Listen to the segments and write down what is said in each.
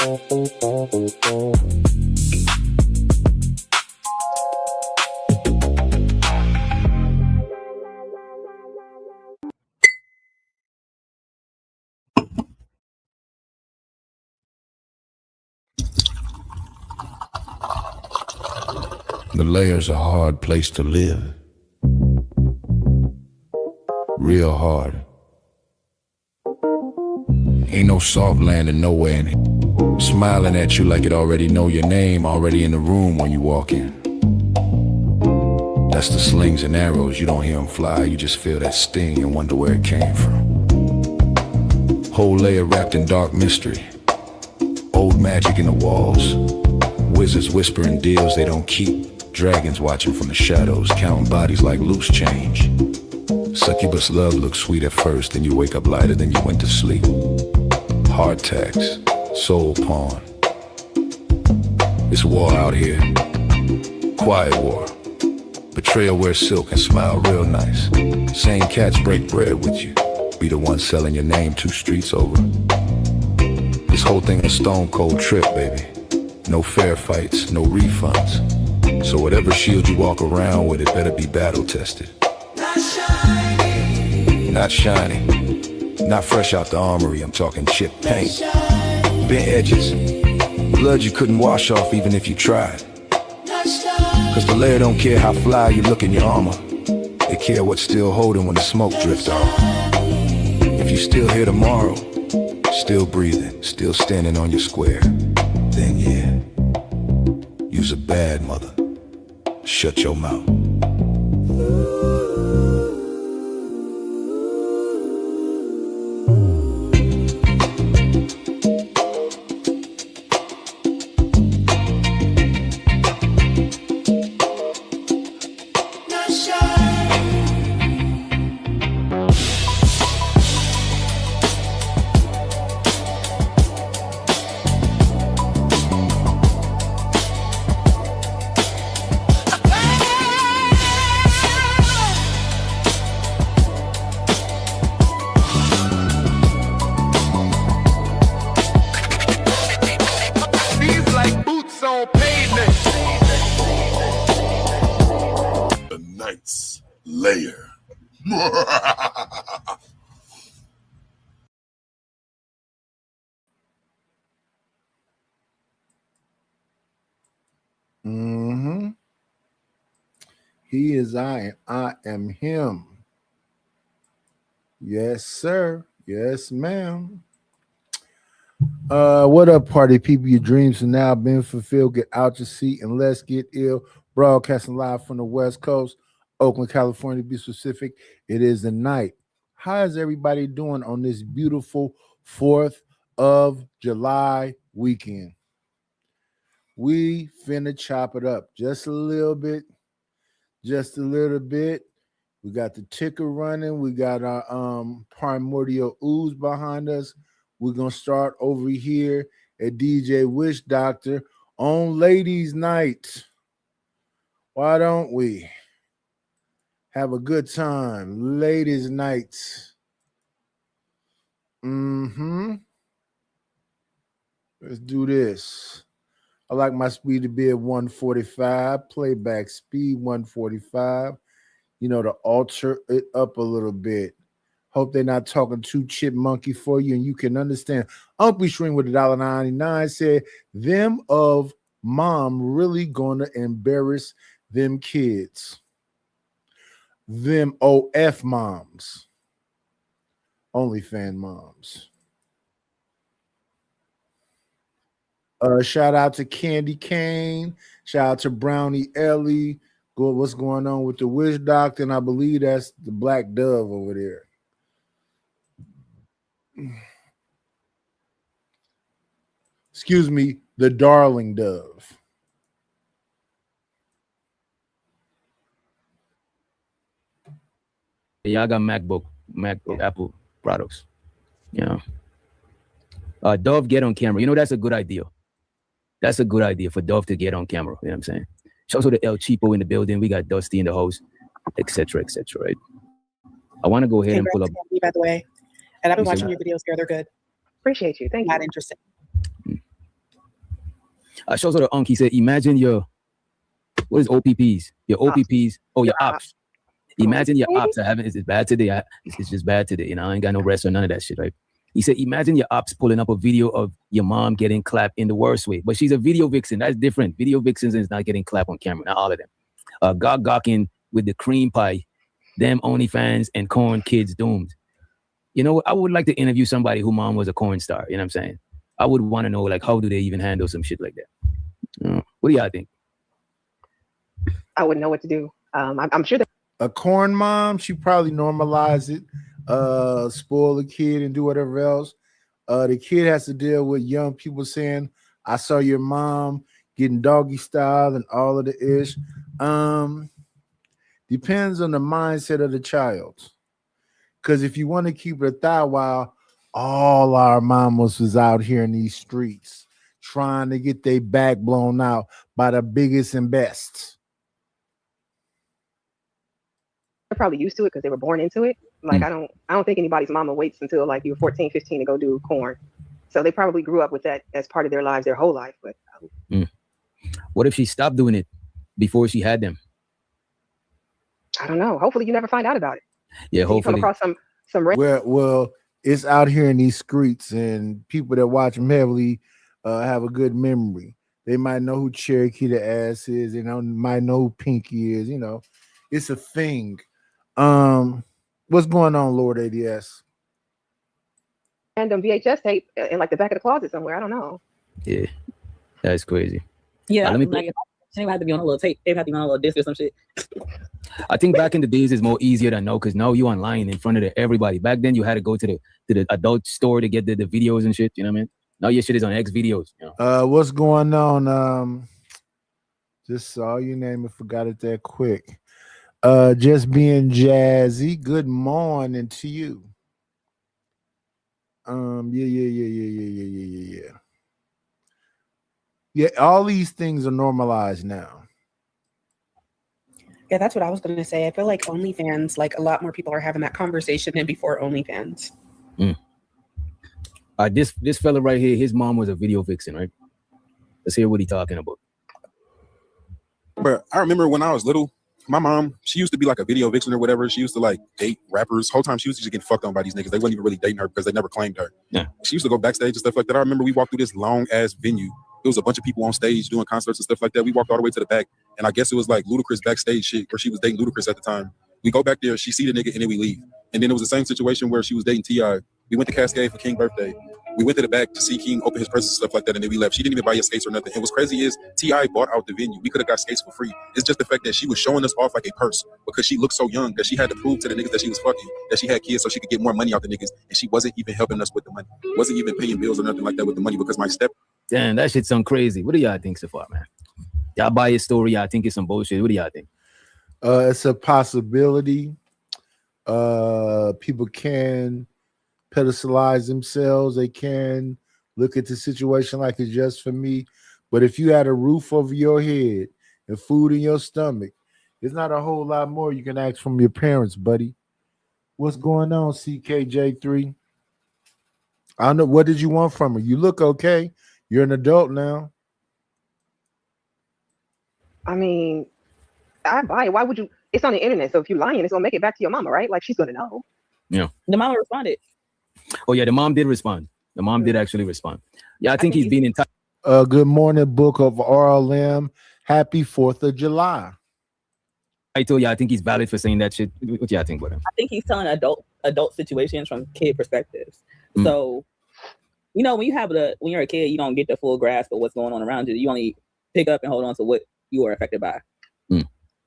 The Layer's a hard place to live. Real hard. Ain't no soft landing nowhere in here. Smiling at you like it already know your name, already in the room when you walk in. That's the slings and arrows, you don't hear them fly, you just feel that sting and wonder where it came from. Whole layer wrapped in dark mystery. Old magic in the walls. Wizards whispering deals they don't keep. Dragons watching from the shadows, counting bodies like loose change. Succubus love looks sweet at first, then you wake up lighter than you went to sleep. Heart tax, soul pawn. It's war out here. Quiet war. Betrayal wear silk and smile real nice. Same cats break bread with you. Be the one selling your name 2 streets over. This whole thing a stone cold trip, baby. No fair fights, no refunds. So whatever shield you walk around with, it better be battle tested. Not shiny. Not shiny. Not fresh out the armory, I'm talking chip paint. Bent edges. Blood you couldn't wash off even if you tried. Cause the Layer don't care how fly you look in your armor. They care what's still holding when the smoke drifts off. If you still here tomorrow, still breathing, still standing on your square, then yeah, you's a bad mother. Shut your mouth. Layer. He is I, and I am him. Yes, sir. Yes, ma'am. What up, party people? Your dreams have now been fulfilled. Get out your seat and let's get ill. Broadcasting live from the West Coast, Oakland, California, to be specific. It is the night. How is everybody doing on this beautiful 4th of July weekend? We finna chop it up just a little bit. Just a little bit. We got the ticker running. We got our primordial ooze behind us. We're going to start over here at DJ Wish Doctor on Ladies Night. Why don't we have a good time? Ladies Night. Let's do this. I like my speed to be at 145. Playback speed 145. You know, to alter it up a little bit. Hope they're not talking too chipmunky for you and you can understand. Uncle Shreen with $1.99 said, them of mom really gonna embarrass them kids. Them OF moms. OnlyFans moms. Shout out to Candy Kane. Shout out to Brownie Ellie. What's going on with the Wish Doctor? And I believe that's the Black Dove over there. Excuse me, the Darling Dove. Yeah, I got MacBook, Apple products. Yeah. Dove get on camera. You know, that's a good idea. That's a good idea for Dove to get on camera. You know what I'm saying? Shout out to El Cheapo in the building. We got Dusty in the house, etc., right? I want to go ahead and pull up. By the way, and I've been watching your videos here. They're good. Appreciate you. Thank you. Not interesting. I showed her the unk. He said, imagine your, what is OPPs? Your OPPs. Oh, your ops. Imagine your ops. I haven't, it's bad today. It's just bad today. You know, I ain't got no rest or none of that shit, right? He said, imagine your ops pulling up a video of your mom getting clapped in the worst way. But she's a video vixen. That's different. Video vixens is not getting clapped on camera. Not all of them. Gawking with the cream pie. Them OnlyFans and corn kids doomed. You know, I would like to interview somebody who mom was a corn star. You know what I'm saying? I would want to know, like, how do they even handle some shit like that? What do y'all think? I wouldn't know what to do. I'm sure that A corn mom, she probably normalize it, spoil the kid and do whatever else. The kid has to deal with young people saying, I saw your mom getting doggy style and all of the ish. Depends on the mindset of the child. Because if you want to keep it a thigh while all our mamas was out here in these streets trying to get their back blown out by the biggest and best. they're probably used to it because they were born into it. Like I don't think anybody's mama waits until like you're 14, 15 to go do corn. So they probably grew up with that as part of their lives their whole life. But what if she stopped doing it before she had them? I don't know. Hopefully you never find out about it. Yeah, hopefully. You come across some Well, it's out here in these streets, and people that watch them heavily have a good memory. They might know who Cherokee the Ass is, might know who Pinky is. You know, it's a thing. What's going on, Lord ADS? random VHS tape in like the back of the closet somewhere. I don't know. Yeah, that's crazy. Yeah, let me like they would have to be on a little tape. They would have to be on a little disc or some shit. I think back in the days it's more easier to know because now you online in front of everybody. Back then you had to go to the adult store to get the videos and shit. You know what I mean? Now your shit is on X videos. You know? What's going on? Just saw your name and forgot it that quick. Just being jazzy. Good morning to you. Yeah, all these things are normalized now. Yeah, that's what I was going to say. I feel like OnlyFans, like a lot more people are having that conversation than before OnlyFans. This fella right here, his mom was a video vixen, right? Let's hear what he's talking about. But I remember when I was little, my mom, she used to be like a video vixen or whatever. She used to like date rappers. Whole time she was just getting fucked on by these niggas. They wasn't even really dating her because they never claimed her. Yeah. She used to go backstage and stuff like that. I remember we walked through this long ass venue. There was a bunch of people on stage doing concerts and stuff like that. We walked all the way to the back, and I guess it was like Ludacris backstage shit where she was dating Ludacris at the time. We go back there, she see the nigga, and then we leave. And then it was the same situation where she was dating T.I. We went to Cascade for King's birthday. We went to the back to see King open his presents and stuff like that, and then we left. She didn't even buy us skates or nothing. And what's crazy is T.I. bought out the venue. We could have got skates for free. It's just the fact that she was showing us off like a purse because she looked so young that she had to prove to the niggas that she was fucking, that she had kids so she could get more money out the niggas, and she wasn't even helping us with the money. Wasn't even paying bills or nothing like that with the money because my step. Damn, that shit sound crazy. What do y'all think so far, man? Y'all buy his story, y'all think it's some bullshit. What do y'all think? It's a possibility. People can pedestalize themselves. They can look at the situation like it's just for me. But if you had a roof over your head and food in your stomach, there's not a whole lot more you can ask from your parents, buddy. What's going on, CKJ3? I don't know. What did you want from her? You look okay. You're an adult now. I mean, I buy it. Why would you? It's on the internet, so if you're lying, it's gonna make it back to your mama, right? Like she's gonna know. Yeah. The mama responded. Oh yeah, the mom did respond. The mom did actually respond. Yeah, I think he's being in touch. Good morning, Book of RLM. Happy 4th of July. I told you, I think he's valid for saying that shit. What y'all think about him? I think he's telling adult situations from kid perspectives. So, you know, when you're a kid, you don't get the full grasp of what's going on around you. You only pick up and hold on to what you are affected by.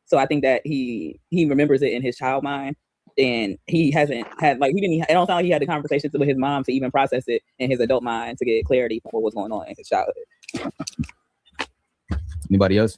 So I think that he remembers it in his child mind, and he hasn't had it don't sound like he had the conversations with his mom to even process it in his adult mind to get clarity from what was going on in his childhood. Anybody else?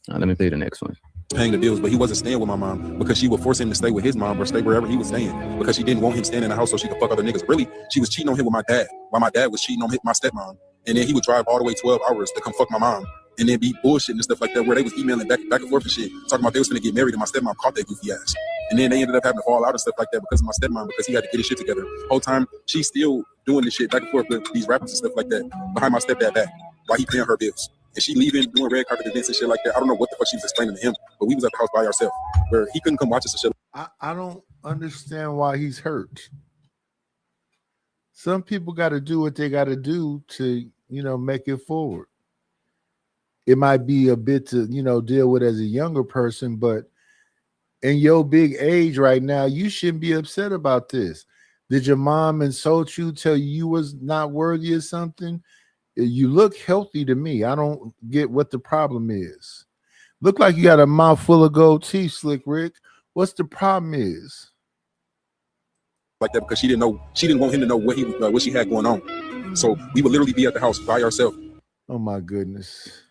Let me play the next one. Paying the bills, but he wasn't staying with my mom because she would force him to stay with his mom or stay wherever he was staying because she didn't want him staying in the house so she could fuck other niggas. Really, she was cheating on him with my dad while my dad was cheating on my stepmom, and then he would drive all the way 12 hours to come fuck my mom and then be bullshitting and stuff like that where they was emailing back and forth and shit talking about they was gonna get married and my stepmom caught that goofy ass, and then they ended up having to fall out and stuff like that because of my stepmom because he had to get his shit together. Whole time she's still doing this shit back and forth with these rappers and stuff like that behind my stepdad back. why he paying her bills. And she leaving, doing red carpet events and shit like that. I don't know what the fuck she was explaining to him, but we was at the house by ourselves where he couldn't come watch us and shit. I don't understand why he's hurt. Some people got to do what they got to do to, make it forward. It might be a bit to, deal with as a younger person, but in your big age right now, you shouldn't be upset about this. Did your mom insult you, tell you was not worthy of something? You look healthy to me. I don't get what the problem is. Look like you got a mouth full of gold teeth, Slick Rick. What's the problem is? Like that because she didn't want him to know what she had going on. So we would literally be at the house by ourselves. Oh my goodness.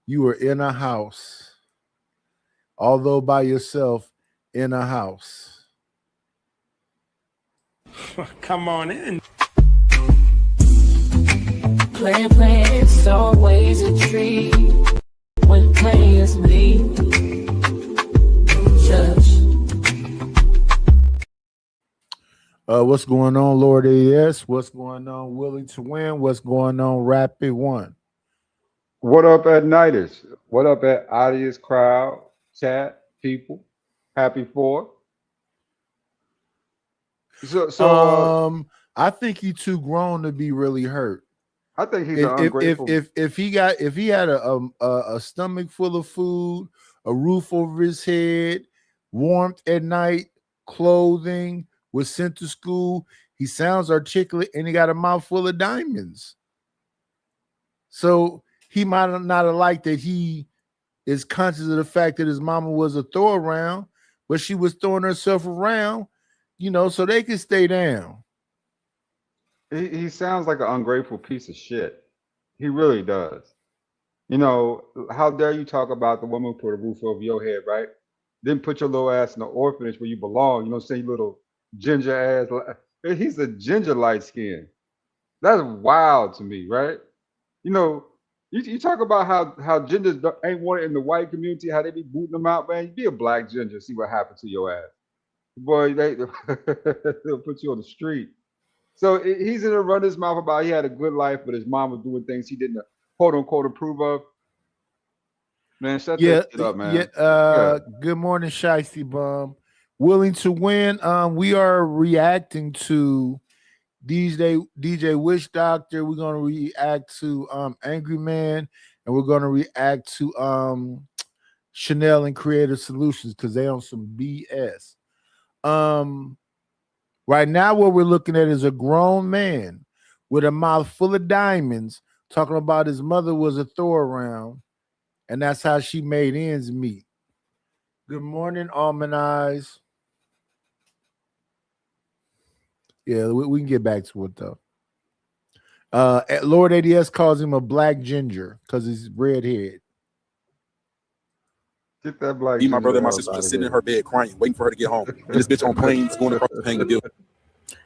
You were in a house, although by yourself in a house. Come on in. Play, it's always a treat when players meet. What's going on, Lord AS? What's going on, Willing to Win? What's going on, Rapid One? What up at Nighters? What up at audience, crowd, chat, people? Happy 4th. So I think he's too grown to be really hurt. I think he's ungrateful. If he had a stomach full of food, a roof over his head, warmth at night, clothing, was sent to school, he sounds articulate and he got a mouth full of diamonds. So he might not have liked that he is conscious of the fact that his mama was a throw around, but she was throwing herself around, so they could stay down. He sounds like an ungrateful piece of shit. He really does. How dare you talk about the woman who put a roof over your head, right? Then put your little ass in the orphanage where you belong. Say little ginger ass. He's a ginger light skin. That's wild to me, right? You talk about how gingers ain't wanted in the white community, how they be booting them out, man. You be a black ginger, see what happens to your ass. Boy, they'll put you on the street. So he's in a run his mouth about he had a good life, but his mom was doing things he didn't quote unquote approve of. Man, shut that shit up, man. Good morning, Shiesty Bum. Willing to Win. We are reacting to DJ Witch Doctor. We're gonna react to Angry Man, and we're gonna react to Chanel and Creative Solutions because they on some BS. Right now, what we're looking at is a grown man with a mouth full of diamonds talking about his mother was a throw around, and that's how she made ends meet. Good morning, Almond Eyes. Yeah, we can get back to it though. Lord ADS calls him a black ginger because he's redhead. Get that black. Me, my brother, and my sister just sitting in her bed crying, waiting for her to get home. And this bitch on planes going across paying the bill.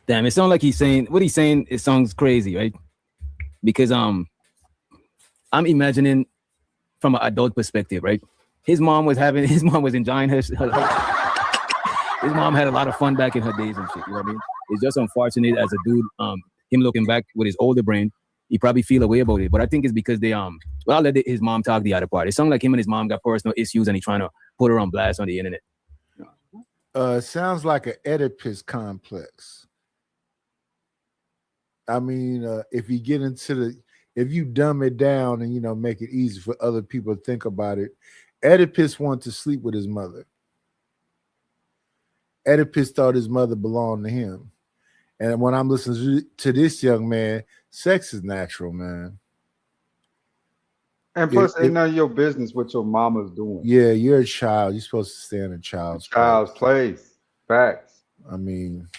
Damn, it sounds like he's saying what he's saying. It sounds crazy, right? Because I'm imagining from an adult perspective, right? His mom was enjoying her. His mom had a lot of fun back in her days and shit. You know what I mean? It's just unfortunate as a dude, him looking back with his older brain, he probably feel a way about it. But I think it's because they I'll let his mom talk the other part. It sounds like him and his mom got personal issues and he's trying to put her on blast on the internet. Sounds like an Oedipus complex. I mean, if you get into if you dumb it down and make it easy for other people to think about it, Oedipus wanted to sleep with his mother. Oedipus thought his mother belonged to him. And when I'm listening to this young man, sex is natural, man. And plus, ain't none of your business what your mama's doing. Yeah, you're a child. You're supposed to stay in a child's place. Facts. I mean,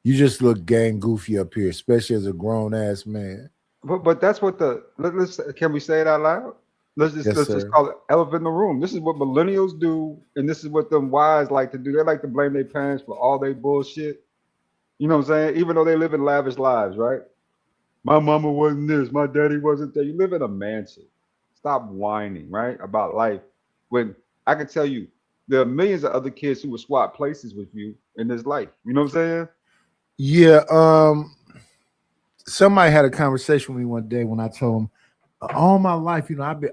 you just look gang goofy up here, especially as a grown ass man. But that's what let's can we say it out loud? Let's just call it elephant in the room. This is what millennials do, and this is what them wise like to do. They like to blame their parents for all their bullshit. You know what I'm saying? Even though they live in lavish lives, right? My mama wasn't this, my daddy wasn't that. You live in a mansion. Stop whining, right? About life. When I can tell you, there are millions of other kids who would swap places with you in this life. You know what I'm saying? Yeah. somebody had a conversation with me one day when I told them all my life,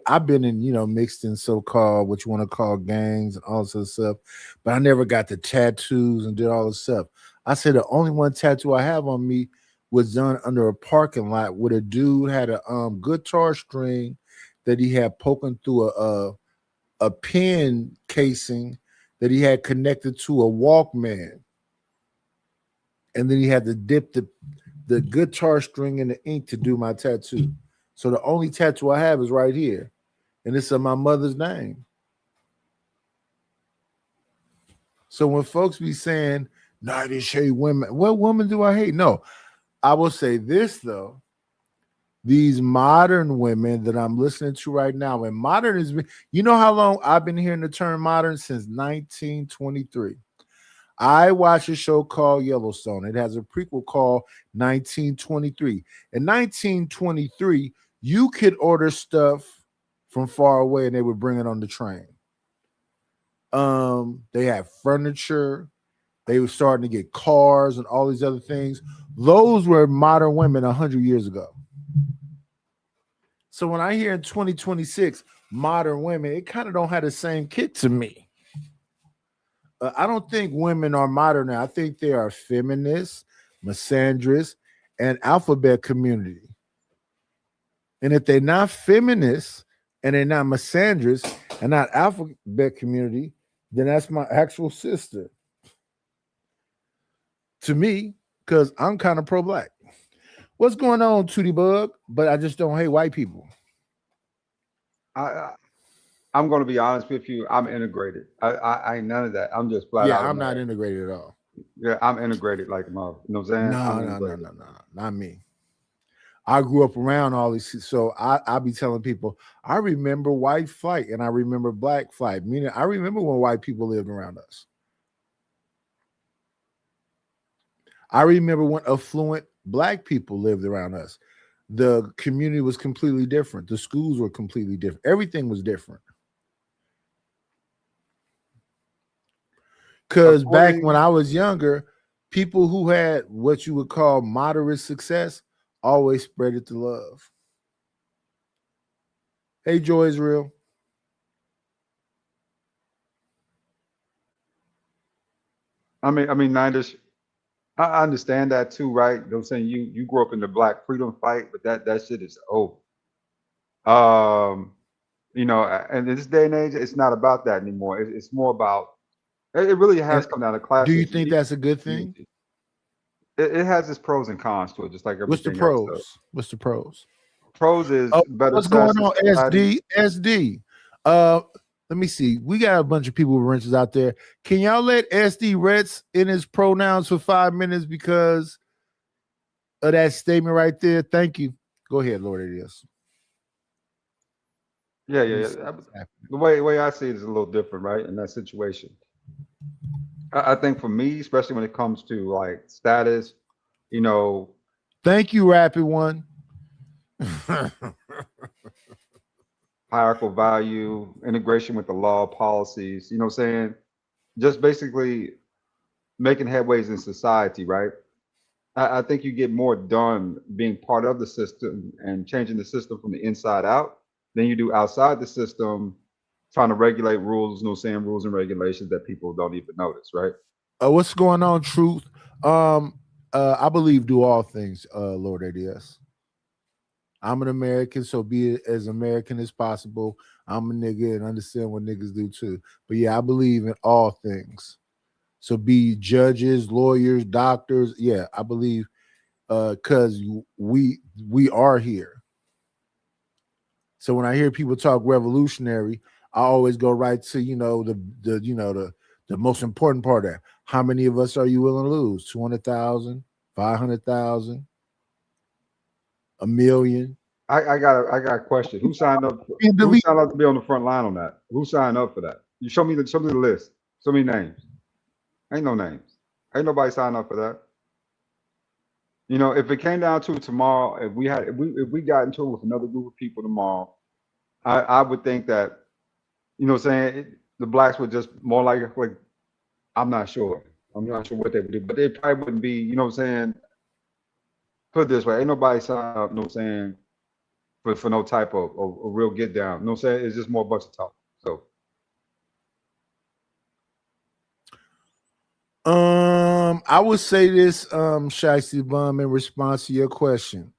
I've been in, mixed in so-called what you want to call gangs and all this other stuff, but I never got the tattoos and did all this stuff. I said the only one tattoo I have on me was done under a parking lot where a dude had a guitar string that he had poking through a pen casing that he had connected to a Walkman, and then he had to dip the guitar string in the ink to do my tattoo. So the only tattoo I have is right here, and it's of my mother's name. So when folks be saying, "No, I didn't hate women," what woman do I hate? No, I will say this though: these modern women that I'm listening to right now, and modern is, you know how long I've been hearing the term modern? Since 1923. I watch a show called Yellowstone. It has a prequel called 1923. In 1923, you could order stuff from far away and they would bring it on the train. They had furniture. They were starting to get cars and all these other things. Those were modern women 100 years ago. So when I hear in 2026 modern women, it kind of don't have the same kick to me. I don't think women are modern now. I think they are feminists, misandrous, and alphabet community. And if they're not feminists and they're not misandrous and not alphabet community, then that's my actual sister. To me, because I'm kind of pro-black. What's going on, Tootie Bug? But I just don't hate white people. I'm going to be honest with you. I'm integrated. I ain't none of that. I'm just flat out. Yeah, I'm not integrated at all. Yeah, I'm integrated like a mother. You know what I'm saying? No, not me. I grew up around all these, so I be telling people, I remember white flight and I remember black flight, meaning I remember when white people lived around us. I remember when affluent black people lived around us. The community was completely different. The schools were completely different. Everything was different. Because back when I was younger, people who had what you would call moderate success always spread it to love. Hey, Joy Israel. I mean, Nindish, I understand that too, right? You know what I'm saying? You grew up in the Black freedom fight, but that shit is over. You know, and in this day and age, it's not about that anymore. It's more about, it really has come down to class. Do you think that's a good thing? It has its pros and cons to it, just like everything. What's the pros? What's the pros? Pros is better. What's going on, SD? Let me see. We got a bunch of people with wrenches out there. Can y'all let SD rest in his pronouns for 5 minutes because of that statement right there? Thank you. Go ahead, Lord. It is. Yeah. The way I see it is a little different, right? In that situation. I think for me, especially when it comes to like status, you know. Thank you, Rapid One. Hierarchical value, integration with the law, policies, you know what I'm saying? Just basically making headways in society, right? I think you get more done being part of the system and changing the system from the inside out than you do outside the system, trying to regulate rules, you know what I'm saying, rules and regulations that people don't even notice, right? What's going on, Truth? I believe do all things, Lord ADS. I'm an American, so be as American as possible. I'm a nigga and understand what niggas do too. But yeah, I believe in all things. So be judges, lawyers, doctors. Yeah, I believe because we are here. So when I hear people talk revolutionary, I always go right to the most important part of that. How many of us are you willing to lose? 200,000, 500,000, a million? I got a question. Who signed up? Who signed up to be on the front line on that? Who signed up for that? You show me the list. Show me names. Ain't no names. Ain't nobody signed up for that. You know, if it came down to it tomorrow, if we got into it with another group of people tomorrow, I would think that, you know what I'm saying, the blacks would just more like I'm not sure. I'm not sure what they would do, but they probably wouldn't be, you know what I'm saying, put it this way, ain't nobody sign up, no saying, for no type of real get down. No saying, it's just more a bunch of talk. So I would say this, Shiesty Bum, in response to your question.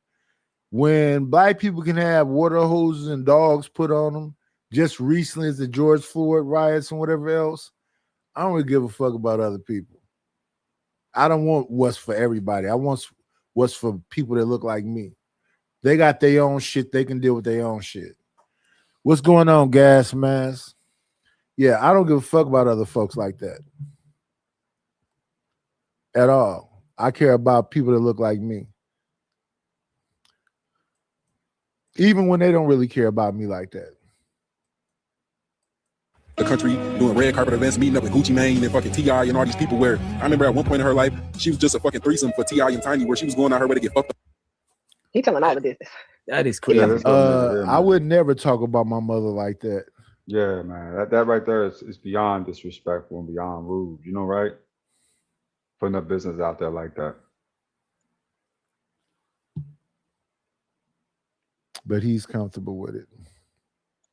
When black people can have water hoses and dogs put on them, just recently as the George Floyd riots and whatever else, I don't really give a fuck about other people. I don't want what's for everybody. I want what's for people that look like me. They got their own shit. They can deal with their own shit. What's going on, Gas Mask? Yeah, I don't give a fuck about other folks like that at all. I care about people that look like me. Even when they don't really care about me like that. The country doing red carpet events, meeting up with Gucci Mane and fucking T.I. and all these people where I remember at one point in her life, she was just a fucking threesome for T.I. and Tiny where she was going out her way to get fucked up. He telling all the business. That is crazy. I would never talk about my mother like that. yeah, man, that right there is beyond disrespectful and beyond rude. You know, right? Putting up business out there like that. But he's comfortable with it.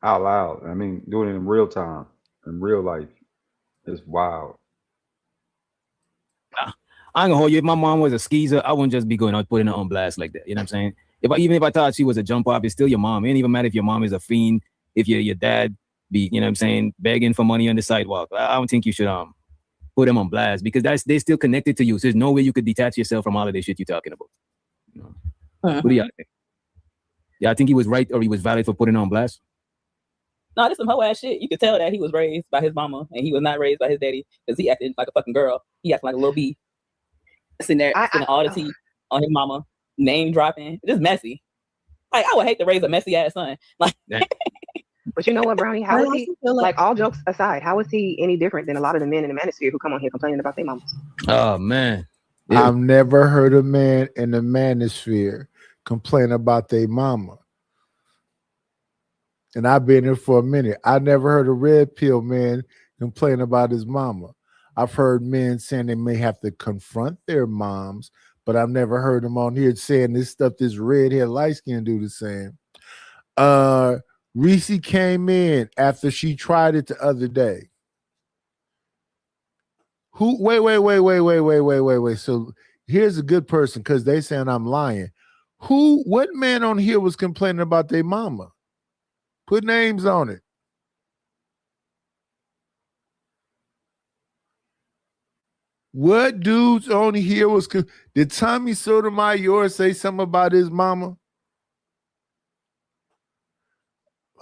Out loud. I mean, doing it in real time, in real life. It's wild. I ain't gonna hold you. If my mom was a skeezer, I wouldn't just be going out putting her on blast like that. You know what I'm saying? Even if I thought she was a jump off, it's still your mom. It ain't even matter if your mom is a fiend, if your dad be, you know what I'm saying, begging for money on the sidewalk. I don't think you should put them on blast because they're still connected to you. So there's no way you could detach yourself from all of this shit you're talking about. What do y'all think? Yeah, I think he was right or he was valid for putting her on blast. No, this some hoe ass shit. You could tell that he was raised by his mama and he was not raised by his daddy because he acted like a fucking girl. He acted like a little bee. Sitting there spending all the tea on his mama, name dropping, just messy. Like I would hate to raise a messy ass son. Like, but you know what, Brownie? How is he? Like all jokes aside, how is he any different than a lot of the men in the manosphere who come on here complaining about their mamas? Oh man, I've never heard a man in the manosphere complain about their mama. And I've been here for a minute. I never heard a red pill man complain about his mama. I've heard men saying they may have to confront their moms, but I've never heard them on here saying this stuff this red-haired light-skinned dude is saying. Reese came in after she tried it the other day. Wait. So here's a good person because they saying I'm lying. What man on here was complaining about their mama? Put names on it. What dudes on here was? Did Tommy Sotomayor say something about his mama?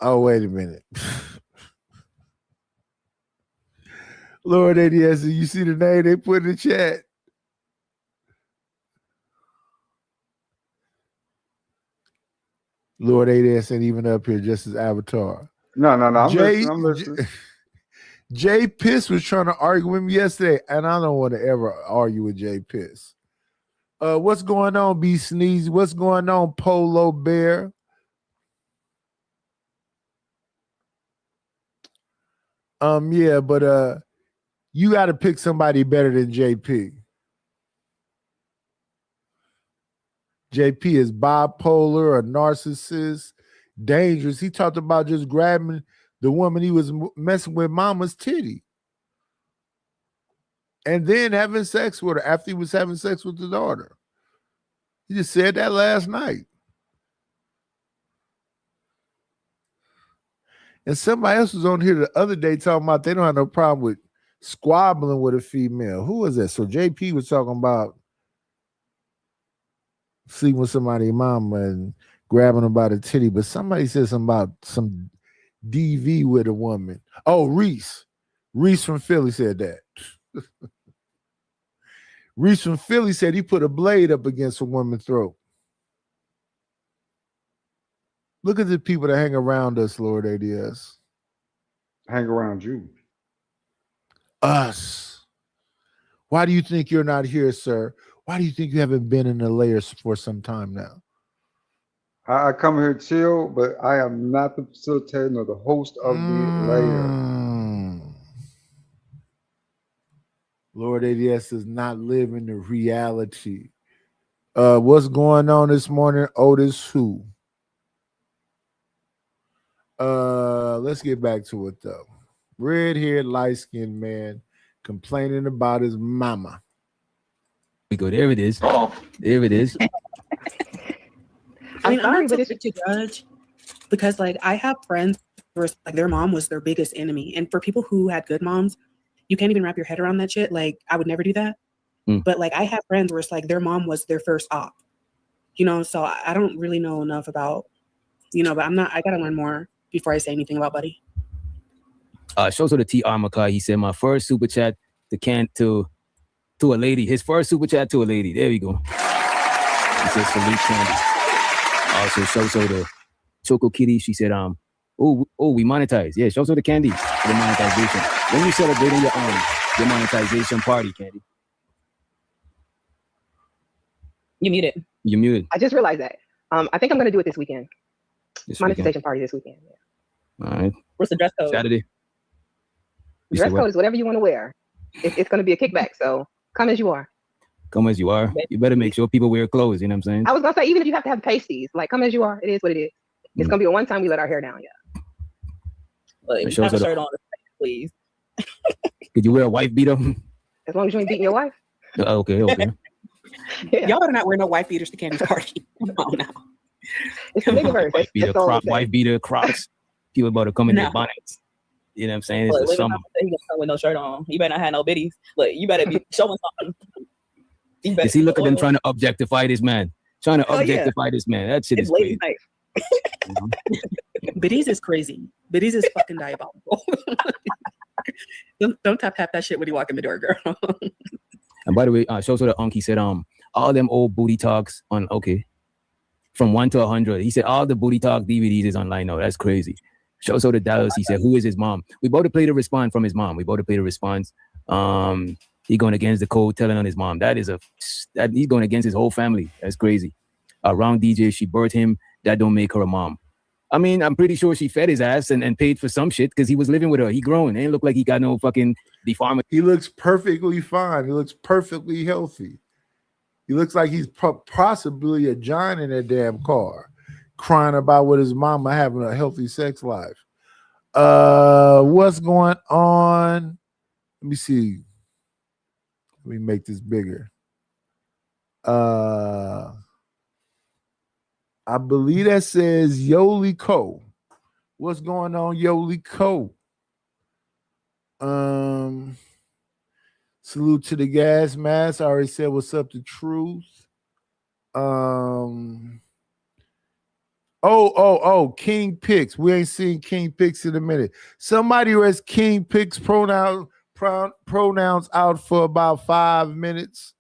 Oh, wait a minute. Lord ADS, you see the name they put in the chat? Lord ADS ain't even up here, just as Avatar. No. I'm listening. Jay Piss was trying to argue with me yesterday, and I don't want to ever argue with Jay Piss. What's going on, B Sneeze? What's going on, Polo Bear? Yeah, but you got to pick somebody better than JP. JP is bipolar, a narcissist, dangerous. He talked about just grabbing the woman he was messing with mama's titty. And then having sex with her after he was having sex with the daughter. He just said that last night. And somebody else was on here the other day talking about they don't have no problem with squabbling with a female. Who was that? So JP was talking about sleeping with somebody's mama and grabbing them by the titty, but somebody said something about some DV with a woman. Oh, Reese. Reese from Philly said that. Reese from Philly said he put a blade up against a woman's throat. Look at the people that hang around us, Lord ADS. Hang around you. Us. Why do you think you're not here, sir? Why do you think you haven't been in the layers for some time now? I come here chill, but I am not the facilitator or the host of the layer. Lord ADS does not live in the reality What's going on this morning? Otis who? Let's get back to it though. Red-haired, light-skinned man complaining about his mama. We go, there it is. There it is. I mean, I'm sorry, not but so it's quick to judge because, like, I have friends where like their mom was their biggest enemy, and for people who had good moms, you can't even wrap your head around that shit. Like, I would never do that. But like, I have friends where it's like their mom was their first op, you know. So I don't really know enough about, you know, but I gotta learn more before I say anything about Buddy. Shows to the T. Armakai. He said, my first super chat to a lady. His first super chat to a lady. There we go. He says salute Candy. Also shows to the Choco Kitty. She said, we monetize. Yeah, shows to the Candy for the monetization. When you celebrating your monetization party, Candy? You muted. You muted. I just realized that. I think I'm gonna do it this weekend. This Monetization weekend. party this weekend. Yeah. All right. What's the dress code? Saturday. You Dress said what? code is whatever you want to wear. It's gonna be a kickback, so come as you are. Come as you are. You better make sure people wear clothes. You know what I'm saying? I was gonna say, even if you have to have pasties, like come as you are. It is what it is. It's gonna be a one time we let our hair down. Yeah. Like, It shows have a that- shirt on, please. Could you wear a wife beater? As long as you ain't beating your wife. Okay. Yeah. Y'all better not wear no wife beaters to Candy's party. Come on now. It's the bigger verse. Wife beater, That's all I'm crop, saying. wife beater, Crocs. People about to come in their No. bonnets. You know what I'm saying? It's Look, the look at summer. how he gonna come with no shirt on. You better not have no biddies. Look, you better be showing something. You better You see, look at them be- trying to objectify this man. Trying to Oh, yeah. objectify this man. That shit It's is ladies' crazy. night. Biddies is crazy. Biddies is fucking diabolical. Don't tap that shit when you walk in the door, girl. And by the way, shows to the Unky said, all them old booty talks on from 1 to 100. He said all the booty talk DVDs is online now. That's crazy. Shows to the Dallas. He said, who is his mom? We about to play the response from his mom. We about to play the response. He going against the code, telling on his mom. That he's going against his whole family. That's crazy. Round DJ, she birthed him. That don't make her a mom. I mean, I'm pretty sure she fed his ass and paid for some shit because he was living with her. He grown. It ain't look like he got no fucking deformity. He looks perfectly fine. He looks perfectly healthy. He looks like he's possibly a giant in that damn car, crying about with his mama having a healthy sex life. What's going on? Let me see. Let me make this bigger. I believe that says Yoli Co. What's going on, Yoli Co? Salute to the gas mask. I already said what's up to Truth. King Picks. We ain't seen King Picks in a minute. Somebody has King Picks pronouns out for about 5 minutes.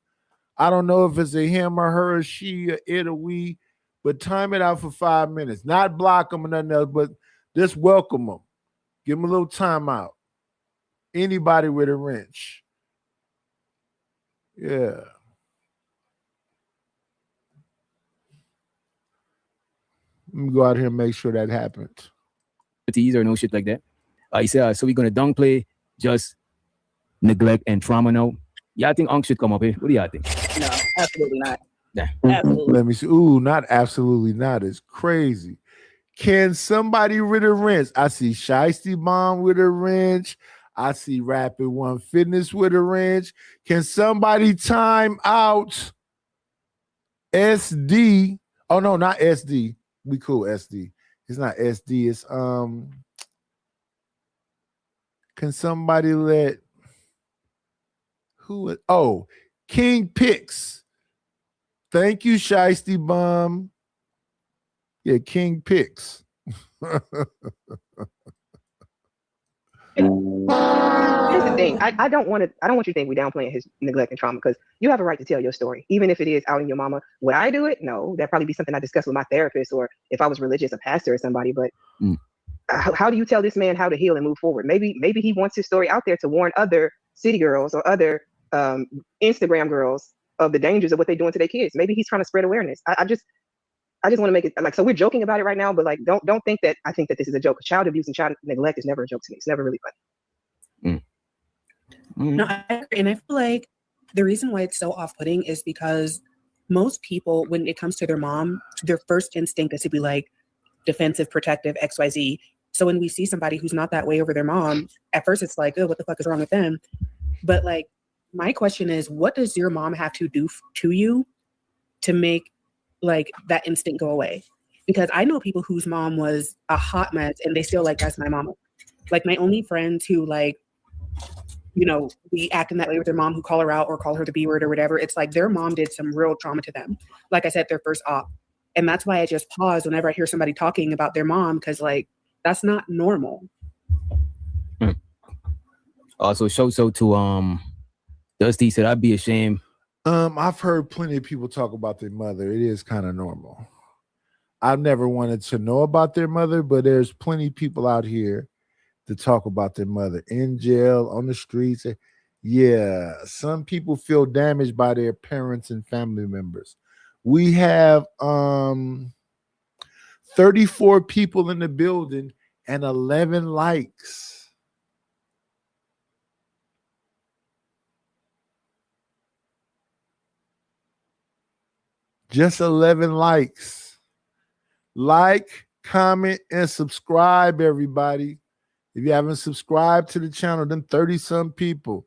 I don't know if it's a him or her, or she, or it or we, but time it out for 5 minutes. Not block them or nothing else, but just welcome them. Give them a little time out. Anybody with a wrench. Yeah. Let me go out here and make sure that happened. Or no shit like that. He said, so we're going to downplay just neglect and trauma now. Y'all think Unk should come up here? What do y'all think? No, absolutely not. Yeah. Absolutely. Let me see. Ooh, not absolutely not. It's crazy. Can somebody with a wrench? I see Shiesty Bomb with a wrench. I see Rapid One Fitness with a wrench. Can somebody time out SD? Oh no, not SD. We cool SD. It's not SD. It's Can somebody let who? Oh, King Picks. Thank you, Shiesty Bomb. Yeah, King Picks. Here's the thing. I don't want you to think we downplaying his neglect and trauma, because you have a right to tell your story, even if it is outing your mama. Would I do it? No, that'd probably be something I discuss with my therapist, or if I was religious, a pastor or somebody. But how do you tell this man how to heal and move forward? Maybe he wants his story out there to warn other city girls or other Instagram girls of the dangers of what they're doing to their kids. Maybe he's trying to spread awareness. I just want to make it like, so we're joking about it right now, but like, don't think that I think that this is a joke. Child abuse and child neglect is never a joke to me. It's never really funny. No, I agree. And I feel like the reason why it's so off-putting is because most people, when it comes to their mom, their first instinct is to be like defensive, protective, XYZ. So when we see somebody who's not that way over their mom, at first it's like, oh, what the fuck is wrong with them? But like, my question is, what does your mom have to do to you to make like that instinct go away? Because I know people whose mom was a hot mess and they still like, that's my mama. Like my only friends who like, you know, be acting that way with their mom, who call her out or call her the B word or whatever. It's like their mom did some real trauma to them. Like I said, their first op. And that's why I just pause whenever I hear somebody talking about their mom, because like, that's not normal. Also, shout out to Dusty said, I'd be ashamed. I've heard plenty of people talk about their mother. It is kind of normal. I've never wanted to know about their mother, but there's plenty of people out here to talk about their mother in jail, on the streets. Yeah, some people feel damaged by their parents and family members. We have 34 people in the building and 11 likes. Just 11 likes. Like, comment, and subscribe, everybody. If you haven't subscribed to the channel, then 30-some people.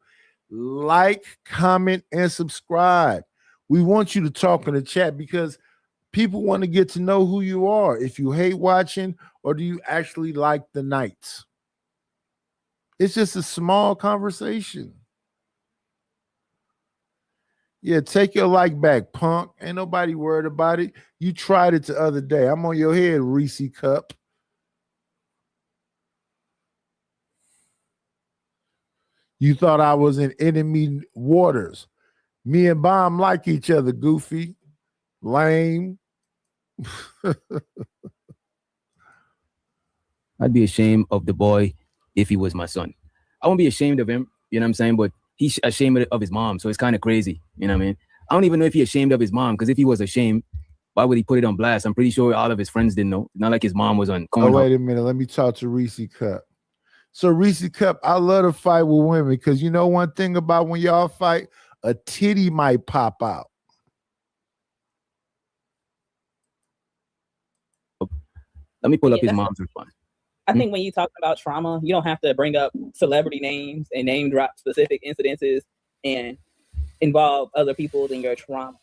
Like, comment, and subscribe. We want you to talk in the chat because people want to get to know who you are. If you hate watching, or do you actually like the nights? It's just a small conversation. Yeah, take your like back, punk. Ain't nobody worried about it. You tried it the other day. I'm on your head, Reese Cup. You thought I was in enemy waters. Me and Bomb like each other, goofy, lame. I'd be ashamed of the boy if he was my son. I won't be ashamed of him, you know what I'm saying? But he's ashamed of his mom, so it's kind of crazy, you know what I mean? I don't even know if he's ashamed of his mom, because if he was ashamed, why would he put it on blast? I'm pretty sure all of his friends didn't know. It's not like his mom was on. Oh, wait a minute. Let me talk to Reese Cup. So Reese Cup, I love to fight with women because you know one thing about when y'all fight, a titty might pop out. Let me pull up his mom's response. I think when you talk about trauma, you don't have to bring up celebrity names and name drop specific incidences and involve other people in your trauma.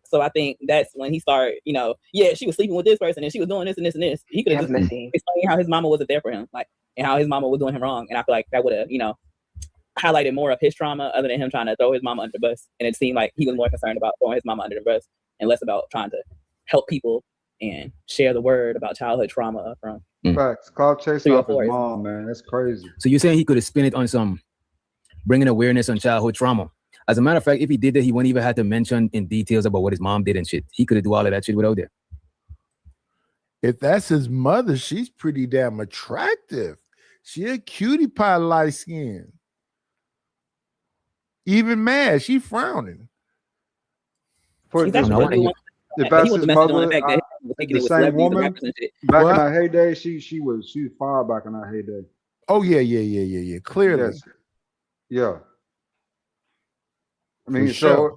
So I think that's when he started, you know, yeah, she was sleeping with this person and she was doing this and this and this. He could have just explained how his mama wasn't there for him, like, and how his mama was doing him wrong. And I feel like that would have, you know, highlighted more of his trauma other than him trying to throw his mama under the bus. And it seemed like he was more concerned about throwing his mama under the bus and less about trying to help people and share the word about childhood trauma from. Facts. Cloud chasing off his mom, man. That's crazy. So you're saying he could have spent it on some bringing awareness on childhood trauma. As a matter of fact, if he did that, he wouldn't even have to mention in details about what his mom did and shit. He could have do all of that shit without that. If that's his mother, she's pretty damn attractive. She a cutie pie, light skin. Even mad, she frowning. If that's his mother, the same woman back in our heyday, she was far back in our heyday. Oh yeah. Clearly, yes. Yeah. I mean, so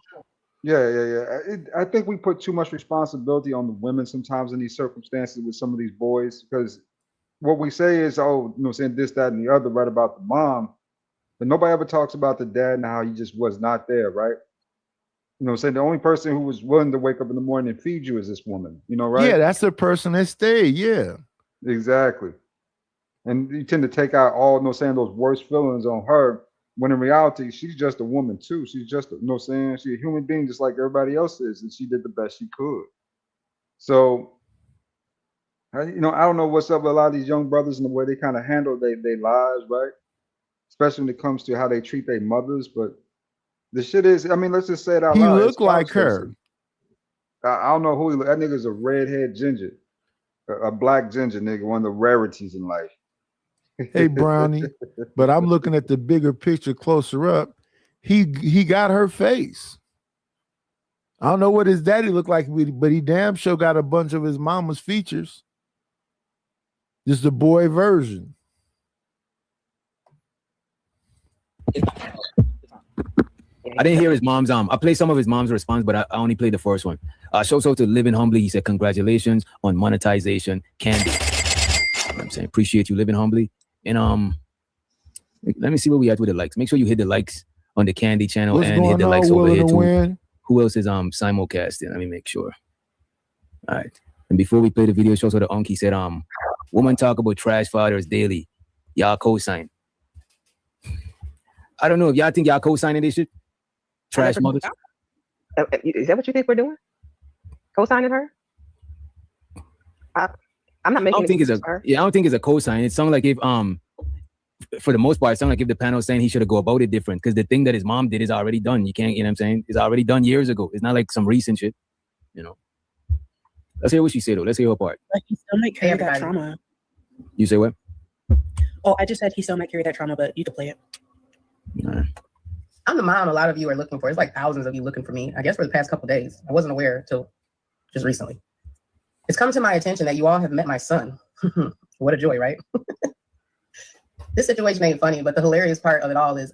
yeah. I think we put too much responsibility on the women sometimes in these circumstances with some of these boys, because what we say is, oh, you know, saying this, that, and the other, right, about the mom, but nobody ever talks about the dad and how he just was not there, right? You know, saying the only person who was willing to wake up in the morning and feed you is this woman, you know, right? Yeah, that's the person that stayed. Yeah, exactly. And you tend to take out all, you know, saying those worst feelings on her, when in reality, she's just a woman too. She's just, you know, saying she's a human being just like everybody else is, and she did the best she could. So, you know, I don't know what's up with a lot of these young brothers and the way they kind of handle their lives, right? Especially when it comes to how they treat their mothers, but the shit is, I mean, let's just say it out loud. He looked like her. I don't know who he looked. That nigga's a redhead ginger, a black ginger nigga, one of the rarities in life. Hey, Brownie, but I'm looking at the bigger picture closer up. He got her face. I don't know what his daddy looked like, but he damn sure got a bunch of his mama's features. Just the boy version. I didn't hear his mom's I played some of his mom's response, but I only played the first one. Shout out to Living Humbly. He said, congratulations on monetization, Candy. You know what I'm saying, appreciate you living humbly. And let me see what we had with the likes. Make sure you hit the likes on the Candy channel. What's and going hit the on, likes over Willing here to too. Win? Who else is simulcasting? Let me make sure. All right. And before we play the video, show so the Unky said, woman talk about trash fathers daily. Y'all co-sign. I don't know if y'all think y'all co-signing this shit. Trash mothers. Is that what you think we're doing? Co-signing her? I'm not making. I don't think it's a co-sign. It sounds like if for the most part, it sounds like if the panel is saying he should have go about it different, because the thing that his mom did is already done. You can't, you know what I'm saying? It's already done years ago. It's not like some recent shit, you know. Let's hear what she said though. Let's hear her part. Like he still might carry that trauma. You say what? Oh, I just said he still might carry that trauma, but you can play it. Right. I'm the mom a lot of you are looking for. It's like thousands of you looking for me, I guess, for the past couple of days. I wasn't aware until just recently. It's come to my attention that you all have met my son. What a joy, right? This situation ain't funny, but the hilarious part of it all is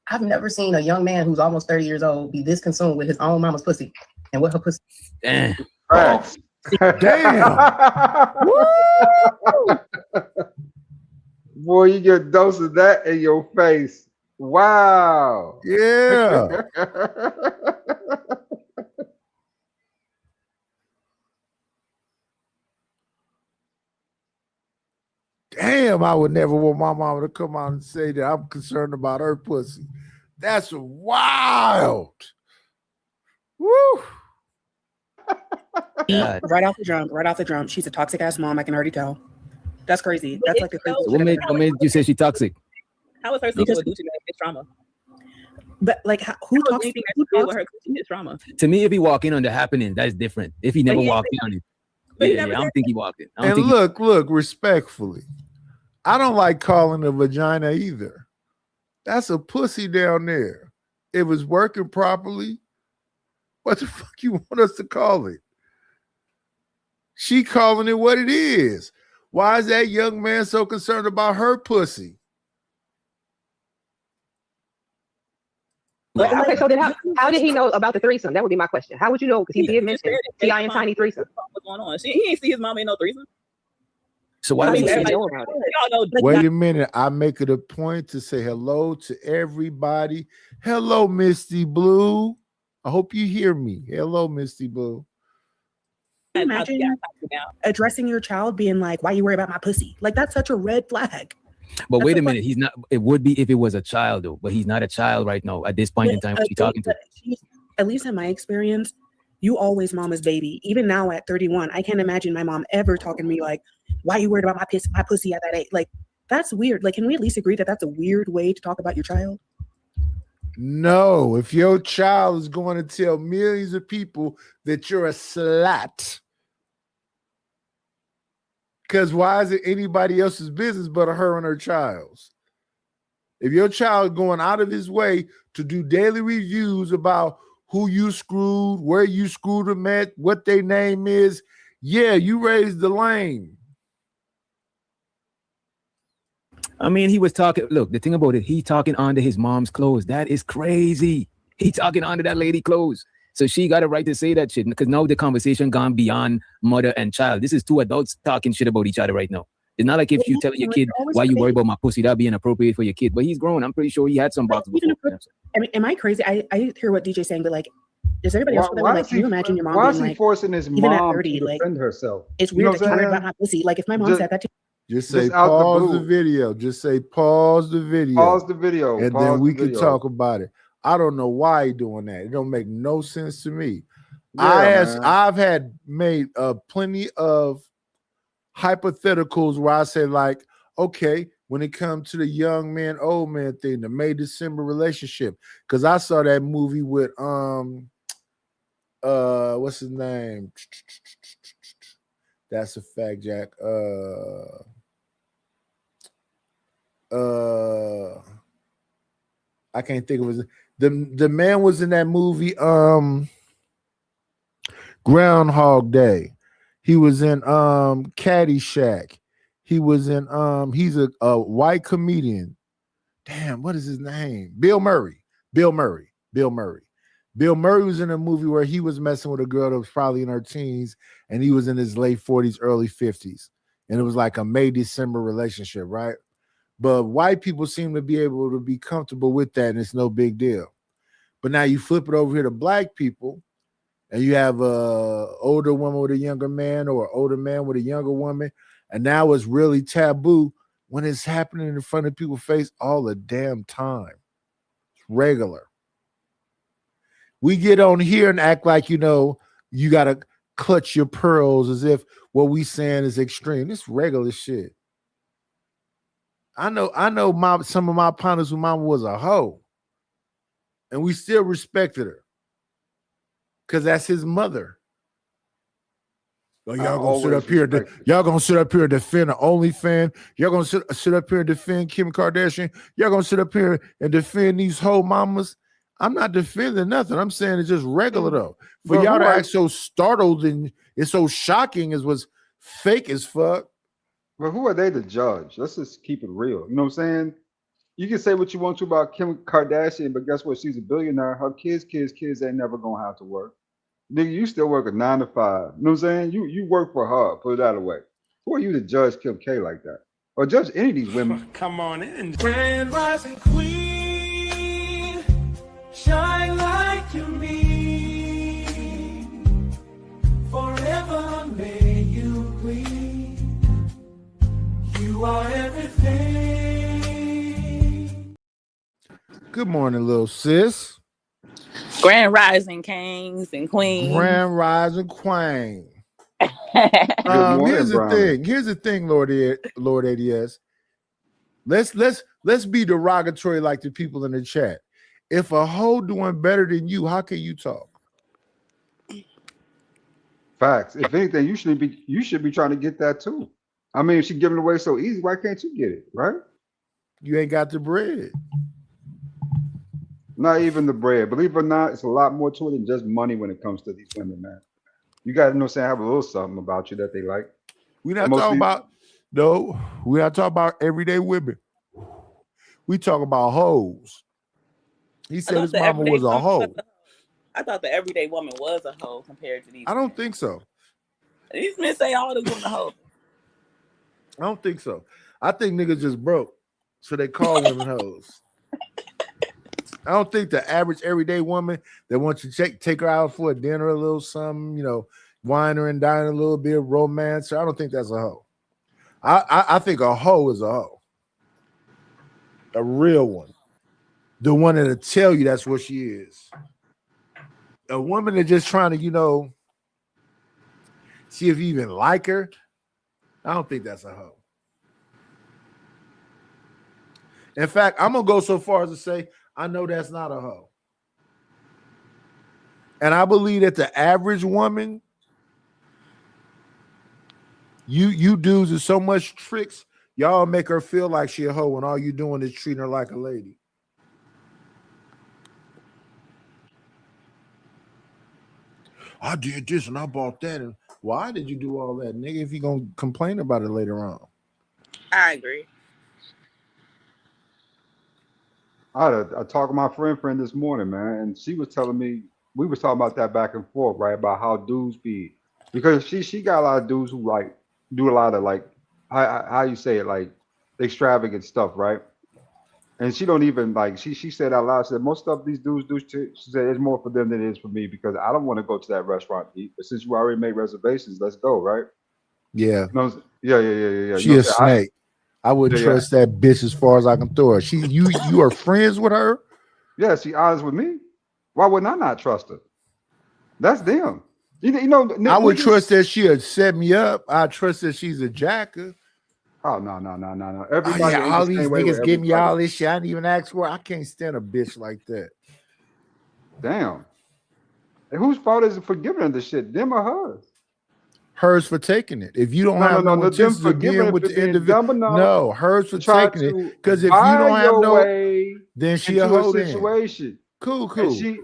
I've never seen a young man who's almost 30 years old be this consumed with his own mama's pussy and what her pussy. Damn. Facts. Damn. Woo! Boy, you get a dose of that in your face. Wow. Yeah. Damn, I would never want my mama to come out and say that I'm concerned about her pussy. That's wild. Woo. Right off the jump. She's a toxic ass mom. I can already tell. That's crazy. That's like the crazy. What made you say she toxic? How is her sleeping with Gucci Mane trauma? But like, who talks? Anything that she did with her Gucci trauma? To me, if he walk in on the happening, that's different. If he never walked in on it, I don't think he walked in. And look, respectfully, I don't like calling a vagina either. That's a pussy down there. It was working properly. What the fuck you want us to call it? She calling it what it is. Why is that young man so concerned about her pussy? Okay, so then how did he know about the threesome? That would be my question. How would you know? Because he did mention T.I. and Tiny threesome. What's going on? He ain't see his mama in no threesome. So why did he say Wait a minute. I make it a point to say hello to everybody. Hello, Misty Blue. I hope you hear me. Hello, Misty Blue. Imagine addressing your child being like, why you worry about my pussy? Like, that's such a red flag. But wait a minute, he's not. It would be if it was a child, though. But he's not a child right now. At this point in time, she's talking to. At least in my experience, you always mama's baby. Even now at 31, I can't imagine my mom ever talking to me like, "Why are you worried about my pussy at that age?" Like, that's weird. Like, can we at least agree that that's a weird way to talk about your child? No, if your child is going to tell millions of people that you're a slut. Because why is it anybody else's business but her and her child's? If your child going out of his way to do daily reviews about who you screwed, where you screwed them at, what their name is, yeah, you raised the lane. I mean, he was talking. Look, the thing about it, he talking onto his mom's clothes. That is crazy. He talking onto that lady clothes. So she got a right to say that shit because now the conversation gone beyond mother and child. This is two adults talking shit about each other right now. It's not like if you telling your kid why you worry about my pussy, that'd be inappropriate for your kid. But he's grown. I'm pretty sure he had some boxes before. I mean, am I crazy? I hear what DJ's saying, but like, does everybody else like? Can you imagine your mom why being is he like, forcing his even at mom 30, to like, defend herself? It's weird that you worried about my pussy. Like, if my mom said that to just say pause the video. Just say pause the video. Pause the video. And pause then we the can video. talk about it. I don't know why he doing that. It don't make no sense to me. Yeah, I've had made plenty of hypotheticals where I say like, okay, when it comes to the young man, old man thing, the May December relationship, because I saw that movie with what's his name? That's a fact, Jack. I can't think of it. The man was in that movie Groundhog Day. He was in Caddyshack. He was in he's a white comedian. Damn, what is his name? Bill Murray. Bill Murray. Bill Murray was in a movie where he was messing with a girl that was probably in her teens, and he was in his late 40s, early 50s. And it was like a May-December relationship, right? But white people seem to be able to be comfortable with that, and it's no big deal. But now you flip it over here to black people, and you have a older woman with a younger man or an older man with a younger woman, and now it's really taboo when it's happening in front of people's face all the damn time. It's regular. We get on here and act like, you got to clutch your pearls as if what we saying is extreme. It's regular shit. I know some of my partners whose mama was a hoe, and we still respected her because that's his mother. Y'all gonna sit up here. Y'all gonna sit up here and defend the OnlyFans. Y'all gonna sit up here and defend Kim Kardashian. Y'all gonna sit up here and defend these whole mamas. I'm not defending nothing. I'm saying it's just regular though. For y'all to act so startled and it's so shocking is what's fake as fuck. But who are they to judge? Let's just keep it real. You know what I'm saying? You can say what you want to about Kim Kardashian, but guess what? She's a billionaire. Her kids ain't never gonna have to work. Nigga, you still work a 9 to 5. You know what I'm saying? You work for her. Put it that way. Who are you to judge Kim K like that? Or judge any of these women? Come on in. Grand rising queen, shine like you mean. Forever may you queen. You are everything. Good morning, little sis. Grand rising kings and queens. Grand rising queen. morning, Here's the Brian. thing. Here's the thing, Lord ADS. Let's be derogatory like the people in the chat. If a hoe doing better than you, how can you talk? Facts. If anything, you should be trying to get that too. I mean, if she's giving it away so easy, why can't you get it, right? You ain't got the bread. Not even the bread. Believe it or not, it's a lot more to it than just money when it comes to these women, man. You got to have a little something about you that they like. We're not talking about everyday women. We talk about hoes. He said his mama was a hoe. I thought the everyday woman was a hoe compared to these. I don't think so. These men say all the women hoes. I don't think so. I think niggas just broke, so they call women hoes. I don't think the average everyday woman that wants to take her out for a dinner, a little something, wine her and dine a little bit, romance her. I don't think that's a hoe. I think a hoe is a hoe. A real one. The one that'll tell you that's what she is. A woman that's just trying to, see if you even like her. I don't think that's a hoe. In fact, I'm going to go so far as to say, I know that's not a hoe. And I believe that the average woman, you dudes are so much tricks, y'all make her feel like she a hoe when all you doing is treating her like a lady. I did this and I bought that. And why did you do all that, nigga, if you gonna complain about it later on? I agree. I talked with my friend this morning, man, and she was telling me, we was talking about that back and forth, right? About how dudes be, because she got a lot of dudes who like do a lot of like, how you say it, like extravagant stuff, right? And she don't even like, she said out loud, she said, most stuff these dudes do, she said, it's more for them than it is for me because I don't want to go to that restaurant to eat. But since you already made reservations, let's go, right? Yeah. No, yeah. She a snake. I wouldn't trust that bitch as far as I can throw her. You are friends with her? Yeah, she honest with me. Why wouldn't I not trust her? That's them. I would trust that she'd set me up. I trust that she's a jacker. Oh no. Everybody, all these niggas give me all this shit. I didn't even ask for it. I can't stand a bitch like that. Damn. And whose fault is it for giving her the shit? Them or hers? Hers for taking it. If you don't have no intentions of being with the individual, no, hers for taking it. Because if you don't have then she a hoe situation. Cool.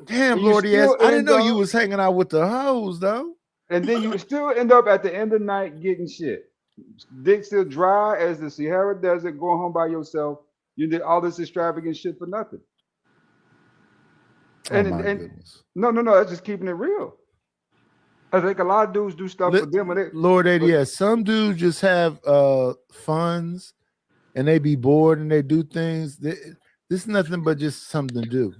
Damn, Lordy ass. I didn't know you was hanging out with the hoes though. And then you still end up at the end of the night getting shit. Dick still dry as the Sahara Desert, going home by yourself. You did all this extravagant shit for nothing. Oh And my and goodness. no, that's just keeping it real. I think a lot of dudes do stuff for them, and they, Lord ADS, some dudes just have funds and they be bored and they do things. This is nothing but just something to do.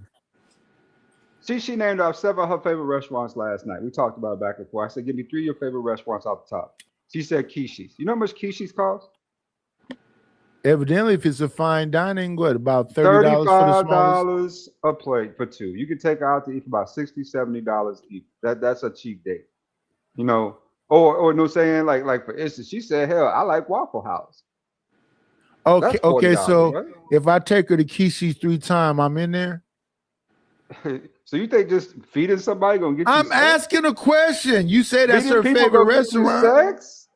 she named off several of her favorite restaurants last night. We talked about it back and forth. I said, give me 3 of your favorite restaurants off the top. She said Kishi's. You know how much Kishi's cost? Evidently, if it's a fine dining, what about $30 for the smallest? $35 a plate for two. You can take her out to eat for about $60, $70 each. That's a cheap date. You know, or no saying like for instance, she said, hell, I like Waffle House. Okay, That's okay. $40, So right? if I take her to Kishi's 3 times, I'm in there. So you think just feeding somebody gonna get you I'm sex? asking a question. You say that's Feeding her people favorite gonna get you restaurant. sex?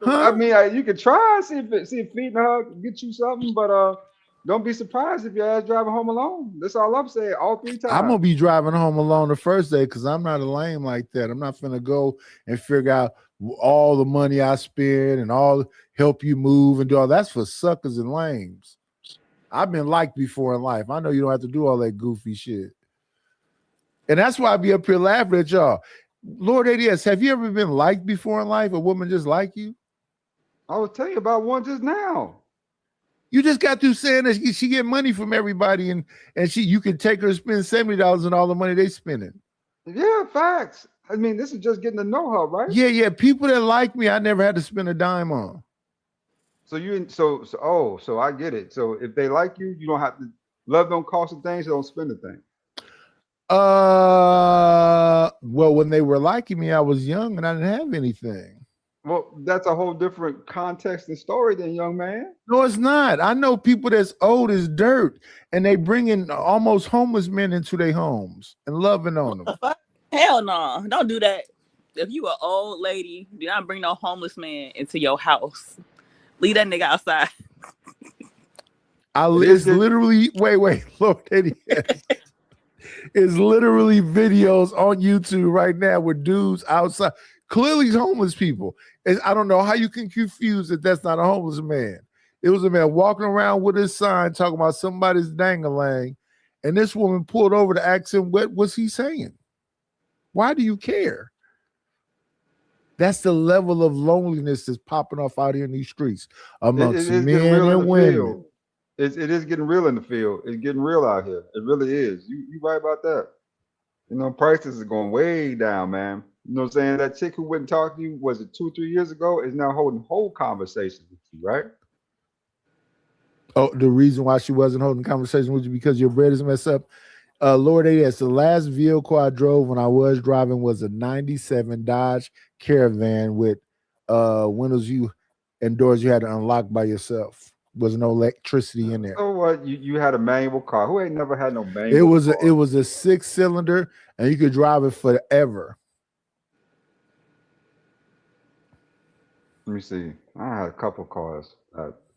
Huh? I mean, you can try see if feeding her can get you something, but don't be surprised if your ass driving home alone. That's all I'm saying. All 3 times. I'm gonna be driving home alone the first day because I'm not a lame like that. I'm not finna go and figure out all the money I spend and all help you move and do all that's for suckers and lames. I've been liked before in life. I know you don't have to do all that goofy shit. And that's why I be up here laughing at y'all. Lord ADS, have you ever been liked before in life? A woman just like you? I was telling you about one just now. You just got through saying that she get money from everybody and you can take her to spend $70 and all the money they spending. Yeah, facts. I mean, this is just getting to know her, right? Yeah. People that like me, I never had to spend a dime on. So I get it. So if they like you, you don't have to love don't cost a thing, so don't spend a thing. Well, when they were liking me, I was young and I didn't have anything. Well, that's a whole different context and story then, young man. No, it's not. I know people that's old as dirt and they bring in almost homeless men into their homes and loving on them. Hell no, don't do that. If you an old lady, do not bring no homeless man into your house. Leave that nigga outside. It's literally wait, Lord ADS. It's literally videos on YouTube right now with dudes outside. Clearly homeless people. And I don't know how you can confuse that that's not a homeless man. It was a man walking around with his sign talking about somebody's dang-a-lang, and this woman pulled over to ask him what was he saying. Why do you care? That's the level of loneliness that's popping off out here in these streets amongst men and women. It is getting real in the field. It's getting real out here. It really is. You right about that. You know, prices is going way down, man. You know what I'm saying? That chick who wouldn't talk to you, was it 2 or 3 years ago, is now holding whole conversations with you, right? Oh, the reason why she wasn't holding conversation with you because your bread is messed up. Lord ADS, the last vehicle I drove when I was driving was a 97 Dodge Caravan with windows and doors you had to unlock by yourself. Was no electricity in there. So what? You had a manual car. Who ain't never had no manual? It was a 6-cylinder and you could drive it forever. Let me see. I had a couple cars,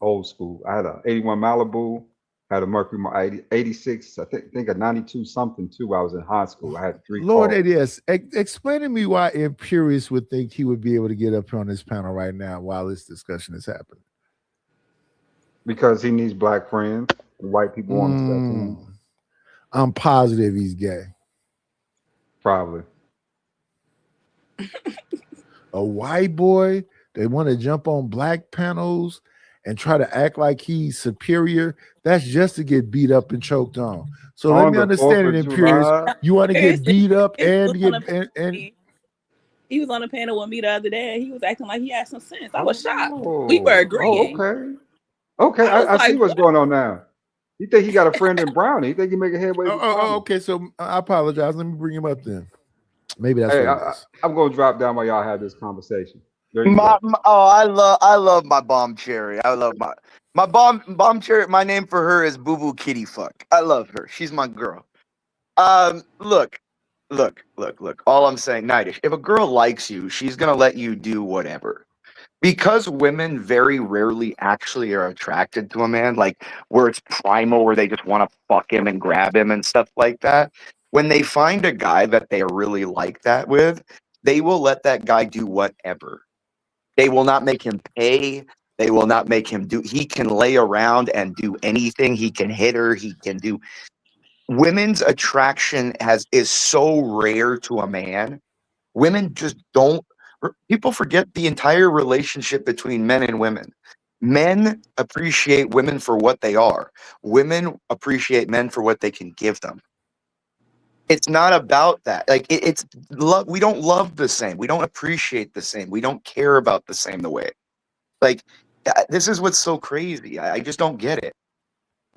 old school. I had a 81 Malibu, had a Mercury 86, I think a 92 something too. I was in high school. I had 3 Lord cars. ADS, explain to me why Imperious would think he would be able to get up here on this panel right now while this discussion is happening. Because he needs black friends. White people want to step in. I'm positive he's gay. Probably. A white boy, they want to jump on black panels and try to act like he's superior. That's just to get beat up and choked on. So let me understand it, Imperious. You want to get beat up and get and he was on a panel with me the other day and he was acting like he had some sense. I was shocked. We were agreeing. Okay, I see what's going on now. You think he got a friend in Brownie? You think he make a headway? Okay. So I apologize. Let me bring him up then. Maybe that's what it is. I'm going to drop down while y'all have this conversation. I love my bomb cherry. I love my bomb cherry. My name for her is Boo Boo Kitty Fuck. I love her. She's my girl. Look. All I'm saying, Nightish, if a girl likes you, she's gonna let you do whatever. Because women very rarely actually are attracted to a man, like where it's primal, where they just want to fuck him and grab him and stuff like that. When they find a guy that they really like that with, they will let that guy do whatever. They will not make him pay. They will not make him do. He can lay around and do anything. He can hit her. He can do women's attraction is so rare to a man. Women just don't. People forget the entire relationship between men and women. Men appreciate women for what they are. Women appreciate men for what they can give them. It's not about that. Like it's love. We don't love the same. We don't appreciate the same. We don't care about the same the way. Like this is what's so crazy. I just don't get it.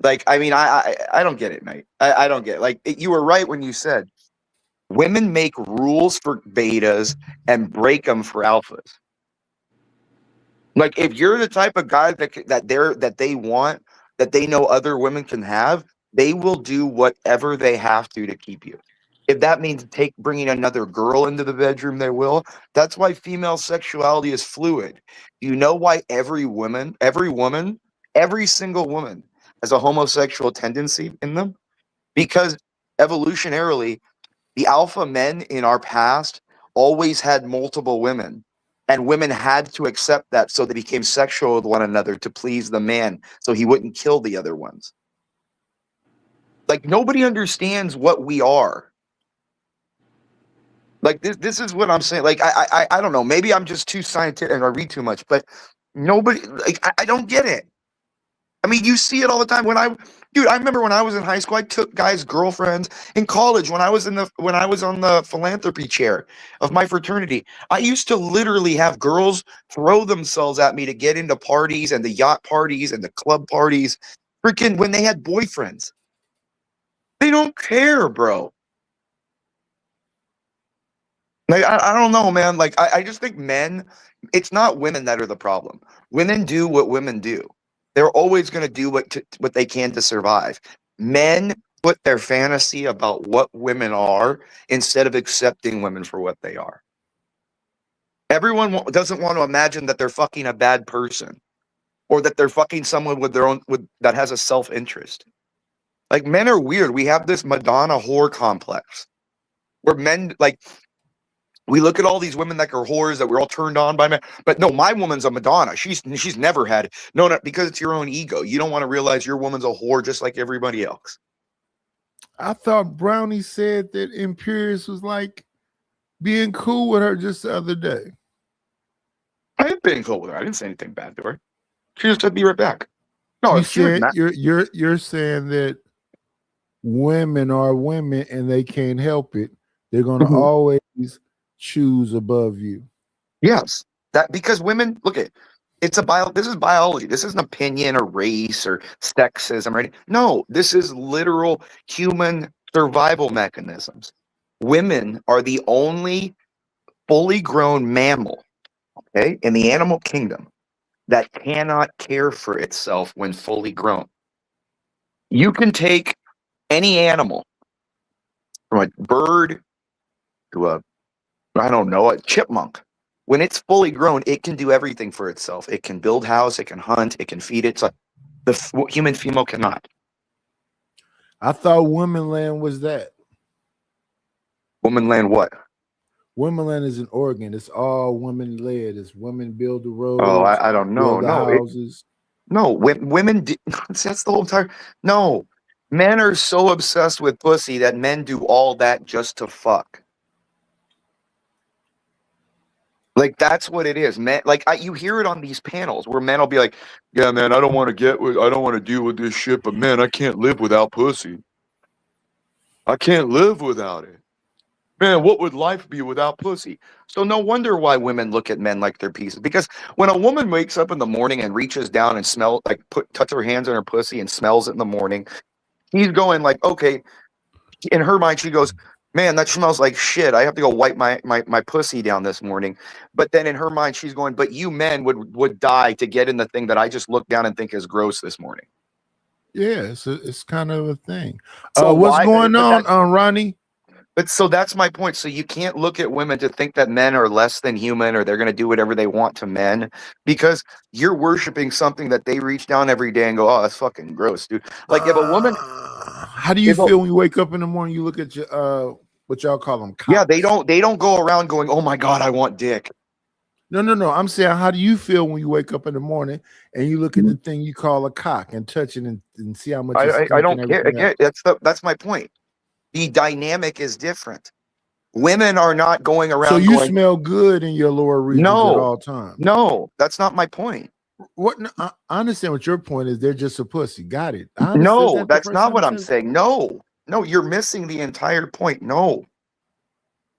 Like I mean, I don't get it, mate. I don't get it. Like you were right when you said women make rules for betas and break them for alphas. Like if you're the type of guy that they want, that they know other women can have, they will do whatever they have to keep you. If that means bringing another girl into the bedroom, they will. That's why female sexuality is fluid. You know why every single woman has a homosexual tendency in them? Because evolutionarily, the alpha men in our past always had multiple women, and women had to accept that, so they became sexual with one another to please the man so he wouldn't kill the other ones. Like nobody understands what we are. Like this is what I'm saying. Like I don't know. Maybe I'm just too scientific and I read too much, but nobody, like I don't get it. I mean, you see it all the time. I remember when I was in high school, I took guys' girlfriends. In college, when I was on the philanthropy chair of my fraternity, I used to literally have girls throw themselves at me to get into parties and the yacht parties and the club parties, freaking when they had boyfriends. They don't care, bro. Like I don't know, man. Like I just think men, it's not women that are the problem. Women do what women do. They're always going to do what they can to survive. Men put their fantasy about what women are instead of accepting women for what they are. Everyone doesn't want to imagine that they're fucking a bad person, or that they're fucking someone that has a self-interest. Like men are weird. We have this Madonna whore complex where men, like, we look at all these women that are whores that we're all turned on by men, but no, my woman's a Madonna. She's never had it. No, because it's your own ego. You don't want to realize your woman's a whore just like everybody else. I thought Brownie said that Imperious was like being cool with her just the other day. I ain't being cool with her. I didn't say anything bad to her. She just said, "Be right back." No, you're saying that women are women and they can't help it. They're gonna always choose above you. Yes, that because women look at this is biology. This isn't opinion or race or sexism, right? No, this is literal human survival mechanisms. Women are the only fully grown mammal, okay, in the animal kingdom that cannot care for itself when fully grown. You can take any animal, from a bird to a chipmunk. When it's fully grown, it can do everything for itself. It can build house, it can hunt, it can feed it. The human female cannot. I thought Womanland was that. Womanland what? Womanland is an organ. It's all women led. It's women build the roads. Oh, I don't know. Houses. Women. That's the whole time. No, men are so obsessed with pussy that men do all that just to fuck. Like that's what it is, man. Like you hear it on these panels where men will be like, "Yeah, man, I don't want to deal with this shit, but man, I can't live without pussy. I can't live without it. Man, what would life be without pussy?" So no wonder why women look at men like they're pieces. Because when a woman wakes up in the morning and reaches down and touch her hands on her pussy and smells it in the morning, he's going like, okay. In her mind, she goes, "Man, that smells like shit. I have to go wipe my pussy down this morning." But then in her mind, she's going, "But you men would die to get in the thing that I just looked down and think is gross this morning." Yeah, it's kind of a thing. So what's going on, Ronnie? But so that's my point. So you can't look at women to think that men are less than human or they're going to do whatever they want to men, because you're worshiping something that they reach down every day and go, "Oh, that's fucking gross, dude." Like if a woman, how do you feel when you wake up in the morning? You look at your what y'all call them? Cocks. Yeah, they don't go around going, "Oh my God, I want dick." No. I'm saying, how do you feel when you wake up in the morning and you look at the thing you call a cock and touch it and see how much? I don't care. Again, that's my point. The dynamic is different. Women are not going around. So you smell good in your lower regions at all times. No, that's not my point. What? No, I understand what your point is. They're just a pussy. Got it. No, that's not what I'm saying. No, you're missing the entire point. No,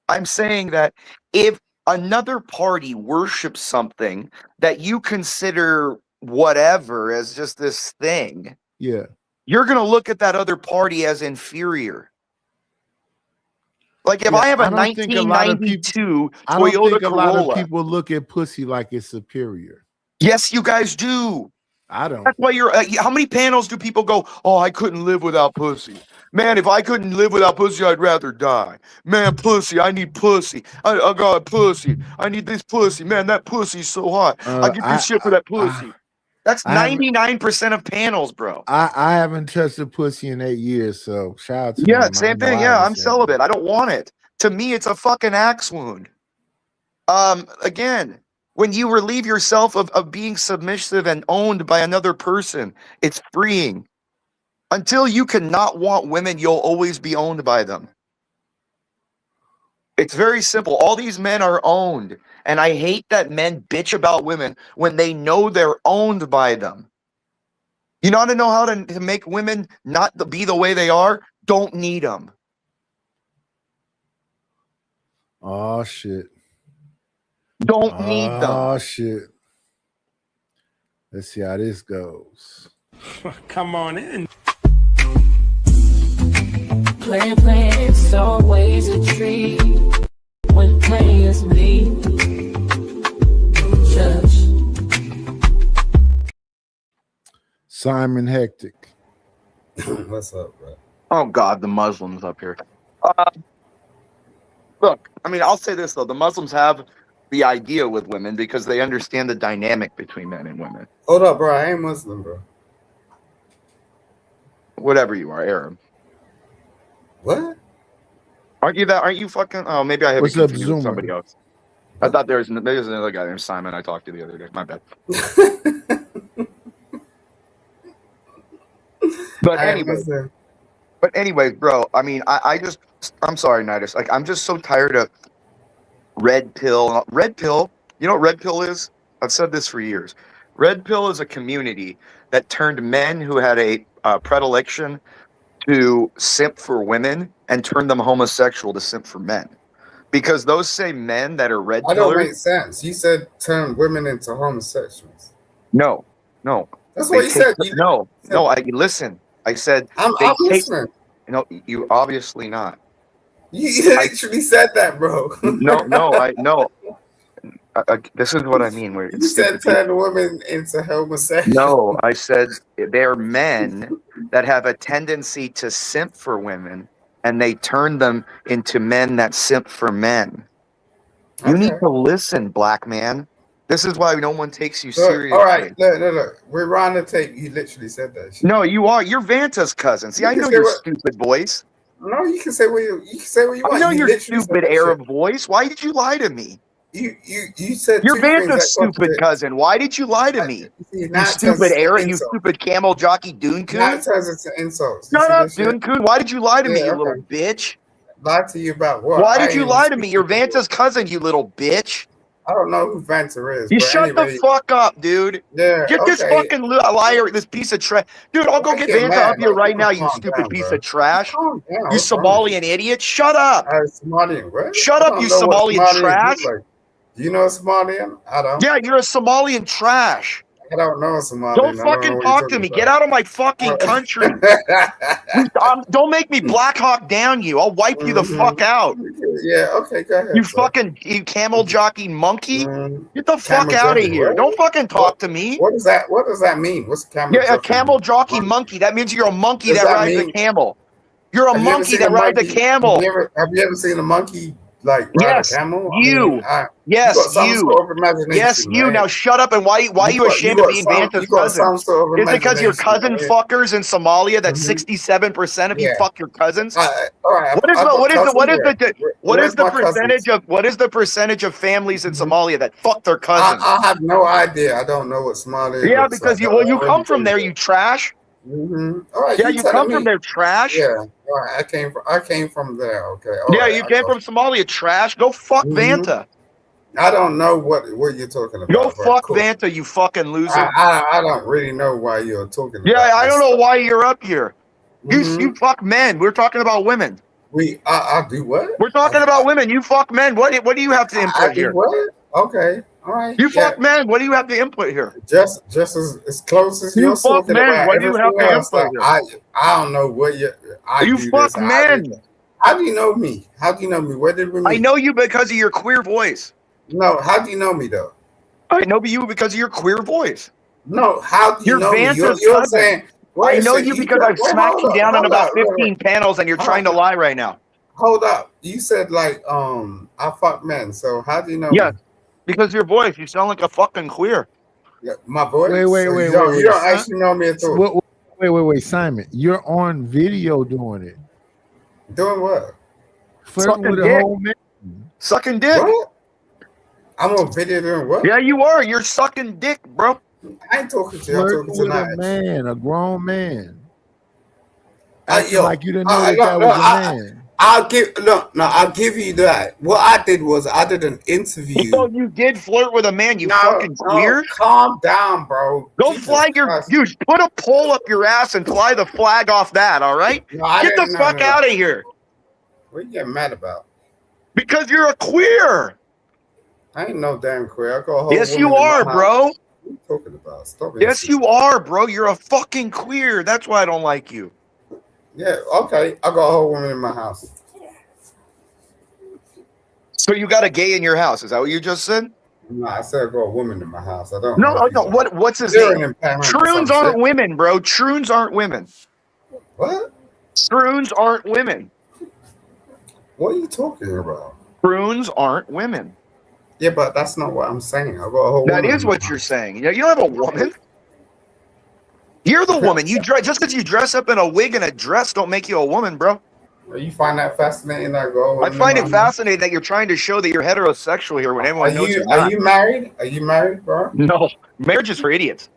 I'm saying that if another party worships something that you consider whatever as just this thing, yeah, you're going to look at that other party as inferior. Like if I have a 1992 Toyota Corolla, a lot of people look at pussy like it's superior. Yes, you guys do. I don't. That's why you're. How many panels do people go? Oh, I couldn't live without pussy. Man, if I couldn't live without pussy, I'd rather die. Man, pussy, I need pussy. I got pussy. I need this pussy. Man, that pussy's so hot. I get this shit for that pussy. That's 99% of panels, bro. I haven't touched a pussy in 8 years, so shout out to yeah, them. Same thing. Yeah, I'm celibate. I don't want it. To me, it's a fucking axe wound. Again, when you relieve yourself of being submissive and owned by another person, it's freeing. Until you cannot want women, you'll always be owned by them. It's very simple. All these men are owned. And I hate that men bitch about women when they know they're owned by them. You want to know how to make women not be the way they are? Don't need them. Oh, shit. Don't need them. Oh, shit. Let's see how this goes. Come on in. Playing, it's always a treat when players leave. Simon Hectic. What's up, bro? Oh, God, the Muslims up here. Look, I mean, I'll say this, though. The Muslims have the idea with women because they understand the dynamic between men and women. Hold up, bro. I ain't Muslim, bro. Whatever you are, Arab. What? Aren't you fucking... Oh, maybe I have What's you up, confused with somebody Zoomer? else. I thought there's another guy named Simon I talked to the other day. My bad. But anyways, bro, I mean, I'm sorry, Nidus. Like, I'm just so tired of Red Pill. Red Pill, you know what Red Pill is? I've said this for years. Red Pill is a community that turned men who had a predilection to simp for women and turned them homosexual to simp for men. Because those same men that are red pillers... I don't make sense. You said turn women into homosexuals. No. That's what you said. Listen. I said... I'm listening. No, you obviously not. You literally said that, bro. No. This is what I mean. Where you said turn women into homosexuals. No, I said they're men that have a tendency to simp for women, and they turn them into men that simp for men. You need to listen, black man. This is why no one takes you seriously. All right, look. We're on the tape. You literally said that shit. No, you are. You're Vanta's cousin. See, I know your stupid voice. No, you can say what you want. I know your stupid Arab voice. Why did you lie to me? You said you're Vanta's stupid cousin. Why did you lie to me? You stupid Arab, you stupid camel jockey Dune Coon. That turns into insults. Shut up, Dune Coon. Why did you lie to me, you little bitch? Lie to you about what? Why did you lie to me? You're Vanta's cousin, you little bitch. I don't know who Vanta is. You shut the fuck up, dude. Yeah, get this fucking liar, this piece of trash. Dude, I'll go get Vanta up here right now, you stupid piece of trash. You Somalian idiot. Shut up. Somalian, what? Shut up, you Somalian trash. Do you know Somalian? I don't. Yeah, you're a Somalian trash. I don't know Somalian. Don't fucking talk to me. Get out of my fucking country. Don't make me Black Hawk down you. I'll wipe you the fuck out. Yeah, okay, go ahead. You camel jockey monkey. Get the fuck out of here. What? Don't fucking talk to me. What does that mean? What's a camel jockey? Yeah, a camel jockey monkey. That means you're a monkey that rides a camel. You're a monkey that rides a camel. Have you ever seen a monkey like ride Yes, a camel? you. you Yes, got some you. sort of imagination. Yes, you. Right? Now shut up and why are you ashamed of being Vanta's You got some cousin? sort of Is it because you're imagination, cousin right? fuckers in Somalia that Mhm. 67% of you Yeah. fuck your cousins? All right, What is I've the got what is the cousins what is there. the Where's my cousins? what is the percentage of families in Mhm. Somalia that fuck their cousins? I have no idea. I don't know what Somalia Yeah, looks because like. you come from there, you trash. All right, Yeah, you you telling come me. from there, trash. Yeah, all right. I came from there. Okay. All Yeah, right, you I came go. from Somalia, trash. Go fuck Mhm. Vanta. I don't know what you're talking about. Go but fuck cool. Vanta, you fucking loser. I don't really know why you're talking Yeah, about I this don't know stuff. why you're up here. You Mhm. fuck men. We're talking about women. I do what? We're talking about women. You fuck men. What do you have to I input do here? what? Okay. All right. You Yeah. fuck men. What do you have to input here? Just as close as You you're fuck talking men. about What do you have everything to else. input Like, here? I don't know what I You do fuck this. I do men. that. How do you know me? How do you know me? Where did we meet? I know you because of your queer voice. No, how do you know me though? I know you because of your queer voice. No, how do you You're know me? Vanta's You're cousin. saying. I Wait a know second, you because I've smacked you down in about 15 panels and you're trying to lie right now. Hold up. You said like I fuck men. So how do you know Yes, me? because your voice. You sound like a fucking queer. Yeah, my voice. Wait, So you don't actually know me at all. Wait, Simon. You're on video doing it. Doing what? Flirting Sucking with a dick. whole man. Sucking dick. What? I'm on video doing what? Yeah, you are. You're sucking dick, bro. I ain't talking to you. I'm Flirting talking to with a Nige. man, a grown man. Acting Yo, like you didn't know that look, that look, was a man. I'll give you that. What I did was I did an interview. So you did flirt with a man, you fucking queer? Calm down, bro. Go Jesus fly your Christ. dude. Put a pole up your ass and fly the flag off that. All right? No, I Get the didn't know fuck that. out of here What you getting mad about? because you're a queer. I ain't no damn queer. I got a whole Yes, woman you in my are, house. bro. What you talking about? Stop it. Yes, you are, bro. You're a fucking queer. That's why I don't like you. Yeah, okay. I got a whole woman in my house. So you got a gay in your house? Is that what you just said? No, I said I got a woman in my house. I don't No, know. no. What's his Hearing name? impairment or Troons some aren't shit. women, bro. Troons aren't women. What? Troons aren't women. What are you talking about? Troons aren't women. Yeah, but that's not what I'm saying. I got a whole That woman is in what my you're house. saying. You don't have a woman. You're the woman. You dress just because you dress up in a wig and a dress don't make you a woman, bro. You find that fascinating? I go. I find it fascinating that you're trying to show that you're heterosexual here when everyone knows you're Are not. you married? Are you married, bro? No, marriage is for idiots.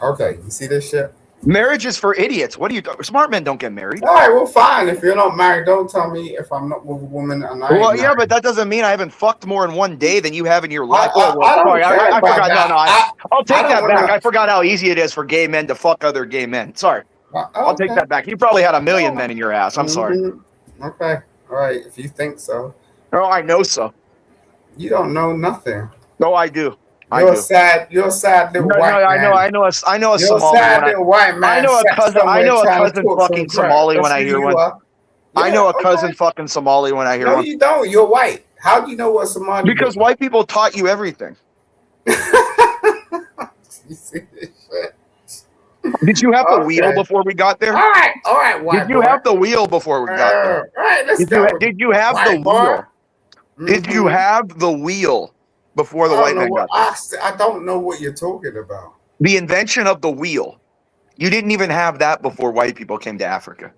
Okay, you see this shit? Marriage is for idiots. What are you? Smart men don't get married. All right, well, fine. If you're not married, don't tell me if I'm not with a woman and I ain't Well, yeah, married. but that doesn't mean I haven't fucked more in one day than you have in your life. I don't Sorry, care I about forgot. that. No, I'll take I don't that back. wanna- I forgot how easy it is for gay men to fuck other gay men. Sorry, I'll take Okay. that back. You probably had a million men in your ass. I'm sorry. Mhm. Okay, all right. If you think so, Oh, I know so. you don't know nothing. No, I do. I You're do. sad. You're a sad little No, white man. I know a You're a Somali. sad when little white man. I know a sat cousin. I somewhere know a trying to cousin talk some fucking crap. Somali That's when I who hear you one. are. I Yeah, know a okay. cousin fucking Somali when I hear No, one. you don't. You're white. How do you know what Somali? Because white people taught you everything. You see this shit? Did you have the wheel Okay. before we got there? All right, white Did you boy. have the wheel before we got there? All right, let's go. Did you have the White boy. wheel? Did you Mhm. have the wheel before the I white don't know man what- got there? I don't know what you're talking about. The invention of the wheel. You didn't even have that before white people came to Africa.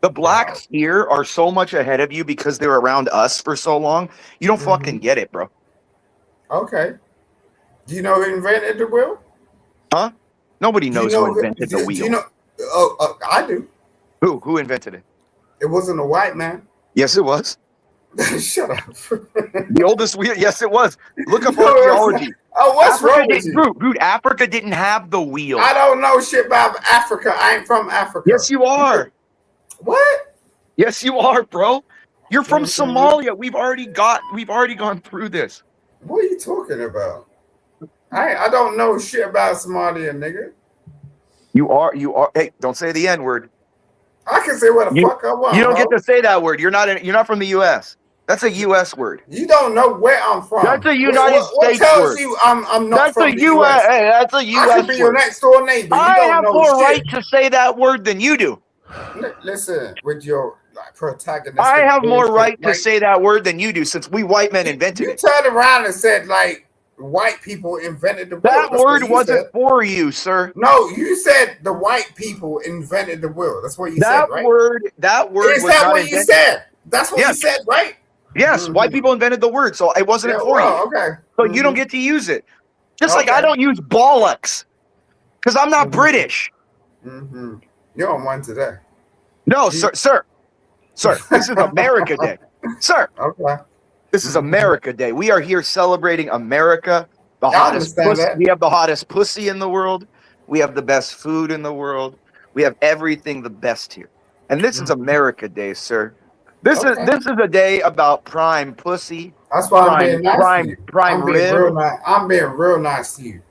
The blacks here are so much ahead of you because they're around us for so long. You don't fucking get it, bro. Okay. Do you know who invented the wheel? Huh? Nobody Do you knows know who invented the do wheel. you know? I do. Who invented it? It wasn't a white man. Yes, it was. Shut up. The oldest wheel. Yes, it was. Look up No, it's archaeology. not. Oh, what's Africa wrong with you? Dude, Africa didn't have the wheel. I don't know shit about Africa. I ain't from Africa. Yes, you are. What? Yes, you are, bro. You're from Mhm. Somalia. We've already gone through this. What are you talking about? I don't know shit about Somalia, nigga. You are. Hey, don't say the N word. I can say what the fuck I want. You don't bro. get to say that word. You're not from the U.S. That's a U.S. word. You don't know where I'm from. That's a United what States tells word. you I'm not That's from a the U.S. US? Hey, that's a I U.S. could be your word. next door neighbor. You I don't have know more shit. right to say that word than you do. Listen, with your protagonistic. I have more bullshit, right to like, say that word than you do, since we white men invented you it. turned around and said like white people invented the will. That That's what word you wasn't said. for you, sir. No, you said the white people invented the will. That's what you That said, right? word Is was that not what you invented. said? That's what you Yes. said, right? Yes, white people invented the word, so it wasn't Yeah, for well, you. okay. So you don't get to use it. Just like I Okay. don't use bollocks because I'm not British. You're on one today. No, sir. This is America Day, sir. Okay. This is America Day. We are here celebrating America, the I hottest understand pussy. that. We have the hottest pussy in the world. We have the best food in the world. We have everything the best here. And this is America Day, sir. This is a day about prime pussy. That's why I'm being nice to you. Prime I'm being rib. real nice. I'm being real nice to you.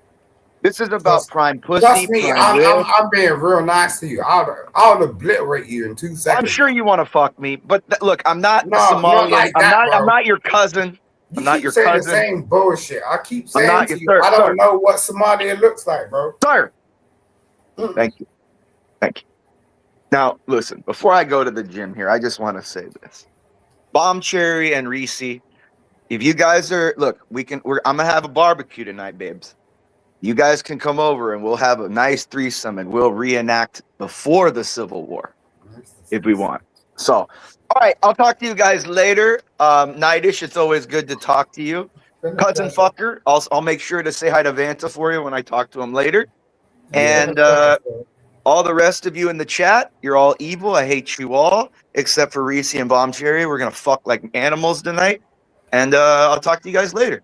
This is about prime pussy. Trust me, prime rib. I'm being real nice to you. I'll obliterate you in 2 seconds. I'm sure you want to fuck me, but look, I'm not No, Somalian. not like that, I'm bro. not your cousin. I'm not keep your saying cousin. the same bullshit. I keep I'm saying not to your- you, sir, I don't sir. know what Somalia looks like, bro. Sir. Thank you. Thank you. Now, listen, before I go to the gym here, I just want to say this. Bomb Cherry and Reese, if you guys are, look, I'm going to have a barbecue tonight, babes. You guys can come over and we'll have a nice threesome and we'll reenact before the Civil War if we want. So, all right, I'll talk to you guys later. Nightish, it's always good to talk to you. Cousin fucker, I'll make sure to say hi to Vanta for you when I talk to him later. And all the rest of you in the chat, you're all evil. I hate you all, except for Reese and Bomb Cherry. We're going to fuck like animals tonight. And I'll talk to you guys later.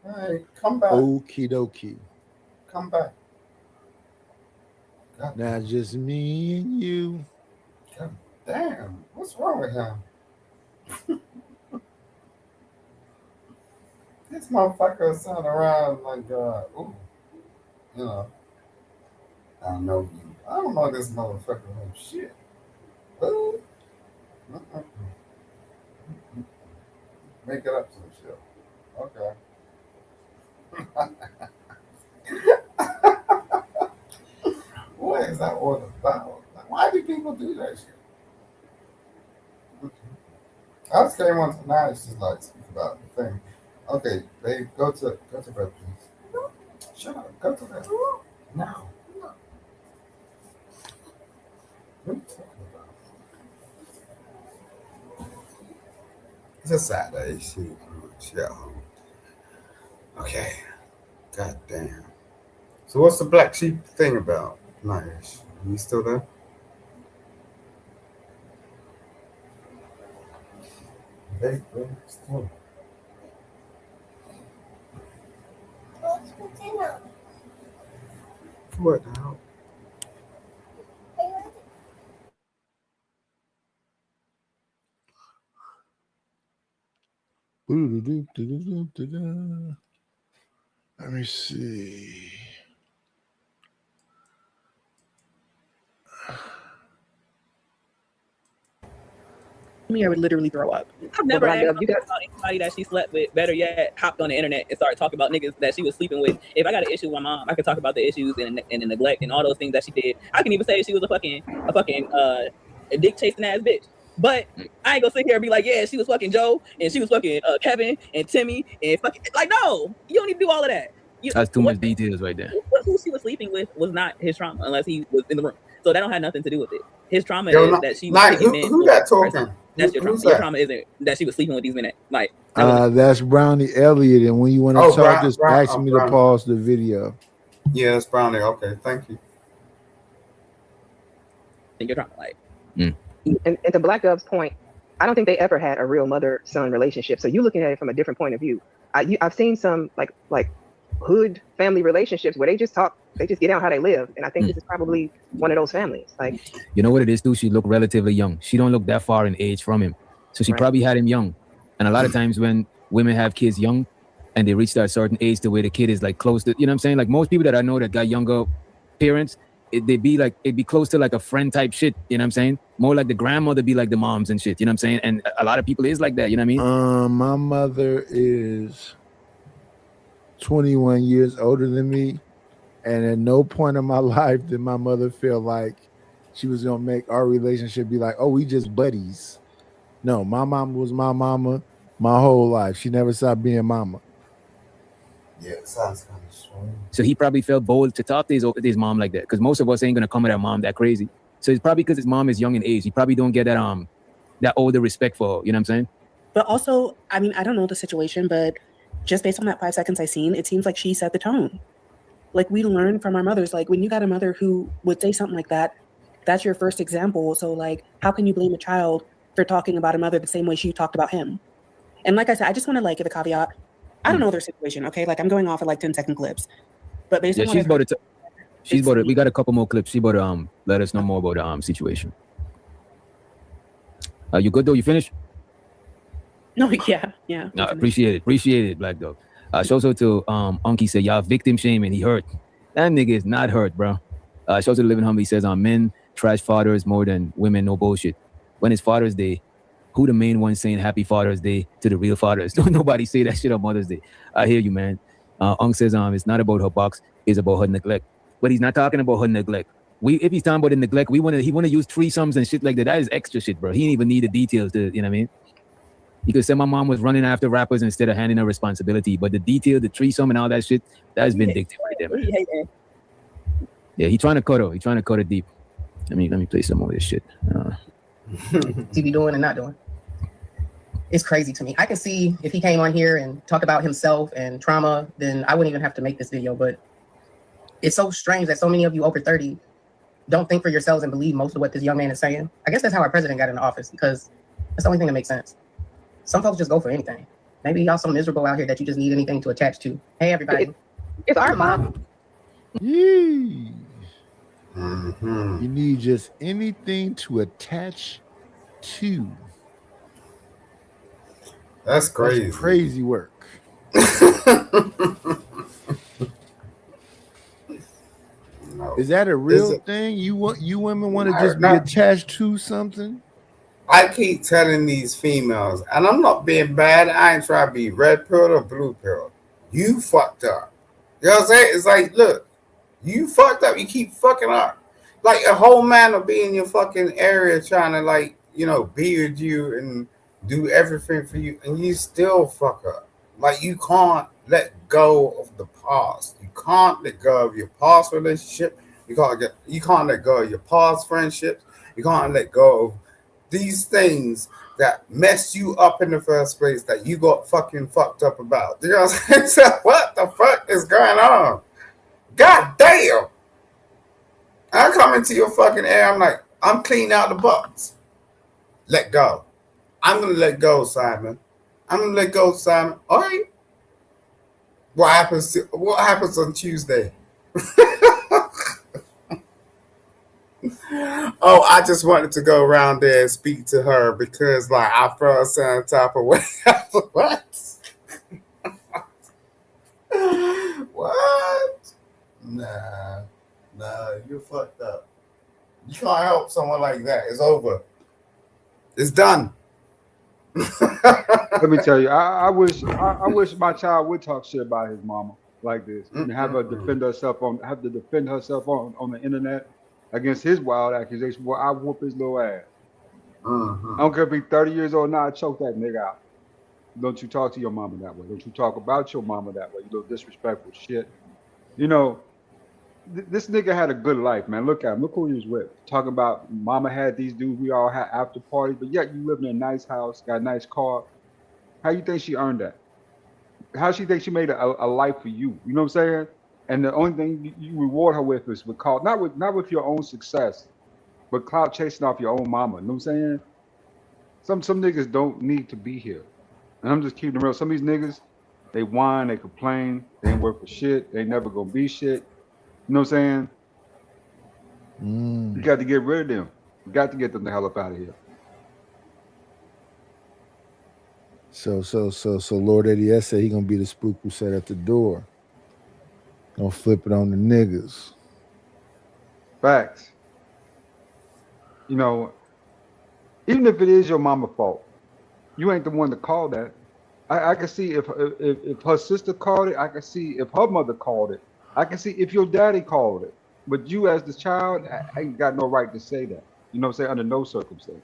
All right, come back. Okie dokie. Come back. Now just me and you. God damn, what's wrong with him? This motherfucker is sounding around like, ooh, you know, I don't know you. I don't know this motherfucker from shit. Ooh. Make it up some shit. Okay. What is that all about? Why do people do that shit? I just came on tonight. It's just like speak about the thing. Okay, babe, go to bed, please. Shut up. Go to bed. No. What are you talking about? It's a Saturday. Shit. Okay. God damn. So what's the black sheep thing about? Nice. You still there? Hey, still. What the hell? Let me see. Me, I would literally throw up. I've never But I asked love you guys. about anybody that she slept with. Better yet, hopped on the internet and started talking about niggas that she was sleeping with. If I got an issue with my mom, I could talk about the issues and the neglect and all those things that she did. I can even say she was a fucking dick chasing ass bitch. But I ain't gonna sit here and be like, yeah, she was fucking Joe and she was fucking Kevin and Timmy and fucking like, no, you don't need to do all of that. That's too much details right there. Who she was sleeping with was not his trauma unless he was in the room. So that don't have nothing to do with it. His trauma Yo, is that she was taking men. who that talking? That's your trauma. Who's Your that? trauma isn't that she was sleeping with these men. Like That's Brownie Elliott. And when you want to Oh, talk, just ask me to Brownie. pause the video. Yeah, it's Brownie. Okay, thank you. your trauma. Like And to Black Dove's point, I don't think they ever had a real mother-son relationship. So you're looking at it from a different point of view. I've seen some like hood family relationships where they just talk, they just get out how they live, and I think this is probably one of those families. Like, you know what it is too? She looked relatively young. She don't look that far in age from him, so she probably had him young. And a lot of times when women have kids young, and they reach that certain age to where the kid is like close to, you know what I'm saying? Like most people that I know that got younger parents, it'd be close to like a friend type shit, you know what I'm saying? More like the grandmother be like the moms and shit, you know what I'm saying? And a lot of people is like that, you know what I mean? My mother is 21 years older than me, and at no point in my life did my mother feel like she was gonna make our relationship be like, oh, we just buddies. No, my mama was my mama my whole life. She never stopped being mama. Yeah, it sounds kind of strange. So he probably felt bold to talk to his mom like that, because most of us ain't gonna come at our mom that crazy. So it's probably because his mom is young in age. He probably don't get that older respect for her, you know what I'm saying? But also, I mean, I don't know the situation, but just based on that 5 seconds I seen, it seems like she set the tone. Like, we learn from our mothers. Like, when you got a mother who would say something like that, that's your first example. So, like, how can you blame a child for talking about a mother the same way she talked about him? And like I said, I just want to, like, give a caveat. I don't know their situation, okay? Like, I'm going off of, like, 10-second clips. But based on what she's about to, we got a couple more clips. She about to let us know more about the situation. You good, though? You finished? No, yeah. No, appreciate it, Black Dog. Shout out to Unky said, y'all victim shaming. He hurt. That nigga is not hurt, bro. Shout out to Living Humble. He says, men trash fathers more than women. No bullshit. When it's Father's Day, who the main one saying Happy Father's Day to the real fathers? Don't nobody say that shit on Mother's Day. I hear you, man. Unk says, it's not about her box. It's about her neglect. But he's not talking about her neglect. If he's talking about the neglect, he want to use threesomes and shit like that. That is extra shit, bro. He didn't even need the details to, you know what I mean? He could say my mom was running after rappers instead of handing her responsibility. But the detail, the threesome and all that shit, that has been dictated right there, man. Yeah, he trying to cut her. He trying to cut it deep. Let me play some more of this shit. He be doing and not doing. It's crazy to me. I can see if he came on here and talk about himself and trauma, then I wouldn't even have to make this video. But it's so strange that so many of you over 30 don't think for yourselves and believe most of what this young man is saying. I guess that's how our president got into office, because that's the only thing that makes sense. Some folks just go for anything. Maybe y'all so miserable out here that you just need anything to attach to. Hey, everybody. It's our mom. Yee. You need just anything to attach to. That's crazy. That's crazy work. No. Is that a real thing? You women want to just be attached to something? I keep telling these females, and I'm not being bad. I ain't trying to be red pill or blue pill. You fucked up. You know what I'm saying? It's like, look, you fucked up. You keep fucking up. Like a whole man will be in your fucking area trying to, like, you know, be with you and do everything for you, and you still fuck up. Like, you can't let go of the past. You can't let go of your past relationship. You can't let go of your past friendships. You can't let go of these things that messed you up in the first place that you got fucking fucked up about. You know what I'm saying? What the fuck is going on? God damn. I come into your fucking air, I'm like, I'm cleaning out the box. Let go. I'm going to let go, Simon. I'm going to let go, Simon. All right. What happens on Tuesday? Oh, I just wanted to go around there and speak to her because, like, I felt a certain type of way. What? What? Nah, you're fucked up. You can't help someone like that. It's over. It's done. Let me tell you, I wish my child would talk shit about his mama like this and have her defend herself on the internet against his wild accusation. Well, I whoop his little ass. I don't care if he's 30 years old now. I choke that nigga out. Don't you talk to your mama that way. Don't you talk about your mama that way. You little disrespectful shit. You know, this nigga had a good life, man. Look at him. Look who he was with. Talking about mama had these dudes. We all had after parties, but yet you live in a nice house, got a nice car. How you think she earned that? How she think she made a life for you? You know what I'm saying? And the only thing you reward her with is with clout, not with your own success, but clout chasing off your own mama. You know what I'm saying? Some niggas don't need to be here. And I'm just keeping it real. Some of these niggas, they whine, they complain, they ain't work for shit, they never gonna be shit. You know what I'm saying? You got to get rid of them. You got to get them the hell up out of here. So Lord Eddie S said he gonna be the spook who sat at the door. Don't flip it on the niggas. Facts. You know, even if it is your mama's fault, you ain't the one to call that. I can see if her sister called it. I can see if her mother called it. I can see if your daddy called it. But you as the child, I ain't got no right to say that. You know what I'm saying? Under no circumstance.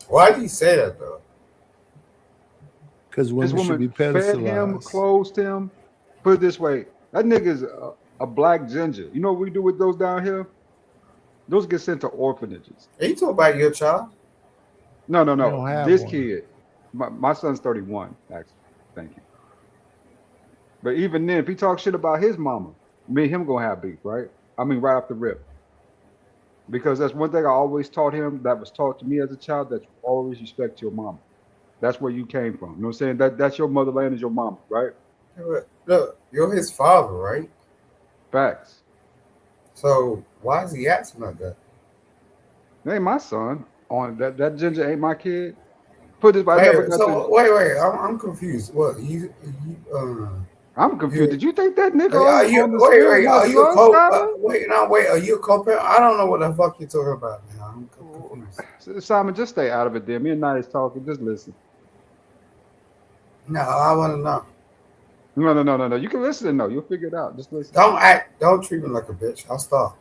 Why do you say that though? Because This women should be woman fed him, pedestalized. clothed him. Put it this way, that nigga's a black ginger. You know what we do with those down here? Those get sent to orphanages. Are you talking about your child? No. don't have This one. kid, my son's 31, actually. Thank you. But even then, if he talks shit about his mama, me and him gonna have beef, right? I mean, right off the rip. Because that's one thing I always taught him that was taught to me as a child, that you always respect your mama. That's where you came from. You know what I'm saying? That's your motherland is your mama, right? Look, you're his father, right? Facts. So why is he acting like that? That ain't my son. On that ginger ain't my kid. Put this, I never got to. Wait, I'm confused. What I'm confused. Did you think that nigga Are you, on the wait, spirit are was you a son, Simon? wait, are you a co-parent? I don't know what the fuck you're talking about now. I'm confused. Simon, just stay out of it there. Me and Night is talking. Just listen. No, I want to know. No. You can listen and know. You'll figure it out. Just listen. Don't treat me like a bitch. I'll stop.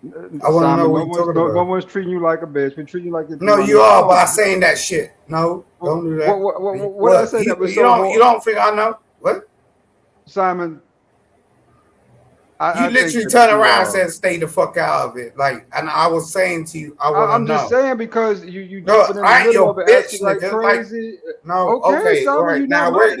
I want to know what you're talking about. No one's treating you like a bitch. We treat you like a No, you are by saying that shit. No, don't do that. What did I say that was you don't think I know? What? Simon, You literally turn around and said, "Stay the fuck out of it." Like, and I was saying to you, I'm just saying because you no, jumping in I the ain't middle your of it, bitch, acting like nigga. crazy. No, Okay, okay, Simon, all right. you Now not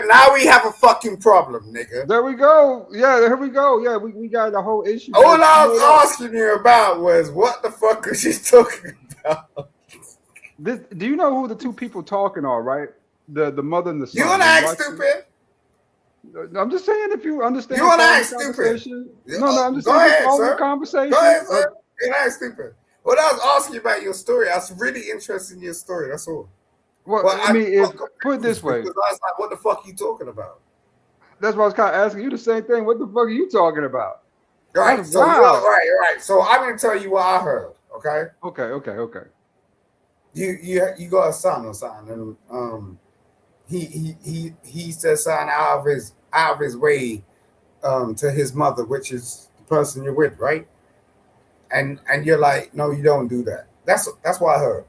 now we have a fucking problem, nigga. There we go. Yeah, here we go. Yeah, we got the whole issue. All I was asking you about was what the fuck is she talking about? Do you know who the two people talking are? Right, the mother and the son. You wanna act stupid? I'm just saying, if you understand. You wanna follow act the stupid? conversation. No, I'm just Go saying, ahead, follow the sir. conversation. Go ahead, sir. You act stupid. What I was asking you about your story, I was really interested in your story. That's all. Well, I mean, put it this way. Because I was like, what the fuck are you talking about? That's why I was kind of asking you the same thing. What the fuck are you talking about? Right. That's So wild. right. So I'm gonna tell you what I heard. Okay. Okay. You got a son or something, and he said something out of his way to his mother, which is the person you're with, right? And you're like, no, you don't do that. That's what I heard.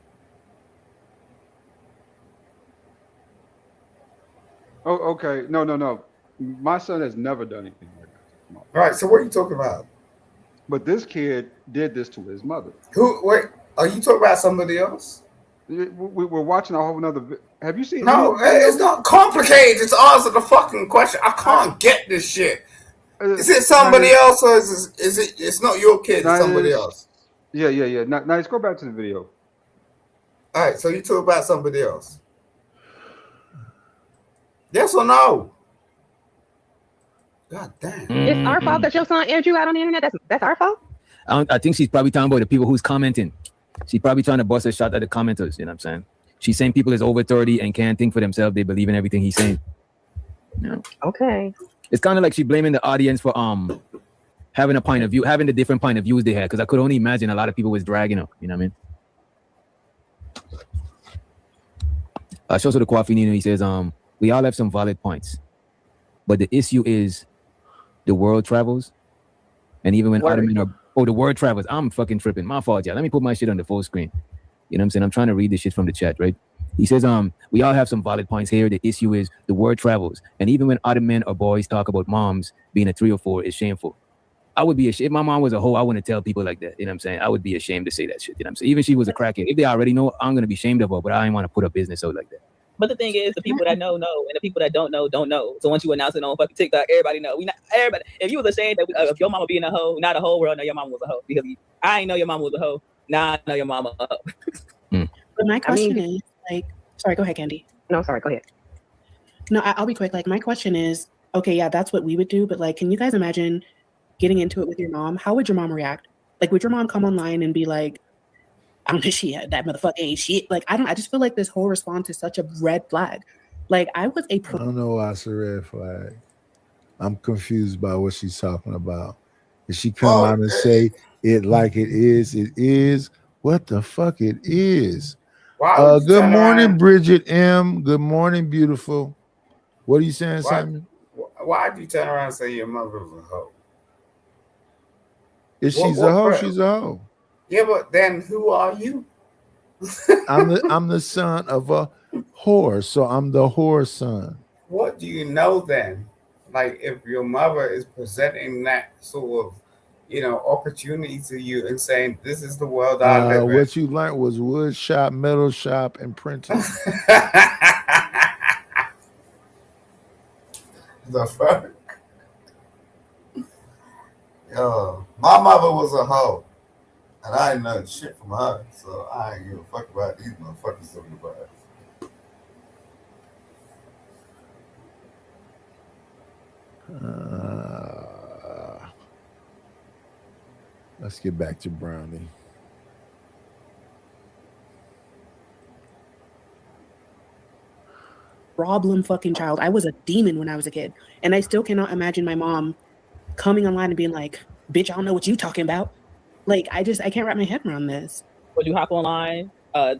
Oh, okay. No. My son has never done anything like that. No. Right. So what are you talking about? But this kid did this to his mother. Who? Wait. Are you talking about somebody else? We're watching a whole nother. Have you seen? No, it's not complicated. Just answer the fucking question. I can't get this shit. Is it somebody else or is it? It's not your kid. It's somebody else. Yeah. Now let's go back to the video. All right. So you talk about somebody else. Yes or no? God damn. It's our fault that your son aired you out on the internet. That's our fault. I think she's probably talking about the people who's commenting. She's probably trying to bust a shot at the commenters. You know what I'm saying? She's saying people is over 30 and can't think for themselves. They believe in everything he's saying. Yeah. Okay. It's kind of like she blaming the audience for having a point of view, having the different point of views they had. Because I could only imagine a lot of people was dragging her. You know what I mean? Shows to the Coffee Nino. He says, we all have some valid points, but the issue is the world travels, and even when other men are the word travels. I'm fucking tripping. My fault, yeah. Let me put my shit on the full screen. You know what I'm saying? I'm trying to read this shit from the chat, right? He says, we all have some valid points here. The issue is the word travels. And even when other men or boys talk about moms being a 3 or 4 is shameful. I would be ashamed. If my mom was a hoe, I wouldn't tell people like that. You know what I'm saying? I would be ashamed to say that shit. You know what I'm saying? Even if she was a crackhead. If they already know, I'm going to be ashamed of her, but I didn't want to put her business out like that. But the thing is, the people that know, and the people that don't know, don't know. So once you announce it on fucking TikTok, everybody know. Everybody. If you was ashamed that if your mama being a hoe, not a whole world know your mama was a hoe. Because I ain't know your mama was a hoe. Now I know your mama a hoe. But my question is, like, sorry, go ahead, Candy. No, sorry, go ahead. No, I'll be quick. Like, my question is, okay, yeah, that's what we would do. But like, can you guys imagine getting into it with your mom? How would your mom react? Like, would your mom come online and be like, I don't know, that motherfucker ain't shit. Like, I just feel like this whole response is such a red flag. Like, I don't know why it's a red flag. I'm confused by what she's talking about. If she come out and say it like it is what the fuck it is. Good morning, Bridget M. Good morning, beautiful. What are you saying, Simon? Why did you turn around and say your mother was a hoe? If What- she's what a hoe, part? she's a hoe. Yeah, but then who are you? I'm the son of a whore, so I'm the whore son. What do you know then? Like if your mother is presenting that sort of, opportunity to you and saying, "This is the world I live in." What you learned was wood shop, metal shop, and printing. The fuck? Yo, my mother was a hoe, and I ain't nothing shit from her, so I ain't give a fuck about these motherfuckers talking about it. Let's get back to Brownie. Problem fucking child. I was a demon when I was a kid, and I still cannot imagine my mom coming online and being like, "Bitch, I don't know what you talking about." Like, I can't wrap my head around this. Would you hop online,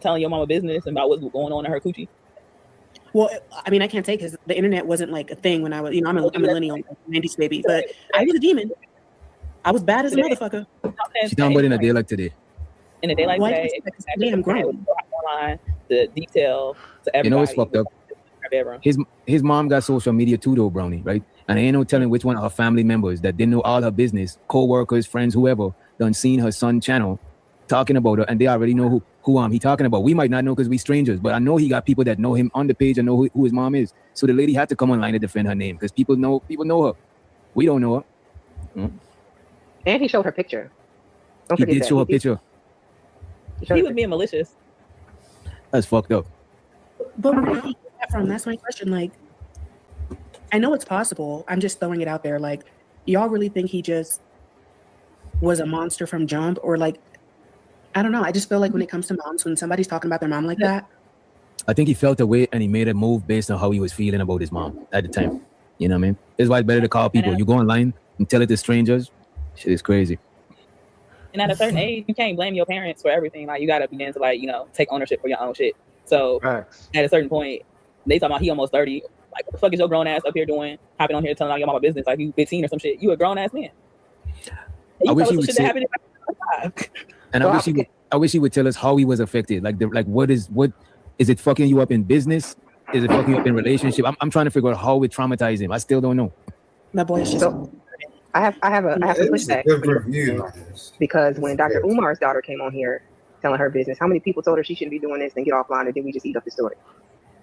telling your mama business about what's going on in her coochie? Well, I mean, I can't say because the internet wasn't like a thing when I was, I'm a millennial, 90s baby, but I was a demon. I was bad as a motherfucker. She's talking about in a day like today. In a day like Why today, do you expect today I'm grown? online, the detail to everybody. You know what's fucked up? His mom got social media too, though, Brownie, right? And ain't no telling which one of her family members that didn't know all her business, co-workers, friends, whoever, done seen her son channel talking about her, and they already know who he talking about. We might not know because we strangers, but I know he got people that know him on the page and know who his mom is. So the lady had to come online to defend her name because people know her. We don't know her. And he showed her picture. Don't He forget did that. show her picture. He was being malicious. That's fucked up. But where did he get that from? That's my question. Like, I know it's possible. I'm just throwing it out there. Like, y'all really think he just was a monster from jump? Or like, I don't know. I just feel like when it comes to moms, when somebody's talking about their mom like that, I think he felt a way and he made a move based on how he was feeling about his mom at the time. You know what I mean? That's why it's better to call people. You go online and tell it to strangers. Shit is crazy. And at a certain age, you can't blame your parents for everything. Like, you gotta begin to take ownership for your own shit. So at a certain point, they talking about he almost 30. Like, what the fuck is your grown ass up here doing? Hopping on here telling all your mama business like you 15 or some shit. You a grown ass man. I wish he would say, and I wish he would tell us how he was affected. Like what is it fucking you up in business? Is it fucking you up in relationship? I'm trying to figure out how it traumatized him. I still don't know. That boy is just. So, I have some pushback because when Dr. Umar's daughter came on here telling her business, how many people told her she shouldn't be doing this and get offline, and then we just eat up the story?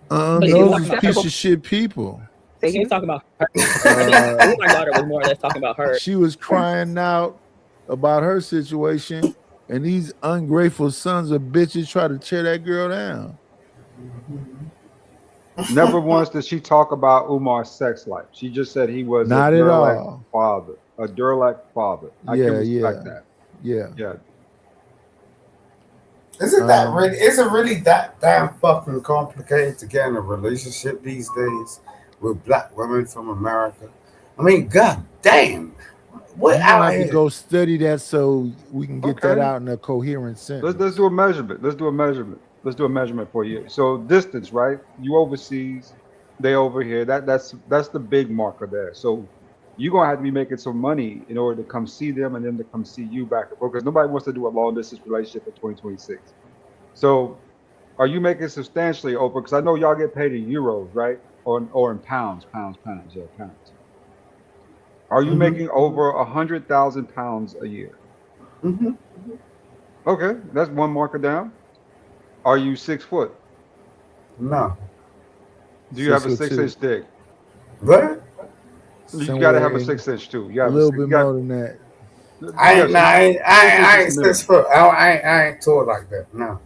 Those piece of shit people. She was talking about her. My daughter was more or less talking about her. She was crying out about her situation, and these ungrateful sons of bitches try to tear that girl down. Never once did she talk about Umar's sex life. She just said he was Not a at Durlac all. father. A Durlac father. I can respect that. Yeah. Isn't that really? Is it really that damn fucking complicated to get in a relationship these days with black women from America? I mean, god damn. What I out have to here? go study that so we can get that Okay. out in a coherent sentence. Let's do a measurement. Let's do a measurement for you. So distance, right? You overseas, they over here. That's the big marker there. So you're gonna have to be making some money in order to come see them and then to come see you back and forth, because nobody wants to do a long distance relationship in 2026. So are you making substantially over? Because I know y'all get paid in euros, right? Or in pounds. Yeah, pounds. Are you making over 100,000 pounds a year? Okay, that's one marker down. Are you 6 foot? No. Six Do you have a foot 6-inch dick? What? You gotta have a Somewhere 6-inch too. a little bit more than that. I ain't 6 foot. I ain't tall like that. No.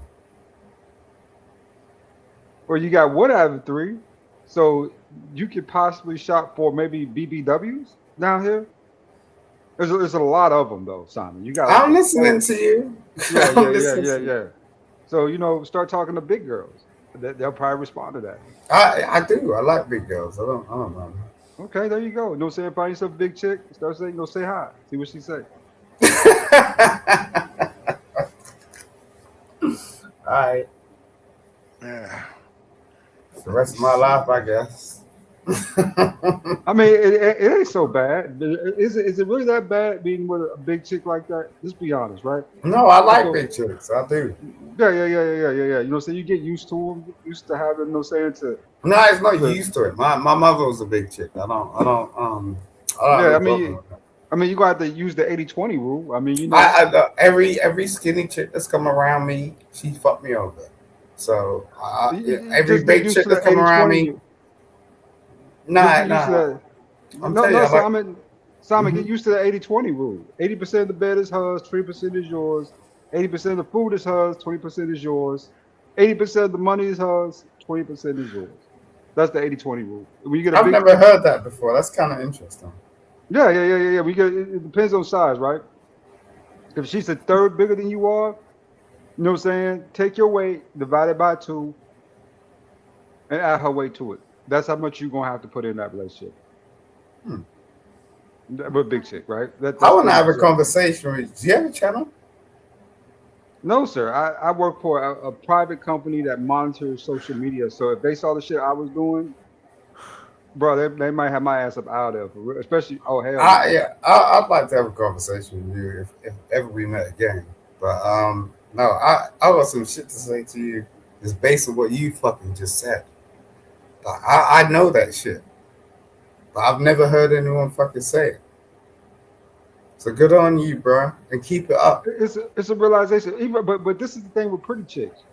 Well, you got one out of 3, so you could possibly shop for maybe BBWs down here. There's a lot of them though, Simon. You got. I'm listening to you. Yeah. So start talking to big girls. They'll probably respond to that. I do. I like big girls. I don't know. Okay, there you go. No saying, find yourself a big chick. Start saying, go say hi. See what she say. All right. Yeah. The rest of my life, I guess. I mean, it ain't so bad. Is it really that bad being with a big chick like that? Let's be honest, right? No, I like So, big chicks. I do. yeah. You know what I'm saying? You get used to them, used to having, you know what I'm saying, No, it's not to used to it. My mother was a big chick. I don't yeah, have a problem with that. I mean, you got to use the 80-20 rule. I mean, you know, Every skinny chick that's come around me, she fucked me over. So you every just get big used chick to the that's come around 80-20. me, Just nah, get used to nah. that. I'm No, telling you, I like. Simon, get Mhm. used to the 80-20 rule. 80% of the bed is hers, 20% is yours. 80% of the food is hers, 20% is yours. 80% of the money is hers, 20% is yours. That's the 80-20 rule. When you get a I've big never chick, heard that before. That's kind of interesting. yeah. It depends on size, right? If she's a third bigger than you are, you know what I'm saying? Take your weight, divide it by 2, and add her weight to it. That's how much you're gonna have to put in that relationship. Hmm. With a big chick, right? I That's want to pretty have much a it. conversation with you. Do you have a channel? No, sir. I work for a private company that monitors social media. So if they saw the shit I was doing, bro, they might have my ass up out of there, for real. Especially, oh hell no. I'd like to have a conversation with you if ever we met again. But no, I got some shit to say to you. It's based on what you fucking just said. I know that shit, but I've never heard anyone fucking say it. So good on you, bro, and keep it up. It's a realization. Even but this is the thing with pretty chicks.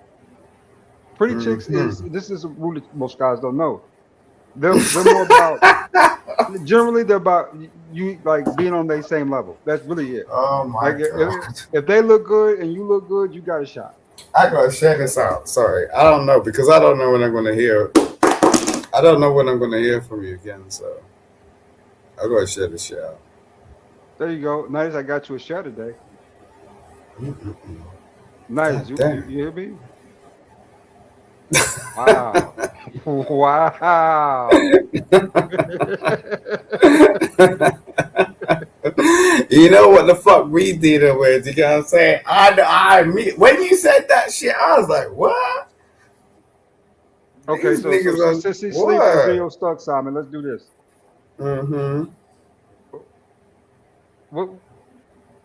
Pretty chicks Hmm. is this is a rule that most guys don't know. They're more about generally they're about you like being on their same level. That's really it. Oh my Like god. if they look good and you look good, you got a shot. I gotta share this out. Sorry, I don't know because I don't know when I'm gonna hear. I don't know when I'm gonna hear from you again. So I gotta share this shit out. There you go. Nice, I got you a shot today. Mm-mm-mm. Nice, God you damn. hear me? Wow, wow. You know what the fuck we did with? You know what I'm saying? When you said that shit, I was like, what? Okay, These so niggas are since he's asleep and the what? video stuck, Simon, let's do this. Mm-hmm. What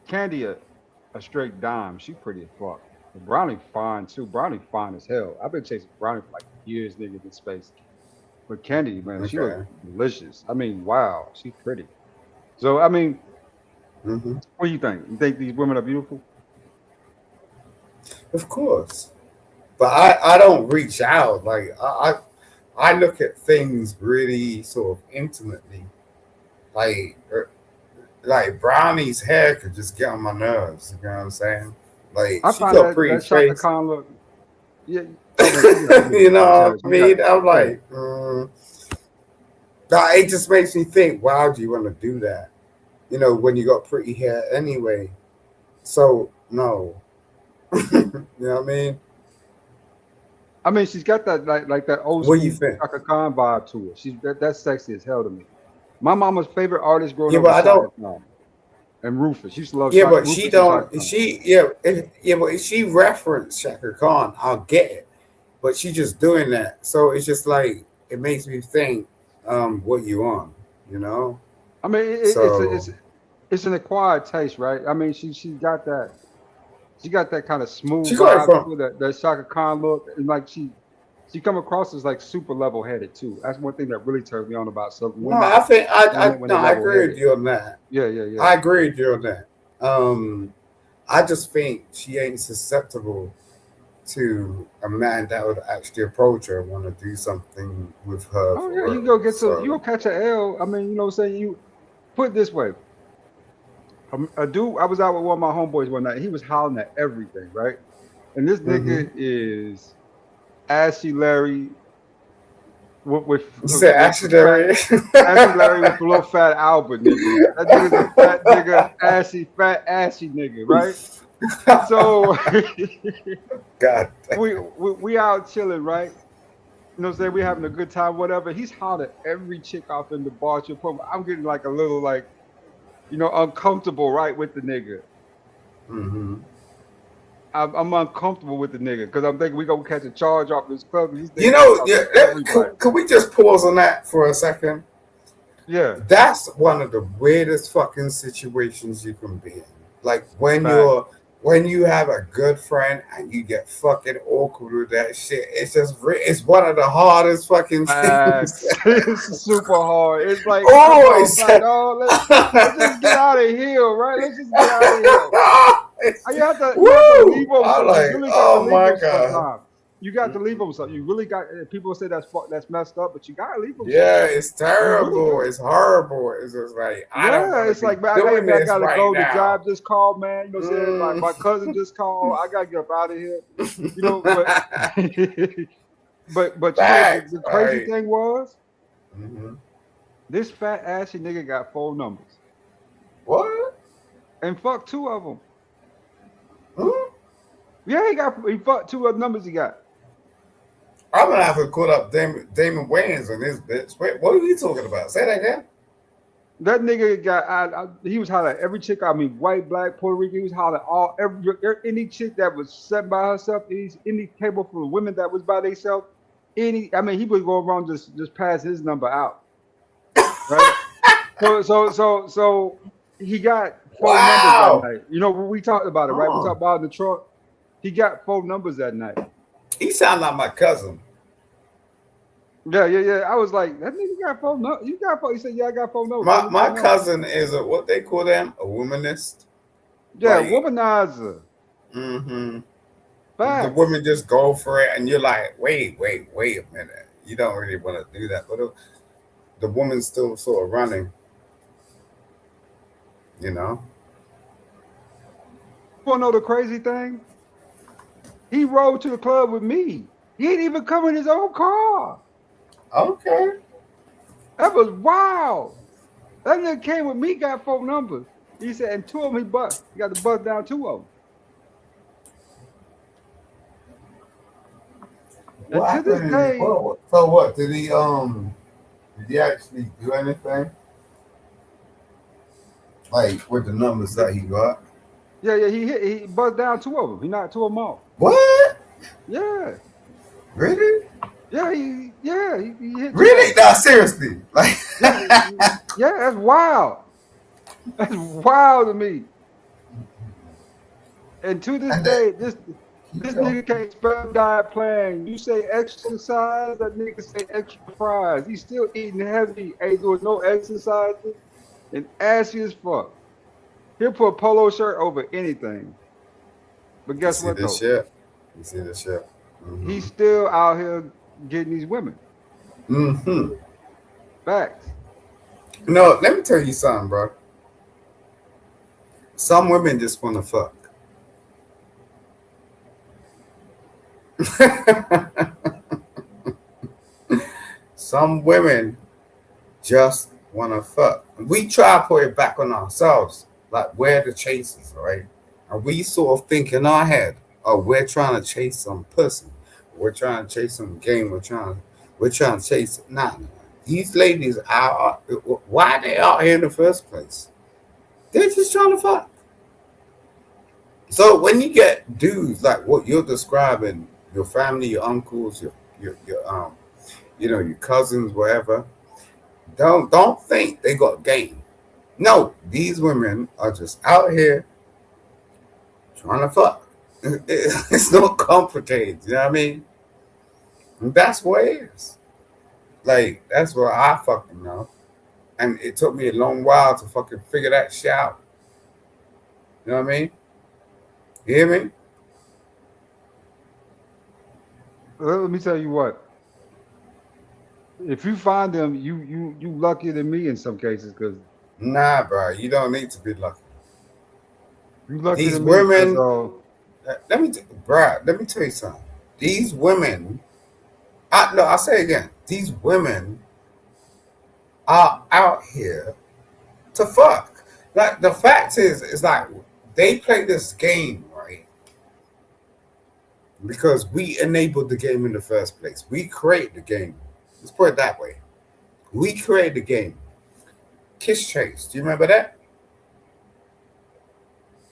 Candy a straight dime? She pretty as fuck. Brownie fine too. Brownie fine as hell. I've been chasing Brownie for like years, niggas in space. But Candy, man, she look Okay. delicious. I mean, wow, she's pretty. So I mean, Mm-hmm. what do you think? You think these women are beautiful? Of course. But I don't reach out. Like I look at things really sort of intimately. Like like Brownie's hair could just get on my nerves. You know what I'm saying? Like I she find got a pretty that Shaka face. Khan look. Yeah. Oh man, she just You beautiful. know I'm what jealous. I You got mean? I'm yeah. like, nah, it just makes me think, why do you want to do that? You know, when you got pretty hair anyway. So no. You know what I mean? I mean, she's got that like that old What do you school think? Shaka Khan vibe to her. She's that's sexy as hell to me. My mama's favorite artist growing Yeah, up but was I Shaka don't. Khan and Rufus. She used to love Yeah, but she Rufus and Shaka don't. Khan. But if she referenced Shaka Khan, I'll get it. But she just doing that, so it's just like it makes me think, what you on, you know? I mean, So it's an acquired taste, right? I mean, she got that kind of she smooth got it vibe from. to her, that Shaka Khan look, and like she come across as like super level headed too. That's one thing that really turns me on about some No, women I think when no, they I level agree with headed. you on that. Yeah. I agree with you on that. I just think she ain't susceptible to a man that would actually approach her and want to do something with her Oh for yeah, real. you go So catch a L. I mean, you know what I'm saying? You put it this way. A dude, I was out with one of my homeboys one night. He was howling at everything, right? And this mm-hmm. nigga is Ashy Larry You said with fat accidentally. Ashy Larry with the little fat Albert nigga. That nigga's a fat nigga, ashy nigga, right? So God. we out chilling, right? You know what I'm saying? We having a good time, whatever. He's hollering every chick off in the bar to the point where I'm getting like a little like, uncomfortable, right, with the nigga. Mm-hmm. I'm uncomfortable with the nigga because I'm thinking we gonna catch a charge off this club. And he's You know, could we just pause on that for a second? Yeah. That's one of the weirdest fucking situations you can be in. Like when you have a good friend and you get fucking awkward with that shit. It's just it's one of the hardest fucking things. It's super hard. It's like, let's just get out of here, right? Let's just get out of here. You have to leave them. Oh my god. You got to leave them something. You really got. People say that's messed up, but you gotta leave them. Yeah, it's terrible. It's horrible. It's just like it's like, man, I gotta go. The job just called, man. You know what I'm saying? Like my cousin just called. I gotta get up out of here. You know, but the crazy thing was, this fat assy nigga got 4 numbers. What? And fuck 2 of them. Yeah, he fucked 2 of the numbers he got. I'm gonna have to call up Damon Wayans on this bitch. Wait, what are you talking about? Say that again. That nigga got. He was hollering at every chick. I mean, white, black, Puerto Rican. He was hollering any chick that was set by herself. Any cable for the women that was by themselves. He was going around just pass his number out. Right. so he got 4 numbers that night. You know, we talked about it, right? We talked about it in the truck. He got 4 numbers that night. He sounded like my cousin. Yeah. I was like, that nigga got 4 numbers. You got 4? He said, yeah, I got 4 numbers. My cousin is what they call them, a womanist. Yeah, womanizer. Mm-hmm. The women just go for it, and you're like, wait a minute. You don't really want to do that, but the woman's still sort of running. You know. You want to know the crazy thing? He rode to the club with me. He ain't even come in his own car. Okay. That was wild. That nigga came with me, got 4 numbers. He said, and 2 of them he bust. He got to bust down 2 of them. What to this day, so what? Did he actually do anything? Like with the numbers that he got? Yeah, he buzzed down 2 of them. He knocked 2 of them off. What? Yeah. Really? Yeah, he hit. Really? No, seriously. Like yeah, that's wild. That's wild to me. And to this day, this nigga can't spell diet plan. You say exercise, that nigga say extra fries. He's still eating heavy, ain't doing no exercises, and assy as fuck. He'll put a polo shirt over anything. But guess what though? You see this shit. Mm-hmm. He's still out here getting these women. Mm-hmm. Facts. No, let me tell you something, bro. Some women just want to fuck. Some women just want to fuck. We try to put it back on ourselves, like we're the chasers, right? And we sort of think in our head, oh, we're trying to chase some pussy, we're trying to chase some game, we're trying to chase. Nah. These ladies are why they out here in the first place? They're just trying to fuck. So when you get dudes like what you're describing, your family, your uncles, your your cousins, whatever, don't think they got game. No, these women are just out here trying to fuck. It's not complicated, you know what I mean? And that's what it is. Like, that's what I fucking know. And it took me a long while to fucking figure that shit out. You know what I mean? You hear me? Let me tell you what. If you find them, you luckier than me in some cases, because nah, bro, you don't need to be lucky. You lucky These than women. Me, let me tell you something. These women. I'll say it again. These women are out here to fuck. Like the fact is like they play this game, right? Because we enabled the game in the first place. We create the game. Let's put it that way. We create the game. Kiss Chase. Do you remember that?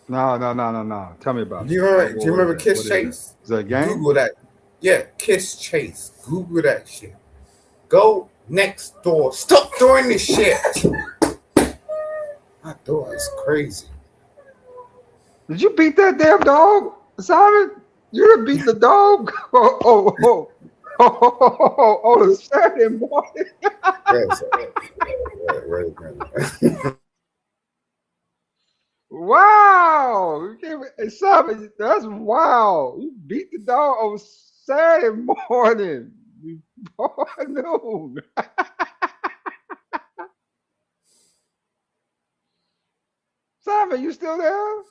No. Tell me about Do you it. remember? Do you What remember is it? Kiss What is it? Chase? Is it a game? Google that. Yeah, Kiss Chase. Google that shit. Go next door. Stop doing this shit. My door is crazy. Did you beat that damn dog, Simon? You done beat the dog? Oh, the Saturday morning. Wait a minute. Wow. You can't- hey, Simon, that's wow. You beat the dog on Saturday morning. Before noon. Simon, you still there?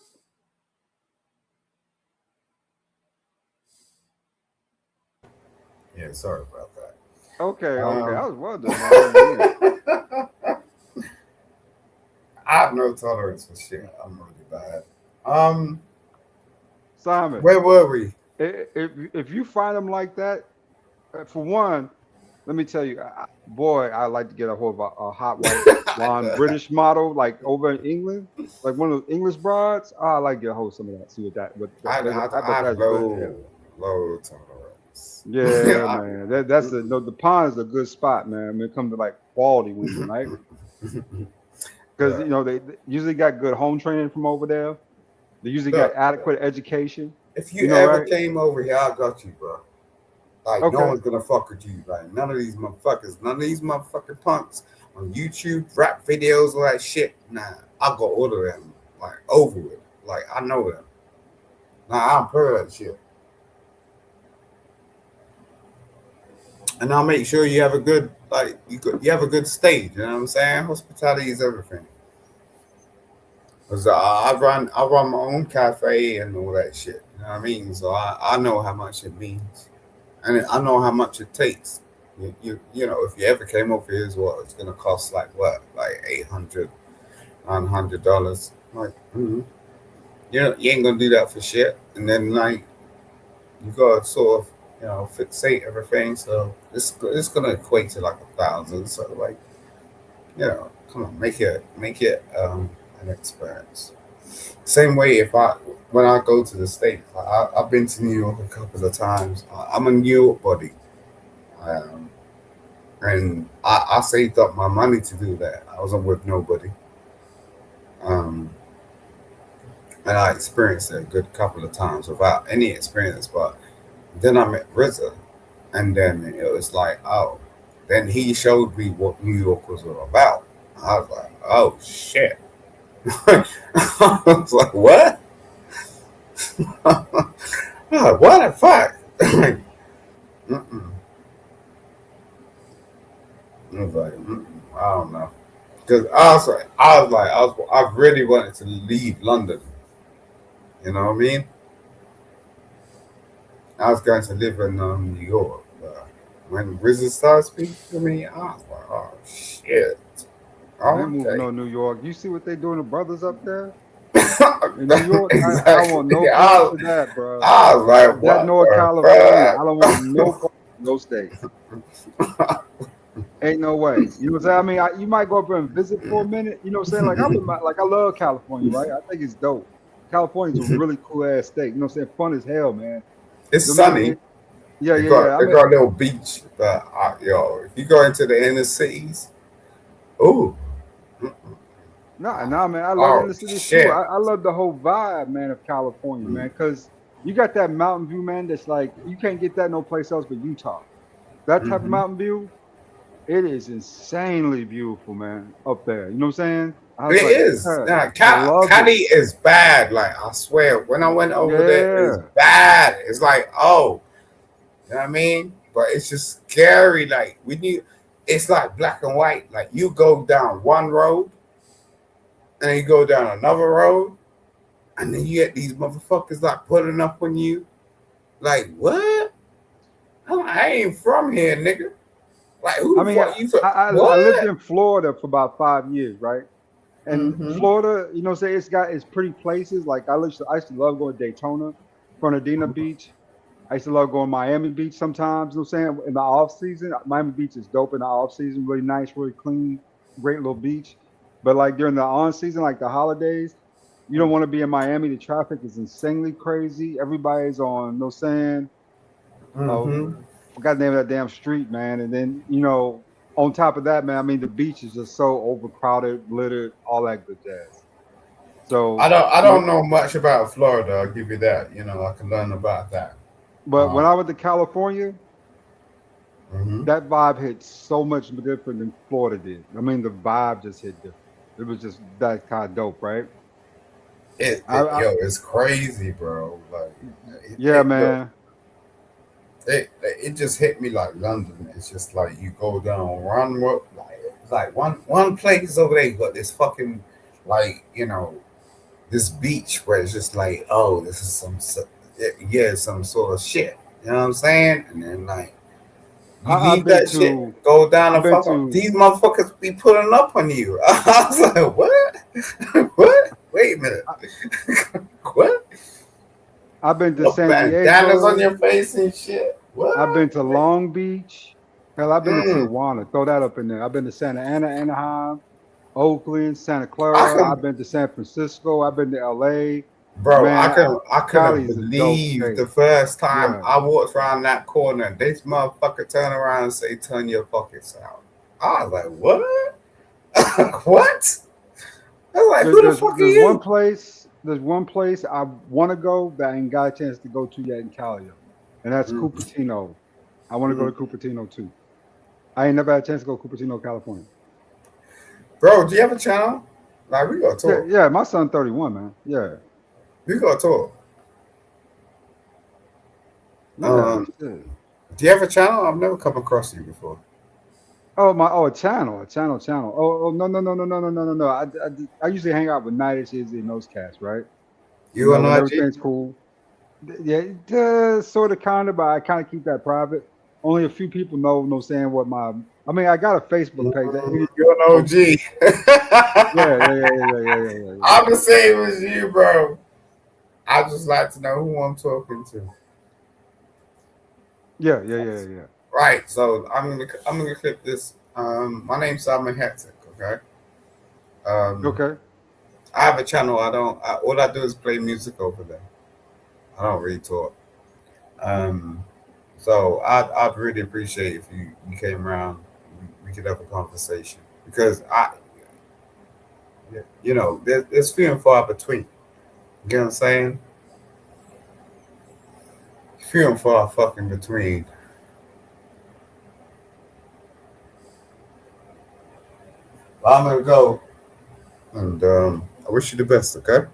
Yeah, sorry about that. Okay. I was wondering. Man. I have no tolerance for shit. I'm really bad. Simon, Where were we? if you find them like that, for one, let me tell you, boy, I like to get a hold of a hot white blonde British model, like over in England, like one of those English broads. I like to get a hold of some of that. See what that. But I have that's good. low tolerance. Yeah, man. That's the pond is a good spot, man. When it comes to like quality women, right? Because you know they usually got good home training from over there. They usually got adequate education. If you ever came over here, I got you, bro. Like no one's gonna fuck with you. Like none of these motherfucking punks on YouTube, rap videos, all that shit. Nah, I'll go order them. Like over with. Like I know them. Nah, I'm proud of that shit. And I'll make sure you have a good you have a good stage. You know what I'm saying? Hospitality is everything. Cause I run my own cafe and all that shit. You know what I mean? So I know how much it means, and I know how much it takes. You know, if you ever came over here, it's gonna cost like $800, $900. Like, you know, you ain't gonna do that for shit. And then like you gotta sort of fixate everything. So it's gonna equate to like 1,000. So like, come on, make it an experience. Same way when I go to the States, I've been to New York a couple of times. I'm a New York buddy, and I saved up my money to do that. I wasn't with nobody, and I experienced it a good couple of times without any experience. But then I met RZA, and then it was like, oh, then he showed me what New York was all about. I was like, oh shit. I was like, what? What the fuck? I was like, I don't know, because I really wanted to leave London. You know what I mean? I was going to live in New York, but when RZA started speaking to me, I was like, oh shit. I ain't moving to New York. You see what they doing to brothers up there? In New York, Exactly. I want no part of that, bro. I was like, what That North the California, fuck? I don't want no part, no state. Ain't no way. You know what I'm saying? I mean, you might go up there and visit for a minute. You know what I'm saying? I love California, right? I think it's dope. California's a really cool ass state. You know what I'm saying? Fun as hell, man. It's sunny. Yeah. They got a little beach, but if you go into the inner cities, ooh. Nah, man. I love inner cities too. I love the whole vibe, man, of California, man, because you got that mountain view, man. That's like you can't get that no place else but Utah. That type of mountain view, it is insanely beautiful, man, up there. You know what I'm saying? It is. Cali is bad. Like I swear, when I went over there, it's bad. It's like, oh, you know what I mean? But it's just scary. Like it's like black and white. Like you go down one road, and then you go down another road, and then you get these motherfuckers like pulling up on you. Like what? I ain't from here, nigga. Like who? I mean, I lived in Florida for about 5 years, right? And Florida, you know what I'm saying, it's pretty places. Like I used to love going to Daytona, Fernandina Beach. I used to love going to Miami Beach sometimes, you know what I'm saying? In the off season, Miami Beach is dope in the off season, really nice, really clean, great little beach. But like during the on season, like the holidays, You don't want to be in Miami. The traffic is insanely crazy. Everybody's on, no saying, Mm-hmm. forgot the name of that damn street, man. And then, on top of that, man, I mean, the beach is just so overcrowded, littered, all that good jazz. So, I don't know much about Florida. I'll give you that. You know, I can learn about that. but when I went to California, Mhm. that vibe hit so much different than Florida did. I mean, the vibe just hit different. It was just that kind of dope, right? It's crazy, bro. Like, Yeah, man. It just hit me like London. It's just like you go down like one place over there. You got this fucking like this beach where it's just like, oh, this is some sort of shit. You know what I'm saying? And then like you I've leave been that shit, to, go down I've and been fuck up. to, These motherfuckers be putting up on you. I was like, what? What? Wait a minute. What? I've been to Look, San bandanas on Diego. your face and shit. What? I've been to Long Beach. Hell, I've been to Mm. Tijuana. Throw that up in there. I've been to Santa Ana, Anaheim, Oakland, Santa I Clara. can, I've been to San Francisco. I've been to LA. bro, Man, I couldn't Cali's a dope believe state. the first time Yeah. I walked around that corner, this motherfucker turned around and say, "Turn your pockets out." I was like, "What? What?" I was like, "Who the fuck are There's you?" there's one place I want to go that I ain't got a chance to go to yet in Cali, and that's Mm. Cupertino. I want to go Mm. to Cupertino too. I ain't never had a chance to go to Cupertino, California. Bro, do you have a channel? Like, we gotta Yeah, talk. yeah, my son 31, man. Yeah, We gotta talk. yeah. Shit. Do you have a channel? I've never come across you before. Oh, a channel. Oh, no, no, no, no, no, no, no, no, no. I usually hang out with Nightish, Izzy, and those cats, right? You on When IG? everything's cool. Yeah, sort of, kind of, but I kind of keep that private. Only a few people know saying what my. I mean, I got a Facebook page. You're an OG. Yeah. I'm the same as you, bro. I just like to know who I'm talking to. Yeah. Right. So I'm gonna clip this. My name's Simon Hectic. Okay. Okay. I have a channel. All I do is play music over there. I don't really talk. So I'd really appreciate if you came around. We could have a conversation because there's few and far between. You get what I'm saying? Few and far fucking between. I'm gonna go, and I wish you the best. Okay.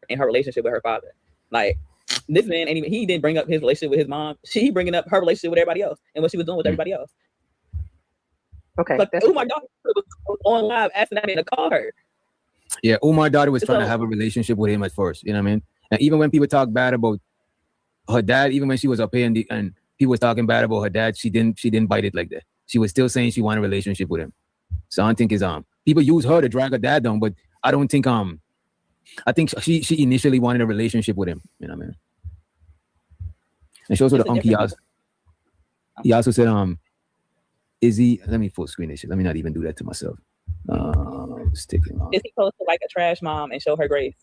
in her relationship with her father. Like this man, and he didn't bring up his relationship with his mom. She bringing up her relationship with everybody else and what she was doing with everybody else. Okay. But Umar daughter was on live asking that man to call her. Yeah, Umar daughter was trying to So- have a relationship with him at first. You know what I mean? And even when people talk bad about her dad, even when she was up here and people was talking bad about her dad, she didn't bite it like that. She was still saying she wanted a relationship with him. So I don't think it's people use her to drag her dad down, but I don't think I think she initially wanted a relationship with him. You know what I mean? And she also It's a different- he also said is he? Let me full screen this shit. Let me not even do that to myself. Sticking on. Is he supposed to like a trash mom and show her grace?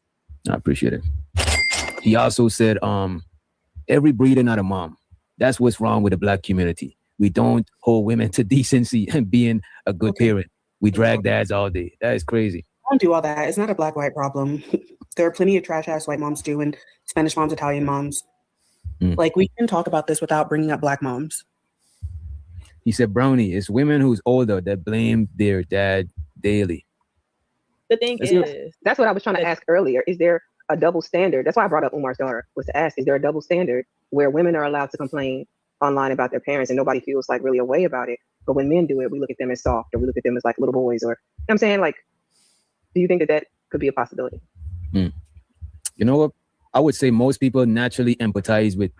I appreciate it. He also said, every breeder not a mom. That's what's wrong with the black community. We don't hold women to decency and being a good parent. We drag dads all day. That is crazy. Don't do all that. It's not a black-white problem. There are plenty of trash-ass white moms too, and Spanish moms, Italian moms. Like, we can talk about this without bringing up black moms. He said, Brownie, it's women who's older that blame their dad daily. The thing That's what I was trying to ask earlier. Is there a double standard? That's why I brought up Umar's daughter, was to ask, is there a double standard where women are allowed to complain online about their parents and nobody feels like really a way about it? But when men do it, we look at them as soft, or we look at them as like little boys, or, you know what I'm saying? Like, do you think that could be a possibility? You know what? I would say most people naturally empathize with,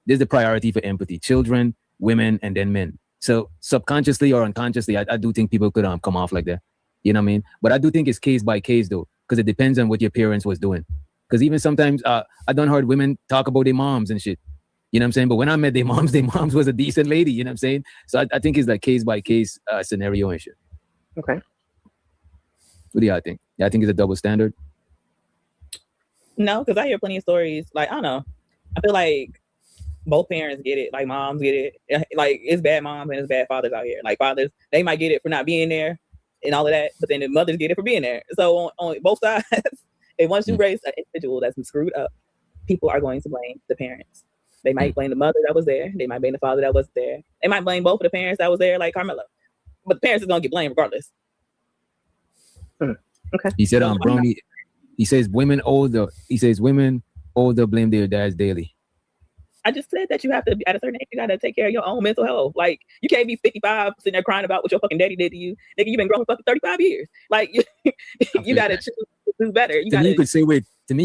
there's the priority for empathy, children, women, and then men. So subconsciously or unconsciously, I do think people could come off like that. You know what I mean? But I do think it's case by case though, because it depends on what your parents was doing. Because even sometimes I done heard women talk about their moms and shit. You know what I'm saying? But when I met their moms was a decent lady. You know what I'm saying? So I think it's like case by case scenario and shit. Okay. What do y'all think? Yeah, I think it's a double standard. No, because I hear plenty of stories. Like, I don't know. I feel like both parents get it. Like, moms get it. Like, it's bad moms and it's bad fathers out here. Like, fathers, they might get it for not being there and all of that, but then the mothers get it for being there. So on both sides, and once you raise an individual that's been screwed up, people are going to blame the parents. They might blame the mother that was there. They might blame the father that was there. They might blame both of the parents that was there, like Carmelo. But the parents is gonna get blamed regardless. Okay. He said, Brownie, he says women older blame their dads daily. I just said that you have to, at a certain age, you gotta take care of your own mental health. Like, you can't be 55 sitting there crying about what your fucking daddy did to you. Nigga, you've been grown for fucking 35 years. Like, you gotta choose to do better. To me, you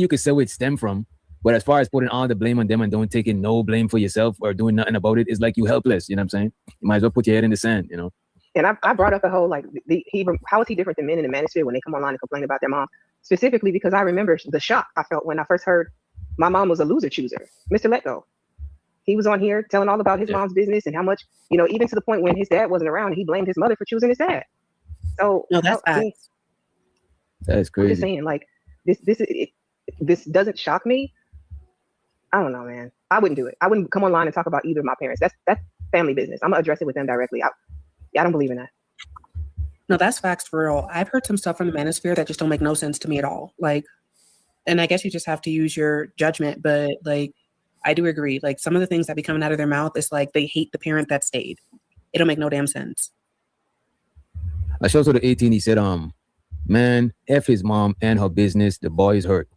could say where it stem from. But as far as putting all the blame on them and don't taking no blame for yourself or doing nothing about it, it's like you helpless. You know what I'm saying? You might as well put your head in the sand, you know? And I brought up the whole, like, how is he different than men in the manosphere when they come online and complain about their mom? Specifically because I remember the shock I felt when I first heard my mom was a loser chooser. Mr. Let Go. He was on here telling all about his mom's business and how much, you know, even to the point when his dad wasn't around, he blamed his mother for choosing his dad. So no, that's facts. That is I'm crazy. just saying, like, this doesn't shock me. I don't know, man. I wouldn't do it. I wouldn't come online and talk about either of my parents. That's family business. I'm gonna address it with them directly. I don't believe in that. No, that's facts for real. I've heard some stuff from the manosphere that just don't make no sense to me at all. Like, and I guess you just have to use your judgment, but like, I do agree. Like, some of the things that be coming out of their mouth is like they hate the parent that stayed. It don't make no damn sense. I showed to the 18. He said, man, F his mom and her business. The boy is hurt.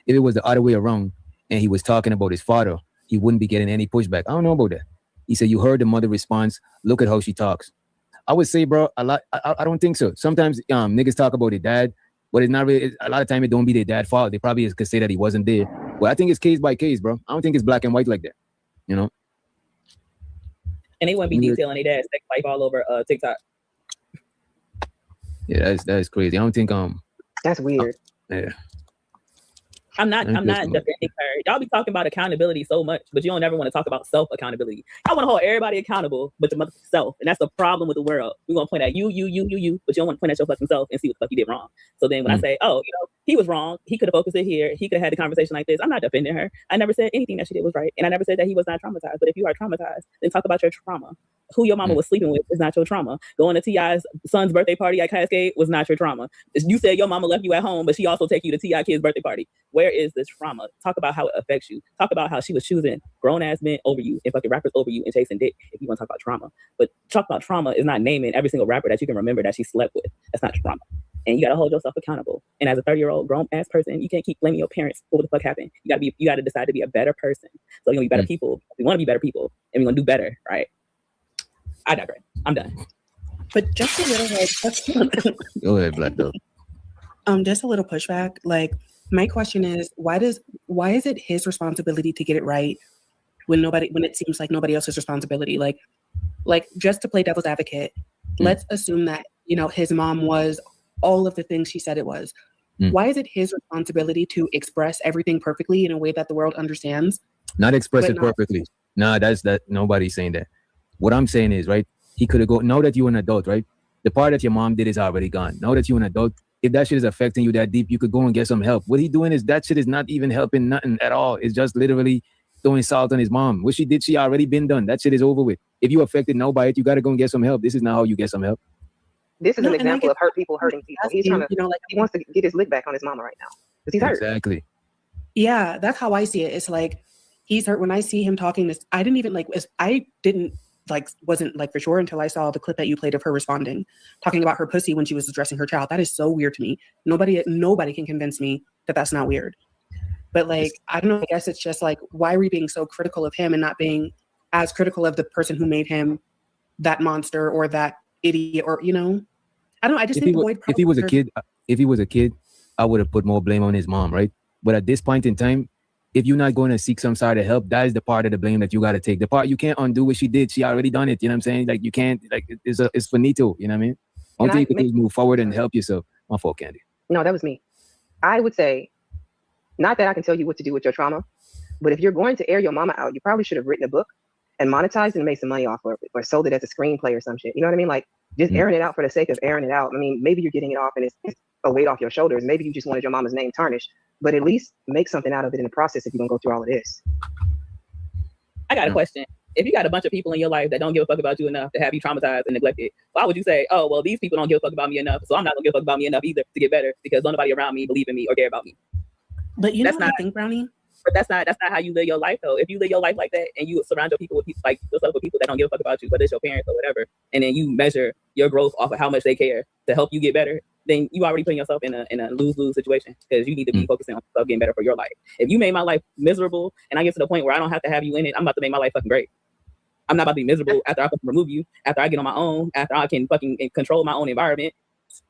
If it was the other way around and he was talking about his father, he wouldn't be getting any pushback. I don't know about that. He said, you heard the mother response. Look at how she talks. I would say, bro, I don't think so. Sometimes niggas talk about their dad, but it's not really, a lot of time it don't be their dad's fault. They probably could say that he wasn't there. But I think it's case by case, bro. I don't think it's black and white like that, you know? And they wouldn't be detailing their dad's sex life all over TikTok. Yeah, that is crazy. I don't think that's weird. Yeah. I'm not defending her. Y'all be talking about accountability so much, but you don't ever want to talk about self-accountability. I want to hold everybody accountable but your mother self. And that's the problem with the world. We're gonna point at you, but you don't want to point at your fucking self and see what the fuck you did wrong. So then when I say, oh, you know, he was wrong, he could have focused it here, he could have had the conversation like this. I'm not defending her. I never said anything that she did was right. And I never said that he was not traumatized. But if you are traumatized, then talk about your trauma. Who your mama was sleeping with is not your trauma. Going to T.I.'s son's birthday party at Cascade was not your trauma. You said your mama left you at home, but she also take you to T.I. kid's birthday party. Where is this trauma? Talk about how it affects you. Talk about how she was choosing grown-ass men over you and fucking rappers over you and chasing dick if you want to talk about trauma. But talk about trauma is not naming every single rapper that you can remember that she slept with. That's not trauma. and you gotta hold yourself accountable. And as a 30-year-old grown ass person, you can't keep blaming your parents for what the fuck happened. You gotta decide to be a better person. So you're gonna be better people. We want to be better people, and we're gonna do better, right? I digress. I'm done. But just a little like, Go ahead, Black Dog. just a little pushback. Like, my question is, why is it his responsibility to get it right when it seems like nobody else's responsibility? Like just to play devil's advocate, let's assume that, you know, his mom was all of the things she said it was. Why is it his responsibility to express everything perfectly in a way that the world understands? Not express it perfectly. Nah, that's that. Nobody's saying that. What I'm saying is, right, he could have go, now that you're an adult, right? The part that your mom did is already gone. Now that you're an adult, if that shit is affecting you that deep, you could go and get some help. What he doing is that shit is not even helping nothing at all. It's just literally throwing salt on his mom. What she did, she already been done. That shit is over with. If you affected now by it, you got to go and get some help. This is not how you get some help. This is an example of hurt people hurting people. He's trying to, you know, like he wants to get his lick back on his mama right now because he's hurt. Exactly. Yeah, that's how I see it. It's like he's hurt. When I see him talking this, I wasn't like for sure until I saw the clip that you played of her responding, talking about her pussy when she was addressing her child. That is so weird to me. Nobody can convince me that that's not weird. But like, I don't know, I guess it's just like, why are we being so critical of him and not being as critical of the person who made him that monster or that idiot, or, you know, I don't know. I just think if he was a kid, I would have put more blame on his mom, right? But at this point in time, if you're not going to seek some sort of help, that is the part of the blame that you got to take. The part you can't undo what she did. She already done it. You know what I'm saying? Like, you can't, like, it's finito. You know what I mean? Only thing you can do is move forward and help yourself. My fault, Candy. No, that was me. I would say, not that I can tell you what to do with your trauma, but if you're going to air your mama out, you probably should have written a book and monetized it and made some money off of it, or sold it as a screenplay or some shit. You know what I mean? Like, just airing it out for the sake of airing it out. I mean, maybe you're getting it off and it's a weight off your shoulders. Maybe you just wanted your mama's name tarnished, but at least make something out of it in the process if you're gonna go through all of this. I got a question. If you got a bunch of people in your life that don't give a fuck about you enough to have you traumatized and neglected, why would you say, oh, well, these people don't give a fuck about me enough, so I'm not gonna give a fuck about me enough either to get better because nobody around me believe in me or care about me? But you know what I think, Brownie? But that's not how you live your life, though. If you live your life like that and you surround your people with people, like yourself with people that don't give a fuck about you, whether it's your parents or whatever, and then you measure your growth off of how much they care to help you get better, then you already putting yourself in a lose-lose situation because you need to be focusing on yourself getting better for your life. If you made my life miserable and I get to the point where I don't have to have you in it, I'm about to make my life fucking great. I'm not about to be miserable after I fucking remove you, after I get on my own, after I can fucking control my own environment.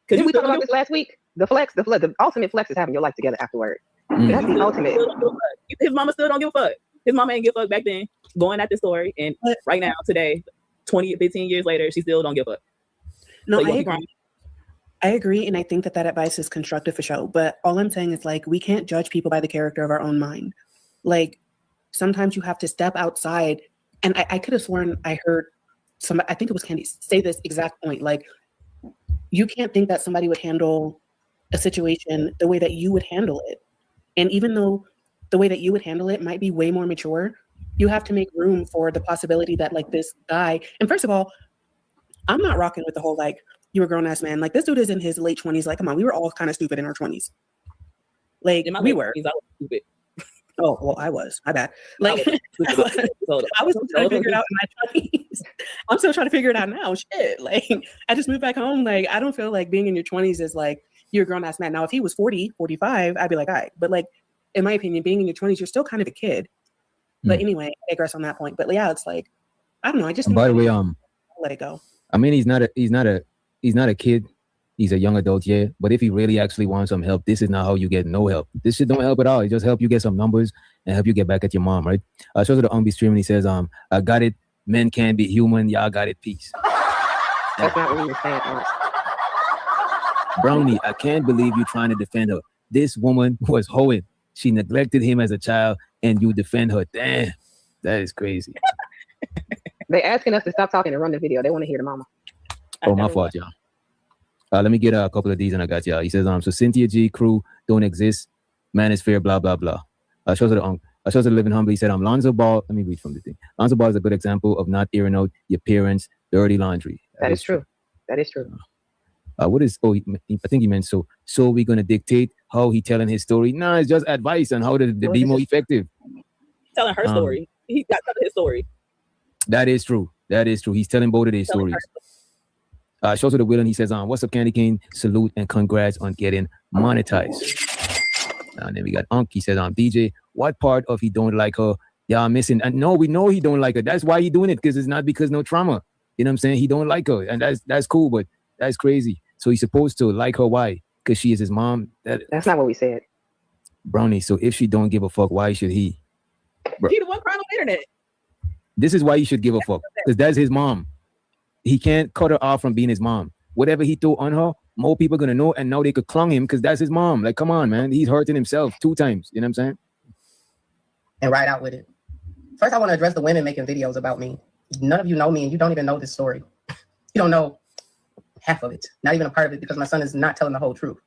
Didn't we talk about this last week? The ultimate flex is having your life together afterward. That's the ultimate. His mama still don't give a fuck. His mama ain't give a fuck back then, going at this story, and right now, today, 15 years later, she still don't give a fuck. No, So I agree, and I think that advice is constructive for sure. But all I'm saying is, like, we can't judge people by the character of our own mind. Like, sometimes you have to step outside. And I could have sworn I heard I think it was Candy, say this exact point. Like, you can't think that somebody would handle a situation the way that you would handle it. And even though the way that you would handle it might be way more mature, you have to make room for the possibility that, like, this guy, and first of all, I'm not rocking with the whole, like, you're a grown-ass man. Like, this dude is in his late 20s. Like, come on, we were all kind of stupid in our 20s. Like, we were. I was stupid. Oh, well, I was. My bad. Like, I was still trying to figure it out in my 20s. I'm still trying to figure it out now. Shit. Like, I just moved back home. Like, I don't feel like being in your 20s is like, you're a grown-ass man. Now, if he was 40, 45, I'd be like, all right. But, like, in my opinion, being in your 20s, you're still kind of a kid. But anyway, I digress on that point. But yeah, it's like, I don't know. I just, by the way, let it go. I mean, he's not a kid. He's a young adult, yeah. But if he really actually wants some help, this is not how you get no help. This shit don't help at all. It just help you get some numbers and help you get back at your mom, right? Shows to the Umbi stream and he says, I got it. Men can be human. Y'all got it. Peace. That's not what you're saying. Brownie, I can't believe you trying to defend her. This woman was hoeing. She neglected him as a child and you defend her. Damn, that is crazy. They asking us to stop talking and run the video. They want to hear the mama. Oh, my fault, y'all. Let me get a couple of these and I got y'all. He says, so Cynthia G crew don't exist. Man is fair, blah, blah, blah. Shows to the living humbly. He said, Lonzo Ball. Let me read from the thing. Lonzo Ball is a good example of not airing out your parents' dirty laundry. That is true. That is true. What is, I think he meant so we're going to dictate how he telling his story? Nah, it's just advice on how to be more effective. Telling her story. He's got to tell his story. That is true. He's telling both of their stories. Shows to the Willen. He says, what's up, Candy Cane? Salute and congrats on getting monetized. And then we got Unk. He says, DJ, what part of he don't like her y'all missing? And no, we know he don't like her. That's why he doing it, because it's not because no trauma. You know what I'm saying? He don't like her, and that's cool, but that's crazy. So he's supposed to like her. Why? Because she is his mom. That's not what we said. Brownie, so if she don't give a fuck, why should he? She the one crying on the internet. This is why he should give a fuck, because that's his mom. He can't cut her off from being his mom. Whatever he threw on her, more people are gonna know, and now they could clung him because that's his mom. Like, come on, man. He's hurting himself 2 times. You know what I'm saying? And ride out with it. First, I want to address the women making videos about me. None of you know me, and you don't even know this story. You don't know half of it, not even a part of it, because my son is not telling the whole truth.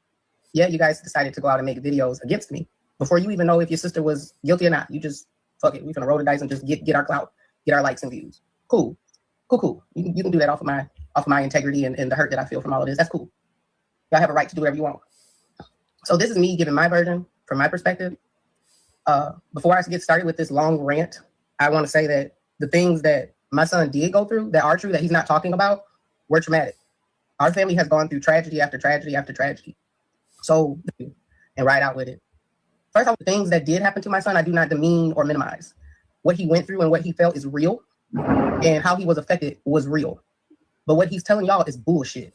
Yeah, you guys decided to go out and make videos against me before you even know if your sister was guilty or not. You just, fuck it, we're gonna roll the dice and just get our clout, get our likes and views. Cool. You can do that off of my integrity and the hurt that I feel from all of this. That's cool. Y'all have a right to do whatever you want. So this is me giving my version from my perspective. Before I get started with this long rant, I want to say that the things that my son did go through that are true, that he's not talking about, were traumatic. Our family has gone through tragedy after tragedy after tragedy. So, and ride out with it. First off, the things that did happen to my son, I do not demean or minimize. What he went through and what he felt is real, and how he was affected was real. But what he's telling y'all is bullshit.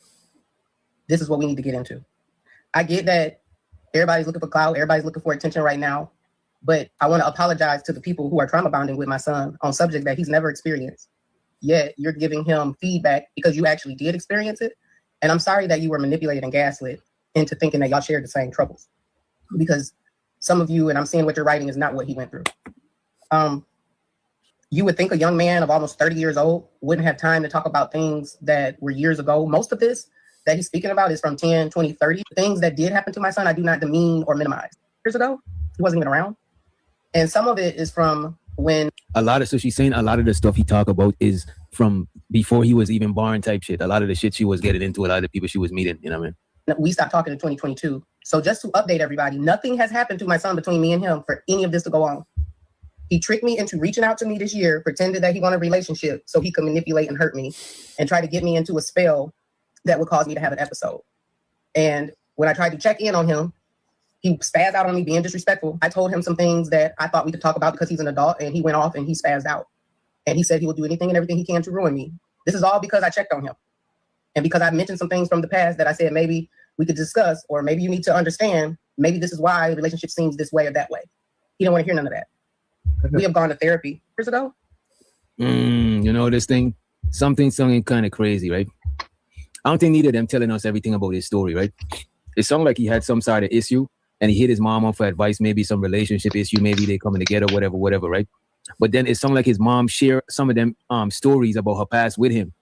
This is what we need to get into. I get that everybody's looking for clout, everybody's looking for attention right now, but I want to apologize to the people who are trauma bonding with my son on subjects that he's never experienced. Yet you're giving him feedback because you actually did experience it. And I'm sorry that you were manipulated and gaslit into thinking that y'all shared the same troubles, because some of you, and I'm seeing what you're writing, is not what he went through. You would think a young man of almost 30 years old wouldn't have time to talk about things that were years ago. Most of this that he's speaking about is from 10, 20, 30. Things that did happen to my son, I do not demean or minimize. Years ago, he wasn't even around. And some of it is from when... So she's saying a lot of the stuff he talked about is from before he was even born type shit. A lot of the shit she was getting into, a lot of the people she was meeting, you know what I mean? We stopped talking in 2022. So just to update everybody, nothing has happened to my son between me and him for any of this to go on. He tricked me into reaching out to me this year, pretended that he wanted a relationship so he could manipulate and hurt me and try to get me into a spell that would cause me to have an episode. And when I tried to check in on him, he spazzed out on me being disrespectful. I told him some things that I thought we could talk about because he's an adult, and he went off and he spazzed out. And he said he will do anything and everything he can to ruin me. This is all because I checked on him. And because I mentioned some things from the past that I said maybe we could discuss, or maybe you need to understand, maybe this is why the relationship seems this way or that way. He didn't want to hear none of that. We have gone to therapy years ago. You know this thing? Something kind of crazy, right? I don't think neither of them telling us everything about his story, right? It sounded like he had some sort of issue and he hit his mom up for advice, maybe some relationship issue, maybe they coming together, whatever, right? But then it sounded like his mom shared some of them stories about her past with him.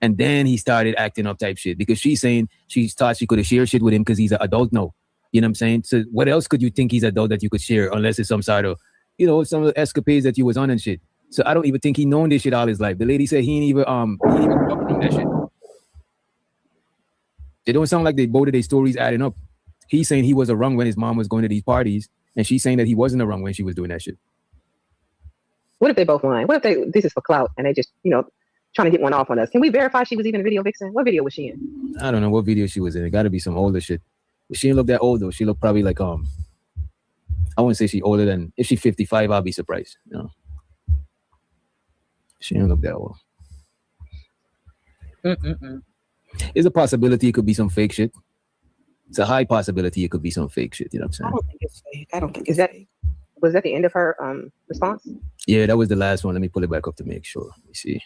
And then he started acting up type shit because she's saying she thought she could have shared shit with him because he's an adult now. You know what I'm saying? So what else could you think he's adult that you could share unless it's some sort of, you know, some of the escapades that you was on and shit. So I don't even think he known this shit all his life. The lady said he ain't even that shit. It don't sound like both of their stories adding up. He's saying he was a wrong when his mom was going to these parties, and she's saying that he wasn't a wrong when she was doing that shit. What if they both lying? What if this is for clout and they just, you know, trying to get one off on us? Can we verify she was even a video vixen? What video was she in? I don't know what video she was in. It got to be some older shit. But she didn't look that old though. She looked probably like I wouldn't say she older than, if she's 55, I'll be surprised. You know, she didn't look that old. It's a possibility it could be some fake shit. It's a high possibility it could be some fake shit. You know what I'm saying? I don't think it's fake. I don't think is that. Was that the end of her response? Yeah, that was the last one. Let me pull it back up to make sure. Let me see.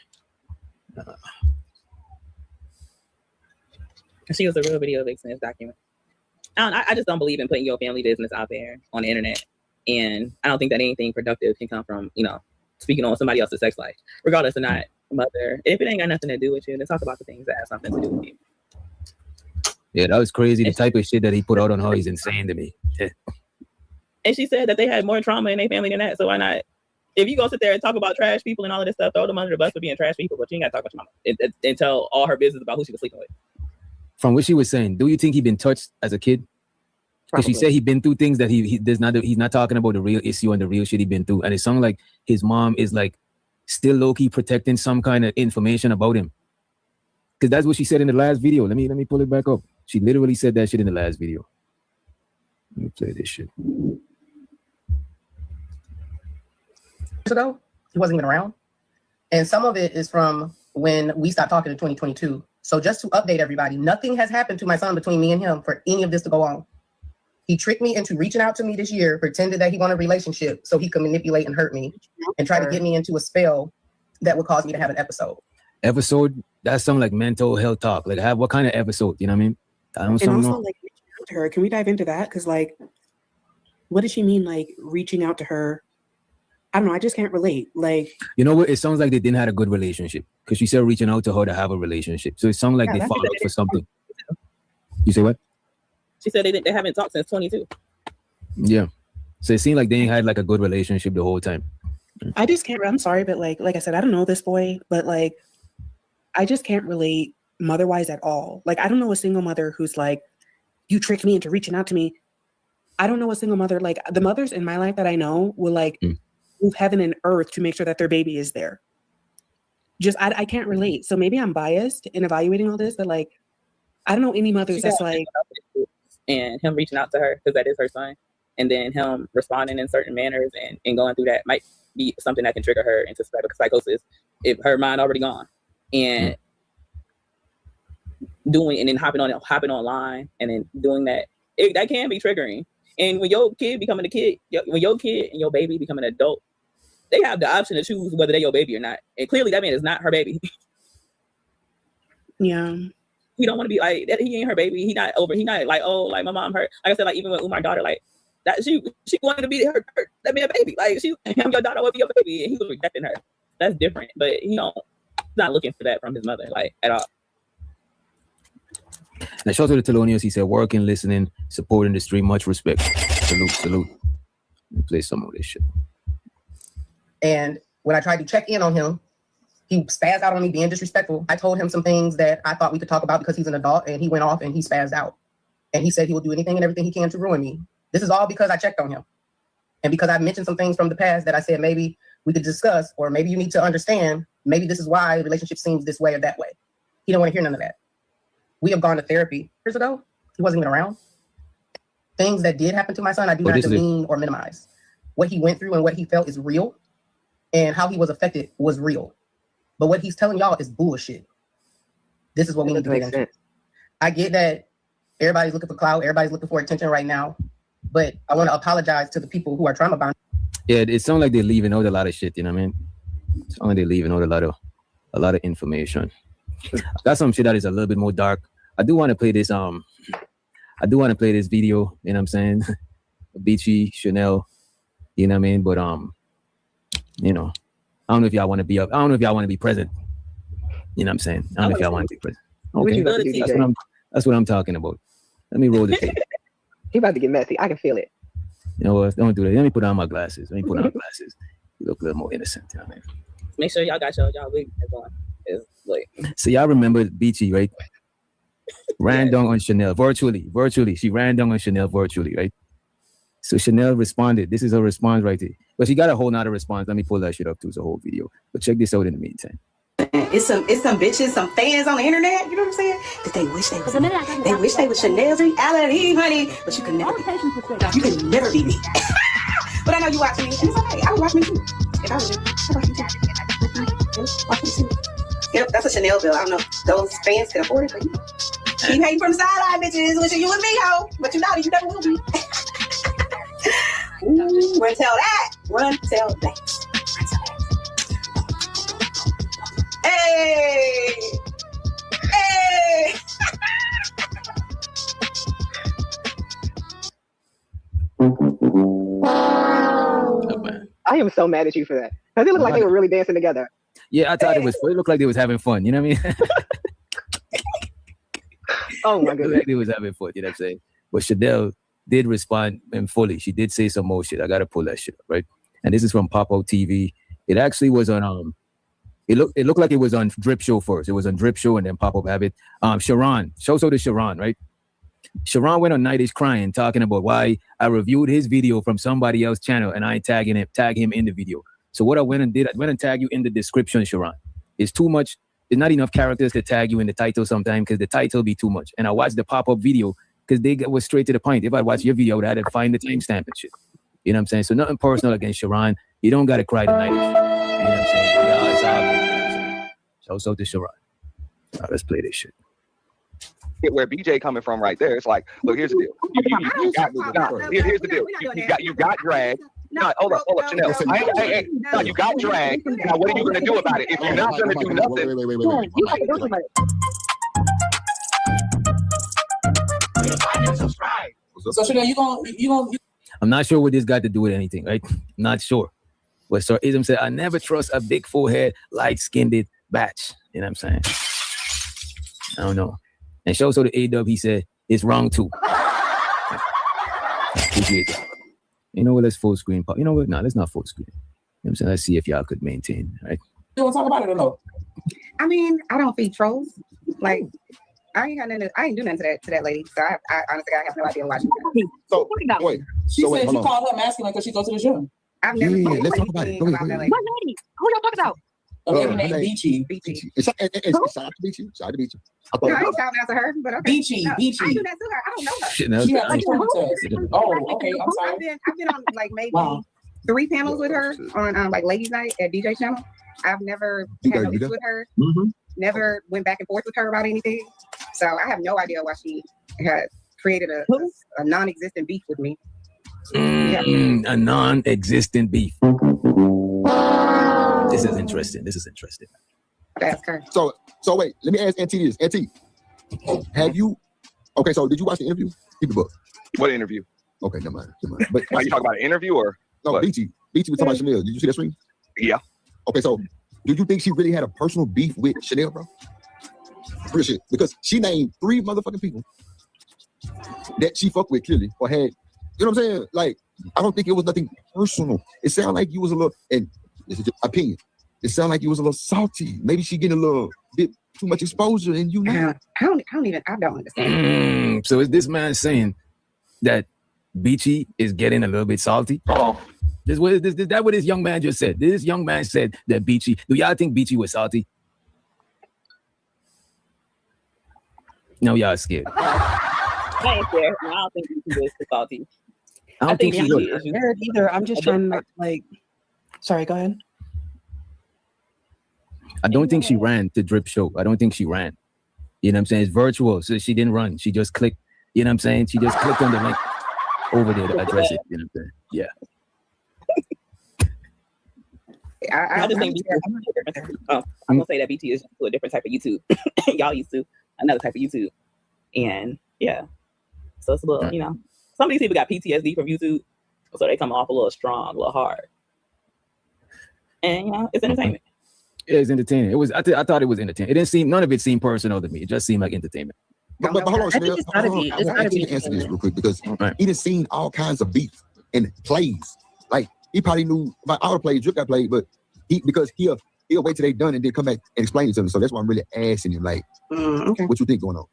She was a real video vixen in this document. I just don't believe in putting your family business out there on the internet. And I don't think that anything productive can come from, you know, speaking on somebody else's sex life, regardless of not mother. If it ain't got nothing to do with you, then talk about the things that have something to do with you. Yeah, that was crazy. The type of shit that he put out on her is insane to me. Yeah. And she said that they had more trauma in their family than that. So why not? If you go sit there and talk about trash people and all of this stuff, throw them under the bus for being trash people, but you ain't got to talk about your mama and tell all her business about who she was sleeping with. From what she was saying, do you think he been touched as a kid? Because she said he been through things that he's not talking about the real issue and the real shit he been through. And it sounds like his mom is like still low-key protecting some kind of information about him. Because that's what she said in the last video. Let me pull it back up. She literally said that shit in the last video. Let me play this shit. Years ago, he wasn't even around. And some of it is from when we stopped talking in 2022. So just to update everybody, nothing has happened to my son between me and him for any of this to go on. He tricked me into reaching out to me this year, pretended that he wanted a relationship so he could manipulate and hurt me and try to get me into a spell that would cause me to have an episode. Episode? That sounds like mental health talk. Like, what kind of episode? You know what I mean? I don't And know. also, like, reaching out to her. Can we dive into that? Because, like, what does she mean, like, reaching out to her? I don't know. I just can't relate. Like, You know what? It sounds like they didn't have a good relationship because she said reaching out to her to have a relationship. So it sounds like Yeah, they that's fought what up it for is. something. You say what? She said they haven't talked since 22. Yeah. So it seemed like they ain't had like a good relationship the whole time. I just can't. I'm sorry, but like I said, I don't know this boy, but like, I just can't relate mother-wise at all. Like, I don't know a single mother who's like, you tricked me into reaching out to me. I don't know a single mother. Like, the mothers in my life that I know will like move heaven and earth to make sure that their baby is there. Just I can't relate. So maybe I'm biased in evaluating all this, but like, I don't know any mothers that's like, And him reaching out to her because that is her son, and then him responding in certain manners and going through that might be something that can trigger her into psychosis if her mind already gone and doing and then hopping online and then doing that. That can be triggering. And when your kid becoming a kid, when your kid and your baby become an adult, they have the option to choose whether they're your baby or not. And clearly that man is not her baby. yeah. He don't want to be like that. He ain't her baby. He not like, oh, like my mom hurt. Like I said, like even with my daughter, like that she wanted to be her that be a baby. Like I'm your daughter, I want to be your baby. And he was rejecting her. That's different. But he's not looking for that from his mother, like at all. Now, shout out to the Thelonious. He said, working, listening, supporting the stream. Much respect. Salute. Let me play some of this shit. And when I tried to check in on him, he spazzed out on me being disrespectful. I told him some things that I thought we could talk about because he's an adult, and he went off and he spazzed out. And he said he will do anything and everything he can to ruin me. This is all because I checked on him. And because I mentioned some things from the past that I said maybe we could discuss, or maybe you need to understand, maybe this is why the relationship seems this way or that way. He don't want to hear none of that. We have gone to therapy years ago. He wasn't even around. Things that did happen to my son, I do not demean or minimize. What he went through and what he felt is real. And how he was affected was real. But what he's telling y'all is bullshit. This is what we need to get into. I get that everybody's looking for clout, everybody's looking for attention right now, but I want to apologize to the people who are trauma bound. Yeah, it sounds like they're leaving out a lot of shit. You know what I mean? It sounds like they're leaving out a lot of information. I got some shit that is a little bit more dark. I do want to play this. I do want to play this video. You know what I'm saying? Beachy, Chanel. You know what I mean? But you know. I don't know if y'all want to be up. I don't know if y'all want to be present. You know what I'm saying? I don't know if y'all want to be present. Okay, that's what I'm talking about. Let me roll the tape. He about to get messy. I can feel it. You know what? Don't do that. Let me put on my glasses. You look a little more innocent. You know what I mean? Make sure y'all got y'all wig on. So y'all remember Beachy, right? Ran down on Chanel virtually. She ran down on Chanel virtually, right? So Chanel responded. This is her response right there. But she got a whole nother response. Let me pull that shit up too. It's a whole video. But check this out in the meantime. It's some bitches, some fans on the internet, you know what I'm saying? That they wish they was Chanel's reality, honey. But you can never be me. But I know you watching me, and it's okay. I would watch me too. If I was you, I'd watch me too. Watch me too. Yep, that's a Chanel bill. I don't know. Those fans can afford it, but you know. Keep hating from the sideline, bitches. Wishing you and me, ho. But you know, you never will be. Ooh, run tell that. Run tell that. Hey! Hey! I am so mad at you for that. Because it looked like they were really dancing together. Yeah, I thought it looked like they was having fun. You know what I mean? Oh my goodness. They was having fun, you know what I'm saying? But Chanel did respond in fully. She did say some more shit. I gotta pull that shit up, right? And this is from Pop-Out TV. It actually was on it looked like it was on Drip Show first. It was on Drip Show and then Pop-Up have it. Sharon, show to Sharon, right? Sharon went on Night is Crying talking about why I reviewed his video from somebody else's channel and I tag him in the video. So what I went and tagged you in the description, Sharon. It's too much there's not enough characters to tag you in the title sometimes because the title be too much. And I watched the pop-up video because they was straight to the point. If I watch your video, I had to find the timestamp and shit. You know what I'm saying? So nothing personal against Sharon. You don't got to cry tonight. You know what I'm saying? Yeah, it's all good. You know what I'm saying? Shouts out to Sharon. All right, let's play this shit. Where BJ coming from right there, it's like, look, here's the deal. Here's the deal. You got dragged. No, hold up, Chanel. No, you got dragged. Now, what are you gonna do about it? If you're not gonna do nothing, So Chanel, you gonna. I'm not sure what this got to do with anything, right? Not sure. But Sir Ism said, I never trust a big forehead, light-skinned batch. You know what I'm saying? I don't know. And show so the A-Dub, he said, it's wrong too. You know what? Let's full screen. You know what? No, let's not full screen. You know what I'm saying? Let's see if y'all could maintain, right? You want to talk about it or no? I mean, I don't feed trolls. Like, I ain't do nothing to that lady. So I honestly, I have no idea why she's doing. So wait. She said you called her masculine because she goes to the gym. I've never. Yeah, let's talk about it. What lady? Who y'all talking about? Okay, named Beachy. Shout out to Beachy. Shout out to Beachy. No, I ain't shouting out to her, but okay. Beachy. I ain't do that to her. I don't know her. Shit, no, She has a test. Oh, okay. I'm sorry. I've been on like maybe 3 panels with her on like Ladies Night at DJ Channel. I've never had no issue with her. Never went back and forth with her about anything. So I have no idea why she has created a non-existent beef with me. A non-existent beef. This is interesting. That's her. So wait, let me ask Auntie this. Auntie, have you? Okay, so did you watch the interview? Keep the book. What interview? Okay, never mind. But are you talking about an interview or? No, Beachy was talking about Chanel. Did you see that stream? Yeah. Okay, so do you think she really had a personal beef with Chanel, bro? Real shit. Because she named 3 motherfucking people that she fucked with clearly or had. You know what I'm saying? Like, I don't think it was nothing personal. It sounded like you was a little, and this is just opinion. It sounded like you was a little salty. Maybe she getting a little bit too much exposure, and you know. I don't understand. So is this man saying that Beachy is getting a little bit salty? Oh, is that what this young man just said? This young man said that Beachy. Do y'all think Beachy was salty? No, y'all scared. I ain't scared. I don't think Beachy was salty. I don't think I'm she not scared either. I'm just trying to like. Sorry, go ahead. I don't think she ran to Drip Show. I don't think she ran. You know what I'm saying? It's virtual, so she didn't run. She just clicked. You know what I'm saying? She just clicked on the link over there to address it. You know what I'm saying? Yeah. I just think I'm gonna say that BT is to a different type of YouTube. Y'all used to another type of YouTube, and yeah, so it's a little, you know, some of these people got PTSD from YouTube, so they come off a little strong, a little hard, and you know, it's entertainment. Yeah, it's entertaining. It was. I thought it was entertaining. It didn't seem. None of it seemed personal to me. It just seemed like entertainment. But hold on, Chanel. I want to answer this real quick because he done seen all kinds of beef and plays. Like he probably knew about all the plays Drip got played, but he'll wait till they done and then come back and explain it to him. So that's why I'm really asking him, like, what you think going on?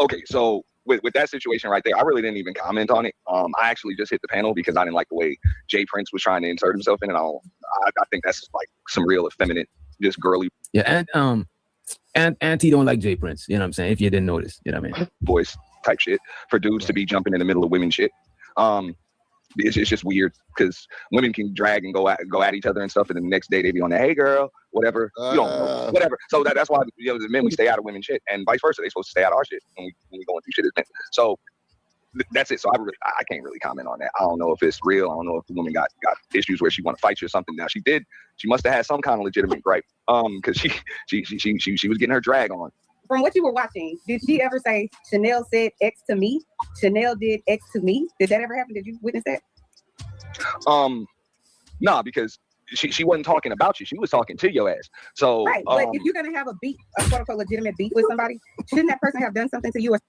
Okay, so with that situation right there, I really didn't even comment on it. I actually just hit the panel because I didn't like the way Jay Prince was trying to insert himself in it. I think that's like some real effeminate, just girly. Yeah, and Auntie don't like Jay Prince. You know what I'm saying? If you didn't notice, you know what I mean? Voice type shit for dudes to be jumping in the middle of women shit. It's just weird because women can drag and go at each other and stuff, and then the next day they be on that, hey girl, whatever, you don't know, whatever. So that's why, you know, the men, we stay out of women's shit, and vice versa. They supposed to stay out of our shit when we going through shit as men. So that's it. So I can't really comment on that. I don't know if it's real. I don't know if the woman got issues where she want to fight you or something. Now she must have had some kind of legitimate gripe, because she was getting her drag on. From what you were watching, did she ever say Chanel said X to me? Chanel did X to me? Did that ever happen? Did you witness that? Nah, because she wasn't talking about you. She was talking to your ass. So right, but if you're gonna have a beef, a quote unquote legitimate beef with somebody, shouldn't that person have done something to you? Or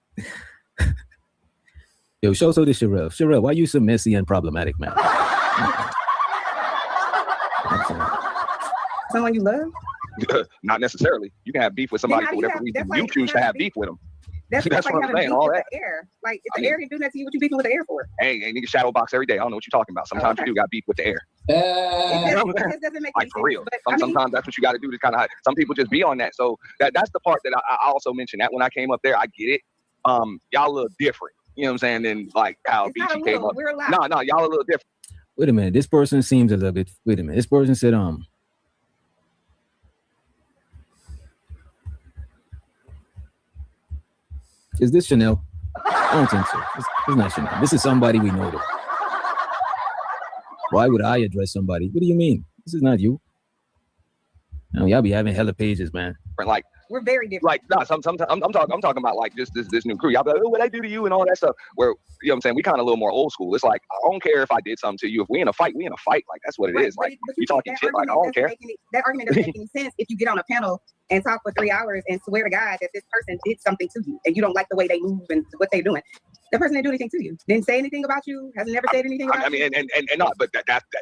Yo, show so this Sherelle. Sherelle, why you so messy and problematic, man? Someone you love? Not necessarily. You can have beef with somebody for whatever reason you choose to have beef with them. That's That's like what I'm having saying. beef All with that. the air. Like if I the mean- air didn't do that to you, what you beefing with the air for? Hey, nigga, shadow box every day. I don't know what you're talking about. Sometimes okay. you do got beef with the air. It You know just, what I'm it saying? just doesn't make Like any for sense. real. But I mean, Sometimes that's what you got to do to kind of hide. Some people just be on that. So that's the part that I also mentioned that when I came up there, I get it. Y'all a little different. You know what I'm saying? Than like how it's not a BG came little. up. We're allowed. No, y'all a little different. Wait a minute. This person seems a little bit. Wait a minute. This person said, is this Chanel? I don't think so. It's not Chanel. This is somebody we know. Though. Why would I address somebody? What do you mean? This is not you. No, y'all be having hella pages, man. Like We're very different. like no, sometimes I'm talking about like just this new crew. Y'all be like, oh, what I do to you and all that stuff. Where you know what I'm saying, we kind of a little more old school. It's like I don't care if I did something to you. If we in a fight, we in a fight. Like that's what it Right, is. but Like but you see, talking that shit. Like I argument don't doesn't care. make any- That argument doesn't make any sense if you get on a panel and talk for 3 hours and swear to God that this person did something to you and you don't like the way they move and what they're doing. The person didn't do anything to you. Didn't say anything about you. Has never said anything about I mean, you. and not, but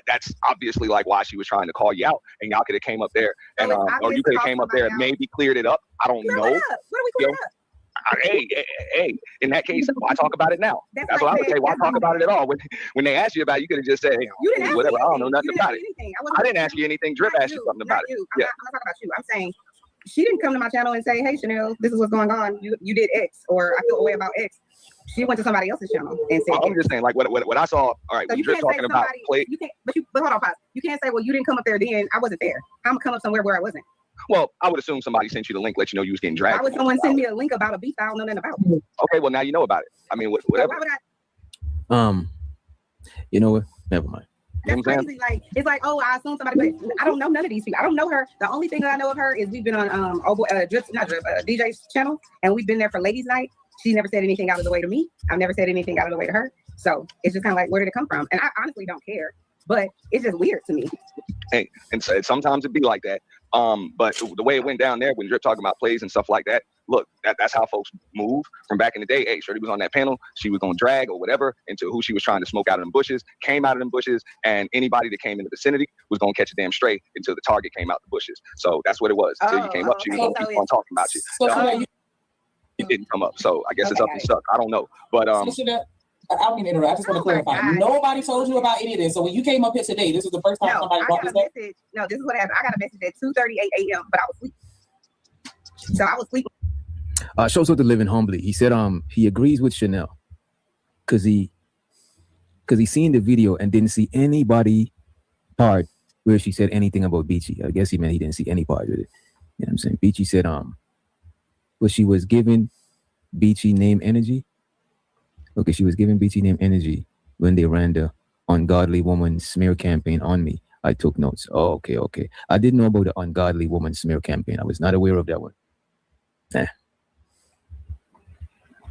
that's obviously like why she was trying to call you out, and y'all could have came up there and So it's or obvious you to could have call came up there and somebody out. maybe cleared it up. I don't Clear know. what up? What are we You clearing know, up? hey, in that case, why talk about it now? That's That's like what I would saying- say. Why that's talk like- about it at all? When they asked you about it, you could have just said, hey, You didn't ask whatever. me I don't know anything. nothing You didn't about ask it. me anything. I didn't ask you anything. Drip Not asked you you, something not about it. you. Yeah. I'm not talking about you. I'm saying she didn't come to my channel and say, hey, Chanel, this is what's going on. You did X, or I feel a way about X. She went to somebody else's channel and said I'm X. just saying, like what I saw. All right, So when you Drip can't say talking about somebody, play. you can't, but hold on, pause. You can't say, well, you didn't come up there then. I wasn't there. I'm gonna come up somewhere where I wasn't. Well, I would assume somebody sent you the link, let you know you was getting Why dragged. would someone send me a link about a beef I don't know nothing about? So Okay, well now you know about it. I mean, whatever. why would I? You know what? Never mind. That's crazy. Like it's like, oh, I assume somebody, but I don't know none of these people. I don't know her. The only thing that I know of her is we've been on DJ's channel, and we've been there for ladies' night. She never said anything out of the way to me. I've never said anything out of the way to her. So it's just kind of like, where did it come from? And I honestly don't care, but it's just weird to me. Hey, and so sometimes it be like that. But the way it went down there when Drip talking about plays and stuff like that, look, that's how folks move from back in the day. Hey, Shorty was on that panel. She was gonna drag or whatever into who she was trying to smoke out of them bushes, came out of them bushes, and anybody that came in the vicinity was gonna catch a damn stray until the target came out the bushes. So that's what it was. Until you came up, she was gonna keep on talking about you. It didn't come up. So I guess it's up and stuck. I don't know. But So should I don't mean to interrupt. I just want to clarify. Nobody told you about any of this. So when you came up here today, this was the first time No, somebody I brought got this a up? message. No, this is what happened. I got a message at 2:38 a.m., but I was sleeping. So I was sleeping. Shows up to living humbly. He said he agrees with Chanel because he seen the video and didn't see anybody part where she said anything about Beachy. I guess he meant he didn't see any part of it. You know what I'm saying? Beachy said but she was giving Beachy name energy. Okay, she was giving Beachy name energy when they ran the ungodly woman smear campaign on me. I took notes. Oh, okay. I didn't know about the ungodly woman smear campaign. I was not aware of that one.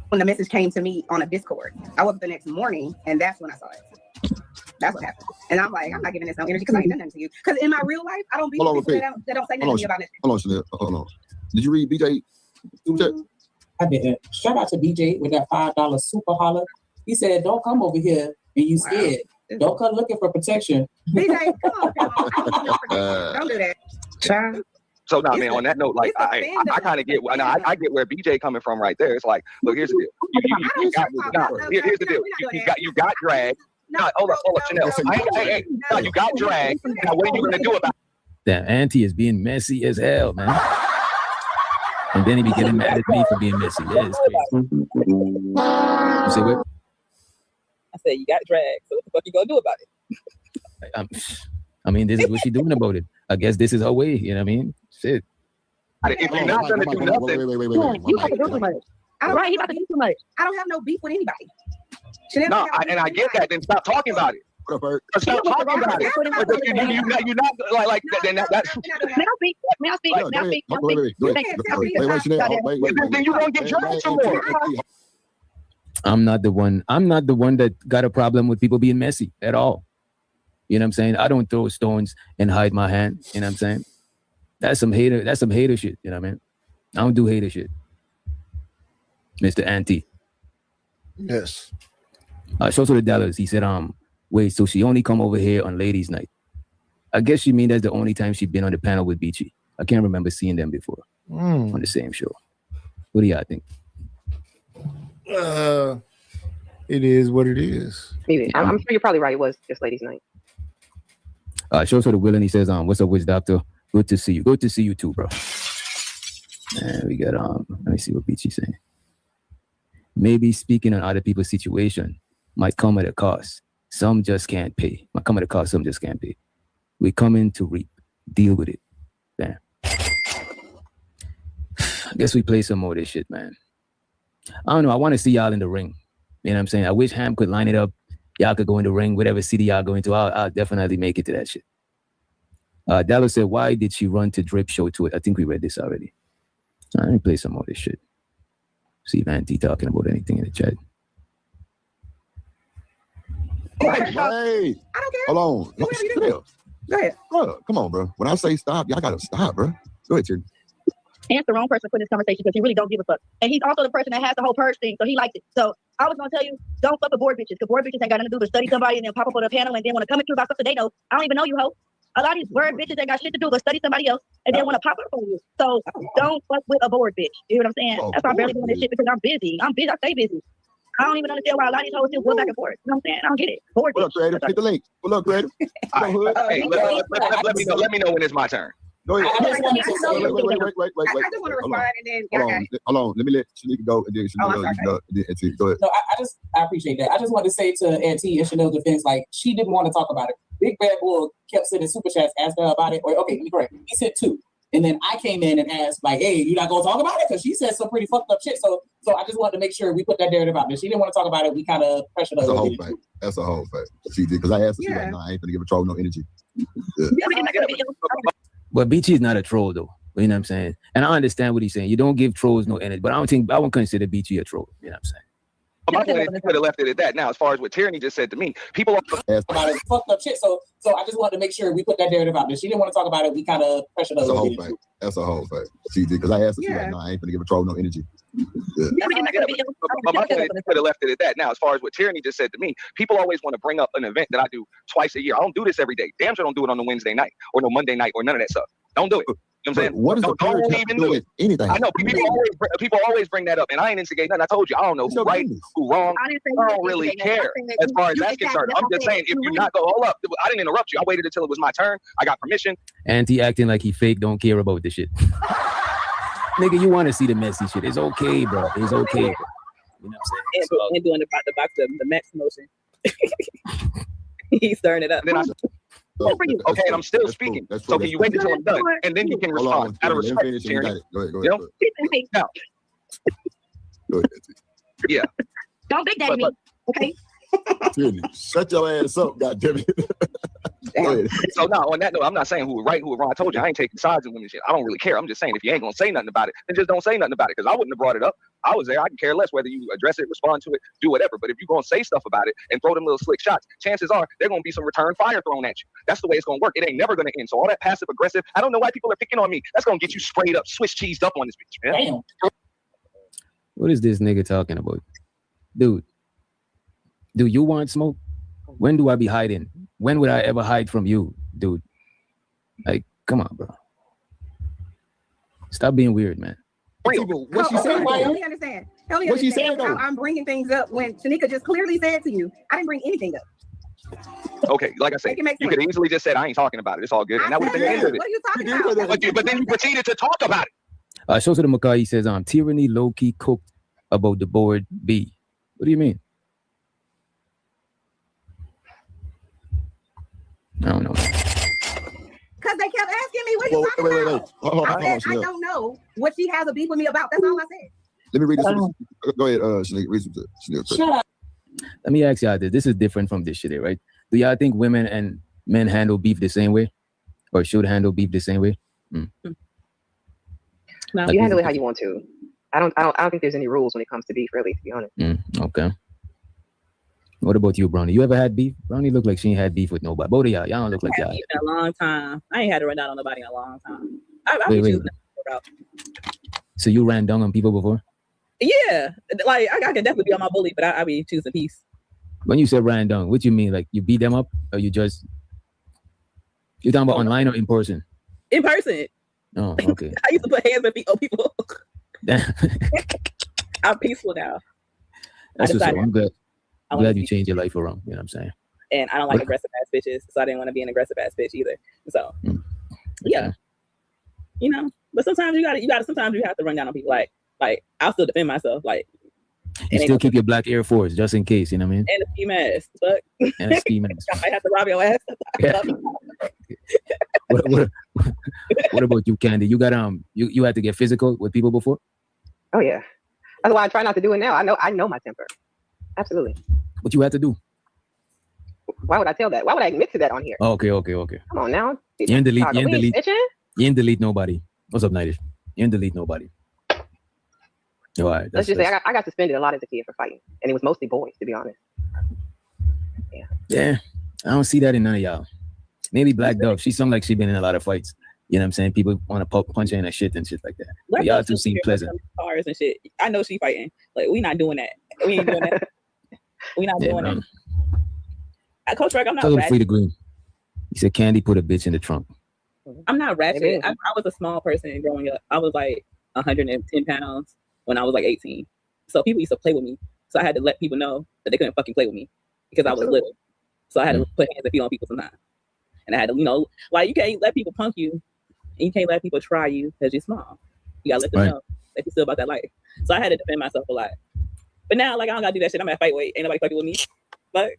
When the message came to me on a Discord, I woke up the next morning and that's when I saw it. That's what happened. And I'm like, I'm not giving this no energy because I ain't done nothing to you. Because in my real life, I don't be Hold on, with people repeat. that don't say nothing to me about this. Hold on, Chanel. Hold on. Did you read BJ? I didn't. Shout out to BJ with that $5 super holler. He said, don't come over here and you scared. Don't come looking for protection. BJ, come on. Don't do that. Child. So now, man, on that note, like I kind of get, I get where BJ coming from right there. It's like, look, here's the deal. Here's the deal. You got dragged. No, hold up, Chanel. No, you got dragged. Now, what are you gonna do about it? Damn, Auntie is being messy as hell, man. And then he be getting mad at me for being messy. Yeah, it's crazy. You say what? I said you got dragged. So what the fuck you gonna do about it? I mean, this is what she's doing about it. I guess this is her way. You know what I mean? Shit. If you're not gonna do nothing, You about to do too much. Right, he about to do too much. I don't have no beef with anybody. No, I get that. Then stop talking about it. Stop talking about it. You're not like then that's. May I speak? Then you gonna get dragged some more. I'm not the one that got a problem with people being messy at all. You know what I'm saying? I don't throw stones and hide my hand. You know what I'm saying? That's some hater shit. You know what I mean? I don't do hater shit. Mr. Auntie. Yes. Show to the dollars. He said, wait, so she only come over here on ladies' night. I guess she mean that's the only time she been on the panel with Beachy. I can't remember seeing them before on the same show. What do y'all think? It is what it is. Maybe. I'm sure you're probably right. It was just ladies' night. Shows for the Will, and he says, what's up, Witch Doctor? Good to see you. Good to see you too, bro. And we got let me see what Beachy's saying. Maybe speaking on other people's situation might come at a cost. Some just can't pay. Might come at a cost, some just can't pay. We come in to reap. Deal with it. Damn. I guess we play some more of this shit, man. I don't know. I want to see y'all in the ring. You know what I'm saying? I wish Ham could line it up. Y'all could go in the ring, whatever city y'all go into. I'll definitely make it to that shit. Dallas said, why did she run to Drip Show to it? I think we read this already. Let me play some more of this shit. See if Auntie talking about anything in the chat. Hey, I don't care. hold on. No, Whatever you do. chill. Go ahead. Bro, come on, bro. When I say stop, y'all gotta stop, bro. Go ahead, Cherry. Ant's the wrong person for this conversation because he really don't give a fuck. And he's also the person that has the whole purge thing, so he likes it. So I was gonna tell you, don't fuck with bored bitches, because bored bitches ain't got nothing to do but study somebody and then pop up on a panel and then want to come at you about something they know. I don't even know you, ho. A lot of these bored bitches ain't got shit to do but study somebody else and then want to pop up on you. So don't fuck with a bored bitch. You know what I'm saying? That's why I'm barely doing this shit, because I'm busy. I stay busy. I don't even understand why a lot of these hoes still go back and forth. You know what I'm saying? I don't get it. Bored What up, bitch. Creative? Hit the link. What up, Creative? Hey, let me know when it's my turn. Go ahead. I just want to Wait. I just want to respond and then y'all got it. Hold on. Let me let Shanika go and then Shanika go. Go ahead. No, I appreciate that. I just wanted to say to Auntie and Chanel's defense, like, she didn't want to talk about it. Big Bad Bull kept sending super chats, asked her about it. Or, okay, let me correct. He sent 2. And then I came in and asked, like, hey, you not going to talk about it? Because she said some pretty fucked up shit. So I just wanted to make sure we put that narrative out there. She didn't want to talk about it. We kind of pressured her. That's a whole fact. That's a whole fact. She did. Because I asked her, she's like, no, I ain't going to give a troll no energy. Yeah. But BT is not a troll, though. You know what I'm saying? And I understand what he's saying. You don't give trolls no energy, but I won't consider BT a troll. You know what I'm saying? My point is, you could have left it at that. Now, as far as what Tyranny just said to me, people are about it, fucked up shit. So I just wanted to make sure we put that narrative out there. She didn't want to talk about it. We kind of pressured her. That's a whole fact. That's a whole fact. She did. Because I asked her, she's like, no, I ain't going to give a troll no energy. Yeah. my point is, you could have left it at that. Now, as far as what Tyranny just said to me, people always want to bring up an event that I do twice a year. I don't do this every day. Damn sure don't do it on a Wednesday night or no Monday night or none of that stuff. Don't do it. You know what I'm saying? What is the don't purge even do do with it. anything? I know people always bring that up, and I ain't instigate nothing. I told you I don't know who right, who wrong. I don't really care as far as that's concerned. I'm just saying, if you're not going, hold up, I didn't interrupt you. I waited until it was my turn. I got permission. And he acting like he fake, don't care about the shit. Nigga, you want to see the messy shit. It's okay, bro. It's okay, bro. You know what I'm saying? And doing the Max motion. He's stirring it up. Then okay, and I'm still speaking. So can you wait until I'm done, and then you can respond out of respect, Tyranny? Go You ahead. know? Now, yeah. Don't big daddy me, okay? Tyranny, shut your ass up, goddammit. So now on that note, I'm not saying who was right, who was wrong. I told you I ain't taking sides in women's shit. I don't really care. I'm just saying if you ain't gonna say nothing about it, then just don't say nothing about it. Because I wouldn't have brought it up. I was there. I can care less whether you address it, respond to it, do whatever. But if you're gonna say stuff about it and throw them little slick shots, chances are there's gonna be some return fire thrown at you. That's the way it's gonna work. It ain't never gonna end. So all that passive aggressive, I don't know why people are picking on me. That's gonna get you sprayed up, Swiss cheesed up on this bitch, man. Damn. What is this nigga talking about? Dude, do you want smoke? When do I be hiding? When would I ever hide from you, dude? Like, come on, bro. Stop being weird, man. What she saying? Help me understand. Help me What she understand saying, how though? I'm bringing things up when Shanika just clearly said to you, I didn't bring anything up. Okay, like I said, Make it make you could sense. easily just said I ain't talking about it. It's all good, and that would have been the end of it. What are you talking about? But then you proceeded to talk about it. Shows to the Makai, he says, Tyranny low-key cooked about the board B. What do you mean? I don't know. Because they kept asking me, what are you talking about? Hold on, I said, I Chanel. don't know what she has a beef with me about. That's all I said. Let me read this. Go ahead, Shanika. Read some shit. Shut up. Let me ask y'all this. This is different from this shit here, right? Do y'all think women and men handle beef the same way? Or should handle beef the same way? No, Like, you handle this it how you want to. I don't think there's any rules when it comes to beef, really, to be honest. Okay. What about you, Brownie? You ever had beef? Brownie look like she ain't had beef with nobody. Both of y'all don't look like I y'all. haven't in a long time. I ain't had to run down on nobody in a long time. I Wait, be wait. choosing that route. So you ran down on people before? Yeah, like I can definitely be on my bully, but I be choosing peace. When you said ran down, what you mean? Like you beat them up, or you just you talking about online or in person? In person. Oh, okay. I used to put hands on people. Damn. I'm peaceful now. That's what's up. decided I'm glad. I I'm want glad to you be, changed your life around. You know what I'm saying? and I don't like What? aggressive ass bitches, so I didn't want to be an aggressive ass bitch either. So yeah, Okay. you know. But sometimes you gotta. Sometimes you have to run down on people. Like I'll still defend myself. Like You it ain't still keep your black Air Force just in case. You know what I mean? and a ski mask. Fuck. And a ski mask. I might have to rob your ass. Yeah. What about you, Candy? You got you had to get physical with people before? Oh yeah. That's why I try not to do it now. I know my temper. Absolutely. What you had to do? Why would I tell that? Why would I admit to that on here? Oh, okay. Come on now. You didn't delete. Chicago, You we didn't ain't delete. snitching. You didn't delete nobody. What's up, Nightish? You didn't delete nobody. All right. Let's just say I got suspended a lot as a kid for fighting, and it was mostly boys, to be honest. Yeah, I don't see that in none of y'all. Maybe Black Dove. She sounds like she been in a lot of fights. You know what I'm saying? people want to punch her in her shit and shit like that. But Let y'all us two just seem hear pleasant. some cars and shit. I know she fighting. Like we not doing that. We ain't doing that. We not Yeah, doing man. that. Coach Rick, I'm not Tell them free ratchet. the green. He said, "Candy put a bitch in the trunk." I'm not ratchet. Maybe. I was a small person growing up. I was like 110 pounds when I was like 18. So people used to play with me. So I had to let people know that they couldn't fucking play with me because I was little. So I had to put hands and feet on people sometimes. And I had to, like you can't let people punk you, and you can't let people try you because you're small. You gotta let them Right. know that you're still about that life. So I had to defend myself a lot. But now, like I don't gotta do that shit. I'm at fight weight. Ain't nobody fucking with me. But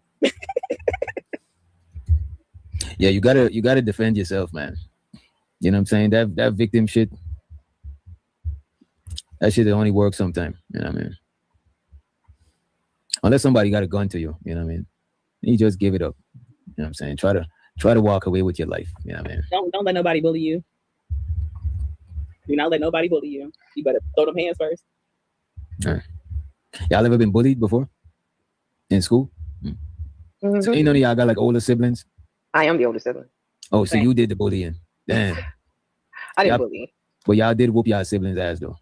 Yeah, you gotta defend yourself, man. You know what I'm saying? That victim shit. That shit only works sometimes. You know what I mean? Unless somebody got a gun to you. You know what I mean? You just give it up. You know what I'm saying? Try to walk away with your life. You know what I mean? don't let nobody bully you. Do not let nobody bully you. You better throw them hands first. All right. Y'all ever been bullied before? In school? So ain't none of y'all got like older siblings? I am the older sibling. Oh, so you did the bullying. Damn. I didn't Y'all- bully. But y'all did whoop y'all siblings' ass though.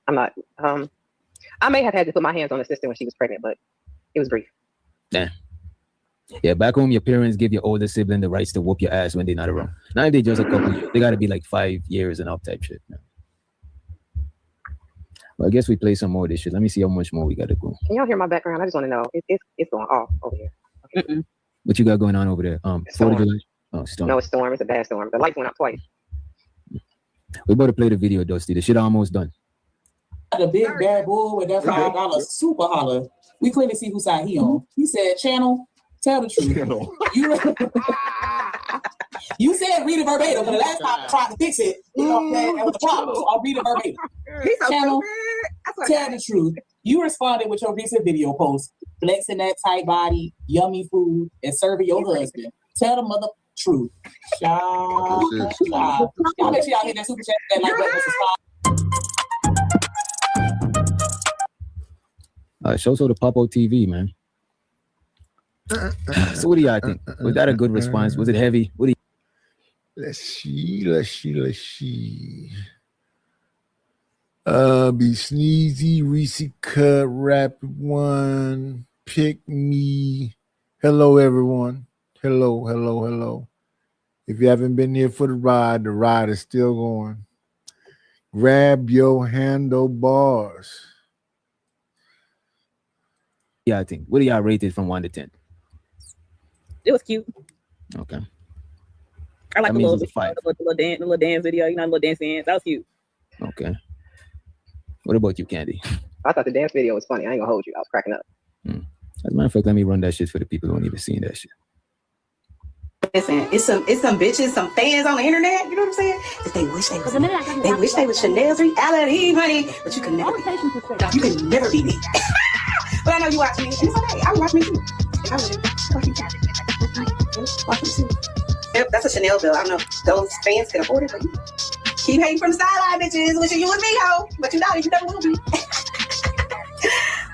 I'm not. I may have had to put my hands on a sister when she was pregnant, but it was brief. Damn. Yeah, back home, your parents give your older sibling the rights to whoop your ass when they're not around. Now if they just a couple years, they gotta be like 5 years and up type shit. Man. Well, I guess we play some more of this shit. Let me see how much more we gotta go. Can y'all hear my background? I just want to know. It's going off over here. What you got going on over there? 4th of Storm. July? Oh, storm. No, it's storm. It's a bad storm. The lights went out twice. We about to play the video, Dusty. The shit almost done. The big bad bull with that $5 super holler. We clearly see whose side he on. He said, "Channel, tell the truth." You said read it verbatim, but the last time I tried to fix it, you know what I'm saying? That was the problem. So I'll read it verbatim. He's so Channel, stupid. tell the truth. You responded with your recent video post, flexing that tight body, yummy food, and serving your husband. Tell the mother truth. Y'all make sure y'all hit that super chat, that like button, and subscribe. Show the Popo TV, man. So what do y'all think? Was that a good response? Was it heavy? What do you Let's see. Be Sneezy, Reese Cut, Rapid One, Pick Me. Hello, everyone. Hello. If you haven't been here for the ride is still going. Grab your handlebars. I think? What do y'all rate it from 1 to 10? It was cute. Okay. I like That the means little, it's a 5. the little dance video. You know, the little dance dance. That was cute. Okay. What about you, Candy? I thought the dance video was funny. I ain't gonna hold you. I was cracking up. As a matter of fact, let me run that shit for the people who ain't even seen that shit. Listen, it's some bitches, some fans on the internet, you know what I'm saying? That they wish they was Chanel's reality, honey. But you can never be me. But I know you watch me, and it's okay. I watch me too. I will. Watch me too. Yep, that's a Chanel bill. I don't know if those fans can afford it, but you keep hating from the sideline, bitches. Wishing you was me, ho. But you not, you never will be.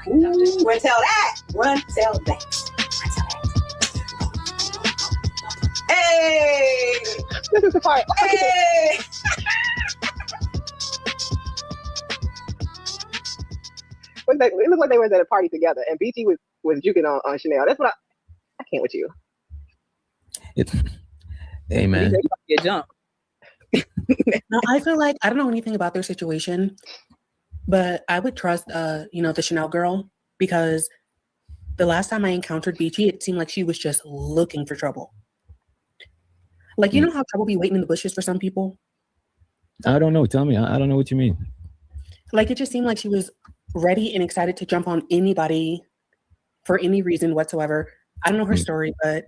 Ooh, run tell that. Run tell that. Hey! This is the part. Hey! It looked like they were at a party together, and BT was juking on Chanel. That's what I can't with you. Hey, man. Get jumped. No, I feel like I don't know anything about their situation, but I would trust the Chanel girl because the last time I encountered Beachy, it seemed like she was just looking for trouble. Like, you know how trouble be waiting in the bushes for some people? I don't know. Tell me. I don't know what you mean. Like, it just seemed like she was ready and excited to jump on anybody for any reason whatsoever. I don't know her story, but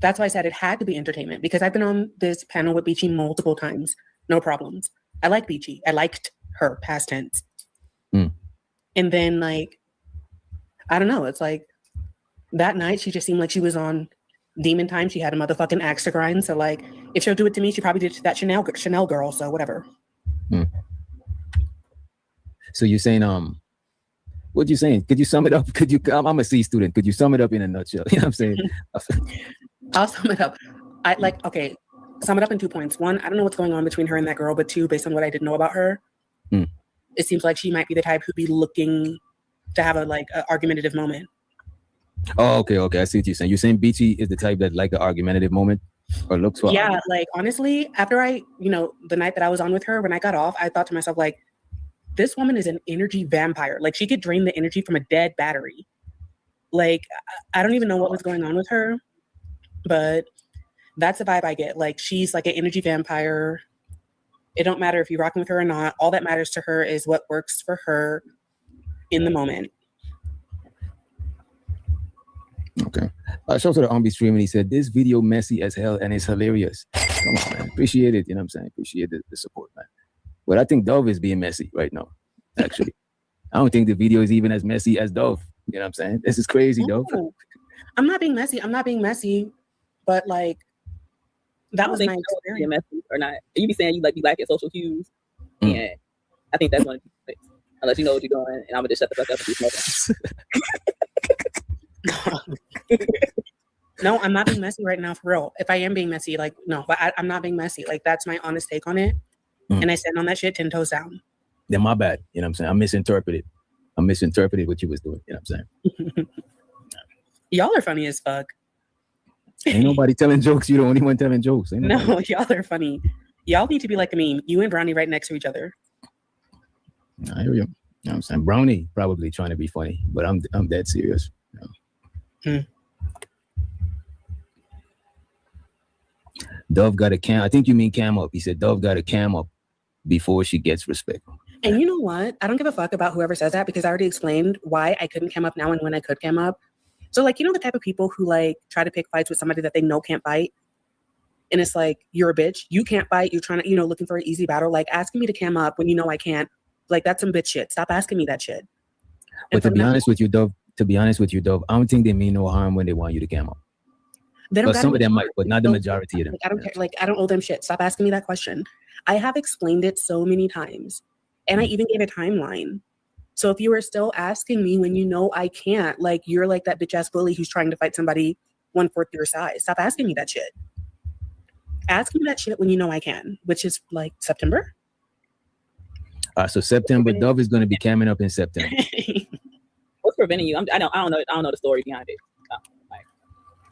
that's why I said it had to be entertainment, because I've been on this panel with Beachy multiple times. No problems. I like Beachy. I liked her, past tense. And then, like, I don't know. It's like that night she just seemed like she was on demon time. She had a motherfucking axe to grind. So, like, if she'll do it to me, she probably did it to that Chanel girl. So whatever. So you're saying, what you saying? Could you sum it up? I'm a C student. Could you sum it up in a nutshell? You know what I'm saying? I'll sum it up. Sum it up in 2 points. One, I don't know what's going on between her and that girl, but two, based on what I didn't know about her, it seems like she might be the type who'd be looking to have a argumentative moment. Oh, okay. I see what you're saying. You're saying Beachy is the type that like an argumentative moment or looks for. Yeah, like, honestly, after the night that I was on with her, when I got off, I thought to myself, like, this woman is an energy vampire. Like, she could drain the energy from a dead battery. Like, I don't even know what was going on with her, but that's the vibe I get. Like, she's like an energy vampire. It don't matter if you're rocking with her or not. All that matters to her is what works for her in the moment. Okay. I showed to the Ombi stream and he said, this video messy as hell and it's hilarious. Come on, man. Appreciate it. You know what I'm saying? Appreciate the support, man. But I think Dove is being messy right now, actually. I don't think the video is even as messy as Dove. You know what I'm saying? This is crazy, Dove. I'm not being messy, but, like, that was my experience. Messy or not. You be saying you like at social cues. And I think that's one of the things. Unless you know what you're doing, and I'm gonna just shut the fuck up and be smoking. No, I'm not being messy right now, for real. If I am being messy, like, no, but I'm not being messy. Like, that's my honest take on it. And I stand on that shit 10 toes down. Then my bad. You know what I'm saying? I misinterpreted what you was doing. You know what I'm saying? Y'all are funny as fuck. Ain't nobody telling jokes. You're the only one telling jokes. Ain't nobody. No, y'all are funny. Y'all need to be like a meme. You and Brownie right next to each other. I hear you. You know what I'm saying? Brownie probably trying to be funny, but I'm dead serious. You know? Dove got a cam. I think you mean cam up. He said Dove got a cam up before she gets respect. And you know what? I don't give a fuck about whoever says that, because I already explained why I couldn't cam up now and when I could cam up. So, like, you know, the type of people who, like, try to pick fights with somebody that they know can't fight. And it's like, you're a bitch. You can't fight. You're trying to, looking for an easy battle. Like, asking me to cam up when you know I can't. Like, that's some bitch shit. Stop asking me that shit. But to be honest with you, Dove, I don't think they mean no harm when they want you to cam up. Some of them might, but not the majority of them. I don't care. Like, I don't owe them shit. Stop asking me that question. I have explained it so many times. And I even gave a timeline. So if you are still asking me when you know I can't, like, you're like that bitch ass bully who's trying to fight somebody 1/4 your size. Stop asking me that shit. Ask me that shit when you know I can, which is like September. So September, Dove is going to be camming up in September. What's preventing you? I don't know the story behind it.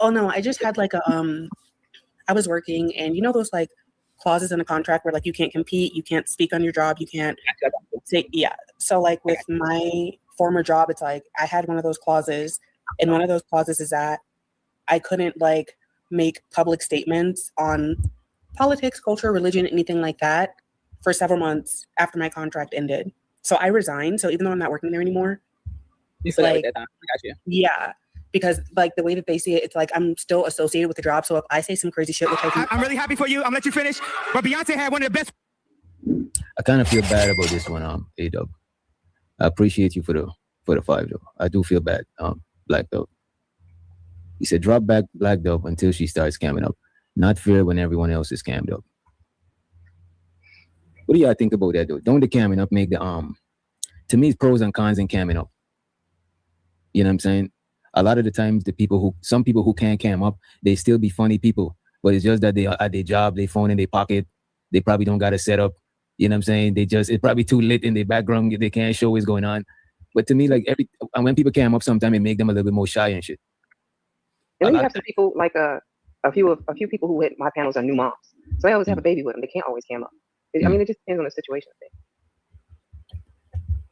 Oh no, I just had like I was working, and you know those like clauses in a contract where like you can't compete, you can't speak on your job, you can't say, yeah. So like with my former job, it's like I had one of those clauses, and one of those clauses is that I couldn't like make public statements on politics, culture, religion, anything like that for several months after my contract ended. So I resigned. So even though I'm not working there anymore, you still like, that time. I got you. Yeah. Because like the way that they see it, it's like I'm still associated with the job. So if I say some crazy shit, which I'm really happy for you. I'm gonna let you finish. But Beyonce had one of the best. I kind of feel bad about this one, A-Dub. I appreciate you for the 5 though. I do feel bad, Black Dove. He said, drop back Black Dove until she starts camming up. Not fair when everyone else is cammed up. What do y'all think about that though? Don't the camming up make the to me it's pros and cons in camming up. You know what I'm saying? A lot of the times some people who can't cam up, they still be funny people, but it's just that they are at their job, they phone in their pocket, they probably don't got a setup. You know what I'm saying? It's probably too lit in their background, they can't show what's going on. But to me, like when people cam up, sometimes it make them a little bit more shy and shit. And then you have some people like a few people who hit my panels are new moms, so they always have a baby with them. They can't always cam up. I mean, it just depends on the situation.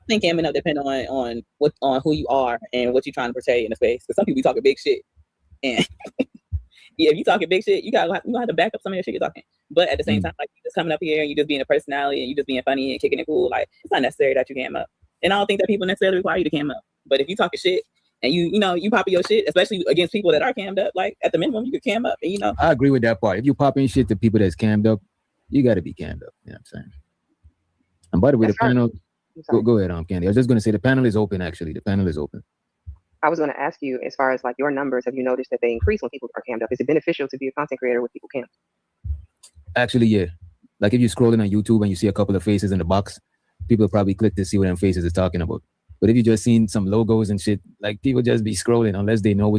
think camming up depend on who you are and what you're trying to portray in the space. Because some people be talking big shit, and yeah, if you talking big shit, you gonna have to back up some of your shit you're talking. But at the same time, like you just coming up here and you just being a personality and you just being funny and kicking it cool, like it's not necessary that you cam up. And I don't think that people necessarily require you to cam up. But if you talking shit and you popping your shit, especially against people that are cammed up, like at the minimum you could cam up. And I agree with that part. If you popping shit to people that's cammed up, you got to be cammed up. You know what I'm saying? And by the way, the panel. Go ahead, Candy. I was just going to say the panel is open. Actually, the panel is open. I was going to ask you, as far as like your numbers, have you noticed that they increase when people are cammed up? Is it beneficial to be a content creator with people cammed? Actually, yeah. Like if you're scrolling on YouTube and you see a couple of faces in the box, people probably click to see what them faces is talking about. But if you just seen some logos and shit, like people just be scrolling unless they know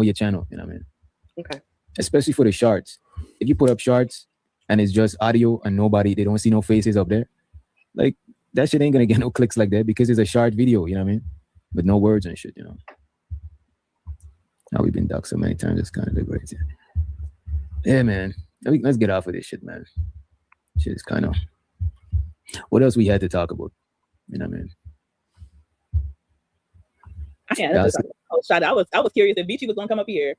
your channel. You know what I mean? Okay. Especially for the shorts. If you put up shorts and it's just audio and they don't see no faces up there, like that shit ain't gonna get no clicks like that because it's a short video. You know what I mean? With no words and shit. You know. Now we've been doxed so many times. It's kind of liberating. Yeah, man. Let's get off of this shit, man. Shit is kind of. What else we had to talk about? You know what I mean? I was curious if Beachy was gonna come up here.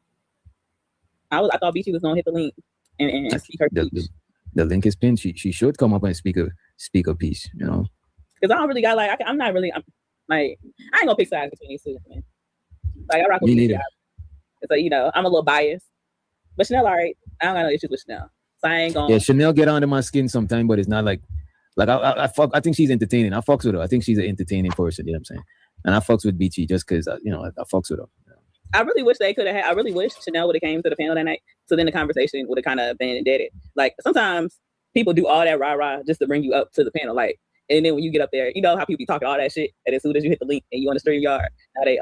I thought Beachy was gonna hit the link and speak her piece. The link is pinned. She should come up and speak a piece. You know. Because I don't really got like I ain't gonna pick sides between these two, man. Like I rock with Me these neither. guys. It's like I'm a little biased, but Chanel alright. I don't got no issues with Chanel, so I ain't gonna. Yeah, Chanel get under my skin sometime, but it's not like I think she's entertaining. I fucks with her. I think she's an entertaining person. You know what I'm saying? And I fucks with Beachy just because I fucks with her. I really wish they could have had. I really wish Chanel would have came to the panel that night. So then the conversation would have kind of been dead. Like sometimes people do all that rah just to bring you up to the panel, like. And then when you get up there, you know how people be talking all that shit, and as soon as you hit the link and you on the StreamYard, now they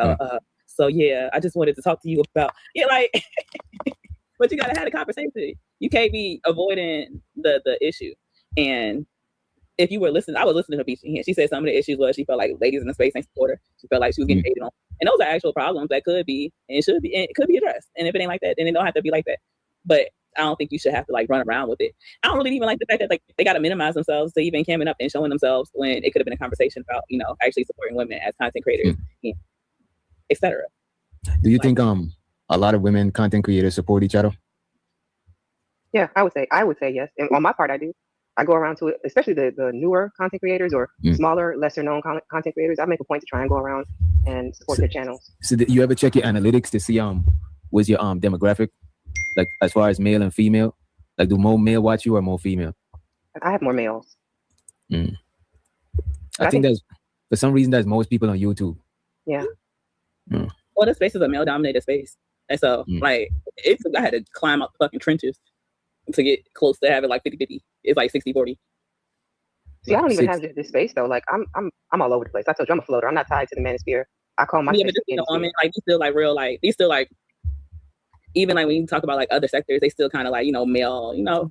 so yeah, I just wanted to talk to you about like, but you gotta have a conversation. You can't be avoiding the issue. And if you were listening, I was listening to Beachy, and she said some of the issues was she felt like ladies in the space ain't support her. She felt like she was getting hated on, and those are actual problems that could be and should be and it could be addressed. And if it ain't like that, then it don't have to be like that. But I don't think you should have to like run around with it. I don't really even like the fact that like they got to minimize themselves to even camming up and showing themselves when it could have been a conversation about actually supporting women as content creators, etc. Do you think a lot of women content creators support each other? Yeah, I would say yes. And on my part, I do. I go around to it, especially the newer content creators or smaller, lesser known content creators. I make a point to try and go around and support their channels. So you ever check your analytics to see what's your demographic? Like as far as male and female, like do more male watch you or more female? I have more males. I think that's for some reason that's most people on YouTube. Yeah. Well, the space is a male dominated space, and so like I had to climb up the fucking trenches to get close to having like 50-50. It's like 60-40. See, I don't even have this space though. Like I'm all over the place. I told you I'm a floater. I'm not tied to the manosphere. I call myself. Yeah, but just woman, like these still like real, like these still like. Even like when you talk about like other sectors, they still kind of like, male,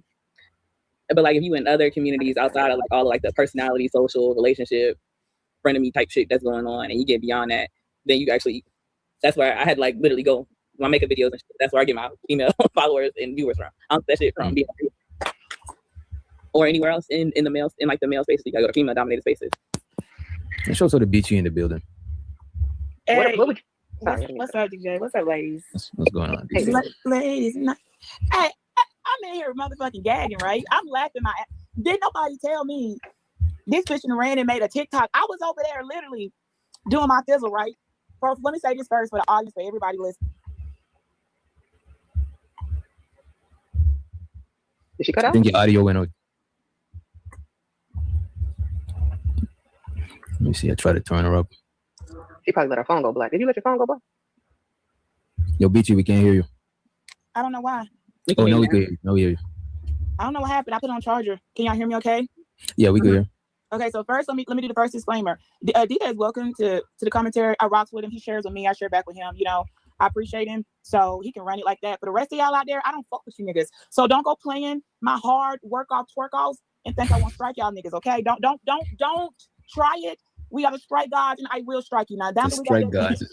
but like if you in other communities outside of like all of, like the personality, social, relationship, frenemy type shit that's going on and you get beyond that, then you actually, that's where I had to like literally go when I make videos and shit, that's where I get my female followers and viewers from. I don't that shit from being or anywhere else in the male, in like the male spaces. You gotta go to female dominated spaces. It shows sort of Beachy in the building. Hey. What would you, What's up, DJ? What's up, ladies? What's going on? Hey, ladies, I'm in here motherfucking gagging, right? I'm laughing my ass. Didn't nobody tell me this bitch ran and made a TikTok? I was over there literally doing my fizzle, right? First, let me say this first for the audience, for everybody listening. Did she cut out? I think your audio went out. Let me see. I try to turn her up. She probably let her phone go black. Did you let your phone go black? Yo, Beachy, we can't hear you. I don't know why. Oh, no, we can hear you. No, we hear you. I don't know what happened. I put it on charger. Can y'all hear me okay? Yeah, we can hear. Okay, so first, let me do the first disclaimer. DJ is welcome to the commentary. I rocks with him. He shares with me. I share back with him. I appreciate him, so he can run it like that. For the rest of y'all out there, I don't fuck with you niggas. So don't go playing my hard twerk-offs and think I won't strike y'all niggas, okay? Don't try it. We are the strike gods, and I will strike you. Now, down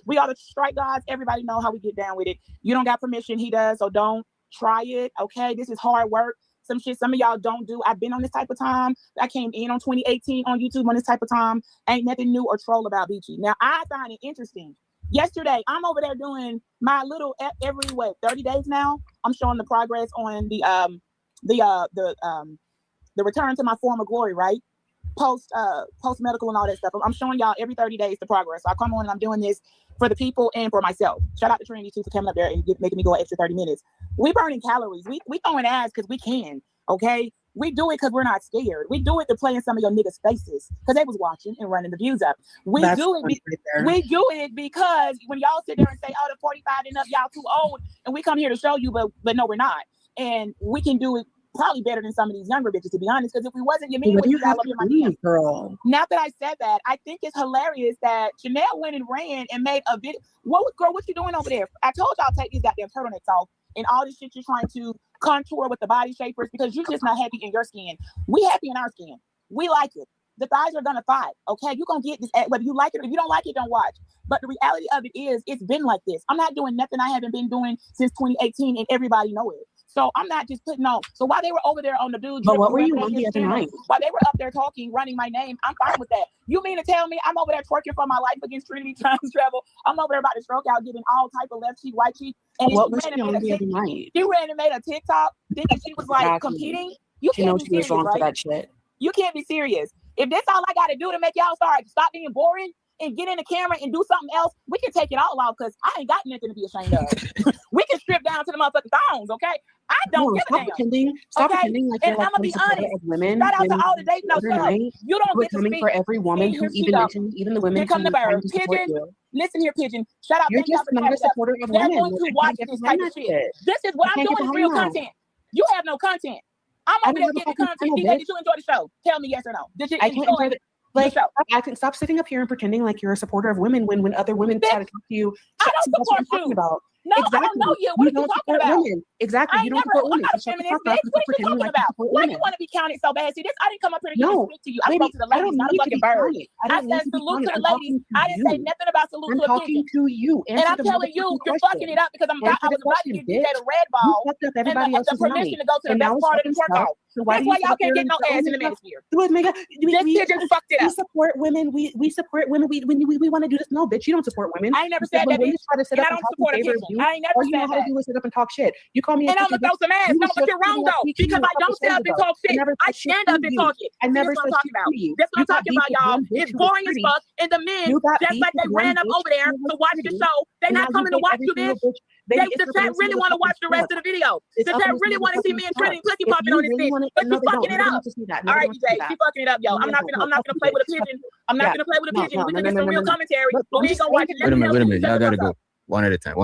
we are the strike gods. Everybody know how we get down with it. You don't got permission. He does, so don't try it, okay? This is hard work. some shit some of y'all don't do. I've been on this type of time. I came in on 2018 on YouTube on this type of time. Ain't nothing new or troll about Beachy. Now, I find it interesting. Yesterday, I'm over there doing my little every 30 days now. I'm showing the progress on the return to my former glory, right? Post medical and all that stuff. I'm showing y'all every 30 days the progress. So I come on and I'm doing this for the people and for myself. Shout out to Trinity too for coming up there and making me go an extra 30 minutes. We burning calories. We throwing ass because we can. Okay. We do it because we're not scared. We do it to play in some of your niggas' faces because they was watching and running the views up. We do it because when y'all sit there and say, "Oh, the 45 and up, y'all too old," and we come here to show you, but no, we're not. And we can do it probably better than some of these younger bitches, to be honest. Because if we wasn't, you mean you have girl. Not that I said that, I think it's hilarious that Chanel went and ran and made a video. What you doing over there? I told y'all take these goddamn turtlenecks off and all this shit you're trying to contour with the body shapers because you're just not happy in your skin. We happy in our skin. We like it. The thighs are gonna fight. Okay, you're gonna get this whether you like it or if you don't like it, don't watch. But the reality of it is, it's been like this. I'm not doing nothing I haven't been doing since 2018, and everybody know it. So I'm not just putting on. So while they were over there on the dude, but what were you on the other night? While they were up there talking, running my name, I'm fine with that. You mean to tell me I'm over there twerking for my life against Trinity Times Travel? I'm over there about to stroke out, giving all type of left cheek, right cheek. And what was she on the other night? She ran and made a TikTok thinking she was like competing. You can't be serious, wrong right? for that shit. You can't be serious. If that's all I got to do to make y'all stop being boring and get in the camera and do something else, we can take it all off because I ain't got nothing to be ashamed of. We can strip down to the motherfucking thongs, okay? I don't give a damn. Stop pretending like you're I'm gonna be honest. Women, shout out to all the dates. No, you don't get to coming speak for every woman who even the women. Here come the bird. Pigeon, listen here, Pigeon. Shout out. You're just not a supporter of women. They're going to watch this type of shit. This is what I'm doing is real content. You have no content. I'm over there getting content. Did you enjoy the show? Tell me yes or no. Did you enjoy it? Like, I can stop sitting up here and pretending like you're a supporter of women when other women try to talk to you. I don't support you. About. No, exactly. I don't know you. What are you talking about? Women. Exactly. You don't support women. I'm not a feminist, bitch. What are you talking about? Why do you want to be counted so bad? See, this I didn't come up here to speak to you. I spoke to the ladies, not a fucking bird. I said salute to the ladies. I didn't say nothing about salute to a pigeon. To you. And I'm telling you, you're fucking it up because I was about to give DJ the red ball and the permission to go to the best part of the twerk off. That's why y'all can't get no ass in the manosphere. This pigeon fucked it up. We support women. We support women. We want to do this. No, bitch, you don't support women. I ain't never said that, bitch. And I don't support a pigeon. I ain't never said that. Do is sit up and talk shit. You call me, and I'm gonna throw some ass. No, but you're wrong though, because I don't stand up and talk shit. I stand up and talk it. I never said talking about. That's what I'm talking about, y'all. It's boring as fuck, and the men, just like they ran up over there to watch the show, they're not coming to watch you, bitch. The chat really want to watch the rest of the video. The chat really want to see me and Trinity pussy popping on this bitch, but you fucking it up. All right, DJ, she fucking it up, yo. I'm not gonna play with a pigeon. I'm not gonna play with a pigeon. We can get some real commentary, but we ain't gonna watch it. Wait a minute. Y'all gotta go. One at a time.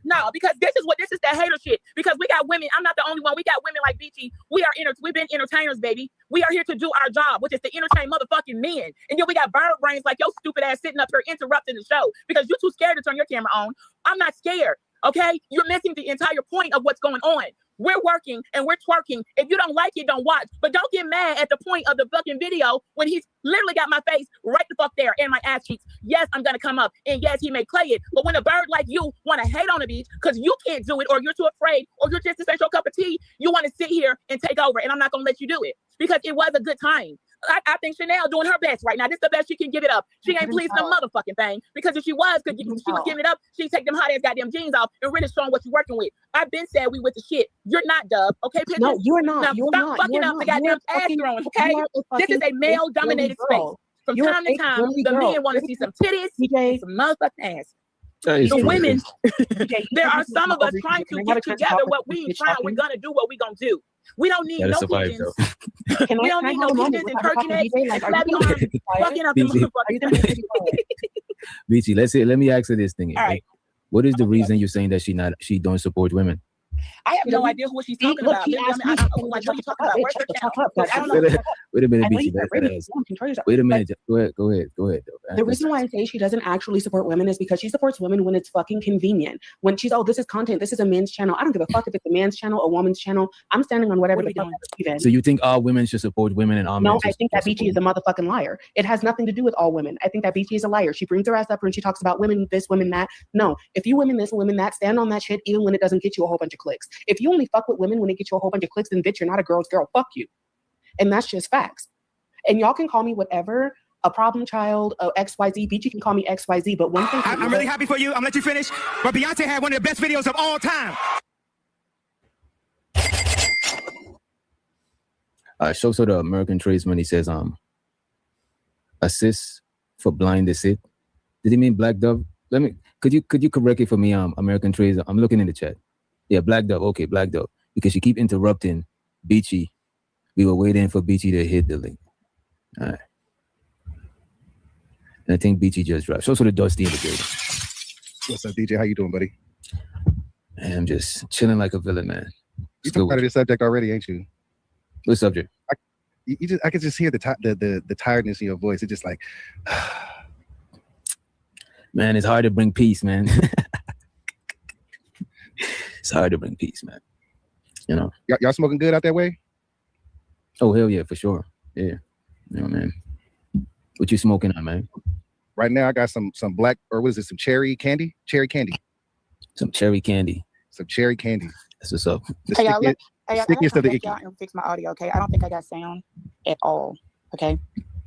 No, because this is that hater shit. Because we got women. I'm not the only one. We got women like Beachy. We've been entertainers, baby. We are here to do our job, which is to entertain motherfucking men. And then we got bird brains like your stupid ass sitting up here interrupting the show because you're too scared to turn your camera on. I'm not scared. Okay, you're missing the entire point of what's going on. We're working and we're twerking. If you don't like it, don't watch. But don't get mad at the point of the fucking video when he's literally got my face right the fuck there and my ass cheeks. Yes, I'm gonna come up and yes, he may play it. But when a bird like you want to hate on the beach because you can't do it or you're too afraid or you're just a special cup of tea, you want to sit here and take over. And I'm not gonna let you do it because it was a good time. I think Chanel doing her best right now. This is the best she can give it up. She ain't pleased the motherfucking thing because if she was giving it up, she'd take them hot ass goddamn jeans off and really showing what you're working with. I've been said we with the shit. You're not, Dub. Okay, Pigeon? No, you're not. Now, stop fucking up the goddamn ass throwing, okay? This is a male-dominated space. From time to time, the men want to see some titties, some motherfucking ass. The women, there are some of us trying to get together what we're gonna do what we gonna do. We don't need no pigeons. We don't need no pigeons and Perkins and slappy arms fucking up the motherfucking. Beachy, let me ask her this thing. All right. What is the reason you're saying that she don't support women? I have no idea what she's talking about. Like, what are you talking about? Where's her channel? I don't know. Wait a minute, I know Beachy. you got ratings. Control yourself. Wait a But minute. Go ahead. Though. the reason why I say she doesn't actually support women is because she supports women when it's fucking convenient. When she's, oh, this is content, this is a men's channel. I don't give a fuck if it's a man's channel, a woman's channel. I'm standing on whatever the fuck I believe in. So you think all women should support women and all men? No, I think that Beachy is a motherfucking liar. It has nothing to do with all women. I think that Beachy is a liar. She brings her ass up and she talks about women this, women that. No, if you women this, women that, stand on that shit even when it doesn't get you a whole bunch of clicks. If you only fuck with women when they get you a whole bunch of clicks, then bitch, you're not a girl's girl. Fuck you. And that's just facts. And y'all can call me whatever, a problem child, XYZ. Beachy can call me XYZ. But one thing I'm really happy for you. I'm gonna let you finish. But Beyonce had one of the best videos of all time. So the American tradesman, he says, assist for blind assist. Did he mean Black Dove? Could you correct it for me? American trades. I'm looking in the chat. Yeah, Black Dove. Okay, Black Dove. Because you keep interrupting Beachy. We were waiting for Beachy to hit the link. All right. And I think Beachy just dropped. So the Dusty in the building. What's up, DJ? How you doing, buddy? And I'm just chilling like a villain, man. You talked about this subject already, ain't you? What subject? I could just hear the tiredness in your voice. It's just like, man, it's hard to bring peace, man. It's hard to bring peace, man. You know. Y'all smoking good out that way? Oh hell yeah, for sure. Yeah. You know, man. What you smoking on, man? Right now, I got some black, or what is it? Some cherry candy. Some cherry candy. That's what's up. Hey, y'all, stickiest of the icky. And fix my audio, okay? I don't think I got sound at all. Okay.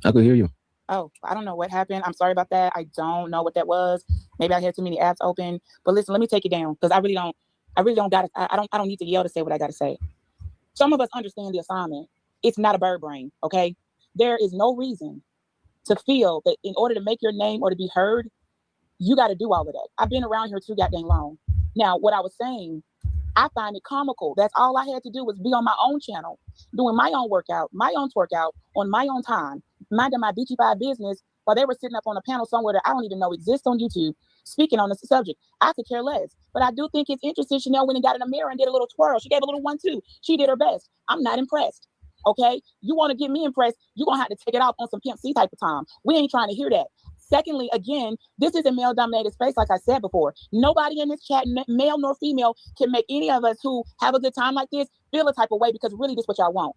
I could hear you. Oh, I don't know what happened. I'm sorry about that. I don't know what that was. Maybe I had too many apps open. But listen, let me take it down because I really don't got. I don't need to yell to say what I got to say. Some of us understand the assignment. It's not a bird brain, okay? There is no reason to feel that in order to make your name or to be heard, you got to do all of that. I've been around here too goddamn long. Now, what I was saying, I find it comical. That's all I had to do was be on my own channel, doing my own workout, my own twerkout on my own time, minding my Beachy 5 business while they were sitting up on a panel somewhere that I don't even know exists on YouTube, speaking on the subject. I could care less. But I do think it's interesting. Chanel went and got in a mirror and did a little twirl. She gave a little 1-2. She did her best. I'm not impressed. Okay? You want to get me impressed, you're going to have to take it out on some Pimp C type of time. We ain't trying to hear that. Secondly, again, this is a male-dominated space, like I said before. Nobody in this chat, male nor female, can make any of us who have a good time like this feel a type of way because really this is what y'all want.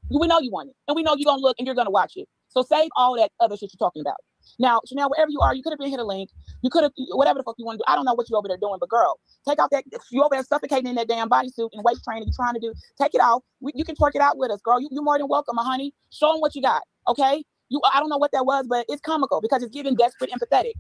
We know you want it. And we know you're going to look and you're going to watch it. So save all that other shit you're talking about. Now, Chanel, wherever you are, you could have been hit a link. You could have, whatever the fuck you want to do. I don't know what you're over there doing, but girl, take off that, you over there suffocating in that damn bodysuit and weight training you're trying to do. Take it off. You can twerk it out with us, girl. You're more than welcome, honey. Show them what you got, okay? I don't know what that was, but it's comical because it's giving desperate, empathetic.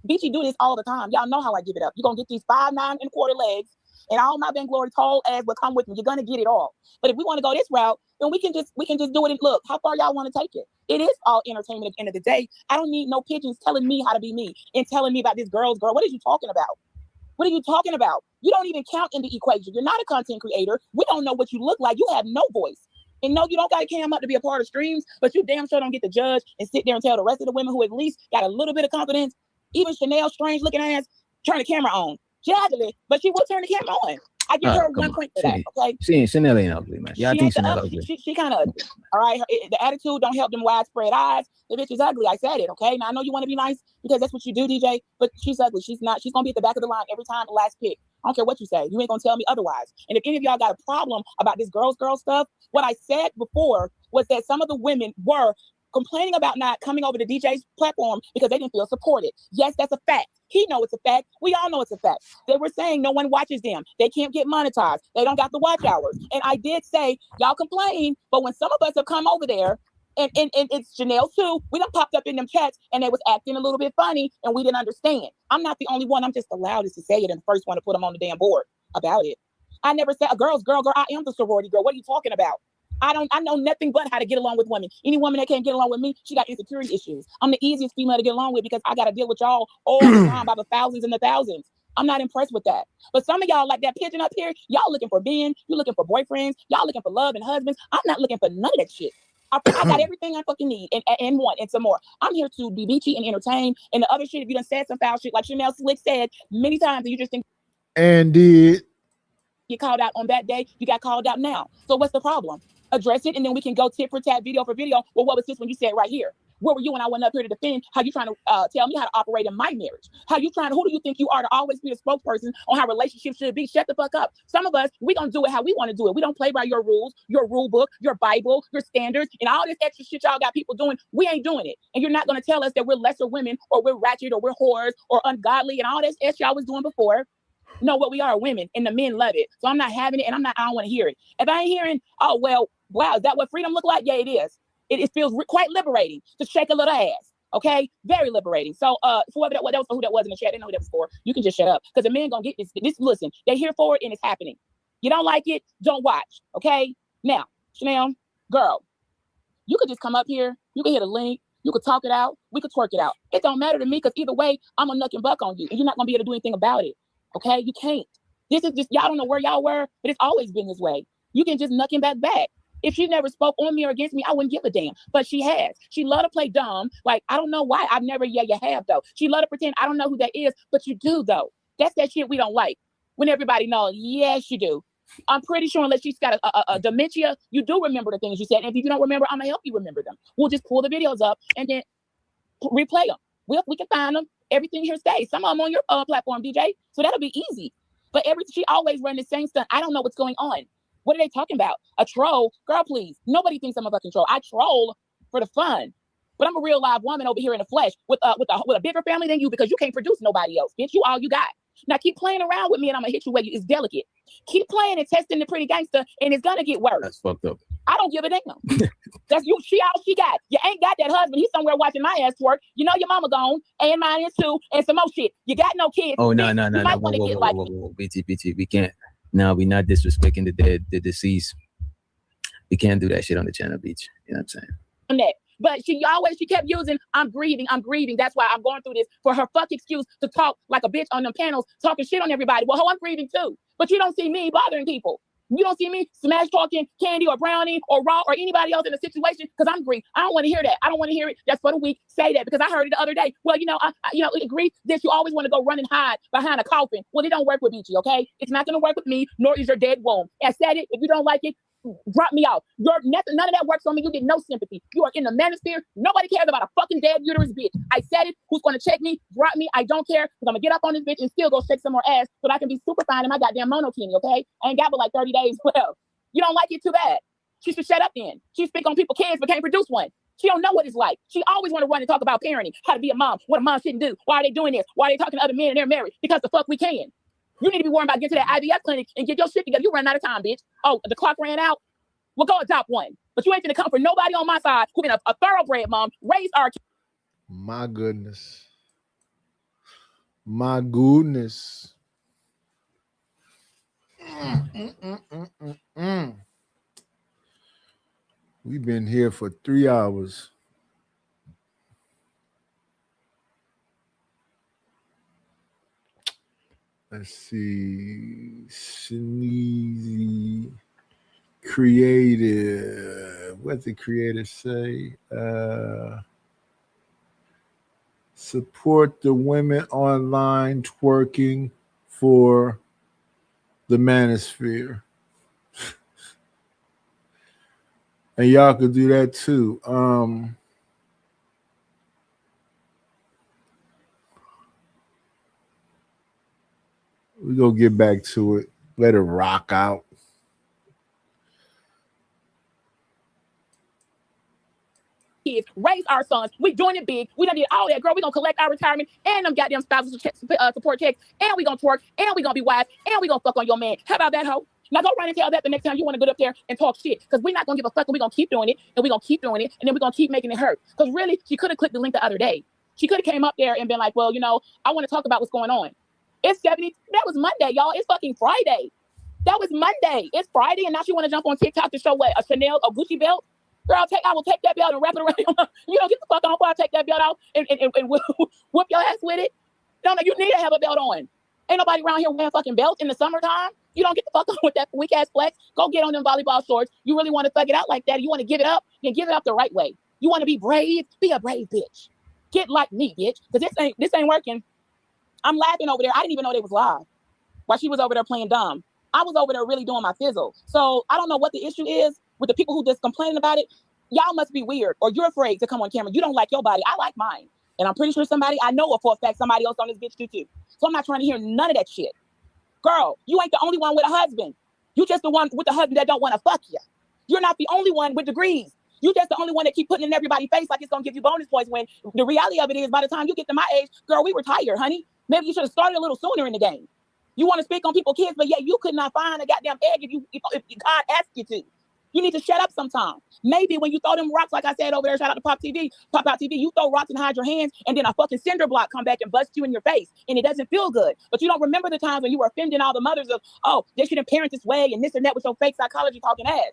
Beachy do this all the time. Y'all know how I give it up. You're going to get these 5'9" and quarter legs and all my Ben Glory tall ass will come with me. You're going to get it all. But if we want to go this route, then we can just do it and look how far y'all want to take it. It is all entertainment at the end of the day. I don't need no pigeons telling me how to be me and telling me about this girl's girl. What are you talking about? What are you talking about? You don't even count in the equation. You're not a content creator. We don't know what you look like. You have no voice. And no, you don't got to cam up to be a part of streams, but you damn sure don't get to judge and sit there and tell the rest of the women who at least got a little bit of confidence, even Chanel, strange looking ass, turn the camera on. She ugly, but she will turn the camera on. I give her 1 point for that, okay? Chanel ain't ugly, man. Yeah, I think Chanel ugly. She kind of ugly. All right, the attitude don't help them widespread eyes. The bitch is ugly. I said it, okay? Now, I know you want to be nice because that's what you do, DJ, but she's ugly. She's not. She's going to be at the back of the line every time, the last pick. I don't care what you say. You ain't going to tell me otherwise. And if any of y'all got a problem about this girl stuff, what I said before was that some of the women were complaining about not coming over to DJ's platform because they didn't feel supported. Yes, that's a fact. He know it's a fact. We all know it's a fact. They were saying no one watches them. They can't get monetized. They don't got the watch hours. And I did say, y'all complain, but when some of us have come over there, and it's Chanel too, we done popped up in them chats and they was acting a little bit funny and we didn't understand. I'm not the only one. I'm just the loudest to say it and the first one to put them on the damn board about it. I never said a girl. I am the sorority girl. What are you talking about? I know nothing but how to get along with women. Any woman that can't get along with me, she got insecurity issues. I'm the easiest female to get along with because I got to deal with y'all all the time by the thousands and the thousands. I'm not impressed with that. But some of y'all like that pigeon up here, y'all looking for men, you're looking for boyfriends, y'all looking for love and husbands. I'm not looking for none of that shit. I got everything I fucking need and want and some more. I'm here to be beachy and entertain. And the other shit, if you done said some foul shit, like Chanel Slick said many times, and you just think and did get called out on that day, you got called out now. So what's the problem? address it, and then we can go tit for tat, video for video. Well, what was this when you said right here? Where were you when I went up here to defend? How you trying to tell me how to operate in my marriage? Who do you think you are to always be a spokesperson on how relationships should be? Shut the fuck up. Some of us, we gonna do it how we want to do it. We don't play by your rules, your rule book, your Bible, your standards, and all this extra shit y'all got people doing. We ain't doing it. And you're not gonna tell us that we're lesser women or we're ratchet or we're whores or ungodly and all this shit y'all was doing before. No, what we are women, and the men love it. So I'm not having it, and I don't want to hear it. If I ain't hearing, oh, well, wow, is that what freedom look like? Yeah, it is. It feels quite liberating to shake a little ass. Okay, very liberating. So, whoever that was, who that was in the chat, I didn't know who that was for. You can just shut up because the men gonna get this. Listen, they're here for it, and it's happening. You don't like it, don't watch. Okay. Now, Chanel, girl, you could just come up here. You can hit a link. You could talk it out. We could twerk it out. It don't matter to me because either way, I'm gonna nuck and buck on you, and you're not gonna be able to do anything about it. Okay, you can't. This is just y'all don't know where y'all were, but it's always been this way. You can just nuck him back. If she never spoke on me or against me, I wouldn't give a damn. But she has. She love to play dumb. Like, I don't know why. I've never, you have, though. She love to pretend I don't know who that is, but you do, though. That's that shit we don't like. When everybody knows, yes, you do. I'm pretty sure unless she's got a dementia, you do remember the things you said. And if you don't remember, I'm going to help you remember them. We'll just pull the videos up and then replay them. We can find them. Everything here stays. Some of them on your platform, DJ. So that'll be easy. But she always run the same stuff. I don't know what's going on. What are they talking about? A troll? Girl, please. Nobody thinks I'm a fucking troll. I troll for the fun. But I'm a real live woman over here in the flesh with a bigger family than you because you can't produce nobody else. Bitch, you all you got. Now keep playing around with me and I'm going to hit you where it's delicate. Keep playing and testing the pretty gangster and it's going to get worse. That's fucked up. I don't give a damn. That's you. She all she got. You ain't got that husband. He's somewhere watching my ass work. You know your mama gone and mine is too and some more shit. You got no kids. Oh, no. Whoa. BT, we can't. No, we're not disrespecting the deceased. We can't do that shit on the channel, Beach. You know what I'm saying? But she kept using, I'm grieving. That's why I'm going through this for her fuck excuse to talk like a bitch on them panels, talking shit on everybody. Well, I'm grieving too. But you don't see me bothering people. You don't see me smash talking Candy or Brownie or Raw or anybody else in a situation because I'm grieving. I don't want to hear that. I don't want to hear it. That's for the weak. Say that because I heard it the other day. Well, grief this. You always want to go run and hide behind a coffin. Well, it don't work with Beachy, okay? It's not going to work with me, nor is your dead womb. I said it. If you don't like it, drop me out. None of that works on me. You get no sympathy. You are in the manosphere. Nobody cares about a fucking dead uterus bitch. I said it. Who's going to check me? Drop me. I don't care because I'm going to get up on this bitch and still go shake some more ass so that I can be super fine in my goddamn monokini, okay? I ain't got but like 30 days. Well, you don't like it too bad. She should shut up then. She speak on people's kids but can't produce one. She don't know what it's like. She always want to run and talk about parenting, how to be a mom, what a mom shouldn't do. Why are they doing this? Why are they talking to other men and they're married? Because the fuck we can. You need to be worrying about getting to that IVF clinic and get your shit together. You run out of time, bitch. Oh, the clock ran out. Well, go adopt one. But you ain't gonna come for nobody on my side who been a thoroughbred mom, raised our kids. My goodness. My goodness. We've been here for 3 hours. Let's see. Sneezy. Creative. What the creators say? Support the women online twerking for the manosphere. And y'all could do that too. We're gonna get back to it. Let it rock out. Kids, raise our sons. We doing it big. We done did all that, girl. We gonna collect our retirement and them goddamn spousal support checks, and we gonna twerk, and we gonna be wives, and we gonna fuck on your man. How about that, hoe? Now go run and tell that the next time you want to go up there and talk shit, because we're not gonna give a fuck, and we're gonna keep doing it, and we're gonna keep doing it, and then we're gonna keep making it hurt. Because really, she could have clicked the link the other day. She could have came up there and been like, well, I want to talk about what's going on. It's 70. That was Monday, y'all. It's fucking Friday. That was Monday. It's Friday, and now she want to jump on TikTok to show what? A Chanel, a Gucci belt? Girl, I will take that belt and wrap it around. You don't get the fuck on before I take that belt out and whoop your ass with it. No, you need to have a belt on. Ain't nobody around here wearing fucking belts in the summertime. You don't get the fuck on with that weak ass flex. Go get on them volleyball shorts. You really want to thug it out like that? You want to give it up? Then give it up the right way. You want to be brave? Be a brave bitch. Get like me, bitch. Because this ain't working. I'm laughing over there. I didn't even know they was live while she was over there playing dumb. I was over there really doing my fizzle. So I don't know what the issue is. with the people who just complaining about it, y'all must be weird, or you're afraid to come on camera. You don't like your body. I like mine. And I'm pretty sure I know for a fact somebody else on this bitch do too. So I'm not trying to hear none of that shit. Girl, you ain't the only one with a husband. You just the one with the husband that don't want to fuck you. You're not the only one with degrees. You just the only one that keep putting in everybody's face like it's gonna give you bonus points, when the reality of it is by the time you get to my age, girl, we retired, honey. Maybe you should have started a little sooner in the game. You want to speak on people's kids, but yeah, you could not find a goddamn egg if God asked you to. You need to shut up sometime. Maybe when you throw them rocks, like I said over there, shout out to Pop Out TV, you throw rocks and hide your hands, and then a fucking cinder block come back and bust you in your face, and it doesn't feel good. But you don't remember the times when you were offending all the mothers of, oh, they shouldn't parent this way and this and that with your fake psychology talking ass.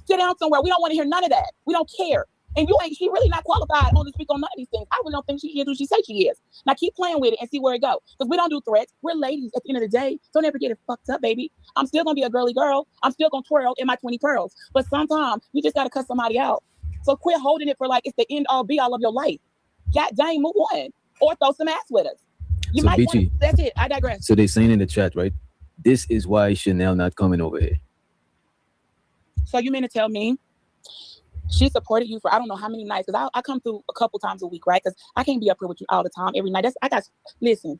Sit down somewhere. We don't want to hear none of that. We don't care. And she really not qualified to speak on none of these things. I really don't think she is who she says she is. Now keep playing with it and see where it goes. Because we don't do threats. We're ladies at the end of the day. Don't ever get it fucked up, baby. I'm still gonna be a girly girl. I'm still gonna twirl in my 20 pearls. But sometimes you just gotta cut somebody out. So quit holding it for like it's the end all be all of your life. God dang, move on. Or throw some ass with us. You So, might want Beachy, that's it. I digress. So they're saying in the chat, right? This is why Chanel not coming over here. So you mean to tell me she supported you for I don't know how many nights? Because I come through a couple times a week, right? Because I can't be up here with you all the time, every night. Listen,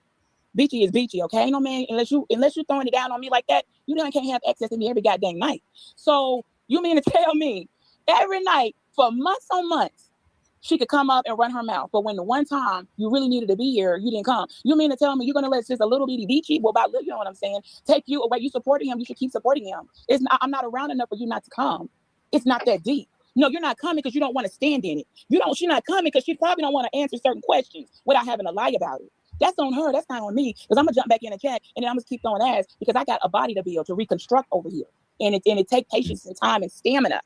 Beachy is Beachy, okay? Ain't no man, unless you throwing it down on me like that, you can't have access to me every goddamn night. So you mean to tell me every night for months on months, she could come up and run her mouth, but when the one time you really needed to be here, you didn't come. You mean to tell me you're gonna let just a little bitty Beachy, well, about you know what I'm saying, take you away? You supporting him, you should keep supporting him. I'm not around enough for you not to come. It's not that deep. No, you're not coming because you don't want to stand in it. She's not coming because she probably don't want to answer certain questions without having to lie about it. That's on her. That's not on me. Because I'm gonna jump back in the chat and then I'm gonna keep throwing ass because I got a body to build, to reconstruct over here, and it takes patience and time and stamina.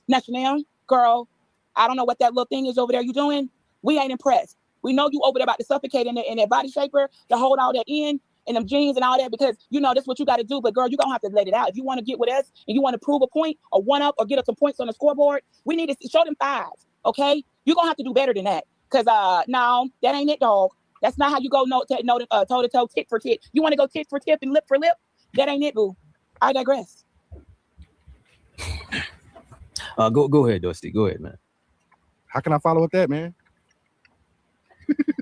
Now, Chanel, girl, I don't know what that little thing is over there you doing. We ain't impressed. We know you over there about to suffocate in that body shaper to hold all that in. And them jeans and all that, because that's what you got to do. But girl, you're gonna have to let it out. If you want to get with us and you want to prove a point or one up or get us some points on the scoreboard, we need to show them fives. Okay, you're gonna have to do better than that. Cause no, that ain't it, dog. That's not how you go toe to toe, tit for tit. You want to go tit for tit and lip for lip? That ain't it, boo. I digress. Go ahead, Dusty. Go ahead, man. How can I follow up that, man?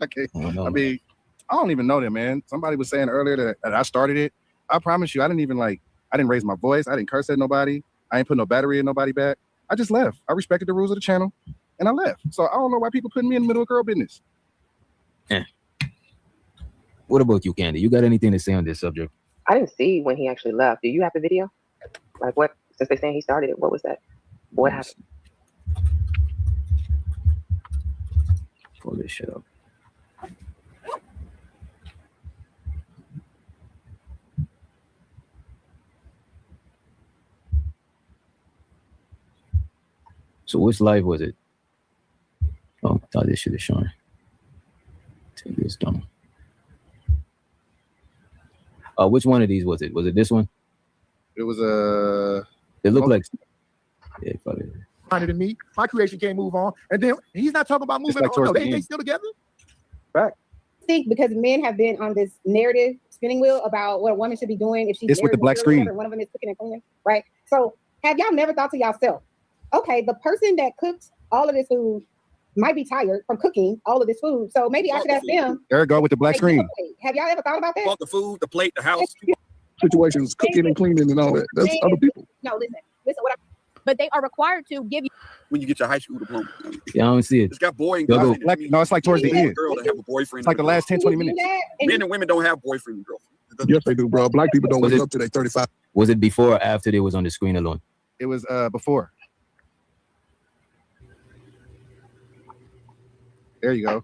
Okay. I mean, I don't even know them, man. Somebody was saying earlier that I started it. I promise you, I didn't raise my voice. I didn't curse at nobody. I ain't put no battery in nobody back. I just left. I respected the rules of the channel and I left. So I don't know why people putting me in the middle of girl business. Yeah. What about you, Candy? You got anything to say on this subject? I didn't see when he actually left. Do you have the video? Like what? Since they're saying he started it, what was that? What happened? Pull this shit up. So which live was it? Oh, I thought this should have shown. Take this down. Which one of these was it? Was it this one? It was It looked like. Yeah, probably. Than me, my creation can't move on, and then he's not talking about moving like on. No, towards the they end. still together. Right. Think because men have been on this narrative spinning wheel about what a woman should be doing if she's It's with the black screen. One of them is cooking and cleaning, right? So have y'all never thought to yourself, okay, the person that cooks all of this food might be tired from cooking all of this food, so maybe I should ask them. There you go with the black screen. Have y'all ever thought about that? Want the food, the plate, the house. Situations, cooking and cleaning and all that. That's other people. No, listen. But they are required to give you When you get your high school diploma. Yeah, I don't see it. It's got boy and Go, girl. go. No, it's like towards the end. Girl that have a boyfriend. It's like the last 10, 20 minutes. Men and women don't have boyfriend and girlfriend. Yes, they do, bro. Black people don't Was wake it- up till they 35. Was it before or after they was on the screen alone? It was before. There you go.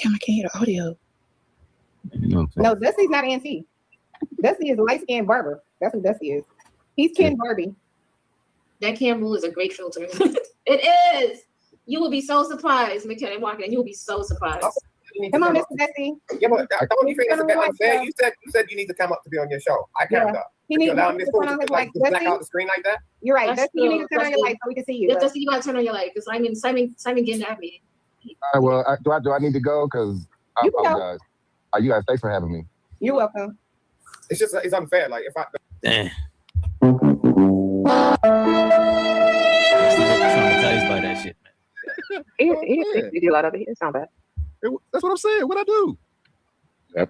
Damn, I can't hear the audio. No, Dusty's not NC. Dusty is light-skinned barber. That's who Dusty is. He's Ken Barbie. That camera is a great filter. It is. You will be so surprised, McKenna Walker, and you will be so surprised. Come on, Mr. Dusty. Yeah, but don't you think it's a bit unfair? You said you need to come up to be on your show. I can't. He needs allowing to this turn fool on to his like light. black out the screen like that. You're right. That's Dusty, you need to true. turn on your light so we can see you. Yeah, Dusty, you gotta turn on your light because Simon getting at me. All right, well, do I need to go? Because I You can go. apologize. You guys, thanks for having me. You're welcome. It's just it's unfair. Like if I Damn. Traumatized by that shit, man. He did a lot of it. He didn't sound bad. That's what I'm saying. What I do? I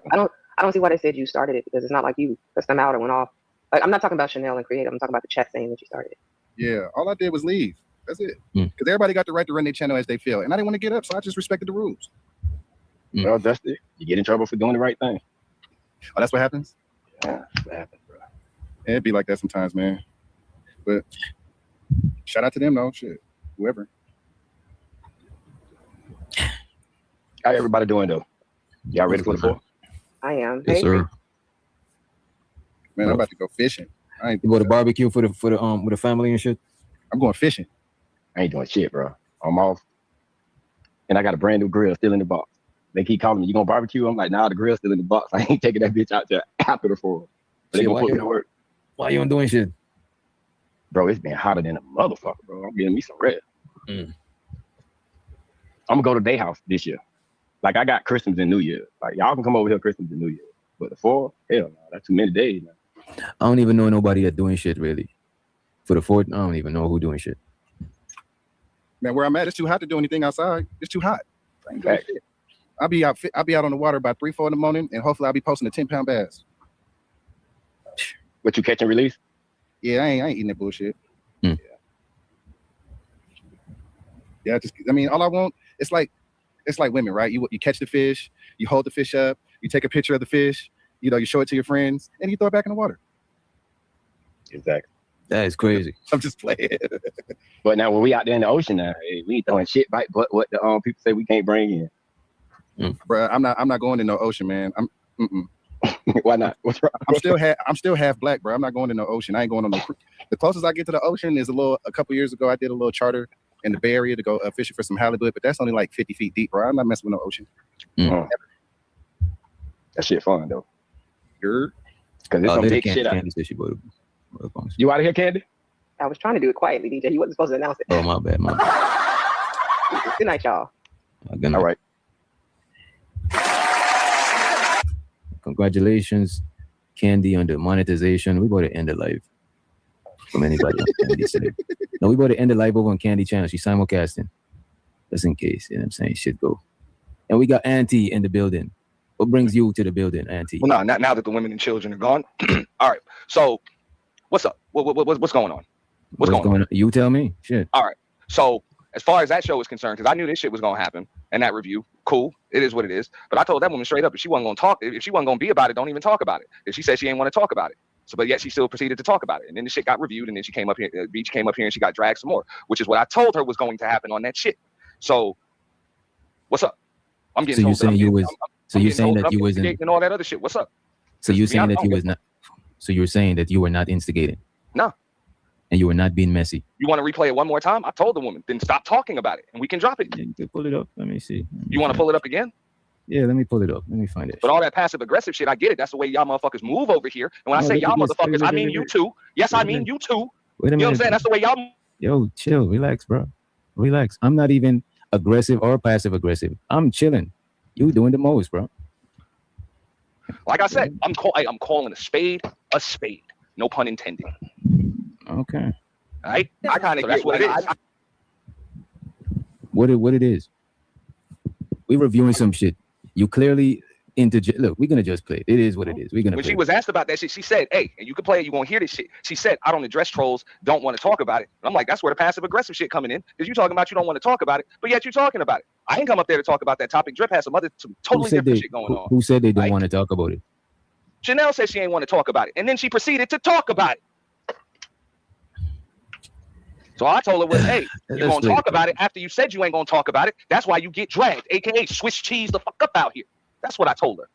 don't see why they said you started it, because it's not like you cussed them out or went off. Like, I'm not talking about Chanel and Creative. I'm talking about the chat saying that you started it. Yeah, all I did was leave. That's it. Because everybody got the right to run their channel as they feel, and I didn't want to get up, so I just respected the rules. Well, that's it. You get in trouble for doing the right thing. Oh, that's what happens? Yeah, that's what happens, bro. Yeah, it'd be like that sometimes, man. But shout out to them, though. Shit, whoever. How everybody doing, though? Y'all ready for the 4? I am. Yes, Hey, sir. Man, I'm about to go fishing. I ain't You go to barbecue for the with the family and shit. I'm going fishing. I ain't doing shit, bro. I'm off. And I got a brand new grill still in the box. They keep calling me, you gonna barbecue? I'm like, nah, the grill's still in the box. I ain't taking that bitch out till after the 4. But they Shit, gonna why put me you- to work. Why you ain't doing shit? Bro, it's been hotter than a motherfucker, bro. I'm getting me some rest. I'm gonna go to their house this year. Like, I got Christmas and New Year. Like, y'all can come over here Christmas and New Year. But the 4, hell no, that's too many days, man. I don't even know nobody that doing shit really. For the 4th, I don't even know who doing shit. Man, where I'm at, it's too hot to do anything outside. It's too hot. I ain't doing Facts. shit. I'll be out on the water by 3, 4 in the morning, and hopefully I'll be posting a 10-pound bass. What, you catch and release? Yeah, I ain't eating that bullshit. Mm. Yeah, all I want, it's like women, right? You catch the fish, you hold the fish up, you take a picture of the fish, you show it to your friends, and you throw it back in the water. Exactly. That is crazy. I'm just playing. But now when we out there in the ocean now, hey, we ain't throwing shit back but what the people say we can't bring in. Bruh, I'm not going in no ocean, man. Why not? What's wrong? I'm still half black, bro. I'm not going in the ocean. I ain't going on no cruise. The closest I get to the ocean is a couple years ago, I did a little charter in the Bay Area to go fishing for some halibut, but that's only like 50 feet deep, bro. I'm not messing with no ocean. That shit fun though. Because it's some big shit out. You out of here, Candy? I was trying to do it quietly, DJ. He wasn't supposed to announce it. Oh, my bad. Good night, y'all. Good night. All right. Congratulations, Candy, on the monetization. We about to end the live. From anybody on Candy today. No, we about to end the live over on Candy channel. She's simulcasting. Just in case, you know what I'm saying? Shit go. And we got Auntie in the building. What brings you to the building, Auntie? Well, no, not now that the women and children are gone. All right. So, what's up? What's going on? What's going on? You tell me. Shit. All right. So, as far as that show is concerned, because I knew this shit was gonna happen, and that review, cool, it is what it is. But I told that woman straight up, if she wasn't gonna be about it, don't even talk about it. If she said she ain't want to talk about it, but yet she still proceeded to talk about it, and then the shit got reviewed, and then she came up here, Beach came up here, and she got dragged some more, which is what I told her was going to happen on that shit. So, what's up? I'm getting. So you saying you was? So you're saying that you wasn't? And all that other shit. What's up? So you're saying that you was not? So you're saying that you were not instigating? No. And you were not being messy? You want to replay it one more time? I told the woman, then stop talking about it, and we can drop it. You can pull it up. Let me see. You want to pull it up again? Yeah, let me pull it up. Let me find it. But all that passive aggressive shit, I get it. That's the way y'all motherfuckers move over here. And when I say y'all motherfuckers, I mean you too. Yes, I mean you too. Wait a minute. You know what I'm saying? That's the way y'all. Yo, chill, relax, bro. Relax. I'm not even aggressive or passive aggressive. I'm chilling. You doing the most, bro. Like I said, I'm calling a spade. No pun intended. Okay. All right? I kind of that's what it is. What it is. We reviewing some shit. You clearly look, we're gonna just play it. It is what it is. We're gonna When play she was asked about that shit, she said, hey, and you can play it, you won't hear this shit. She said, I don't address trolls, don't want to talk about it. And I'm like, that's where the passive aggressive shit coming in. Because you talking about you don't want to talk about it, but yet you're talking about it. I ain't come up there to talk about that topic. Drip has some totally different shit going on. Who said they don't want to talk about it? Chanel said she ain't want to talk about it. And then she proceeded to talk about it. So I told her, well, hey, you're going to talk about it after you said you ain't going to talk about it. That's why you get dragged, a.k.a. Swiss cheese the fuck up out here. That's what I told her.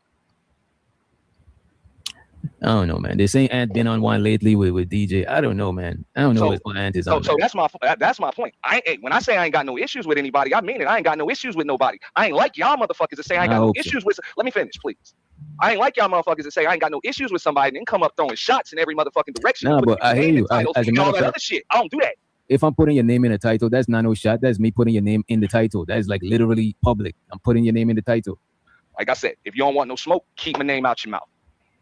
I don't know, man. They say Ant been on one lately with DJ. I don't know, man. I don't know what Ant is on. So that's my point. When I say I ain't got no issues with anybody, I mean it. I ain't got no issues with nobody. I ain't like y'all motherfuckers that say I ain't got no issues with. Let me finish, please. I ain't like y'all motherfuckers that say I ain't got no issues with somebody and then come up throwing shots in every motherfucking direction. Nah, but I hear you. As a matter of fact, other shit. I don't do that. If I'm putting your name in the title, that's not no shot. That's me putting your name in the title. That is like literally public. I'm putting your name in the title. Like I said, if you don't want no smoke, keep my name out your mouth.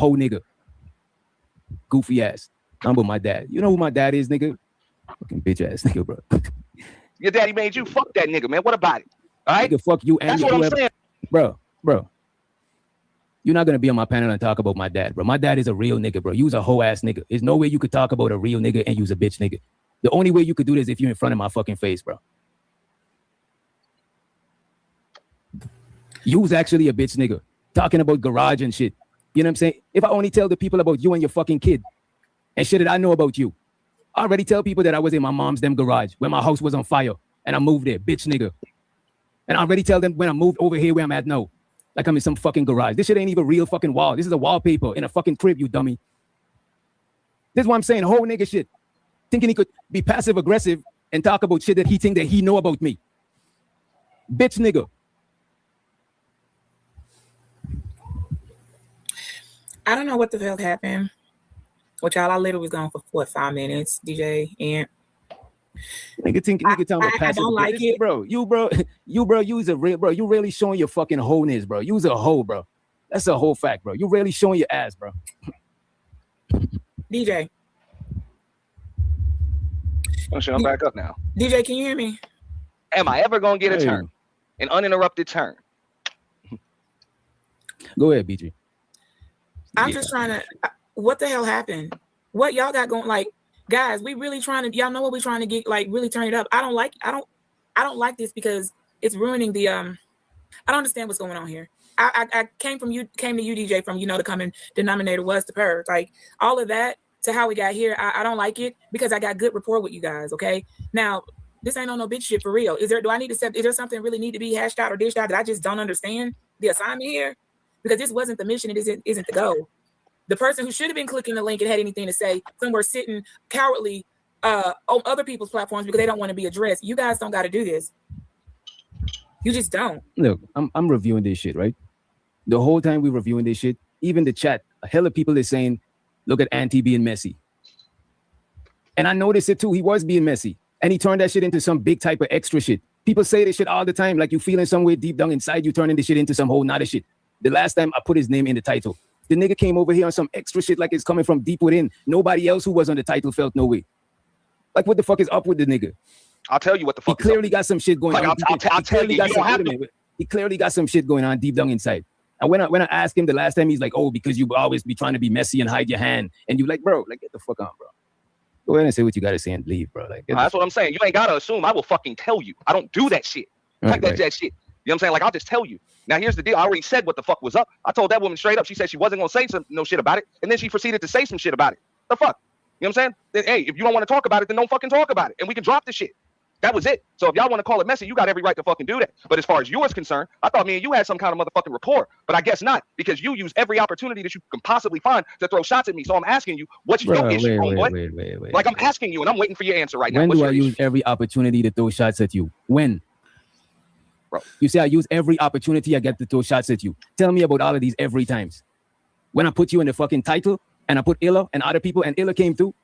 whole nigga. Goofy ass. I'm with my dad. You know who my dad is, nigga? Fucking bitch ass nigga, bro. Your daddy made you fuck that nigga, man. What about it? All right? Nigga, fuck you and That's what I'm whoever. saying. Bro. You're not gonna be on my panel and talk about my dad, bro. My dad is a real nigga, bro. You's a whole ass nigga. There's no way you could talk about a real nigga and use a bitch nigga. The only way you could do this is if you're in front of my fucking face, bro. You's actually a bitch nigga. Talking about garage and shit. You know what I'm saying? If I only tell the people about you and your fucking kid and shit that I know about you, I already tell people that I was in my mom's them garage when my house was on fire and I moved there, bitch nigga. And I already tell them when I moved over here where I'm at now. Like I'm in some fucking garage. This shit ain't even real fucking wall. This is a wallpaper in a fucking crib, you dummy. This is what I'm saying, whole nigga shit. Thinking he could be passive aggressive and talk about shit that he think that he know about me. Bitch nigga. I don't know what the hell happened. Which y'all, I literally was gone for what, 5 minutes, DJ, and Nigga think nigga talking about I passive don't like aggressive. it. Bro. You's a real bro. You really showing your fucking wholeness, bro. You's a hoe, bro. That's a whole fact, bro. You really showing your ass, bro. DJ. Oh shit, I'm back up now. DJ, can you hear me? Am I ever gonna get a Hey. turn? An uninterrupted turn? Go ahead, BG. I'm just trying to. What the hell happened? What y'all got going? Like, guys, we really trying to. Y'all know what we trying to get? Like, really turn it up. I don't like this because it's ruining the. I don't understand what's going on here. I came to you, DJ, from the common denominator was the purge. Like all of that to how we got here. I don't like it because I got good rapport with you guys. Okay, now this ain't on no bitch shit for real. Is there something really need to be hashed out or dished out that I just don't understand the assignment here? Because this wasn't the mission. It isn't the goal. The person who should have been clicking the link and had anything to say somewhere sitting cowardly on other people's platforms because they don't want to be addressed. You guys don't got to do this. You just don't. Look, I'm reviewing this shit, right? The whole time we're reviewing this shit, even the chat, a hell of people is saying, look at Auntie being messy. And I noticed it too. He was being messy. And he turned that shit into some big type of extra shit. People say this shit all the time, like you feeling somewhere deep down inside, you turning this shit into some whole nother shit. The last time I put his name in the title, the nigga came over here on some extra shit like it's coming from deep within. Nobody else who was on the title felt no way. Like what the fuck is up with the nigga? I'll tell you what the fuck. He clearly got some shit going Like, on. I'll tell you, you don't have to. He clearly got some shit going on deep down inside. And when I asked him the last time, he's like, "Oh, because you always be trying to be messy and hide your hand." And you like, bro, like get the fuck on, bro. Go ahead and say what you gotta say and leave, bro. Like That's what I'm saying. You ain't gotta assume. I will fucking tell you. I don't do that shit. Like that shit. You know what I'm saying? Like I'll just tell you. Now here's the deal. I already said what the fuck was up. I told that woman straight up. She said she wasn't gonna say no shit about it, and then she proceeded to say some shit about it. The fuck? You know what I'm saying? Then, hey, if you don't want to talk about it, then don't fucking talk about it, and we can drop the shit. That was it. So if y'all want to call it messy, you got every right to fucking do that. But as far as yours concerned, I thought me and you had some kind of motherfucking rapport, but I guess not, because you use every opportunity that you can possibly find to throw shots at me. So I'm asking you, what's your issue, homeboy? Wait. Like I'm asking you, and I'm waiting for your answer right now. When What's do I your use every opportunity to throw shots at you? When? Bro. You say I use every opportunity I get to throw shots at you. Tell me about all of these every times. When I put you in the fucking title and I put Illa and other people and Illa came through.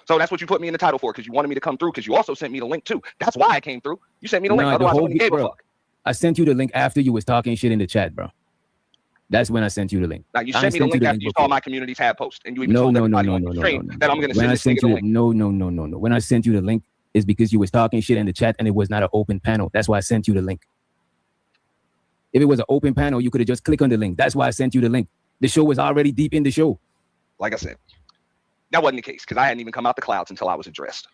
So that's what you put me in the title for, because you wanted me to come through, because you also sent me the link too. That's why I came through. You sent me the link. Otherwise, I wouldn't give a fuck. I sent you the link after you was talking shit in the chat, bro. That's when I sent you the link. Now you sent me the link after you saw my community tab post, and you even told everybody on the stream that I'm going to send this nigga the link. No. When I sent you the link, is because you was talking shit in the chat and it was not an open panel. That's why I sent you the link. If it was an open panel, you could have just clicked on the link. That's why I sent you the link. The show was already deep in the show. Like I said, that wasn't the case, because I hadn't even come out the clouds until I was addressed.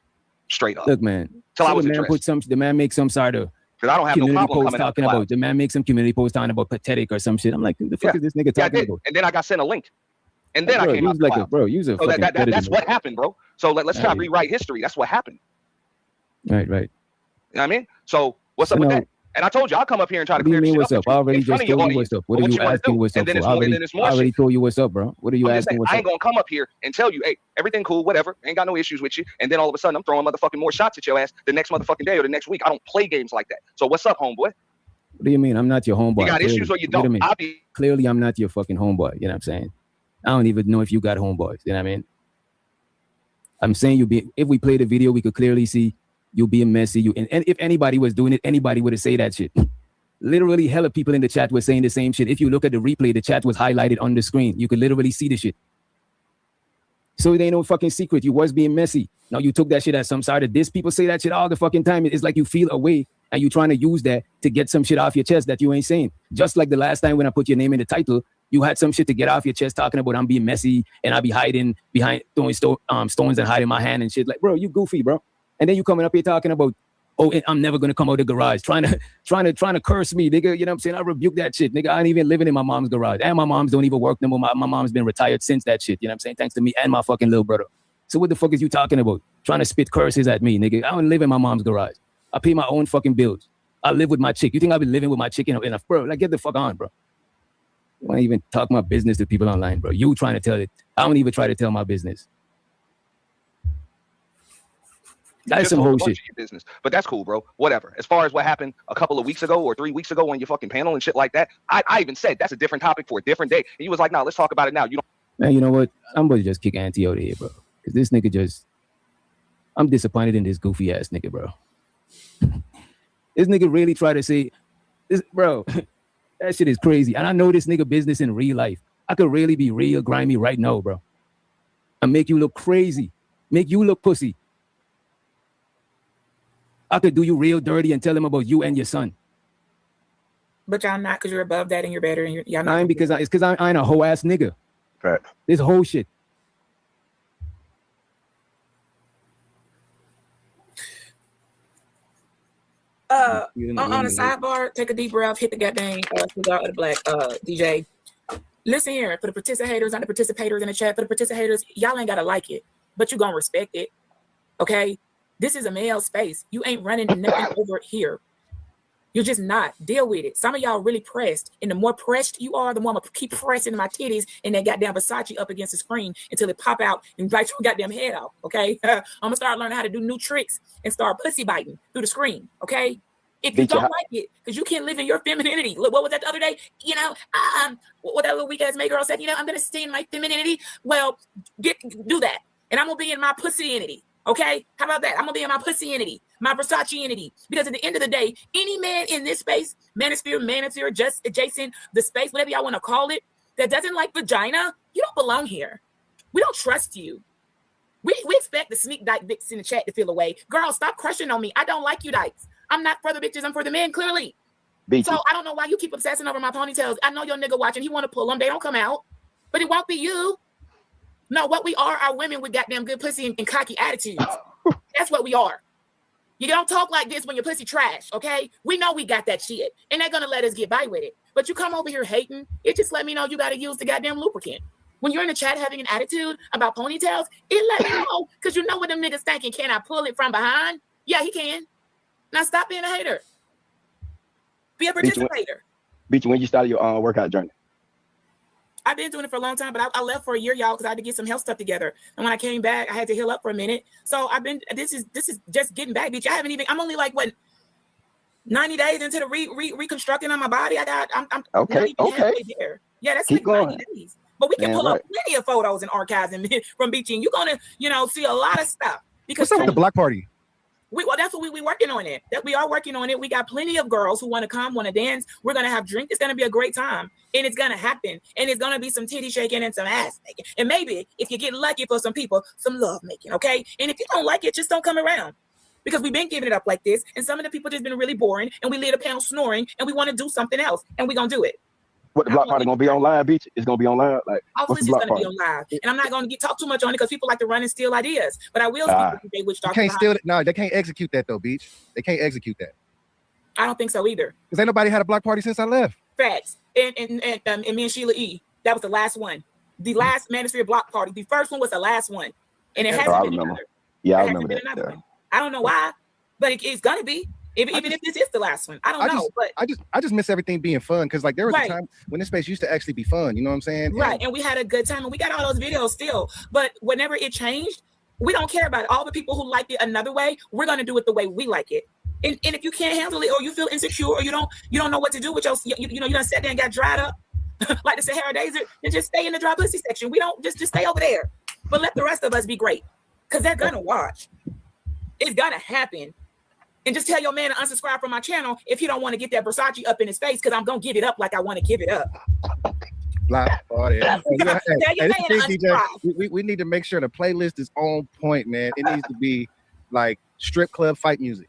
Straight up. Look, man. Till I was the man addressed. the man makes some sort of Because I don't have no community problem post coming out the talking about. clouds. The man makes some community post talking about pathetic or some shit. I'm like, who the fuck is this nigga Yeah, I talking did. about? And then I got sent a link. And then Bro, I came out use the like clouds. bro, use a So fucking that's predator, what bro. happened, bro. So let's try to Right. rewrite history. That's what happened. Right. You know what I mean? So what's So up with now- that? And I told you I'll come up here and try to What do you clear mean shit what's up up? with I you already in front just of your told you audience. what's up. What But are you you wanna asking do. what's up And then for? it's I more, and already, then it's more I already shit. told you what's up, bro. What are you I'm just asking saying, what's I up? ain't gonna come up here and tell you, hey, everything cool, whatever, ain't got no issues with you. And then all of a sudden, I'm throwing motherfucking more shots at your ass the next motherfucking day or the next week. I don't play games like that. So what's up, homeboy? What do you mean? I'm not your homeboy. You got Clearly. issues or you Wait a don't? minute. I'll be Clearly, I'm not your fucking homeboy. You know what I'm saying? I don't even know if you got homeboys. You know what I mean? I'm saying if we play the video, we could clearly see you being messy. And if anybody was doing it, anybody would have said that shit. Literally, hella people in the chat were saying the same shit. If you look at the replay, the chat was highlighted on the screen. You could literally see the shit. So it ain't no fucking secret. You was being messy. Now you took that shit as some side of this. People say that shit all the fucking time. It's like you feel away and you trying to use that to get some shit off your chest that you ain't saying. Just like the last time when I put your name in the title, you had some shit to get off your chest talking about I'm being messy and I be hiding behind throwing stones and hiding my hand and shit. Like, bro, you goofy, bro. And then you coming up here talking about, oh, I'm never gonna come out of the garage, trying to curse me, nigga. You know what I'm saying? I rebuke that shit, nigga. I ain't even living in my mom's garage, and my moms don't even work no more. My mom's been retired since that shit. You know what I'm saying? Thanks to me and my fucking little brother. So what the fuck is you talking about? Trying to spit curses at me, nigga? I don't live in my mom's garage. I pay my own fucking bills. I live with my chick. You think I'll be living with my chick in a bro? Like, get the fuck on, bro. You want to even talk my business to people online, bro? You trying to tell it? I don't even try to tell my business. That's Just some hold whole a bunch shit. of your business. But that's cool, bro. Whatever. As far as what happened a couple of weeks ago or 3 weeks ago on your fucking panel and shit like that, I even said that's a different topic for a different day. And you was like, nah, let's talk about it now. You don't. Man, you know what? I'm going to just kick Auntie out of here, bro. Because this nigga just... I'm disappointed in this goofy ass nigga, bro. This nigga really tried to say... this, bro, that shit is crazy. And I know this nigga business in real life. I could really be real grimy right now, bro. And make you look crazy. Make you look pussy. I could do you real dirty and tell him about you and your son. But y'all not, because you're above that and you're better and y'all not. I ain't because it's because I ain't a whole ass nigga. Right. This whole shit. On a sidebar, take a deep breath, hit the goddamn cigar of the black DJ. Listen here, for the participators, not the participators in the chat, for the participators, y'all ain't gotta like it, but you gonna respect it. Okay? This is a male space. You ain't running nothing over here. You're just not. Deal with it. Some of y'all really pressed, and the more pressed you are, the more I'm gonna keep pressing my titties and that goddamn Versace up against the screen until it pop out and bite your goddamn head off. Okay? I'm gonna start learning how to do new tricks and start pussy biting through the screen. Okay? If you don't like it, because you can't live in your femininity. Look, what was that the other day? You know, what that little weak ass May girl said, you know, I'm gonna stay in my femininity. Well, do that. And I'm gonna be in my pussy-inity. Okay? How about that? I'm gonna be in my pussy-inity, my Versace-inity. Because at the end of the day, any man in this space, manosphere, just adjacent, the space, whatever y'all want to call it, that doesn't like vagina, you don't belong here. We don't trust you. We expect the sneak dyke dicks in the chat to feel away. Girl, stop crushing on me. I don't like you dykes. I'm not for the bitches, I'm for the men, clearly. So I don't know why you keep obsessing over my ponytails. I know your nigga watching, he want to pull them, they don't come out. But it won't be you. No, what we are women with goddamn good pussy and cocky attitudes. That's what we are. You don't talk like this when your pussy trash, okay? We know we got that shit, and they're gonna let us get by with it. But you come over here hating, it just let me know you gotta use the goddamn lubricant. When you're in the chat having an attitude about ponytails, it let me know, because you know what them niggas thinking, can I pull it from behind? Yeah, he can. Now stop being a hater. Be a participator. Beach, when you started your workout journey? I've been doing it for a long time, but I left for a year, y'all, because I had to get some health stuff together. And when I came back, I had to heal up for a minute. So I've been. This is just getting back, bitch. I haven't even. I'm only like what 90 days into the reconstructing on my body. I'm okay. There. Yeah, that's Keep like going. 90 days. But we can Damn pull right. up plenty of photos and archives and from Beachy. And you're gonna, see a lot of stuff because What's up with the block party? Well, that's what we working on it. That we are working on it. We got plenty of girls who want to come, want to dance. We're gonna have drink. It's gonna be a great time, and it's gonna happen. And it's gonna be some titty shaking and some ass making, and maybe if you get lucky for some people, some love making. Okay, and if you don't like it, just don't come around, because we've been giving it up like this, and some of the people just been really boring, and we leave the panel snoring, and we want to do something else, and we gonna do it. What, the block party gonna be online, Beach? It's gonna be online. Like, what's the Obviously, it's block going to party? be on live, and I'm not going to talk too much on it because people like to run and steal ideas. But I will speak with which You talk can't about. steal it. No, they can't execute that though, Beach. They can't execute that. I don't think so either. Because ain't nobody had a block party since I left. Facts. And me and Sheila E. That was the last one. The last Manosphere block party. The first one was the last one, and it hasn't I been remember. another. Yeah, I There hasn't remember been that. another Yeah. one. I don't know why, but it's gonna be. Even if this is the last one, I don't know. But I just miss everything being fun because like there was Right. a time when this space used to actually be fun. You know what I'm saying? right, and we had a good time, and we got all those videos still. But whenever it changed, we don't care about it. All the people who liked it another way, we're gonna do it the way we like it. And if you can't handle it, or you feel insecure, or you don't know what to do with your, you done sat there and got dried up like the Sahara Desert, then just stay in the dry pussy section. We don't just stay over there, but let the rest of us be great, because they're gonna watch. It's gonna happen. And just tell your man to unsubscribe from my channel if he don't want to get that Versace up in his face, because I'm gonna give it up like I want to give it up. Block party. Tell your man this to is DJ, unsubscribe. we need to make sure the playlist is on point, man. It needs to be like strip club fight music.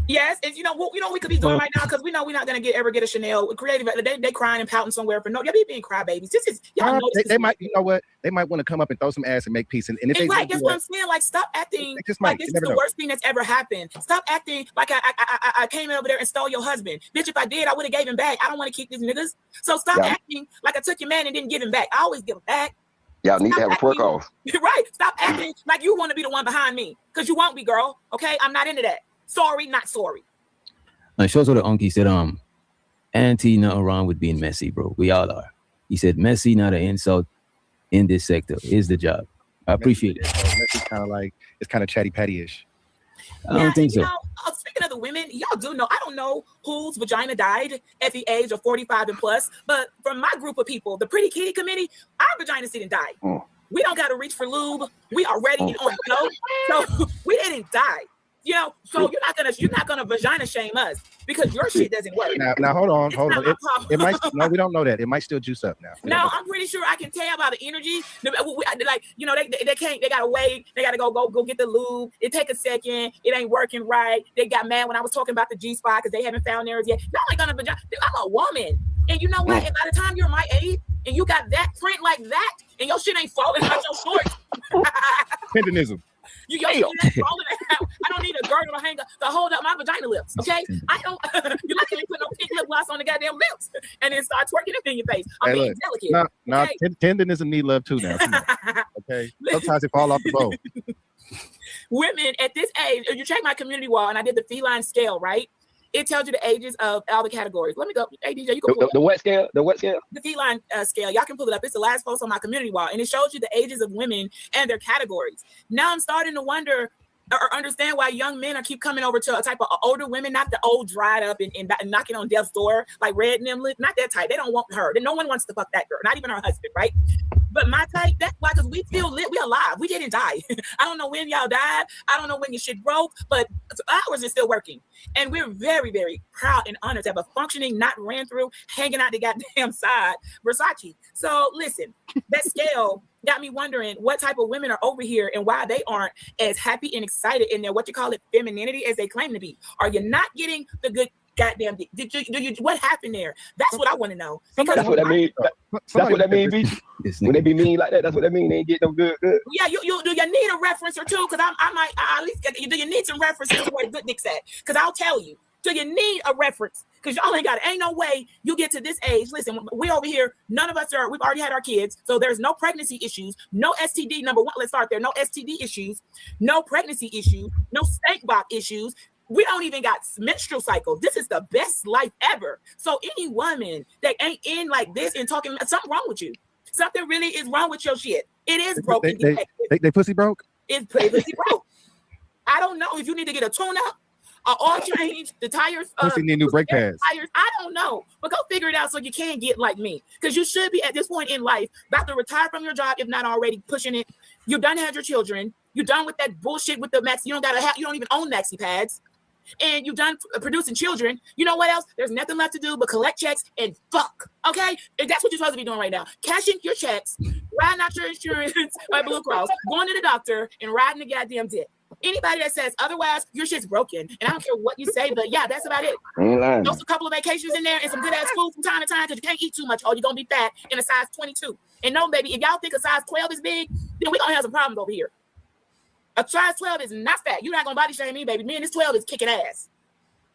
Yes, and you know what we could be doing right now, because we know we're not gonna ever get a Chanel creative. They crying and pouting somewhere for no. Y'all be being crybabies. This is y'all know this They is might, you know what? They might want to come up and throw some ass and make peace. And if And they right, do that's that, what I'm saying. Like, stop acting just like might. this You is never the know. worst thing that's ever happened. Stop acting like I came in over there and stole your husband. Bitch, if I did, I would have gave him back. I don't want to keep these niggas. So stop Yeah. acting like I took your man and didn't give him back. I always give him back. Y'all need to have a twerk off. Right. Stop acting like you want to be the one behind me, because you won't be, girl. Okay? I'm not into that. Sorry, not sorry. Shows the uncle said, Auntie, nothing wrong with being messy, bro. We all are. He said, messy, not an insult in this sector. Is the job. I appreciate it. Messy kind of like, it's kind of chatty patty-ish. I don't think so. You know, speaking of the women, y'all do know, I don't know whose vagina died at the age of 45 and plus, but from my group of people, the Pretty Kitty Committee, our vaginas didn't die. We don't got to reach for lube. We are ready on the go. So we didn't die. You know, so you're not gonna vagina shame us because your shit doesn't work. Now hold on. It might. problem. No, we don't know that. It might still juice up now. No, I'm pretty sure I can tell by the energy. Like, you know, they can't. They gotta wait. They gotta go get the lube. It take a second. It ain't working right. They got mad when I was talking about the G-spot because they haven't found theirs yet. Y'all ain't gonna vagina. I'm a woman, and you know what? And by the time you're my age and you got that print like that, and your shit ain't falling out your shorts. Tendonism. Your shit ain't falling out. I don't need a girdle or hanger to hold up my vagina lips. Okay, I don't. You like me put no pink lip gloss on the goddamn lips and then start twerking it in your face. I'm being delicate. No, tendonism need love too now. Come on. Okay, sometimes it fall off the bow. Women at this age, if you check my community wall, and I did the feline scale, right? It tells you the ages of all the categories. Let me go. Hey, DJ, you can pull the what scale? The what scale? The feline scale. Y'all can pull it up. It's the last post on my community wall, and it shows you the ages of women and their categories. Now I'm starting to wonder or understand why young men are keep coming over to a type of older women, not the old dried up and knocking on death's door like Red and them. Not that type. They don't want her. No one wants to fuck that girl, not even her husband, right? But my type, that's why, because we still lit, we alive. We didn't die. I don't know when y'all died. I don't know when your shit broke, but ours is still working. And we're very, very proud and honored to have a functioning, not ran through, hanging out the goddamn side Versace. So listen, that scale got me wondering what type of women are over here and why they aren't as happy and excited in their, what you call it, femininity as they claim to be. Are you not getting the good goddamn do you what happened there? That's what I want to know. Because that's what that means. That's what that means, B. When they be mean like that, that's what that means. They ain't get no good. Yeah, you do you need a reference or two? Because I might at least get, do you need some references to where good dick's at? Because I'll tell you. Do you need a reference? Because y'all ain't got it. Ain't no way you get to this age. Listen, we over here, none of us are, we've already had our kids. So there's no pregnancy issues, no STD, number one, let's start there. No STD issues, no pregnancy issues, no stank box issues. We don't even got menstrual cycles. This is the best life ever. So any woman that ain't in like this and talking, something wrong with you. Something really is wrong with your shit. It is broken. They pussy broke? It's pussy broke. I don't know if you need to get a tune up. All change the tires. Pussy need new brake pads. Tires. I don't know, but go figure it out so you can get like me. Because you should be at this point in life about to retire from your job if not already pushing it. You done had your children. You done with that bullshit with the maxi. You don't gotta have. You don't even own maxi pads. And you done producing children. You know what else? There's nothing left to do but collect checks and fuck. Okay, and that's what you're supposed to be doing right now. Cashing your checks, riding out your insurance by Blue Cross, going to the doctor, and riding the goddamn dick. Anybody that says otherwise, your shit's broken. And I don't care what you say, but yeah, that's about it. Those a couple of vacations in there and some good ass food from time to time because you can't eat too much or you're gonna be fat in a size 22. And no, baby, if y'all think a size 12 is big, then we're gonna have some problems over here. A size 12 is not fat. You're not gonna body shame me, baby. Me and this 12 is kicking ass.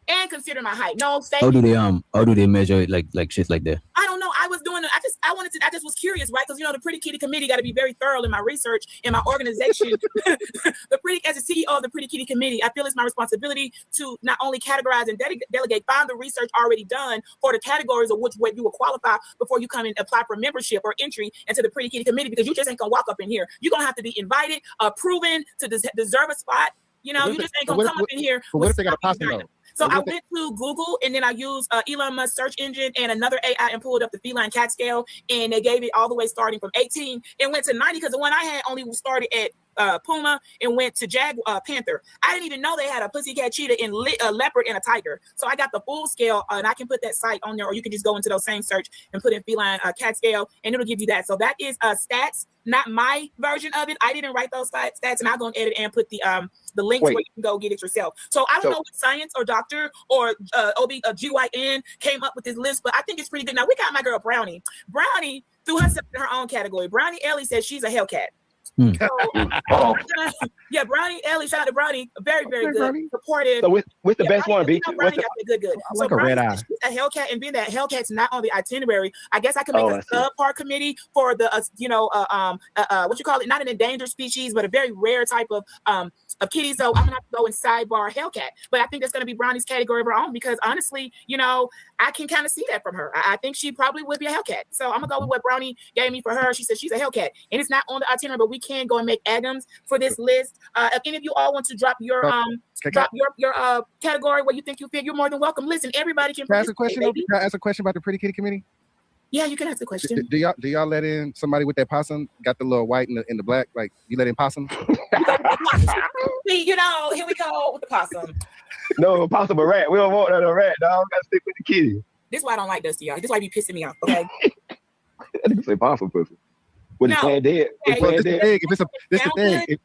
And consider my height. No, how do they measure it like shit like that? I don't know. I was doing it. I just was curious, right? Because you know the Pretty Kitty Committee got to be very thorough in my research in my organization. As a CEO of the Pretty Kitty Committee, I feel it's my responsibility to not only categorize and delegate, find the research already done for the categories of which way you will qualify before you come and apply for membership or entry into the Pretty Kitty Committee. Because you just ain't gonna walk up in here. You're gonna have to be invited, proven to deserve a spot. You know, you just ain't gonna come up in here. But what if they got a pasta though? So I went to Google and then I used Elon Musk search engine and another AI and pulled up the feline cat scale, and they gave it all the way starting from 18 and went to 90 because the one I had only started at Puma and went to Panther. I didn't even know they had a pussycat, cheetah, and a leopard and a tiger. So I got the full scale, and I can put that site on there, or you can just go into those same search and put in feline cat scale, and it'll give you that. So that is stats, not my version of it. I didn't write those stats, and I'm going to edit and put the links where you can go get it yourself. So I don't know what science or doctor or GYN came up with this list, but I think it's pretty good. Now we got my girl Brownie. Brownie threw herself in her own category. Brownie Ellie says she's a Hellcat. Yeah, Brownie Ellie, shout out to Brownie. Very, very good. Supportive. So what's the best one, B? You know, Brownie got the good. So like a red Brownie, eye. she's a Hellcat, and being that Hellcat's not on the itinerary, I guess I can make Oh, a I see. subpart committee for the, what you call it? Not an endangered species, but a very rare type of kitty. So I'm gonna have to go and sidebar Hellcat. But I think that's gonna be Brownie's category of her own because honestly, you know, I can kind of see that from her. I think she probably would be a Hellcat. So I'm gonna go with what Brownie gave me for her. She said she's a Hellcat, and it's not on the itinerary, but we can go and make items for this list. If any of you all want to drop your category where you think you fit, you're more than welcome. Listen, everybody can Can I ask a participate, question? baby. Can I ask a question about the Pretty Kitty Committee? Yeah, you can ask the question. Do y'all let in somebody with that possum? Got the little white and the black? Like you let in possum? See, you know, here we go with the possum. No, possum a rat. We don't want that a rat, dog. Gotta stick with the kitty. This is why I don't like Dusty, y'all. This is why you pissing me off, okay? That nigga say possum pussy. When it's No. playing dead. It's Hey, playing This the dead. thing. If it's a, this the Sound thing. good?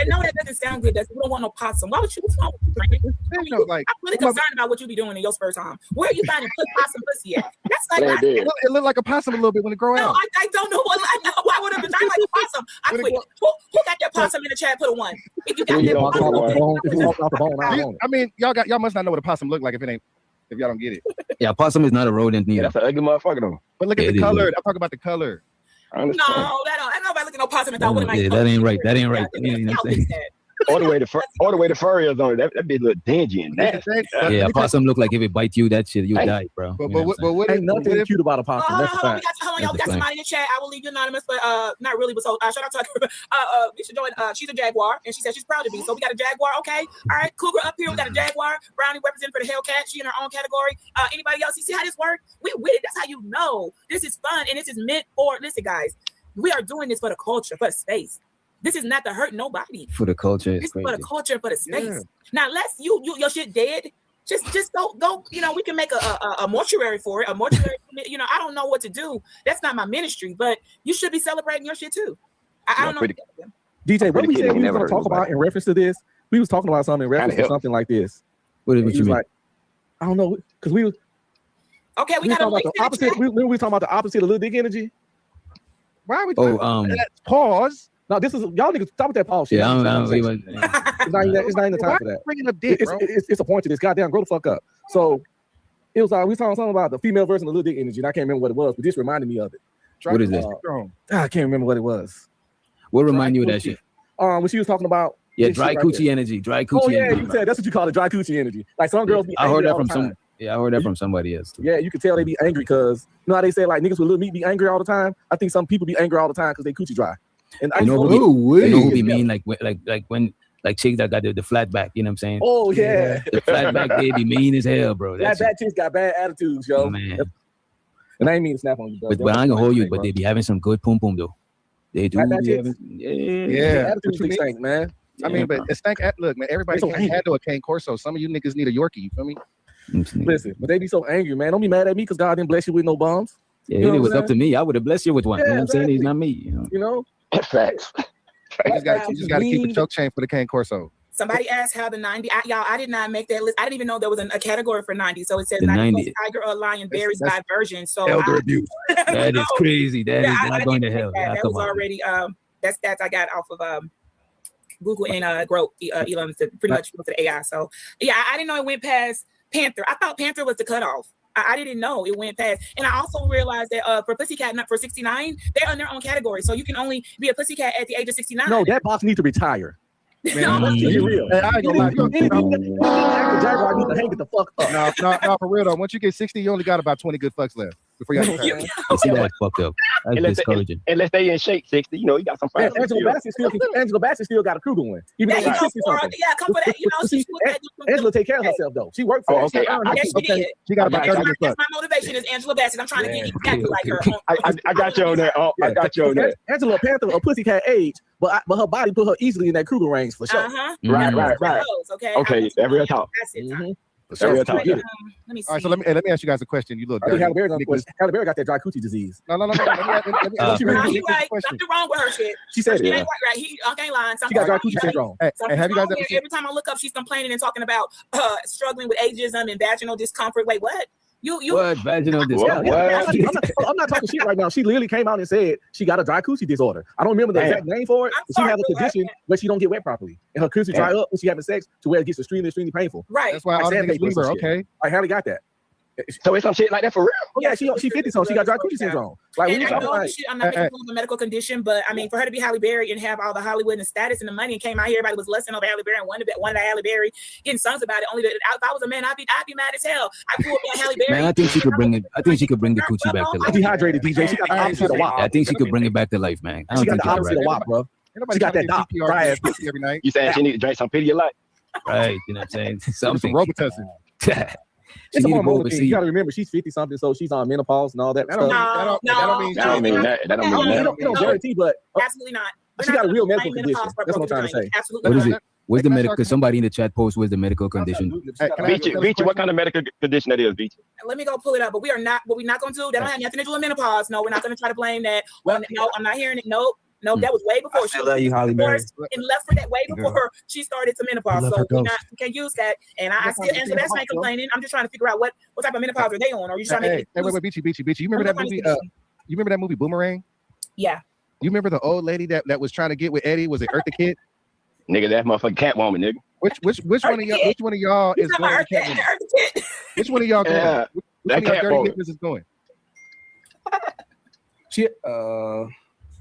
No, that doesn't sound good. We don't want no possum. Why would you? What's wrong with you, Frankie? I'm really concerned about what you be doing in your spare time. Where are you finding possum pussy at? That's like It look like a possum a little bit when it grow no, out. I don't know what. Why would it be like a possum? I quit. Who got that possum in the chat? Put a one. If you got that possum, I mean, y'all must not know what a possum look like if y'all don't get it. Yeah, possum is not a rodent neither. That's an ugly motherfucker though. But look at Yeah, the it is. color. I'm talking about the color. I no, understand. I don't know about looking at no possum and thought, what am I? Yeah, that ain't right. That ain't right. You know what I'm saying? All the way the furry is on it. That bitch look dingy and nasty. Yeah, a possum look like if it bite you, that shit, you Hey. die, bro. But You know what what I'm what Ain't if nothing cute about a possum. Hold on, That's a hold on. fact. We got That's a somebody in the chat. I will leave you anonymous, but not really. But so shout out to her. We should join. She's a Jaguar, and she said she's proud to be. So we got a Jaguar. Okay, all right. Cougar up here. We got a Jaguar. Brownie representing for the Hellcat. She in her own category. Anybody else? You see how this works? We with it. That's how you know this is fun, and this is meant for. Listen, guys, we are doing this for the culture, for the space. This is not to hurt nobody. For the culture, This it's is for crazy. the culture, for the space. Yeah. Now, unless your shit dead, just go. You know, we can make a mortuary for it. A mortuary. You know, I don't know what to do. That's not my ministry, but you should be celebrating your shit too. I don't know. DJ, what Pretty we Kitty said we was never gonna heard talk nobody. about in reference to this, we was talking about something in reference to helps. something like this. What And you he was mean? like, I don't know, because we was Okay, we we was got a talking about link the opposite. We were talking about the opposite of Little Dick Energy. Why would Oh, Pause. No, this is y'all niggas stop with that pause shit. yeah, It's I'm, not even the time Why for that. bringing up dick, bro? It's a point to this. Goddamn, grow the fuck up. So it was we was talking something about the female version of Little Dick Energy, and I can't remember what it was, but this reminded me of it. What is this? I can't remember what it was. What remind you of that shit? When she was talking about Yeah, this dry shit right coochie there. energy. Dry coochie Oh yeah, energy. you said that's what you call it, dry coochie energy. Like some girls be I angry heard that all from the some. time. Yeah, I heard that from somebody else too. Yeah, you can tell they be angry because you know how they say like niggas with little meat be angry all the time. I think some people be angry all the time because they coochie dry. And I You know know who be, you know who be mean like when chicks that got the flat back. You know what I'm saying? Oh yeah, the flat back they be mean as hell, bro. that That's bad chicks got bad attitudes, yo. man. And I ain't mean to snap on you, But I ain't gonna hold you. But they be having some good pum pum though. They do. Bad Be chicks? having, Yeah. attitudes be stank, man. I mean, but it's look, man, everybody They so can't angry. handle a cane corso. Some of you niggas need a Yorkie. You feel me? Listen, but they be so angry, man. Don't be mad at me because God didn't bless you with no bums. Yeah, You know if it what was I'm up to me, I would have blessed you with one. Yeah, you know what I'm saying? He's exactly. not me. You know? You know? Facts. You just got to keep a choke chain for the cane corso. Somebody asked how the 90. I did not make that list. I didn't even know there was a category for 90. So it says The 90 90. plus tiger or lion varies by version. So Elder I- abuse. That is crazy. That is I not going to didn't hell. make that. Yeah, That come was on. already that's stats I got off of Google and Growth, Elon, to pretty much go to the AI. So yeah, I didn't know it went past Panther. I thought Panther was the cutoff. I didn't know it went past. And I also realized that for Pussycat, not for 69, they're in their own category. So you can only be a Pussycat at the age of 69. No, that box needs to retire. Man, Let's be real. Hey, I ain't gonna lie. Jaguar needs to hang it the fuck up. No, for real though. Once you get 60, you only got about 20 good fucks left before you have to pass. You see that's fucked up. That's Unless discouraging. unless they in shape 60, you know, you got some Man, fire. Angela Bassett still got a crew going. Even Yeah, though you she's know, 60 for, something. yeah, come for that. You know, she was that. Angela take care of herself though. She worked for Oh, it. okay. Yes, she did. She got about That's 30 my, good that's fucks. my motivation is Angela Bassett. I'm trying to get exactly like her. I got you on that. Oh, I got you on that. Angela Panther or Pussycat age, but her body put her easily in that Kruger range for sure. Right. Okay. Okay, that real talk. That's it. Time. That real talk. Let me see. All right, so let me ask you guys a question. You little I think dirty Halle Berry niggas. Halle Berry got that dry coochie disease. No. Let me ask you No, a he right. question. Something wrong with her shit. She said She it. ain't right. He ain't lying. She got dry Something coochie syndrome. Hey, Something's have you guys wrong ever with her. seen? Every time I look up, she's complaining and talking about struggling with ageism and vaginal discomfort. Wait, what? You What vaginal Yeah, discomfort? I'm not talking shit right now. She literally came out and said she got a dry coochie disorder. I don't remember the exact name for it, but she has a condition where she don't get wet properly, and her coochie dry up when she having sex to where it gets extremely painful. Right. That's why all the niggas leave her. Okay. I hardly got that. So it's some shit like that for real. Oh yeah, she 50, so she got dry coochie syndrome. Like when And you I talking know like, I'm not making fun of a medical condition, but I mean, for her to be Halle Berry and have all the Hollywood and status and the money and came out here, everybody was lusting over Halle Berry and wanted Halle Berry, getting songs about it. Only that if I was a man, I'd be mad as hell. I grew up on Halle Berry. Man, I think she could bring it. I think she could bring the coochie back to life. dehydrated DJ. She got the opposite of WAP. I think she could bring it back to life, man. I She don't got think the you're opposite of right. WAP, bro. Ain't She got that nobody doc. CPR Dry ass pussy every night. You saying she need to drink some Pedialyte? Right, you know what I'm saying? Something. Robitussin. She It's a need to go hormonal thing. You overseas. gotta remember she's 50 something, so she's on menopause and all that That don't stuff. mean that don't mean That don't mean that. That don't mean It that. don't guarantee, but Absolutely not. she got a real medical condition. That's what I'm trying to say. Absolutely What is not. it? What's the medical? Because somebody in the chat post what's the medical condition? Hey, can I ask you a Beachy, what kind of medical condition that is, Beachy? Let me go pull it up. But we are not. What we're not going to do. That don't have nothing to do with menopause. No, we're not going to try to blame that. Well, no, I'm not hearing it. Nope. That was way before. She love you, Halle Berry. and left for that way before she started to menopause. love So her ghost. we can't use that. And I still answer that. I ain't complaining. I'm just trying to figure out what type of menopause are they on? Are you trying to Hey, make hey, wait, Beachy. You remember that movie? You remember that movie Boomerang? Yeah. You remember the old lady that was trying to get with Eddie? Was it Eartha Kitt? Nigga, that motherfucking Catwoman, nigga. Which one of y'all is going? Which one of y'all going? Yeah, Which that one of y'all dirty Catwoman. niggas is going? She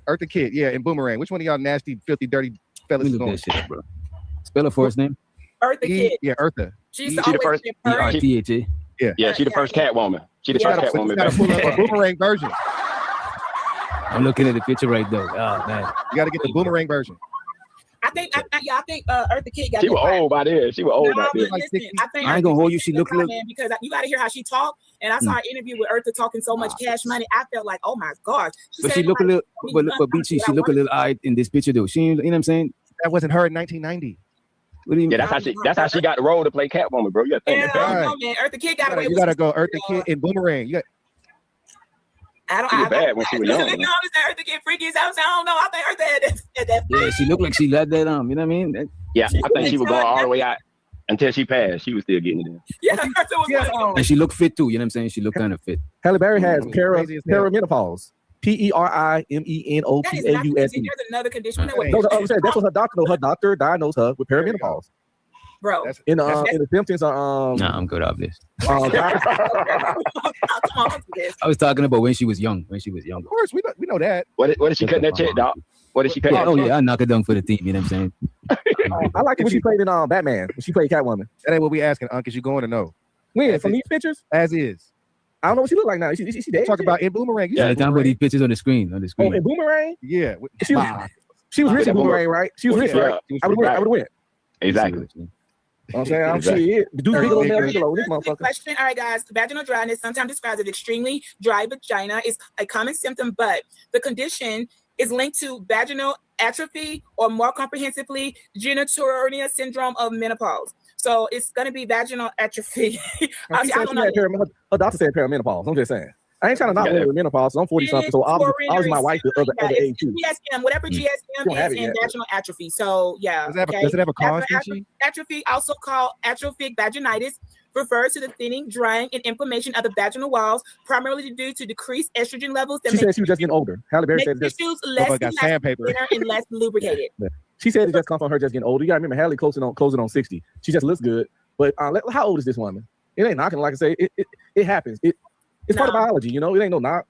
Eartha Kitt, yeah, and Boomerang. Which one of y'all nasty, filthy, dirty fellas is Look going? at that shit, bro. Spell her first name. Eartha Kitt. Yeah, Eartha. She's She the always first. been purring. E-R-T-H-A. Yeah, she the first Catwoman. She the You first gotta Catwoman. pull up a Boomerang version. I'm looking at the picture right though. Oh man. You got to get the Boomerang version. I think Eartha Kitt got She was old by then. She was old No, by but then. listen, I think I ain't gonna hold you. She look man, because you got to hear how she talked. And I saw an interview with Eartha talking so much cash money. I felt like, oh my gosh. But she look a little, but BT, she look a little eyed in this picture though. She, you know what I'm saying? That wasn't her in 1990. What do you mean? Yeah, that's how she got the role to play Catwoman, bro. You gotta think Yeah, about I that. don't know, man. Eartha Kitt got away You with gotta go Eartha Kitt and Boomerang. You got She was bad when she was young. You know, Eartha Kitt freaky as hell. I don't know. I think Eartha had that. Yeah, she looked like she let that you know what I mean? That- Yeah, I think she was going all the way out until she passed. She was still getting it in. Yeah, Eartha was and she looked fit too. You know what I'm saying? She looked kind of fit. Halle Berry has crazy as hell. perimenopause. That is not the PERIMENOPAUSE. condition. There's another condition. No, I'm saying that's what her doctor knows. Her doctor diagnosed her with perimenopause. Bro. In the symptoms are Nah, I'm good off this. Come on, this. I was talking about when she was young. When she was younger. Of course, we know that. What did she cut that check, dog? What did she cut? Oh yeah, I knock it down for the team. You know what I'm saying? I like it when she played in Batman. When she played Catwoman. That ain't what we asking, Unc. Is you going to know? When from these pictures? As is. I don't know what she look like now. Is she dead? Talk about in Boomerang. You Yeah, said talking about these pictures on the screen. On the Oh, screen. in Boomerang? Yeah. She was rich in Boomerang, right? She was rich, Yeah. right? I would have went. Exactly. I'm saying, I'm Exactly. sure the dude big old Bigelow, this Good motherfucker. question. All right, guys. Vaginal dryness, sometimes described as extremely dry vagina, is a common symptom, but the condition is linked to vaginal atrophy or more comprehensively, genitourinary syndrome of menopause. So it's going to be vaginal atrophy. I don't know. Her doctor said perimenopause. I'm just saying. I ain't trying to knock women with menopause. So I'm 40 something, so obviously my wife the other age too. GSM, whatever GSM don't have is it in yet. vaginal atrophy. So yeah. Does it have a cause, Atrophy, also called atrophic vaginitis, refers to the thinning, drying, and inflammation of the vaginal walls, primarily due to decreased estrogen levels that She make said she was just getting older. Halle Berry make said this. tissues less got sandpaper. thinner and less lubricated. She said it just comes from her just getting older. You gotta remember Halle closing on 60. She just looks good. But how old is this woman? It ain't knocking. Like I say, it happens. It's part of biology, you know. It ain't no knock.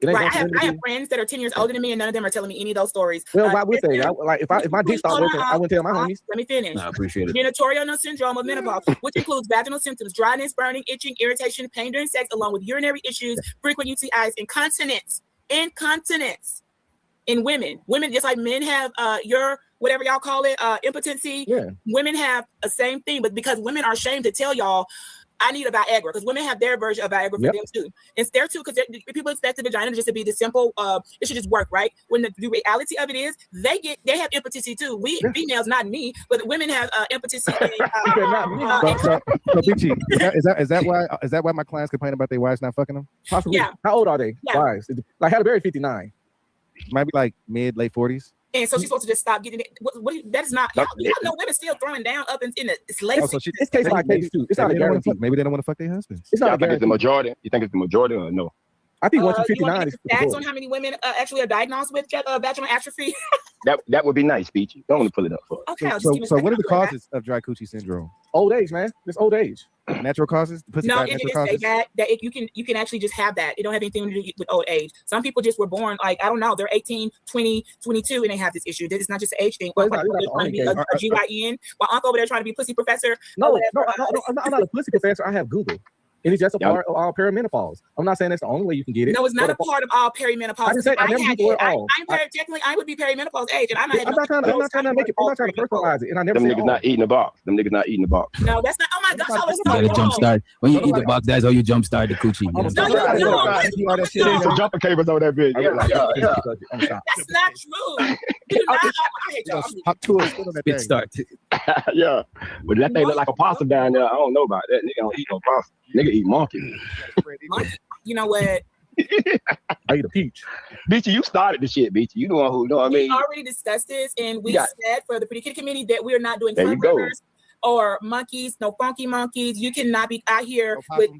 It ain't Right, no I have friends that are 10 years older than me, and none of them are telling me any of those stories. Well, I would say, if my dick stopped working, I wouldn't tell my homies. Let me finish. No, I appreciate it. Genitourinary syndrome of menopause, which includes vaginal symptoms, dryness, burning, itching, irritation, pain during sex, along with urinary issues, frequent UTIs, incontinence in women. Women, just like men have your whatever y'all call it, impotency. Yeah. Women have the same thing, but because women are ashamed to tell y'all, I need a Viagra, because women have their version of Viagra for them too. It's there too, because people expect the vagina just to be the simple, it should just work, right? When the reality of it is, they have impotency too. We females, not me, but women have impotency. So, Beachy, is that why my clients complain about their wives not fucking them? Possibly. Yeah. How old are they? Yeah. Wives. Like Halle Berry 59. Might be like late 40s. And so she's supposed to just stop getting it. That is not. Y'all know women still throwing down up in the. It's lazy. So it's case by case too. It's not a guarantee. Maybe they don't want to fuck their husbands. It's not a think it's the guarantee. majority. You think it's the majority or no? I think 1 to You want 59 to is get stats on how many women actually are diagnosed with vaginal atrophy? That would be nice, Peachy. Don't want to pull it up for. Okay, I'll just So, give it a so second. what are the I'll do that. causes of dry coochie syndrome? Old age, man. It's old age. Natural causes? Pussy No, got it natural didn't say causes? that you can actually just have that. It don't have anything to do with old age. Some people just were born like, I don't know, they're 18, 20, 22 and they have this issue. It's not just an age thing. Well, Like, it's not they're trying to be the only a GYN, while uncle over there trying to be pussy professor. No, or whatever. I'm not a pussy professor. I have Google. And it's just a part of all perimenopause. I'm not saying that's the only way you can get it. No, it's not but a part of all perimenopause. I just said I never used the word all. Technically, I would be perimenopause age, and I'm not trying to make it. I'm not trying to personalize it. And I never Them said niggas all. not eating the box. Them niggas not eating the box. No, that's not. Oh my gosh, I was You gotta jump start. When you eat the box, that's how you jump start the coochie. You know? There's some jumping cables over that bitch. That's not true. You do not. I hate y'all. Hop to it. Spit start. Yeah. But that thing look like a possum down there. I don't know about that. Nigga don't eat no possum. Nigga eat monkey. You know what? I eat a peach. Beachy, you started the shit, Beachy. You the one who know what I We mean. already discussed this, and we Yeah. said for the Pretty Kitty committee that we are not doing There you fun go. burgers or monkeys, no funky monkeys. You cannot be out here with,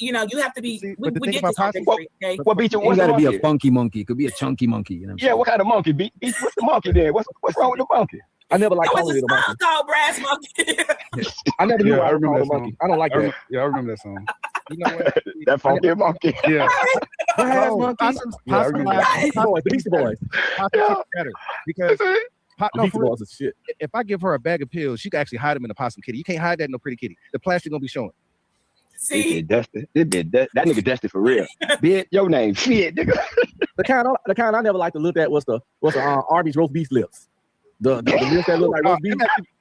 you have to be. We the thing get about this on possum- Big Three, okay? What Beachy? You What's the gotta be a monkey? funky monkey. It could be a chunky monkey. You know? Yeah, what kind of monkey? Beach? What's the monkey then? What's wrong with the monkey? I never liked That calling was it a monkey. a called brass monkey. I never knew Yeah, I I was remember called a that monkey. song. I don't like that. Yeah, I remember that song. You know what? That funky monkey. Yeah. Brass Oh, monkey. possums, Yeah, I possum remember lives- that. Beastie Boys, the Beastie Boys. possum gets better because no, Beastie for real, Boys is shit. if I give her a bag of pills, she can actually hide them in a possum kitty. You can't hide that in no pretty kitty. The plastic gonna be showing. See, That nigga dusty for real. Bitch, your name shit, nigga. The kind I never liked to look at was the Arby's roast beef lips. The lips that look like roast beef.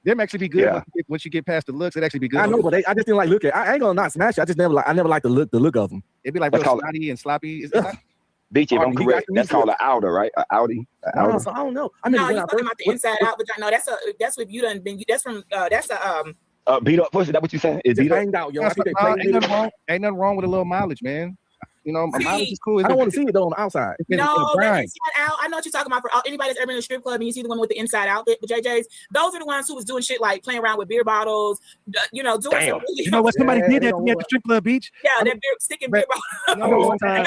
Them actually be good Yeah. once you get past the looks. It actually be good. I know, but I just didn't like look at. I ain't gonna not smash it. I never liked the look of them. It'd be like Let's real call it- snotty and sloppy. It's not- Beachy, if I'm Arby, he correct, got that's the called an outer, right? An Audi. No, so I don't know. I mean, no, when you I talking first, about the inside out vagina. No, that's what you done been. That's from that's a Beat up pussy. That what you saying? Is beat up? banged out, yo. I That's think they not- played ain't it. nothing wrong. Ain't nothing wrong with a little mileage, man. You know, my See, mileage is cool. I don't want to see it though on the outside. no, the inside out. I know what you're talking about. For anybody that's ever in a strip club and you see the one with the inside outfit, the JJs, those are the ones who was doing shit like playing around with beer bottles, doing Damn. some really, You know what? Somebody Yeah, did that you to know me at the what? strip club, Beach. yeah, that sticking beer I remember one time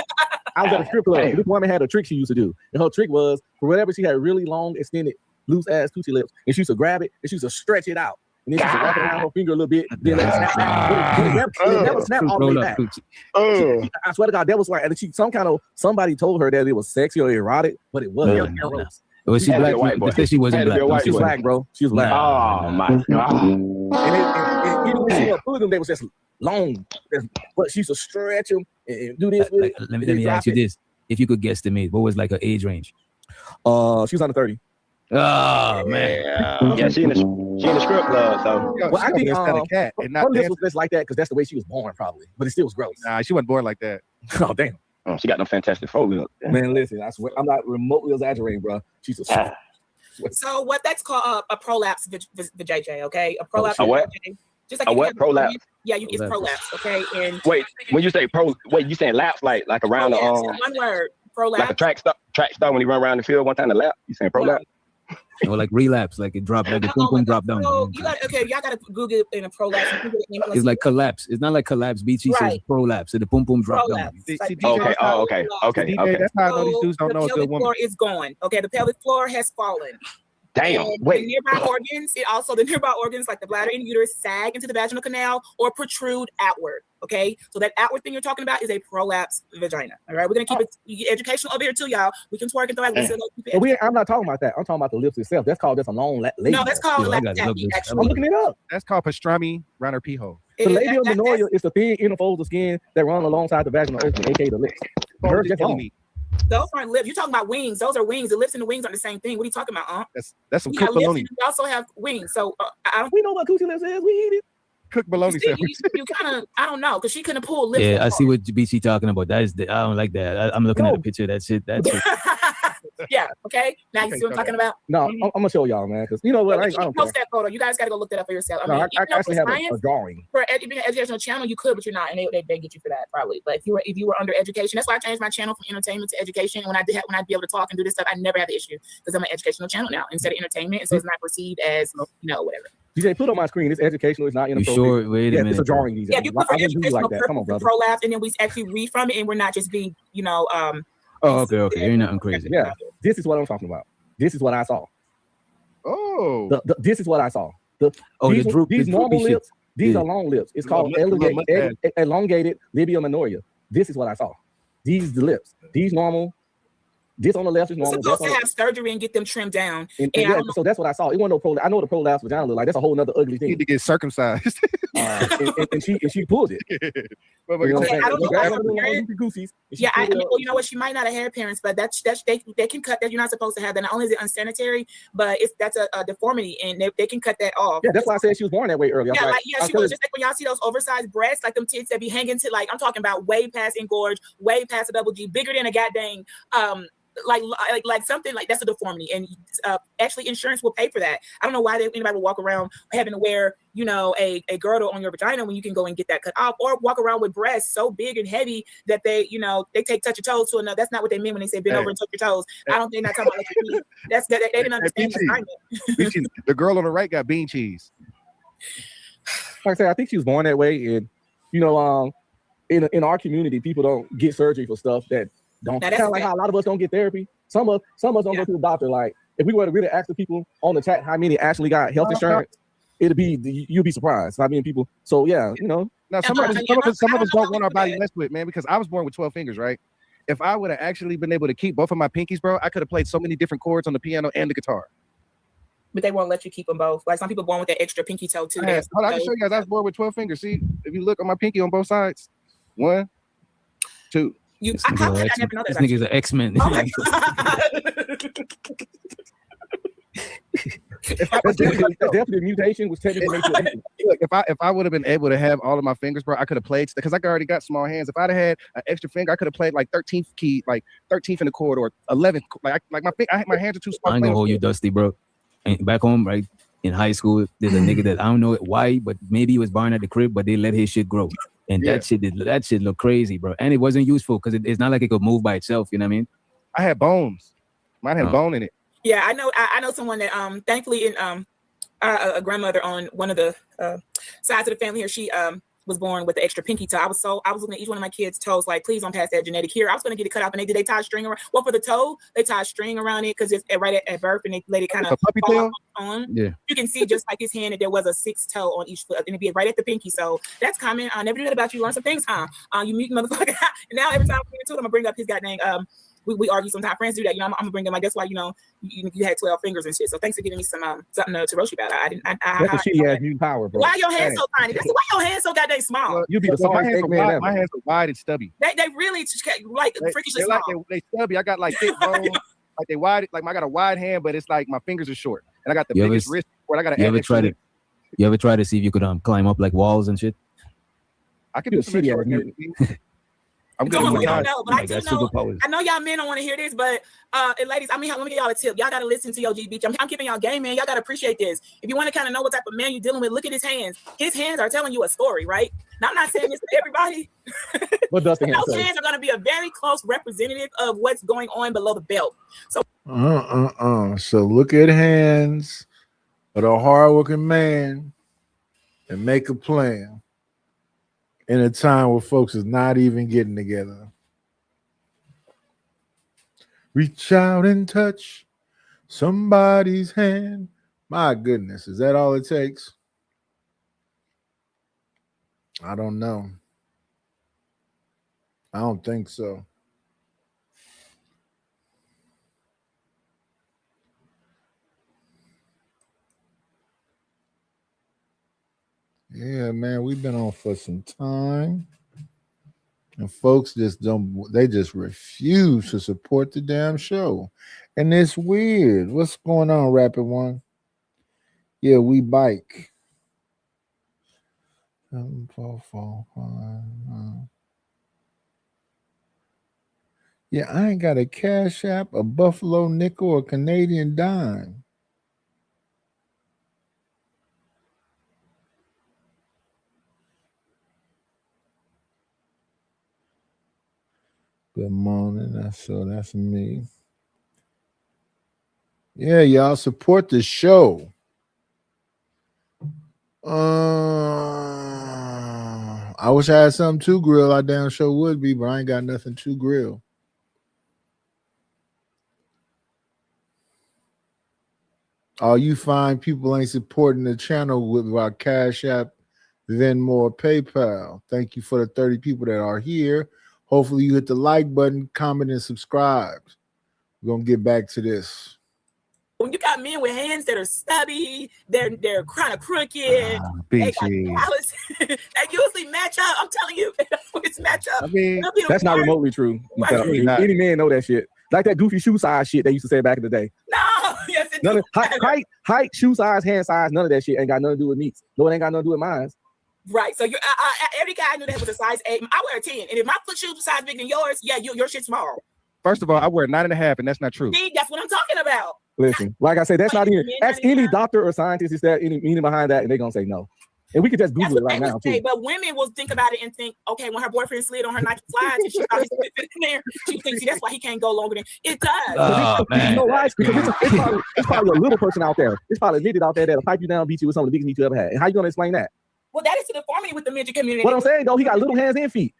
I was at a strip club. Damn. This woman had a trick she used to do. And her trick was, for whatever, she had really long, extended, loose ass coochie lips. And she used to grab it and she used to stretch it out. And then she used to wrap it around her finger a little bit. Then let it snap back. But it never snapped all the way Roll back. up coochie. I swear to God, that was like, and she somebody told her that it was sexy or erotic, but it wasn't. No. Was she Had to be black? a white boy. They said she wasn't Had to be black. a white She was boy. black, bro. She was black. Oh my god. And even when she was pulling them, they was just long. But she used to stretch them and do this with it. Let me ask you this: if you could guesstimate, what was like her age range? She was under 30. Oh man, Yeah, she in the strip club, so Well, I think that's not a cat. And her not lips dance. was just like that because that's the way she was born, probably. But it still was gross. Nah, she wasn't born like that. Oh damn, she got no Fantastic Four lips. man! Listen, I swear, I'm not remotely exaggerating, bro. She's a So what that's called a prolapse vajayjay, okay? A prolapse. A what? vajayjay. Just like A if you what? have Prolapse? Yeah, it's prolapse, okay? And Wait, when you say you saying laps like around the prolapse, one word, prolapse. like a track star when he run around the field one time the lap? You saying prolapse? or like relapse, like it dropped, like a boom boom drop down. So y'all gotta Google it in a prolapse. It's like collapse. It's not like collapse. BT says Right. prolapse. So the boom boom drop down. Prolapse. See, Okay. Oh, okay. Okay. DJ, Okay. that's how I know these dudes don't the know it's a pelvic woman. floor is gone. Okay, the pelvic floor has fallen. Damn. And Wait. the nearby organs, the nearby organs like the bladder and uterus sag into the vaginal canal or protrude outward. Okay, so that outward thing you're talking about is a prolapse vagina. All right, we're gonna keep it educational over here too, y'all. We can twerk and thwerk. We still gonna keep it. I'm not talking about that. I'm talking about the lips itself. That's called just a long labial. No, that's called Yeah, I gotta lap look this. actually. I'm looking it up. That's called pastrami around her pee hole. The labial minora is the thin inner folds of skin that run alongside the vaginal opening, aka the lips. Hers just Telling long. me Those aren't lips. You're talking about wings. Those are wings. The lips and the wings aren't the same thing. What are you talking about, that's some You got cooked lips bologna. and you also have wings. So I don't. We know what coochie lips is. We eat it. Cooked bologna See, sandwich. you kind of. I don't know because she couldn't pull lips. Yeah, I apart. see what BC talking about. That is, I don't like that. I'm looking at a picture of that shit. That's it. Yeah. Okay. Now you see what I'm talking about. No, I'm gonna show y'all, man, because you know what? I don't care. Post that photo. You guys got to go look that up for yourself. No, I even though actually for have a science, drawing. for being an educational channel, you could, but you're not, and they get you for that probably. But if you were under education, that's why I changed my channel from entertainment to education. When I'd be able to talk and do this stuff, I never had the issue because I'm an educational channel now instead of entertainment, and so it's not perceived as whatever. DJ, put on my screen. It's educational. It's not inappropriate. Sure? Wait a minute. It's a drawing. DJ. Yeah, if you put for I wouldn't do you educational like that. Come on, purposes, brother. prolapse, and then we actually read from it, and we're not just being, Oh, okay. Ain't nothing crazy. Yeah, this is what I'm talking about. This is what I saw. Oh, this is what I saw. The droop, these the normal droopy lips. shit. These Yeah. are long lips. It's Little called mustache. elongated labia minora. This is what I saw. These the lips. These normal. This on the left is You're normal. supposed to have surgery and get them trimmed down. And And I yeah, don't know- so that's what I saw. It wasn't no prolapse. I know what a prolapse vagina look like. That's a whole nother ugly you thing. need to get circumcised. And she pulled it. You know what I'm Okay, saying? I don't know why Grab her them little parents- goofy goofies, and she Yeah, pulled it up. well, you know what? She might not have hair parents, but that's they can cut that. You're not supposed to have that. Not only is it unsanitary, but that's a deformity, and they can cut that off. Yeah, that's why I said she was born that way earlier. I was Yeah, I she was was just like when y'all see those oversized breasts, like them tits that be hanging to I'm talking about way past engorge, way past a double G, bigger than a goddamn like something like that's a deformity, and actually insurance will pay for that. I don't know why anybody would walk around having to wear a girdle on your vagina when you can go and get that cut off, or walk around with breasts so big and heavy that they touch your toes to another. That's not what they mean when they say bend over and touch your toes. I don't think they're not talking about like your feet. They didn't understand the assignment. The girl on the right got bean cheese. Like I said, I think she was born that way, and in our community, people don't get surgery for stuff that don't. Now, Kind that's of like fact. how a lot of us don't get therapy. Some of us don't go to the doctor. Like if we were to really ask the people on the chat how many actually got health insurance, you'd be surprised how many people. So yeah, Now some of us don't want our body messed with, man, because I was born with 12 fingers, right? If I would have actually been able to keep both of my pinkies, bro, I could have played so many different chords on the piano and the guitar. But they won't let you keep them both. Like some people born with that extra pinky toe too. I can show you guys. I was born with 12 fingers. See, if you look on my pinky on both sides, 1, 2. I never know that. This nigga's an X-Men. Oh my That's definitely a mutation, which technically makes it. Look, if I would have been able to have all of my fingers, bro, I could have played because I already got small hands. If I'd have had an extra finger, I could have played like 13th key, like 13th in the chord, or 11th. Like my hands are too small. I ain't gonna hold you, Dusty, bro. And back home, right in high school, there's a nigga that I don't know why, but maybe he was born at the crib, but they let his shit grow, and that shit look crazy, bro. And it wasn't useful because it's not like it could move by itself. You know what I mean? I had bones. Mine had bone in it. Yeah, I know someone that thankfully in a grandmother on one of the sides of the family here, she was born with the extra pinky toe. I was looking at each one of my kids' toes, like, please don't pass that genetic here. I was gonna get it cut off, and they tie a string around. Well, for the toe, they tie a string around it because it's right at birth, and they let it kind of puppy tail on. Yeah, you can see just like his hand that there was a 6th toe on each foot, and it'd be right at the pinky. So that's common. I never knew that about you. Learn some things, huh? You mute motherfucker. And now every time I'm into it, I'm gonna bring up his goddamn we argue sometimes. Friends do that. I'm gonna bring them like that's why you had 12 fingers and shit. So thanks for giving me some something to roast you about. That's a shitty ass mutant power, bro. Why your hands so tiny? That's why your hands so goddamn small. Well, you be the my sorriest hands Eggman ever. my hands are wide and stubby. They really like freakishly small. They stubby. I got like thick bones. Like they wide. Like I got a wide hand, but it's like my fingers are short, and I got the You biggest ever- wrist. Where I got You ever try to see if you could climb up like walls and shit? I can do some shitty ass extraordinary mutant. things. I'm good Come on, with we don't my know, but I do know. superpowers. I know y'all men don't want to hear this, but and ladies, let me get y'all a tip. Y'all gotta listen to Yo G Beach. I'm giving y'all game, man. Y'all gotta appreciate this. If you want to kind of know what type of man you're dealing with, look at his hands. His hands are telling you a story, right? Now I'm not saying this to everybody. What does the hand Those say? hands are gonna be a very close representative of what's going on below the belt. So So look at hands of a hardworking man and make a plan in a time where folks is not even getting together. Reach out and touch somebody's hand. My goodness, is that all it takes? I don't know. I don't think so. Yeah, man, we've been on for some time. And folks just refuse to support the damn show. And it's weird. What's going on, Rapid One? Yeah, we bike. 7, 4, 4, 5, 9. Yeah, I ain't got a Cash App, a Buffalo nickel, or Canadian dime. Good morning. That's me. Yeah, y'all support the show. I wish I had something to grill. I damn sure would be, but I ain't got nothing to grill. All you fine people ain't supporting the channel with our Cash App, Venmo, or PayPal. Thank you for the 30 people that are here. Hopefully you hit the like button, comment, and subscribe. We're gonna get back to this. When you got men with hands that are stubby, they're kind of crooked, they got calluses, they usually match up. I'm telling you, they always match up. I mean, that's not remotely true. Any man know that shit. Like that goofy shoe size shit they used to say back in the day. No, yes, it None of, height, shoe size, hand size, none of that shit ain't got nothing to do with meats. No, it ain't got nothing to do with mine. Right. So you're every guy I knew that was a size 8. I wear a 10, and if my foot shoes size bigger than yours, yeah, your shit's small. First of all, I wear 9.5, and that's not true. See, that's what I'm talking about. Listen, like I said, that's not even. Ask any doctor or scientist is that any meaning behind that, and they're gonna say no. And we could just Google it right now too. But women will think about it and think, okay, when her boyfriend slid on her Nike slides and she thought he fit in there, she thinks, see, that's why he can't go longer than it does. Oh, man. You know why? Because it's probably a little person out there. It's probably a midget out there that'll pipe you down, beat you with some of the biggest meat you ever had. And how you gonna explain that? Well, that is the deformity with the midget community. What I'm saying though, he got little hands and feet.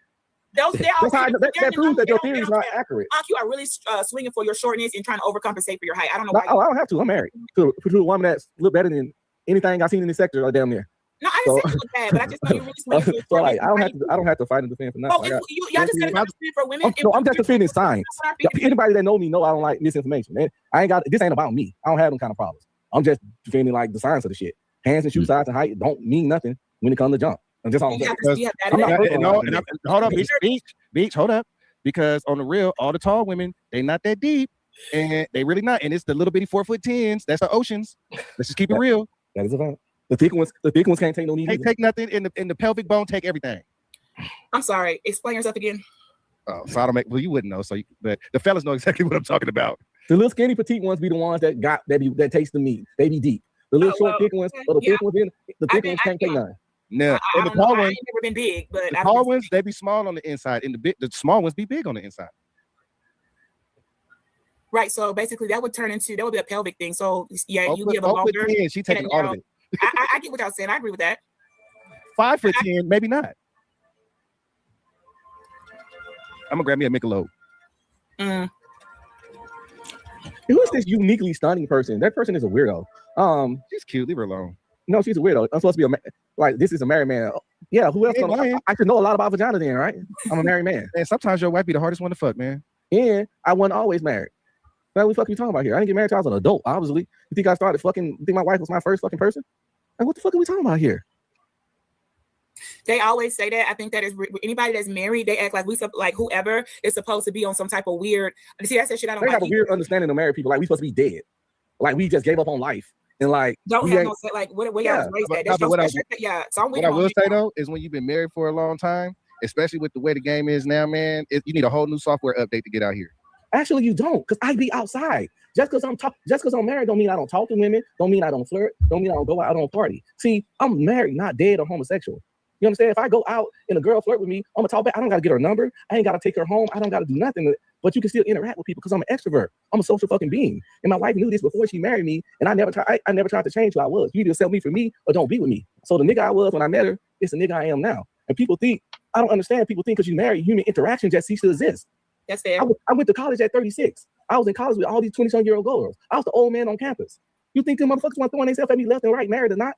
That proves that your theory is not accurate. You are really swinging for your shortness and trying to overcompensate for your height. I don't know why. I don't have to. I'm married to a woman that's a little better than anything I've seen in this sector or damn near. No, I didn't say you look bad, but I just know you're really swinging for your shortness. I don't have to fight and defend for nothing. Y'all just gotta defend for women. No, I'm just defending science. Anybody that know me know I don't like misinformation. This ain't about me. I don't have them kind of problems. I'm just defending like the science of the shit. Hands and shoe size and height don't mean nothing when it comes to jump. I'm just hold up, Beach, hold up. Because on the real, all the tall women, they not that deep. And they really not. And it's the little bitty 4'10s. That's the oceans. Let's just keep it real. That is a fact. The thick ones can't take no need. They take nothing in the pelvic bone, take everything. I'm sorry. Explain yourself again. Oh, so I don't well, you wouldn't know. But the fellas know exactly what I'm talking about. The little skinny petite ones be the ones that taste the meat. They be deep. The little short thick ones, or the thick ones can't take none. No, and the tall ones, never been big, but the tall ones, they be small on the inside, and the small ones be big on the inside. Right. So basically, that would be a pelvic thing. So yeah, you give a longer. She taking all of it. I get what y'all saying. I agree with that. 5'10", maybe not. I'm gonna grab me a Michelob. Who is this uniquely stunning person? That person is a weirdo. She's cute. Leave her alone. No, she's a weirdo. I'm supposed to be this is a married man. Yeah, who else? I should know a lot about vagina then, right? I'm a married man. And sometimes your wife be the hardest one to fuck, man. And I wasn't always married. What the fuck are you talking about here? I didn't get married till I was an adult, obviously. You think I started fucking, you think my wife was my first fucking person? Like, what the fuck are we talking about here? They always say that. I think that is anybody that's married, they act like like whoever is supposed to be on some type of weird. See, that's that shit I don't like. They have a weird understanding of married people. Like, we supposed to be dead. Like, we just gave up on life. And like, don't have no like what y'all raised that. That's what I will say though is when you've been married for a long time, especially with the way the game is now, man, you need a whole new software update to get out here. Actually, you don't, because I be outside. Just because I'm married don't mean I don't talk to women, don't mean I don't flirt, don't mean I don't go out, I don't party. See, I'm married, not dead or homosexual. You understand? If I go out and a girl flirt with me, I'm gonna talk back. I don't gotta get her number. I ain't gotta take her home. I don't gotta do nothing. But you can still interact with people because I'm an extrovert. I'm a social fucking being. And my wife knew this before she married me. And I never tried to change who I was. You either accept me for me or don't be with me. So the nigga I was when I met her, it's the nigga I am now. And people think, I don't understand. People think because you married, human interaction just ceases to exist. That's fair. I went to college at 36. I was in college with all these 20-some-year-old girls. I was the old man on campus. You think them motherfuckers want throwing themselves at me left and right, married or not?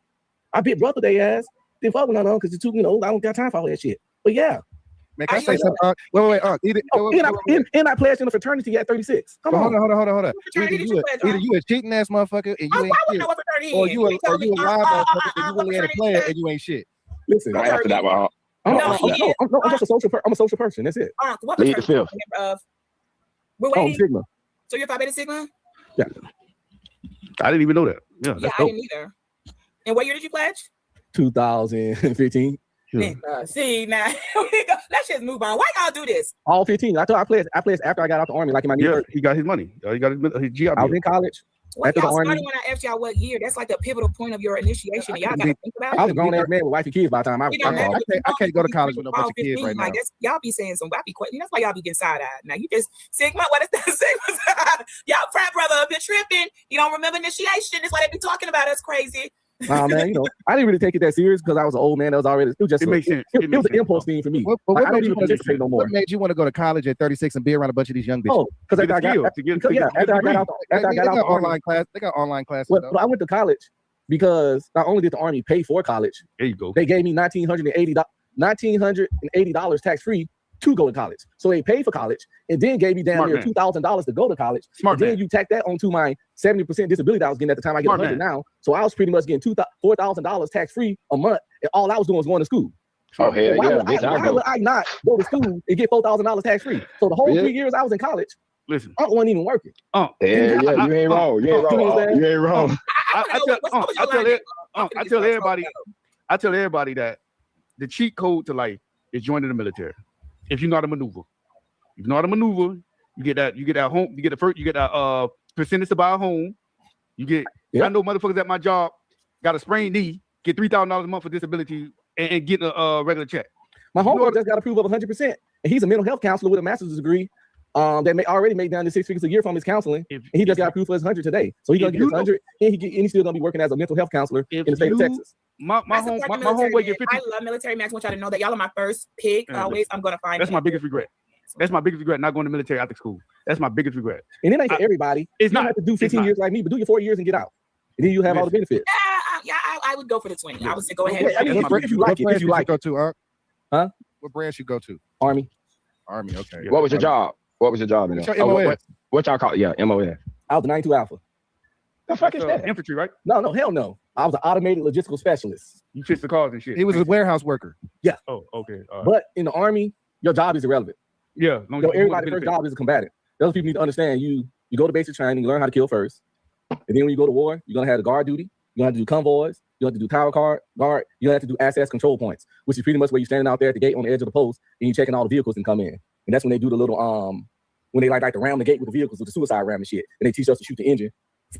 I bit brother they ass. Didn't fuck with none of them because it's too, I don't got time for all that shit. But yeah. Man, can I say something? Wait. And I pledged in a fraternity at 36. Come on. Hold on. Either you a cheating ass motherfucker and you ain't shit, or you a live motherfucker and you really ain't a player and you ain't shit. Listen, right after that one. I'm just a social person. I'm a social person. That's it. Lead the field. We're waiting. Sigma. So you're Phi Beta Sigma? Yeah. I didn't even know that. Yeah, I didn't either. And what year did you pledge? 2015. See now, let's just move on. Why y'all do this? All 15. I played after I got out the army, like in my year. He got his money. He got his GI. I was in college. Well, After the y'all army, started when I asked y'all what year. That's like the pivotal point of your initiation. Y'all got to think about it. I was a grown ass man with wife and kids by the time I I can't go to college with a bunch of kids right now. Like y'all be saying some wappy questions. That's why y'all be getting side eyed. Now you just Sigma. What is that? Sigma. Y'all frat brother up here tripping. You don't remember initiation. That's why they be talking about us crazy. Nah, man, I didn't really take it that serious because I was an old man. That was already. It makes sense. It was an impulse thing for me. What I don't even participate no more. What made you want to go to college at 36 and be around a bunch of these young bitches? Oh, because after I got out the online class, they got online classes. Well, I went to college because not only did the army pay for college, there you go. They gave me $1,980 tax free to go to college. So they paid for college and then gave me damn near $2,000 to go to college. Then you tack that onto my 70% disability I was getting at the time. I get 100 now. So I was pretty much getting $4,000 tax free a month, and all I was doing was going to school. Oh hell Why would I not go to school and get $4,000 tax free? So the whole 3 years I was in college, listen, I wasn't even working. You ain't wrong. You ain't wrong. I tell everybody that the cheat code to life is joining the military. If you know how to maneuver, you get that home, you get that percentage to buy a home. You get I know motherfuckers at my job got a sprained knee, get $3,000 a month for disability and get a regular check. My homeboy just got approved of 100%, and he's a mental health counselor with a master's degree. That already made down to 6 figures a year from his counseling, and he just got approved for his 100 today. So he's gonna get his 100, and he's still gonna be working as a mental health counselor in the state of Texas. My homeboy get 50. I love military man. I want y'all to know that y'all are my first pick. Always, I'm gonna find. That's my biggest regret. That's my biggest regret, not going to military after school. That's my biggest regret. And it ain't for everybody. It's you not. Have to do 15 years like me, but do your 4 years and get out, and then you have all the benefits. Yeah, I would go for the 20. I would say go ahead. If you like it, go to, huh? What branch you go to? Army. Okay. What was your job? What y'all call it? Yeah, MOS. I was the 92 Alpha. The fuck is that? Infantry, right? No, hell no. I was an automated logistical specialist. You fix the cars and shit. He was a warehouse worker. Yeah. Oh, okay. But in the Army, your job is irrelevant. Yeah. Everybody's first job is a combatant. Those people need to understand you go to basic training, you learn how to kill first. And then when you go to war, you're gonna have the guard duty, you're gonna have to do convoys, you have to do tower guard, you have to do access control points, which is pretty much where you're standing out there at the gate on the edge of the post and you're checking all the vehicles and come in. And that's when they do the little when they like to ram the gate with the vehicles with the suicide ram and shit. And they teach us to shoot the engine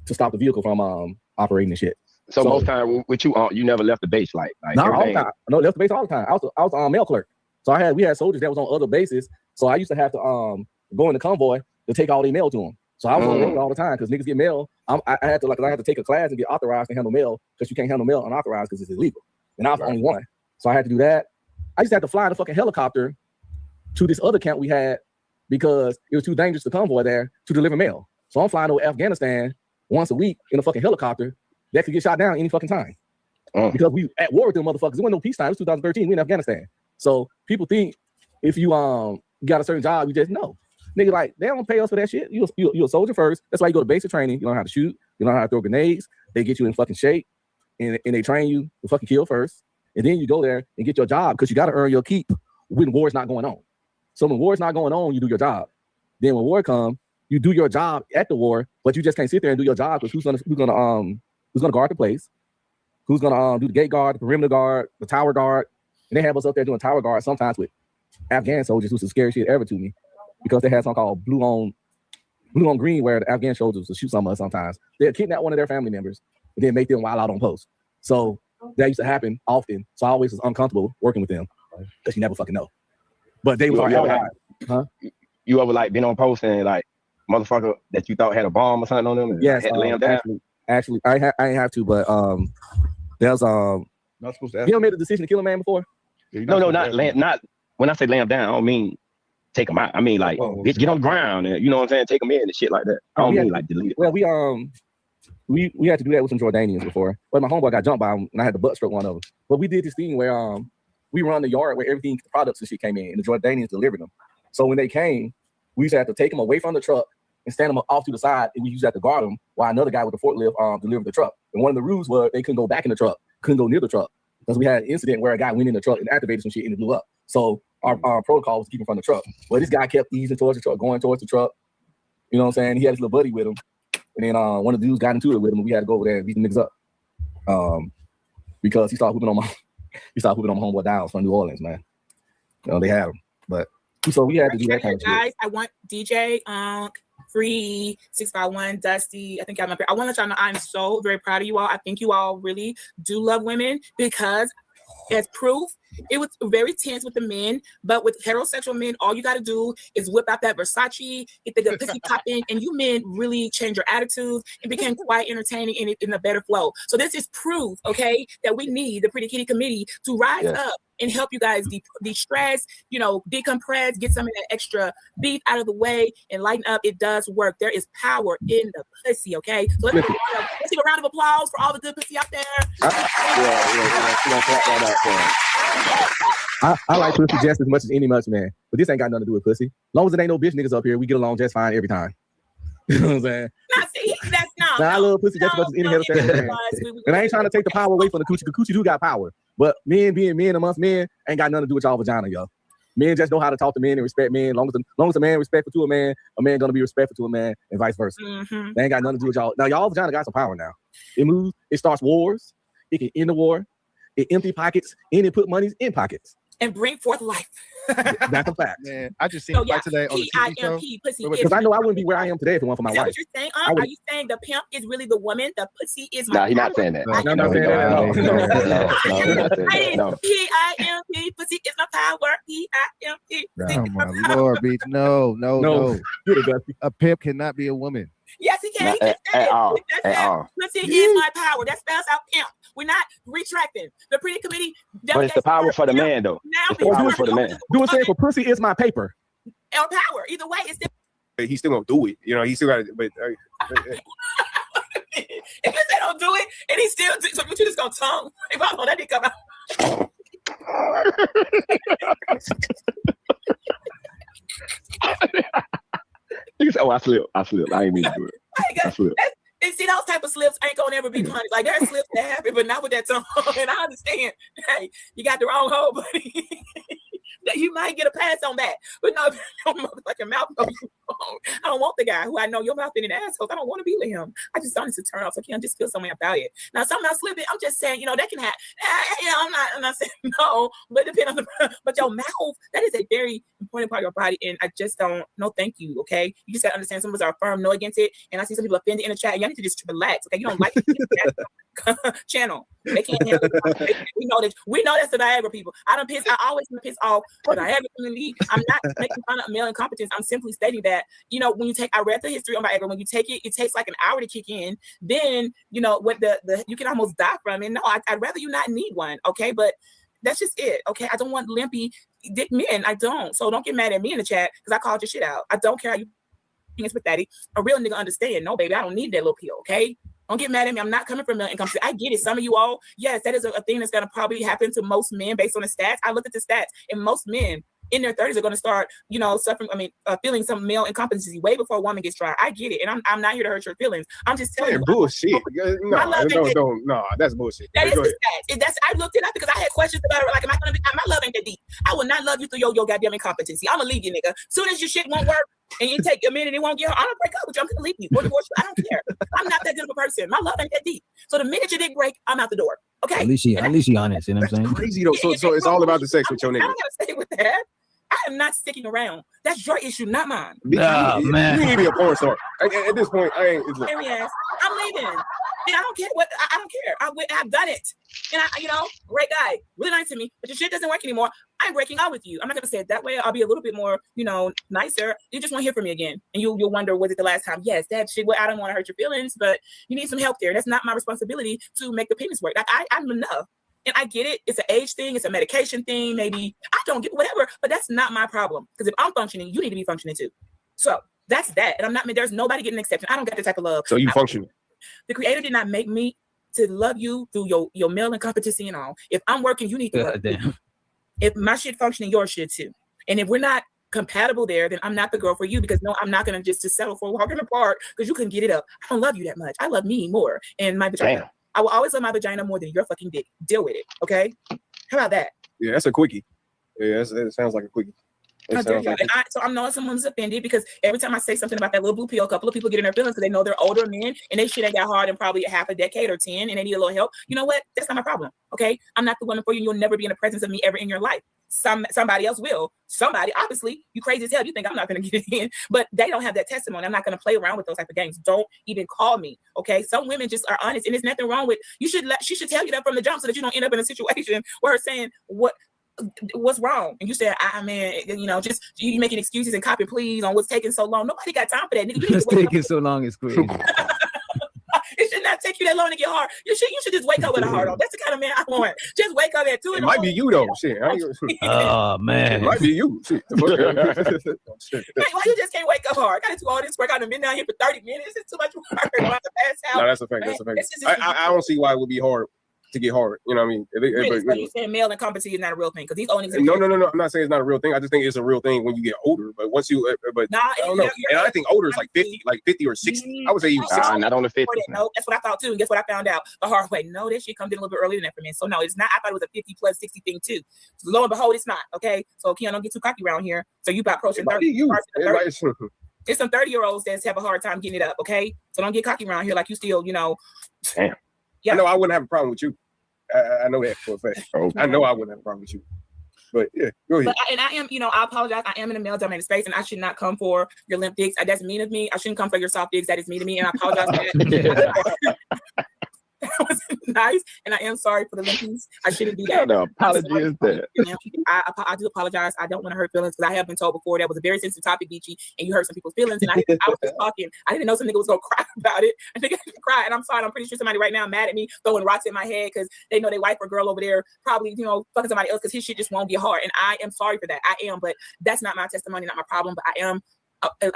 to stop the vehicle from operating and shit. So most time with you never left the base, like no, all the time. No, left the base all the time. I was mail clerk. So we had soldiers that was on other bases. So I used to have to go in the convoy to take all the mail to them. So I was on the road all the time because niggas get mail. I had to take a class and get authorized to handle mail because you can't handle mail unauthorized because it's illegal. And I was the only one. So I had to do that. I used to have to fly in a fucking helicopter to this other camp we had because it was too dangerous to convoy there to deliver mail. So I'm flying over Afghanistan once a week in a fucking helicopter that could get shot down any fucking time. Because we at war with them motherfuckers. It wasn't no peacetime. It was 2013. We in Afghanistan. So people think if you got a certain job, you just know. Nigga, like, they don't pay us for that shit. You're a soldier first. That's why you go to basic training. You learn how to shoot. You learn how to throw grenades. They get you in fucking shape. And they train you to fucking kill first. And then you go there and get your job because you got to earn your keep when war's not going on. So when war's not going on, you do your job. Then when war comes, you do your job at the war, but you just can't sit there and do your job because who's gonna guard the place? Who's gonna do the gate guard, the perimeter guard, the tower guard? And they have us up there doing tower guard sometimes with Afghan soldiers, who's the scariest shit ever to me because they had something called blue on green, where the Afghan soldiers would shoot some of us sometimes. They'd kidnap one of their family members and then make them wild out on post. So that used to happen often. So I always was uncomfortable working with them because you never fucking know. But they were you ever like been on post and like motherfucker that you thought had a bomb or something on them? And yes, had to lay them down? Actually, I ain't have to, but there's not supposed to. You ever made a decision to kill a man before? No, not when I say lay them down, I don't mean take them out. I mean like bitch, get on the ground and you know what I'm saying, take them in and shit like that. I don't mean like delete it. Well, we had to do that with some Jordanians before, but my homeboy got jumped by him and I had to butt stroke one of them. But we did this thing where we run the yard where everything, the products and shit came in, and the Jordanians delivered them. So when they came, we used to have to take them away from the truck and stand them off to the side, and we used to have to guard them while another guy with the forklift delivered the truck. And one of the rules was they couldn't go back in the truck, couldn't go near the truck, because we had an incident where a guy went in the truck and activated some shit and it blew up. So our protocol was to keep him from the truck. Well, this guy kept easing towards the truck, going towards the truck. You know what I'm saying? He had his little buddy with him, and then one of the dudes got into it with him, and we had to go over there and beat the niggas up because he started whooping on You start putting on Homeboy Downs from New Orleans, man. You know, they had them. But so we had to do that kind of shit. Guys, I want DJ, Free, 651, Dusty. I think I'm up here. I want to let y'all know I'm so very proud of you all. I think you all really do love women because, as proof, it was very tense with the men, but with heterosexual men, all you got to do is whip out that Versace, get the good pussy popping, and you men really change your attitudes and became quite entertaining in a better flow. So this is proof, okay, that we need the Pretty Kitty Committee to rise up and help you guys de-stress, you know, decompress, get some of that extra beef out of the way and lighten up. It does work. There is power in the pussy, okay? So let's give a round of applause for all the good pussy out there. I like pussy just as much as any much man, but this ain't got nothing to do with pussy. As long as it ain't no bitch niggas up here, we get along just fine every time. You know what I'm saying? I love pussy just as much as any heterosexual man. And I ain't trying to take the power away from the coochie. The coochie do got power, but men being men amongst men ain't got nothing to do with y'all vagina, yo. Men just know how to talk to men and respect men. Long as a man respectful to a man gonna be respectful to a man, and vice versa. They ain't got nothing to do with y'all. Now y'all vagina got some power now. It moves. It starts wars. It can end the war. It empty pockets and it put monies in pockets. And bring forth life. That's a fact. Man, I just seen a fight today on the TV show. Because I know I wouldn't be where I am today if it weren't for my is that wife. what you're saying? Are you saying the pimp is really the woman? The pussy is my Nah, he's not power? saying that. No, I'm not saying that. No. P-I-M-P, pussy is my power. P-I-M-P. Oh my Lord, bitch. No. A pimp cannot be a woman. Yes, he can. Not at all. At all. Pussy is my power. That spells out pimp. We're not retracting. The Pretty Committee. But it's the power for the man, though. It's the power for the man. Do it saying for pussy is my paper. Or power. Either way, it's still. He's still gonna do it. You know, he still got to. But If they don't do it, and he still do, so you just gonna tongue. If I know that didn't come out. Oh, I slipped. I ain't mean to do it. I slipped. And see, those type of slips ain't gonna ever be punished. Like, there's slips that happen, but not with that tongue. And I understand. Hey, you got the wrong hole, buddy. That you might get a pass on that. But no, like your mouth. I don't want the guy who I know your mouth in an asshole. I don't want to be with him. I just don't need to turn off. So I can't just feel something about it. Now, something else slipping. I'm just saying, you know, that can happen. You know, I'm not saying no, but depending on the. But your mouth, that is a very important part of your body, and I just don't. No, thank you. Okay, you just gotta understand. Some of us are firm no against it, and I see some people offended in the chat. And y'all need to just relax. Okay, you don't like the channel. They can't handle it. We know that's the Niagara people. I always piss off the Niagara community. I'm not making fun of male incompetence. I'm simply stating that, you know, when you take, I read the history on Viagra. When you take it, it takes like an hour to kick in. Then, you know, what the you can almost die from it. No, I'd rather you not need one. Okay, but that's just it. Okay, I don't want limpy dick men. I don't. So don't get mad at me in the chat because I called your shit out. I don't care how you think it's pathetic. A real nigga understand. No, baby, I don't need that little pill. Okay. Don't get mad at me. I'm not coming from male income. I get it. Some of you all, yes, that is a thing that's going to probably happen to most men based on the stats. I looked at the stats, and most men in their 30s are going to start, you know, suffering. Feeling some male incompetency way before a woman gets dry. I get it, and I'm not here to hurt your feelings. I'm just telling you. Bullshit. No, that's bullshit. That is the stats. I looked it up because I had questions about it. Like, my love ain't that deep. I will not love you through your goddamn incompetency. I'm gonna leave you, nigga. Soon as your shit won't work and you take a minute, it won't get. I'm gonna break up with you. I'm gonna leave you. Or divorce you. I don't care. I'm not that good of a person. My love ain't that deep. So the minute you did break, I'm out the door. Okay. At least she honest. You know what I'm saying? Crazy though. So it's all about the sex with your nigga. I'm gonna stay with that. I am not sticking around. That's your issue, not mine. Man. You need to be a porn star. At this point, I ain't. Yes, I'm leaving. And I don't care what. I don't care. I've done it. And you know, great guy, really nice to me. But your shit doesn't work anymore. I'm breaking up with you. I'm not gonna say it that way. I'll be a little bit more, you know, nicer. You just won't hear from me again, and you'll wonder, was it the last time? Yes, that shit. Well, I don't want to hurt your feelings, but you need some help there. That's not my responsibility to make the penis work. Like, I'm enough. And I get it. It's an age thing. It's a medication thing. Maybe I don't get whatever, but that's not my problem. Because if I'm functioning, you need to be functioning too. So that's that. And I'm not. There's nobody getting an exception. I don't get the type of love. So you function. The Creator did not make me to love you through your male incompetency and all. If I'm working, you need to work. Damn. If my shit functioning, your shit too. And if we're not compatible there, then I'm not the girl for you. Because no, I'm not gonna just settle for walking apart because you can get it up. I don't love you that much. I love me more and my vagina. Damn. I will always love my vagina more than your fucking dick. Deal with it, okay? How about that? Yeah, that's a quickie. Yeah, it sounds like a quickie. How dare you? So I'm knowing someone's offended because every time I say something about that little blue pill, a couple of people get in their feelings because they know they're older men and they shit ain't got hard in probably half a decade or 10 and they need a little help. You know what? That's not my problem. Okay. I'm not the woman for you. You'll never be in the presence of me ever in your life. Somebody else will. Somebody, obviously, you crazy as hell. You think I'm not going to get it in, but they don't have that testimony. I'm not going to play around with those type of games. Don't even call me. Okay. Some women just are honest and there's nothing wrong with, she should tell you that from the jump so that you don't end up in a situation where her saying what's wrong, and you said, man, you know, just you making excuses and copy please on what's taking so long. Nobody got time for that, nigga. It's taking so long is crazy. It should not take you that long to get hard. You should just wake up with a heart on. That's the kind of man I want. Just wake up at 2 in the It might morning. be you though. Shit. Oh man. It might be you. Shit. Man, why you just can't wake up hard? I gotta do all this work. I've been down here for 30 minutes. It's too much work. I'm about to pass out. No, that's a fact. That's a fact. I don't see why it would be hard to get hard. You know what I mean? Really, you saying male incompetency is not a real thing because these old niggas. No. I'm not saying it's not a real thing. I just think it's a real thing when you get older. But once you, I don't know. And I think older is like 50 or 60. I would say even 60. Not on the 50. No, that's what I thought too. And guess what I found out the hard way? No, that shit comes in a little bit earlier than that for men. So no, it's not. I thought it was a 50 plus 60 thing too. So lo and behold, it's not. Okay, so Keon, don't get too cocky around here. So you about approaching 30. It's some 30-year-olds that have a hard time getting it up. Okay, so don't get cocky around here like you still, you know. Damn. Yeah. I know I wouldn't have a problem with you. I know that for a fact. I know I wouldn't have a problem with you. But yeah, go ahead. But I am, I apologize. I am in a male dominated space and I should not come for your limp dicks. That's mean of me. I shouldn't come for your soft dicks. That is mean to me. And I apologize for that. That was nice. And I am sorry for the limpies. I shouldn't do that. No, apology is that. I do apologize. I don't want to hurt feelings because I have been told before that was a very sensitive topic, Beachy, and you hurt some people's feelings. And I was just talking. I didn't know some nigga was going to cry about it. I think I should cry. And I'm sorry. I'm pretty sure somebody right now mad at me throwing rocks in my head because they know they wife or girl over there probably, fucking somebody else because his shit just won't get hard. And I am sorry for that. I am, but that's not my testimony, not my problem. But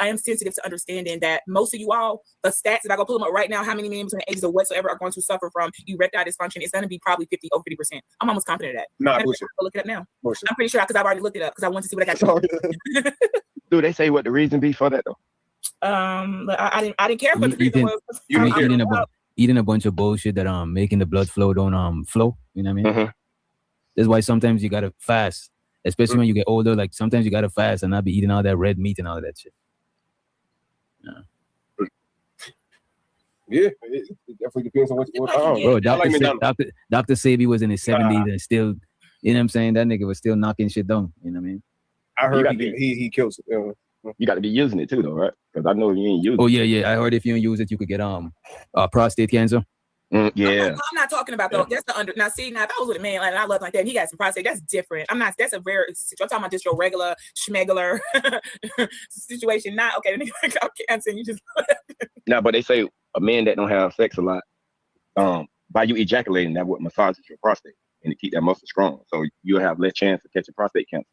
I am sensitive to understanding that most of you all, the stats, if I go pull them up right now, how many men between the ages of whatsoever are going to suffer from erectile dysfunction, it's going to be probably 50 over 50%. I'm almost confident of that. Nah, bullshit. I'll look it up now. Bullshit. I'm pretty sure because I've already looked it up because I wanted to see what I got. Do they say what the reason be for that though? But I didn't care what the reason was. Eating a bunch of bullshit that making the blood flow don't flow. You know what I mean? Mm-hmm. That's why sometimes you gotta fast, especially when you get older. Like sometimes you gotta fast and not be eating all that red meat and all that shit. Yeah, it definitely depends on what bro, Dr. Sebi was in his 70s and still, you know what I'm saying? That nigga was still knocking shit down. You know what I mean? I heard he kills it. You got to be using it too, though, right? Because I know you ain't using it. Oh, yeah. I heard if you don't use it, you could get prostate cancer. Yeah. I'm not talking about though. That's the under. Now, see, if I was with a man and I love like that, and he got some prostate. That's different. I'm not. That's a rare situation. I'm talking about just your regular schmegular situation. Not okay. The nigga got cancer. You just. No, but they say a man that don't have sex a lot, by you ejaculating, that would massages your prostate and to keep that muscle strong. So you'll have less chance of catching prostate cancer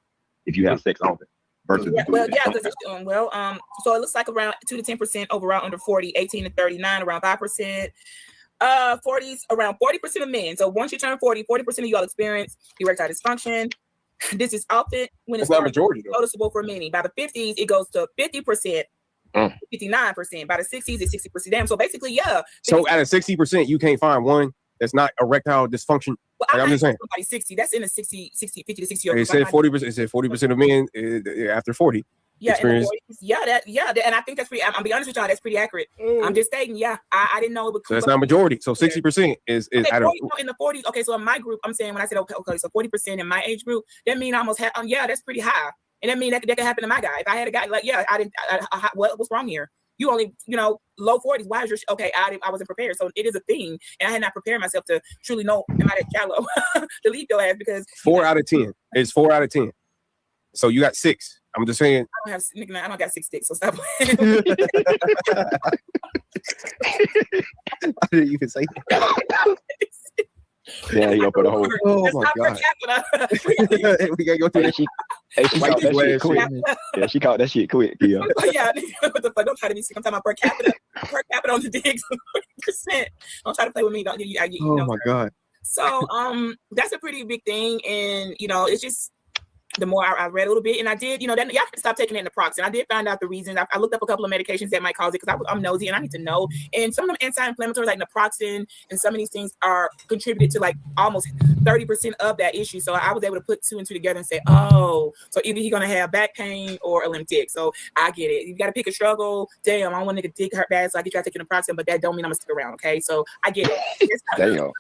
if you have sex often. Versus because it's doing well. So it looks like around 2 to 10% overall under 40, 18 to 39, around 5%. 40s, around 40% of men. So once you turn 40, 40% of y'all experience erectile dysfunction. This is often when it's not majority though. Noticeable for many. By the 50s, it goes to 50%, 59%. By the 60s, it's 60%. Damn. So basically, yeah. So at a 60%, you can't find one that's not erectile dysfunction. Well, like I'm just saying. 60. That's in the 50 to 60. It said 40%. It said 40% of men after 40. Yeah, and I think that's pretty. I'm be honest with y'all, that's pretty accurate. I'm just stating, I didn't know it would. So that's not majority. So 60% is okay, I don't. In the 40s. Okay, so in my group, I'm saying when I said okay, so 40% in my age group, that mean almost that's pretty high, and that mean that could happen to my guy. If I had a guy like what's wrong here? You only low 40s. Why is your okay? I wasn't prepared, so it is a thing, and I had not prepared myself to truly know am I that shallow to leave your ass because 4 out of 10. It's 4 out of 10. So you got 6. I'm just saying. I don't got 6 dicks, so stop playing. I didn't even say that. Yeah, you put a whole. Oh my god. We gotta go through that. She caught that shit quick. Yeah. Yeah. What the fuck? Don't try to be sick. I'm talking about per capita on the dicks. 40%. Don't try to play with me. Don't give you. Oh my god. So that's a pretty big thing, and it's just. the more I read a little bit, and I did, then y'all can stop taking it in naproxen. I did find out the reasons. I looked up a couple of medications that might cause it because I'm nosy and I need to know. And some of them anti-inflammatories like naproxen and some of these things are contributed to like almost 30% of that issue. So I was able to put 2 and 2 together and say, oh, so either he's gonna have back pain or a limb tick. So I get it. You got to pick a struggle. Damn, I don't want to get dick hurt bad, so I get you to take naproxen, but that don't mean I'm gonna stick around. Okay, so I get it. Damn.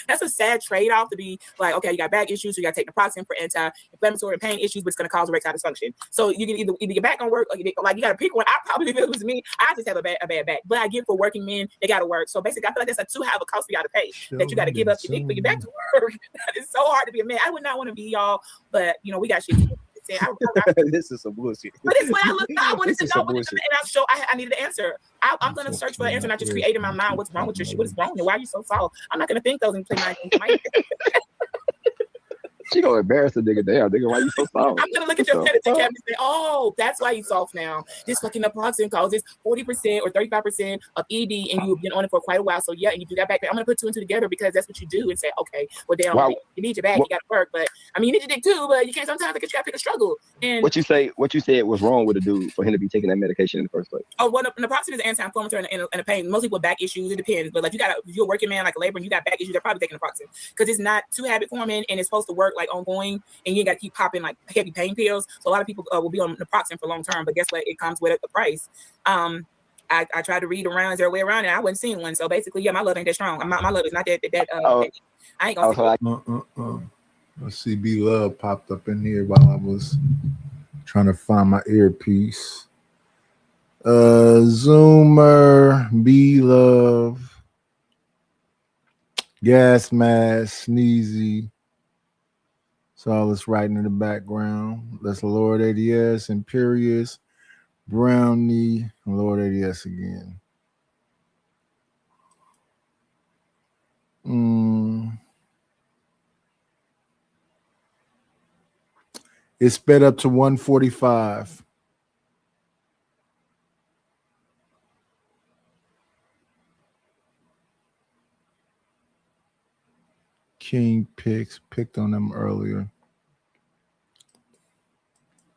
That's a sad trade-off to be like, okay, you got back issues, so you got to take naproxen for anti-inflammatory pain issues, but it's going to cause erectile dysfunction. So you can either your back gonna work, or you got to pick one. I probably, if it was me, I just have a bad back. But I get for working men, they got to work. So basically, I feel like that's a too high of a cost for y'all to pay. That you got to give up your dick for your back to work. It's so hard to be a man. I would not want to be y'all, but we got shit to do. This is some bullshit. But it's what I looked. I wanted to know, and I needed an answer. I'm gonna search for the answer, not just create in my mind what's wrong with your shit. What is wrong? Why are you so soft? I'm not gonna think those and play my. She gonna embarrass a nigga. Damn, nigga, why you so soft? I'm gonna look at your medicine cabinet and say, oh, that's why you soft now. This fucking naproxen causes 40% or 35% of ED, and you've been on it for quite a while. So yeah, and you do that back. I'm gonna put 2 and 2 together because that's what you do, and say, okay, well, damn, you need your back, you gotta work, but I mean, you need your dick too, but you can't sometimes because you gotta pick a struggle. And what you said was wrong with a dude for him to be taking that medication in the first place. Oh, well, naproxen is an anti-inflammatory and a pain. Most people with back issues, it depends, but like if you're a working man like a labor and you got back issues, they're probably taking naproxen because it's not too habit forming and it's supposed to work like ongoing. And you got to keep popping like heavy pain pills. So a lot of people will be on naproxen for long term, but guess what? It comes with the price. I tried to read around, is there a way around it? I wasn't seeing one. So basically, yeah, my love ain't that strong. My love is not that. I ain't gonna. Let's see, B Love popped up in here while I was trying to find my earpiece. Zoomer, B Love, Gas Mask, Sneezy. So all this writing in the background. That's Lord ADS, Imperious, Brownie, and Lord ADS again. It's sped up to 145. King picked on them earlier.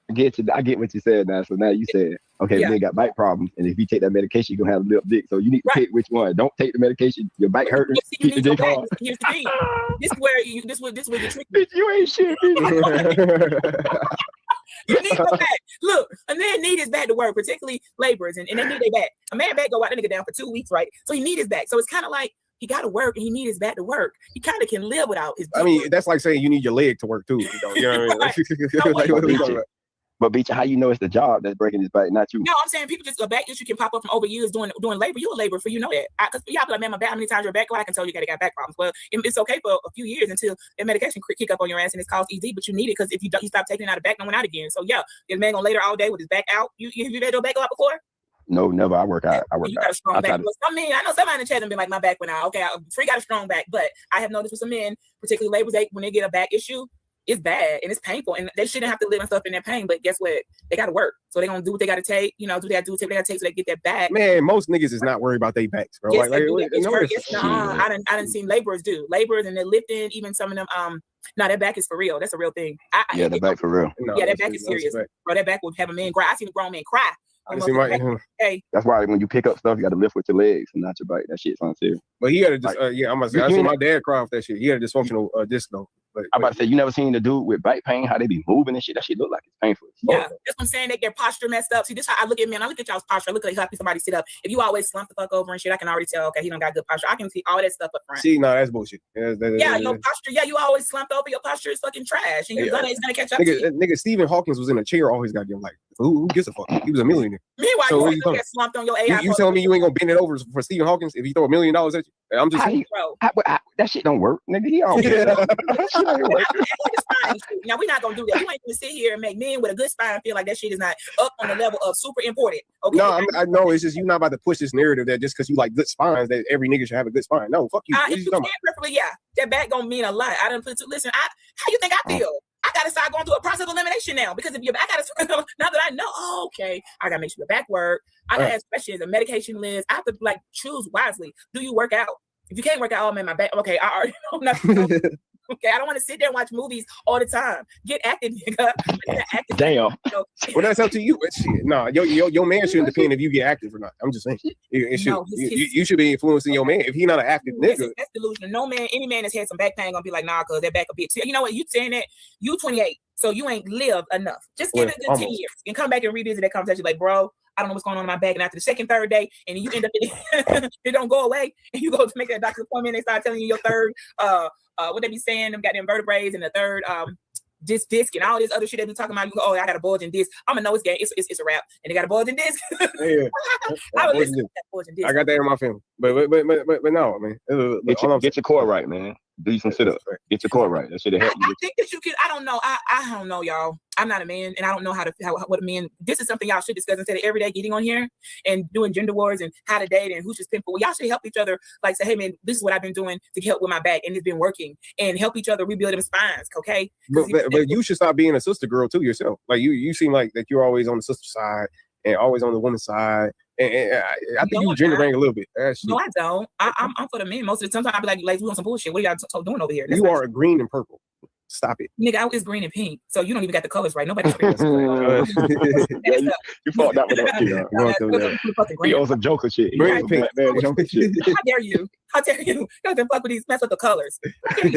I get what you said now. So now you said, okay, they got back problems, and if you take that medication, you're gonna have a lip dick. So you need to pick which one. Don't take the medication. Your back hurting. Keep the dick hard. Here's the thing. This is where you trick. You ain't shit. You need to go back. Look, a man need his back to work, particularly laborers, and they need their back. A man back go out that nigga down for 2 weeks, right? So he need his back. So it's kind of like he got to work and he need his back to work. He kind of can live without his. I mean, that's like saying you need your leg to work too. You know what I mean? But Beach, how you know it's the job that's breaking his back, not you? No, I'm saying people just a back issue can pop up from over years doing labor. You a laborer, for you know that. Because y'all be like, man, my back. How many times your back? Well, I can tell you got back problems. Well, it's okay for a few years until that medication kick up on your ass and it's caused ED. But you need it because if you don't, you stop taking it out of back, no one out again. So yeah, the man gonna lay there all day with his back out. You had your back go out before? No, never. I work out. You got a strong back. I mean, I know somebody in the chat and been like, my back went out. Okay, Free got a strong back, but I have noticed with some men, particularly laborers, when they get a back issue, it's bad and it's painful, and they shouldn't have to live and stuff in their pain. But guess what? They got to work, so they're gonna do what they got to take. Do what they got to do, take what they got to take, so they get that back. Man, most niggas is not worried about their backs, bro. Yes, I didn't see laborers do laborers and they're lifting. Even some of them, no, that back is for real. That's a real thing. The back for real. Yeah, that back is serious, bro. That back would have a man cry. I seen a grown man cry. Hey. That's why when you pick up stuff, you got to lift with your legs and not your back. That shit's unserious. But he had I seen my dad cry off that shit. He had a dysfunctional disc though. I'm about to say, you never seen the dude with back pain, how they be moving and shit. That shit look like it's painful. Yeah, that's what I'm saying. They get posture messed up. See, this how I look at men. I look at y'all's posture. I look at helping somebody sit up. If you always slump the fuck over and shit, I can already tell, okay, he don't got good posture. I can see all that stuff up front. See, no, that's bullshit. Your posture. Yeah, you always slumped over. Your posture is fucking trash, and your gun is gonna catch up. Nigga, Stephen Hawkins was in a chair all his goddamn life. Who gives a fuck? He was a millionaire. Meanwhile, so you get slumped on your AI. You telling me you ain't gonna bend it over for Stephen Hawkins if he throw $1 million at you? I'm just saying. That shit don't work, nigga. He don't. Now we're not gonna do that. You ain't gonna sit here and make men with a good spine feel like that shit is not up on the level of super important. Okay. No, I know it's just you're not about to push this narrative that just because you like good spines that every nigga should have a good spine. No, fuck you. If you can perfectly, yeah, that back gonna mean a lot. I didn't put to listen. How you think I feel? I gotta start going through a process of elimination now because if your back gotta now that I know, okay, I gotta make sure your back work. I gotta have specialists, a medication list. I have to choose wisely. Do you work out? If you can't work out, oh man, my back. Okay, I already know nothing. Okay, I don't want to sit there and watch movies all the time. Get active, nigga. Damn. Well, that's up to you. But shit, no, your man shouldn't depend if you get active or not. I'm just saying, it should. No, You should be influencing your man if he's not an active nigga. That's delusional. No man, any man that's had some back pain gonna be like, nah, cause that back a bit. You know what? You saying that you 28, so you ain't lived enough. Just give it a good 10 years and come back and revisit that conversation. Like, bro, I don't know what's going on in my back. And after the second, third day, and you end up it don't go away, and you go to make that doctor's appointment, they start telling you your third what they be saying, them goddamn vertebrae and the third disc and all this other shit they be talking about. You go, oh, I got a bulging disc. I'm gonna know it's game. It's a wrap. And they got a bulging disc. Yeah. I would listen to that bulging disc. I got that in my family. But no, man. Get your core right, man. Do some sit-ups. Get your core right. That should have helped you. I think that you could. I don't know. I don't know, y'all. I'm not a man, and I don't know what a man. This is something y'all should discuss instead of every day getting on here and doing gender wars and how to date and who's just pimple. Well, y'all should help each other. Like say, hey man, this is what I've been doing to help with my back, and it's been working. And help each other rebuild them spines. Okay. But you should stop being a sister girl too yourself. Like you seem like that you're always on the sister side and always on the woman's side. And I think you gender bang a little bit. No, I don't. I'm for the men most of the time. I be like, we on some bullshit. What are y'all doing over here? You are a green and purple. Stop it. Nigga, I was green and pink. So you don't even got the colors right. Nobody. You fucked that one up too. He owes a Joker shit. Green and pink. How dare you? How dare you? Y'all can fuck with these, mess with the colors. Fake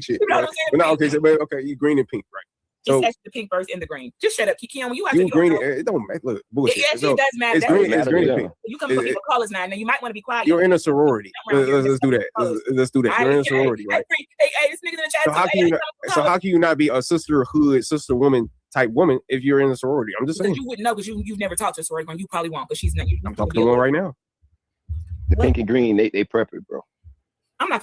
shit. You know what I'm saying? But no, okay, you green and pink, right? It's actually the pink verse in the green. Just shut up, Keon. When you have you to green, it don't matter. Look, bullshit. It actually does matter. It's green and pink. You come from people colors now. Now you might want to be quiet. You're in a sorority. Let's do that. Let's do that. You're in a sorority, right? Hey, this nigga in the chat. So how can you not be a sisterhood, sister woman type woman if you're in a sorority? I'm just saying. You wouldn't know because you've never talked to a sorority. You probably won't, but she's not. I'm talking to one right now. The pink and green, they prep it, bro.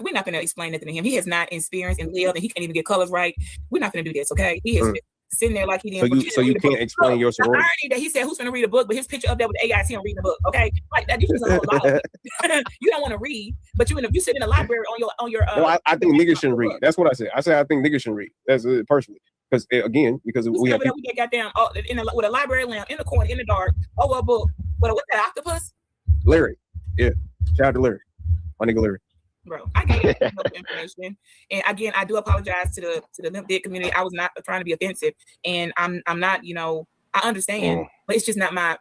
We're not gonna explain nothing to him. He has not experienced and lived, and he can't even get colors right. We're not gonna do this, okay? He is sitting there like he didn't. So you can't explain your sorority. The irony that he said, "Who's gonna read a book?" But his picture up there with the AI, him reading a book. Okay, like that. This is a whole lot. You don't want to read, but you sit in the library on your. No, I think niggas shouldn't read. That's what I said. I said I think niggas shouldn't read. That's personally because we have we get goddamn with a library lamp in the corner in the dark over a book. What's that octopus? Larry, yeah, shout out to Larry, my nigga Larry. Bro, I gave you information, and again, I do apologize to the limp dick community. I was not trying to be offensive, and I'm not. I understand, but it's just not my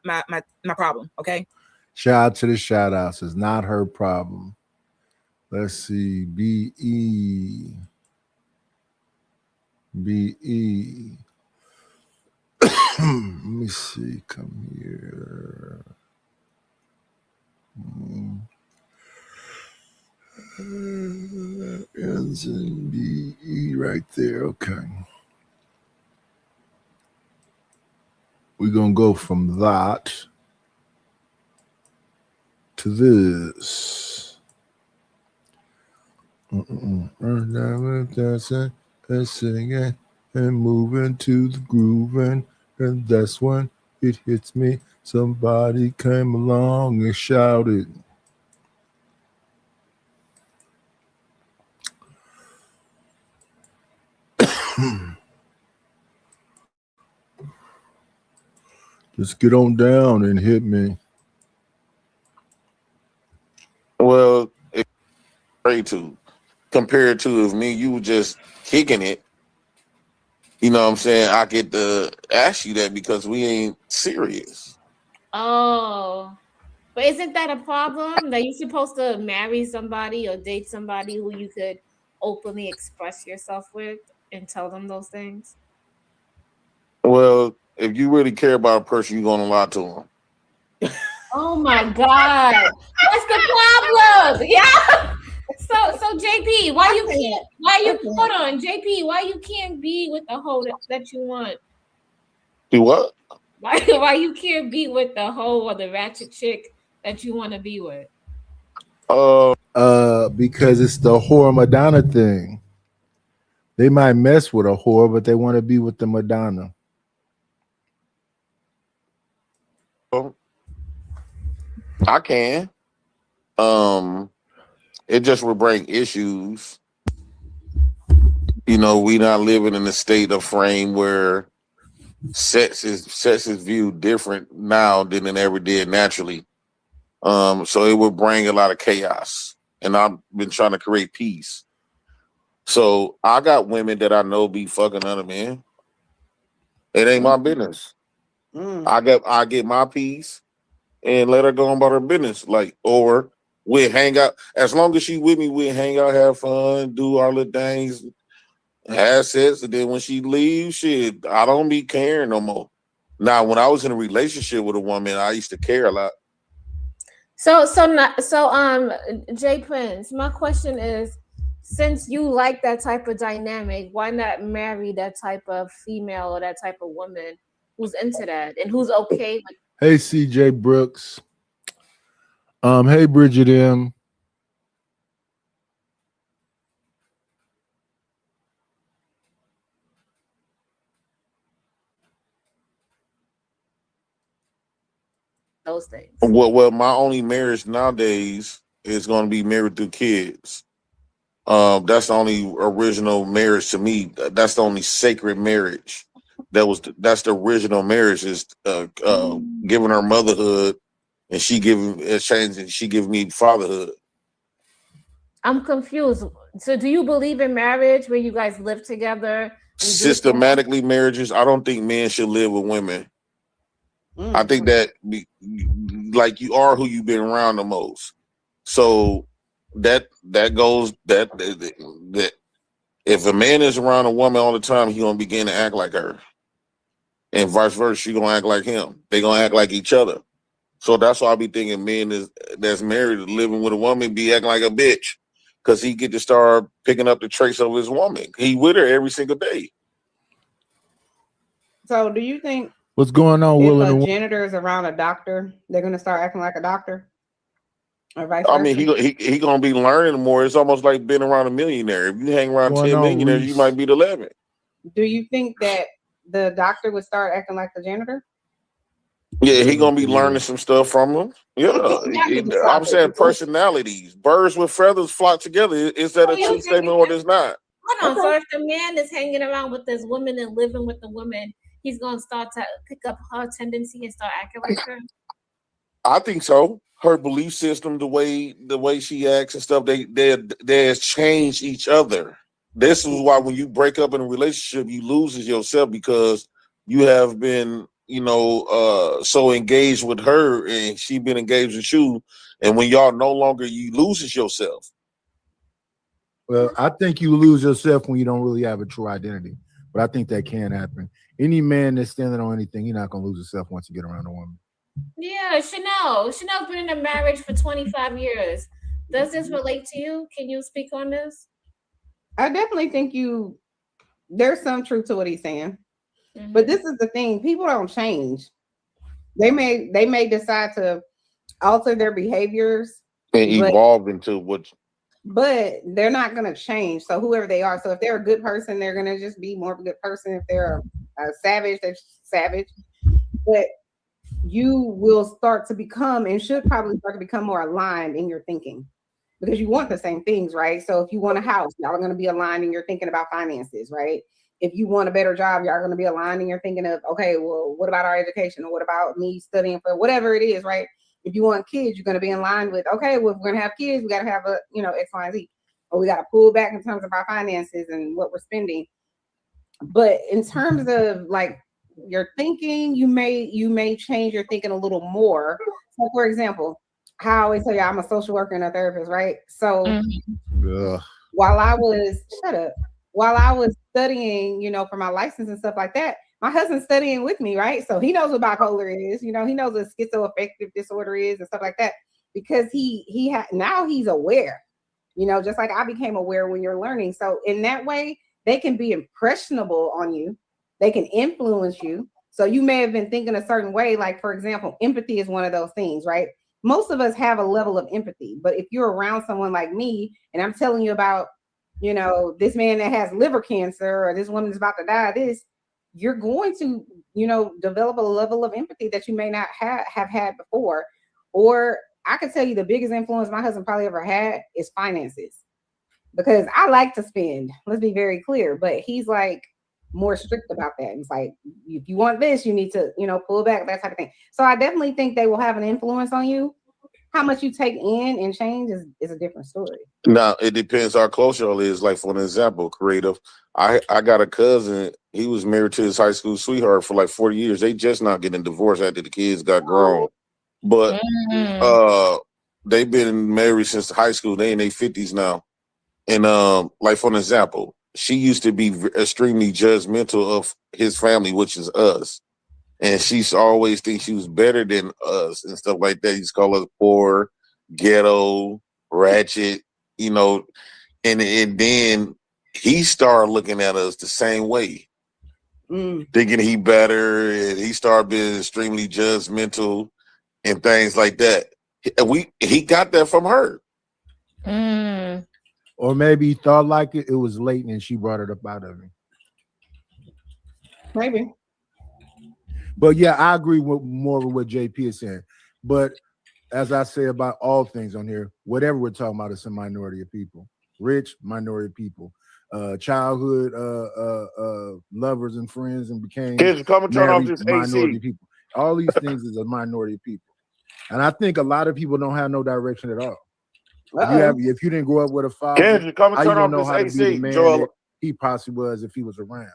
problem. Okay. Shout out to the shout outs. It's not her problem. Let's see. BE. Let me see. Come here. Ends in BE right there. Okay. We're going to go from that to this. Singing and moving to the groove, and that's when it hits me. Somebody came along and shouted. Just get on down and hit me. Well, it's great to compared to if me you were just kicking it. You know what I'm saying? I get to ask you that because we ain't serious. Oh, but isn't that a problem that you're supposed to marry somebody or date somebody who you could openly express yourself with and tell them those things? Well, if you really care about a person, you're gonna lie to them. Oh my God, what's the problem? Yeah. So JP, why you can't? Hold on, JP? Why you can't be with the hoe that you want? Do what? Why you can't be with the hoe or the ratchet chick that you want to be with? Because it's the whore Madonna thing. They might mess with a whore, but they want to be with the Madonna. I can. It just would bring issues. You know, we not living in a state of frame where sex is viewed different now than it ever did naturally. So it would bring a lot of chaos. And I've been trying to create peace. So I got women that I know be fucking other men. It ain't my business. I get my piece and let her go on about her business. Like, or we hang out. As long as she with me, we hang out, have fun, do our little things, have sex, and then when she leaves, shit, I don't be caring no more. Now, when I was in a relationship with a woman, I used to care a lot. So Jay Prince, my question is, since you like that type of dynamic, why not marry that type of female or that type of woman who's into that and who's okay with? Hey, CJ Brooks. Hey, Bridget M. Those things. Well, my only marriage nowadays is going to be married through kids. That's the only original marriage to me. That's the only sacred marriage. That's the original marriage, is giving her motherhood, and she giving me fatherhood. I'm confused. So do you believe in marriage where you guys live together? Systematically marriages, I don't think men should live with women. I think that like you are who you've been around the most. So that goes that if a man is around a woman all the time, he gonna begin to act like her. And vice versa, she gonna act like him. They gonna act like each other. So that's why I be thinking men that's married living with a woman be acting like a bitch. Cause he get to start picking up the traits of his woman. He with her every single day. So do you think What's going on, Will? if a janitor is around a doctor, they're gonna start acting like a doctor? Or vice versa? I mean, he gonna be learning more. It's almost like being around a millionaire. If you hang around 10 millionaires, you might be the 11. Do you think that the doctor would start acting like the janitor? Yeah, he gonna be learning some stuff from him. Yeah, I'm saying personalities. Birds with feathers flock together. Is that a true statement or is not? Hold on. So if the man is hanging around with this woman and living with the woman, he's gonna start to pick up her tendency and start acting like her. I think so. Her belief system, the way she acts and stuff, they change each other. This is why when you break up in a relationship, you lose yourself because you have been, so engaged with her and she been engaged with you. And when y'all no longer, you loses yourself. Well, I think you lose yourself when you don't really have a true identity. But I think that can happen. Any man that's standing on anything, you're not gonna lose yourself once you get around a woman. Yeah, Chanel. Chanel's been in a marriage for 25 years. Does this relate to you? Can you speak on this? I definitely think there's some truth to what he's saying. Mm-hmm. But this is the thing, people don't change. They may decide to alter their behaviors and evolve into what, but they're not going to change. So whoever they are, so if they're a good person, they're going to just be more of a good person. If they're a savage, they're savage. But you will start to become and should probably start to become more aligned in your thinking because you want the same things, right? So if you want a house, y'all are going to be aligned in your thinking about finances, right? If you want a better job, y'all are going to be aligned in your thinking of, okay, well, what about our education? Or what about me studying for whatever it is, right? If you want kids, you're going to be in line with, okay, well, if we're going to have kids, we got to have a, X, Y, and Z. Or we got to pull back in terms of our finances and what we're spending. But in terms of like your thinking, you may change your thinking a little more. So for example, how I always tell you, I'm a social worker and a therapist, right? So while I was studying, for my license and stuff like that, my husband's studying with me, right? So he knows what bipolar is, he knows what schizoaffective disorder is and stuff like that, because now he's aware, just like I became aware when you're learning. So in that way, they can be impressionable on you. They can influence you. So you may have been thinking a certain way. Like, for example, empathy is one of those things, right? Most of us have a level of empathy, but if you're around someone like me and I'm telling you about, this man that has liver cancer or this woman is about to die, you're going to, develop a level of empathy that you may not have had before. Or I could tell you the biggest influence my husband probably ever had is finances, because I like to spend, let's be very clear, but he's like more strict about that. It's like, if you want this, you need to, pull back, that type of thing. So I definitely think they will have an influence on you. how much you take in and change is a different story. Now it depends how close y'all is. Like for an example, creative. I got a cousin. He was married to his high school sweetheart for like 40 years. They just not getting divorced after the kids got grown. But they've been married since high school. They in their 50s now. And like for an example, she used to be extremely judgmental of his family, which is us. And she's always think she was better than us and stuff like that. He's call us poor, ghetto, ratchet, you know. And then he started looking at us the same way, thinking he better, and he started being extremely judgmental and things like that. He got that from her. Or maybe he thought like it was late and she brought it up out of him. Maybe. But yeah, I agree with more with what JP is saying. But as I say about all things on here, whatever we're talking about is a minority of people. Rich minority people. Childhood lovers and friends and became Kids, come and turn off this minority AC. people. All these things is a minority of people. And I think a lot of people don't have no direction at all. If you didn't grow up with a father, Kendrick, come and how you turn gonna off know how this to be the AC, man Joel. that he possibly was if he was around?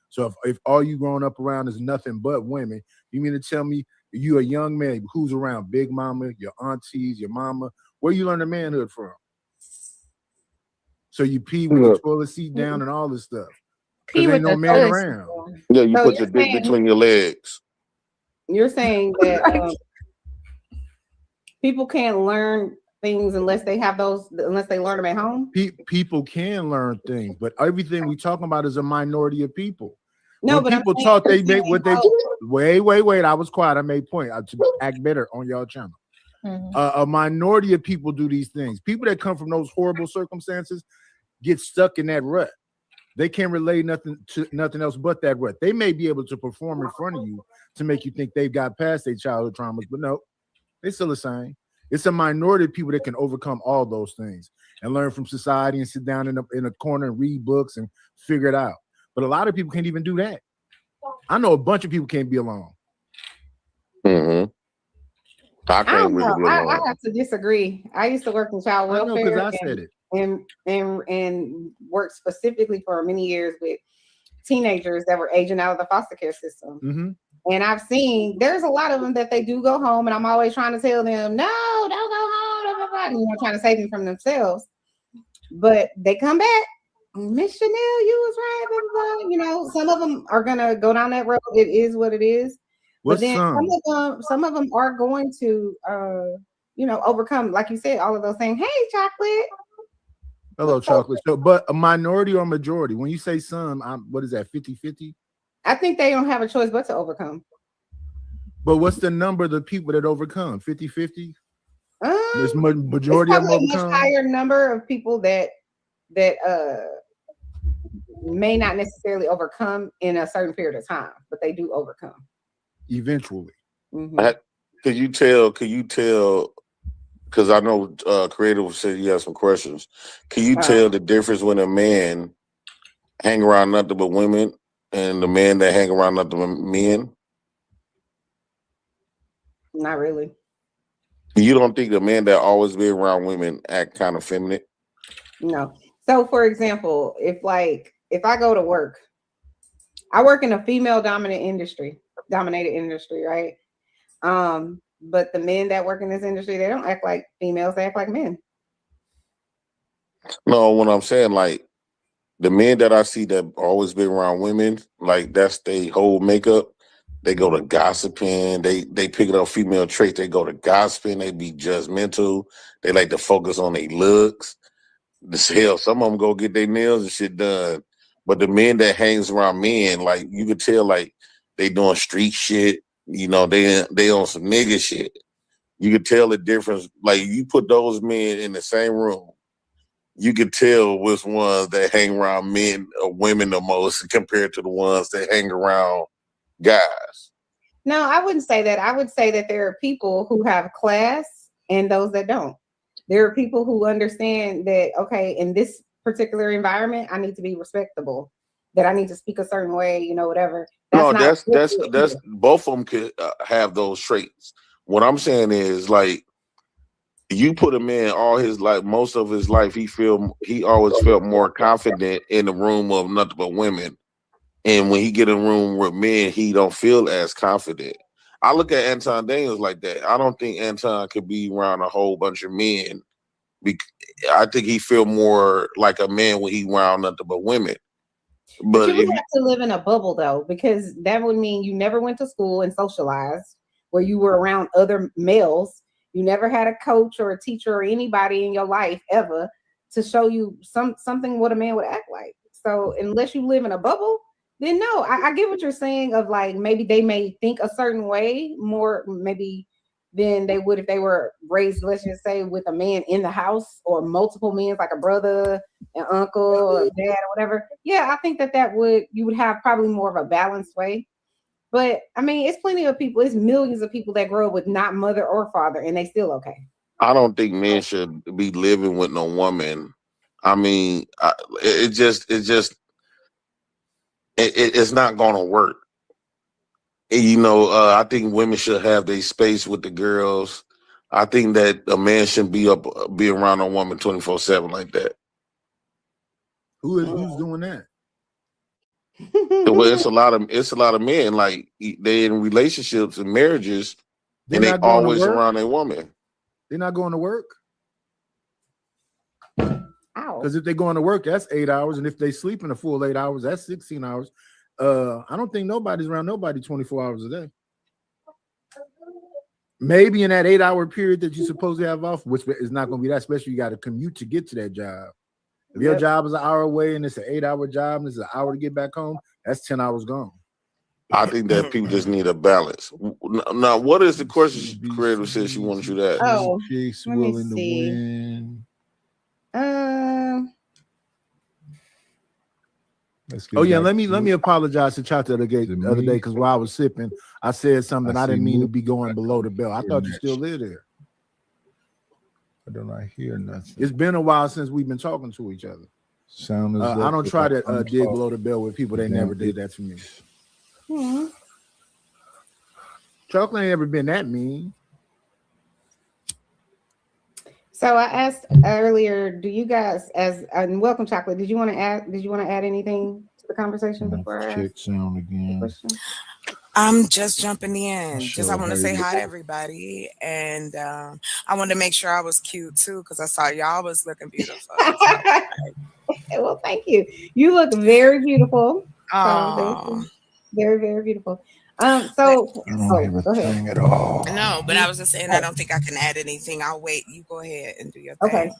So if all you growing up around is nothing but women, you mean to tell me you a young man who's around big mama, your aunties, your mama? Where you learn the manhood from? So you pee with the toilet seat down and all this stuff. Pee Because ain't with no the man toilet seat around. Yeah, you So put you're your dick saying- between your legs. You're saying that people can't learn things unless they learn them at home? People can learn things, but everything we talking about is a minority of people. No, When but I'm people saying thought they you're made saying what they how- wait. I was quiet. I made point to act better on y'all channel. A minority of people do these things. People that come from those horrible circumstances get stuck in that rut. They can't relate nothing else but that rut. They may be able to perform in front of you to make you think they've got past their childhood traumas, but no, they're still the same. It's a minority of people that can overcome all those things and learn from society and sit down in a corner and read books and figure it out. But a lot of people can't even do that. I know a bunch of people can't be alone. I I can't don't really know. be I alone. have to disagree. I used to work in child I know, welfare 'cause I said it. and worked specifically for many years with teenagers that were aging out of the foster care system. And I've seen there's a lot of them that they do go home, and I'm always trying to tell them, no, don't go home, blah, blah, blah, you know, trying to save them from themselves. But they come back, Miss Chanel, you was right, blah, blah, blah. You know, some of them are gonna go down that road. It is what it is. What's but then some? some of them are going to you know, overcome, like you said, all of those things. Hey, chocolate. Hello, chocolate. So, but a minority or majority? When you say some, what is that, 50-50? I think they don't have a choice but to overcome. But what's the number of the people that overcome? 50-50? There's majority It's of them probably a much overcome. higher number of people that may not necessarily overcome in a certain period of time, but they do overcome. Eventually. Could you tell? Because I know Creative said you have some questions. Can you tell the difference when a man hang around nothing but women and the man that hang around nothing but men? Not really. You don't think the man that always be around women act kind of feminine? No. So for example, if I go to work, I work in a female dominated industry, right? But the men that work in this industry, they don't act like females, they act like men. No, what I'm saying, like the men that I see that always been around women, like that's their whole makeup. They go to gossiping. They pick up female traits. They go to gossiping. They be judgmental. They like to focus on their looks. Hell, some of them go get their nails and shit done. But the men that hangs around men, like you could tell, like they doing street shit. You know, they on some nigga shit. You could tell the difference. Like you put those men in the same room, you could tell which ones that hang around men or women the most compared to the ones that hang around guys. No, I wouldn't say that. I would say that there are people who have class and those that don't. There are people who understand that, okay, in this particular environment, I need to be respectable, that I need to speak a certain way, you know, whatever. That's both of them could have those traits. What I'm saying is, like, you put a man all his life, most of his life, he always felt more confident in the room of nothing but women. And when he get in a room with men, he don't feel as confident. I look at Anton Daniels like that. I don't think Anton could be around a whole bunch of men. I think he feel more like a man when he around nothing but women. But you would have to live in a bubble though, because that would mean you never went to school and socialized where you were around other males. You never had a coach or a teacher or anybody in your life ever to show you something what a man would act like. So unless you live in a bubble, then no, I get what you're saying of like maybe they may think a certain way more maybe than they would if they were raised, let's just say, with a man in the house or multiple men, like a brother, an uncle, or dad, or whatever. Yeah, I think you would have probably more of a balanced way. But I mean, it's plenty of people, it's millions of people that grow up with not mother or father, and they still okay. I don't think men should be living with no woman. I mean, it's not going to work. And, I think women should have their space with the girls. I think that a man shouldn't be around a woman 24/7 like that. Who's doing that? Well, it's a lot of men, like they in relationships and marriages, and they always around a woman. They're not going to work. Because if they're going to work, that's 8 hours, and if they sleep in a full 8 hours, that's 16 hours. I don't think nobody's around nobody 24 hours a day. Maybe in that 8 hour period that you're supposed to have off, which is not going to be that special. You got to commute to get to that job. If your job is an hour away and it's an 8 hour job and it's an hour to get back home, that's 10 hours gone. I think that people just need a balance. Now, what is the question Creator said she wanted you to ask? Oh, Chicks let me willing to see. win. Oh yeah, let me apologize to Chata the other day because while I was sipping, I said something I didn't mean to be going below the belt. I thought you still live there. I don't hear nothing. It's been a while since we've been talking to each other. Sound as I don't try to dig below the belt with people. They never did that to me. Chocolate ain't ever been that mean. So I asked earlier, do you guys, and welcome Chocolate, did you want to add anything to the conversation before I check sound again? I'm just jumping in. I want to say hi to everybody, and I wanted to make sure I was cute too because I saw y'all was looking beautiful. Well, thank you. You look very beautiful. Oh, very, very beautiful. Go ahead. At all. No, but I was just saying I don't think I can add anything. I'll wait. You go ahead and do your thing. Okay.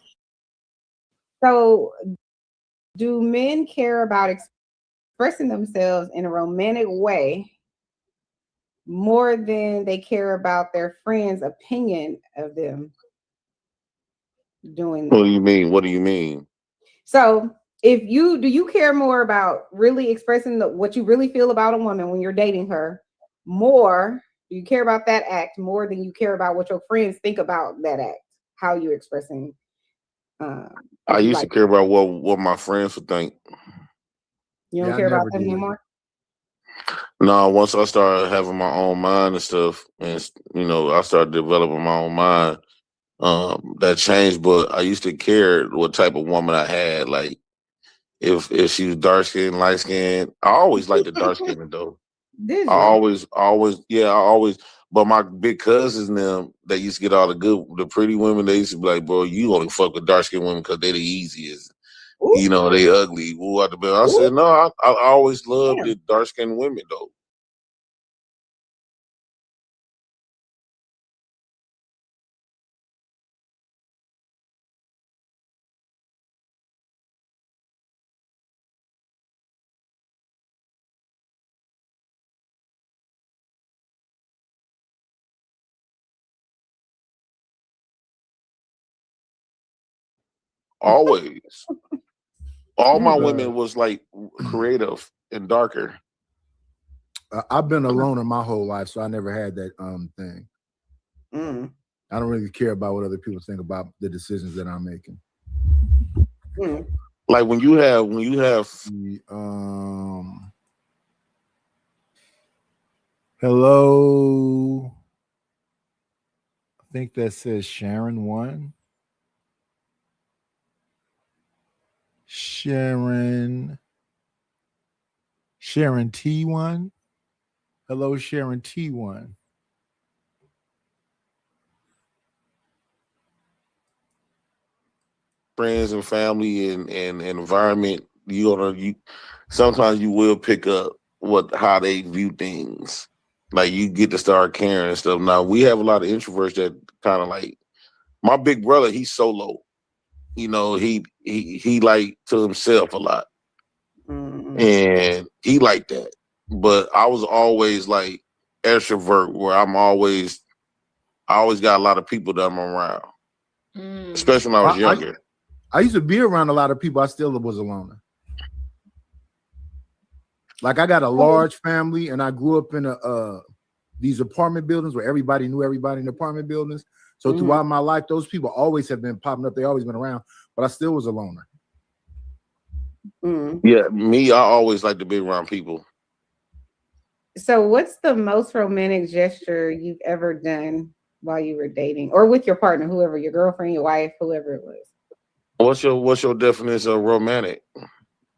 So, do men care about expressing themselves in a romantic way more than they care about their friends' opinion of them doing that? What do you mean? So, do you care more about really expressing what you really feel about a woman when you're dating her? More, do you care about that act more than you care about what your friends think about that act? How you're expressing? I used to care about what my friends would think. You don't care about them anymore? No, once I started having my own mind and stuff, and I started developing my own mind, that changed. But I used to care what type of woman I had. Like if she was dark skinned, light skinned, I always liked the dark skinned though. Did you? I always. But my big cousins, them, they used to get all the pretty women. They used to be like, bro, you only fuck with dark skinned women because they the easiest. Ooh. They ugly. Woo out the bed. I said, no, I always loved the dark skinned women though. Always. All my women was like creative and darker. I've been a loner my whole life, so I never had that thing. I don't really care about what other people think about the decisions that I'm making. Like when you have hello. I think that says Sharon won. Sharon T1. Hello, Sharon T1. Friends and family and environment, you sometimes you will pick up how they view things. Like you get to start caring and stuff. Now we have a lot of introverts that kind of like my big brother, he's solo. You know, he like to himself a lot. And he like that. But I was always like extrovert where I always got a lot of people that I'm around. Especially when I was younger. I used to be around a lot of people. I still was a loner. Like I got a large family, and I grew up in these apartment buildings where everybody knew everybody in the apartment buildings. So throughout my life, those people always have been popping up. They always been around, but I still was a loner. Yeah, me, I always like to be around people. So what's the most romantic gesture you've ever done while you were dating or with your partner, whoever, your girlfriend, your wife, whoever it was? What's your definition of romantic?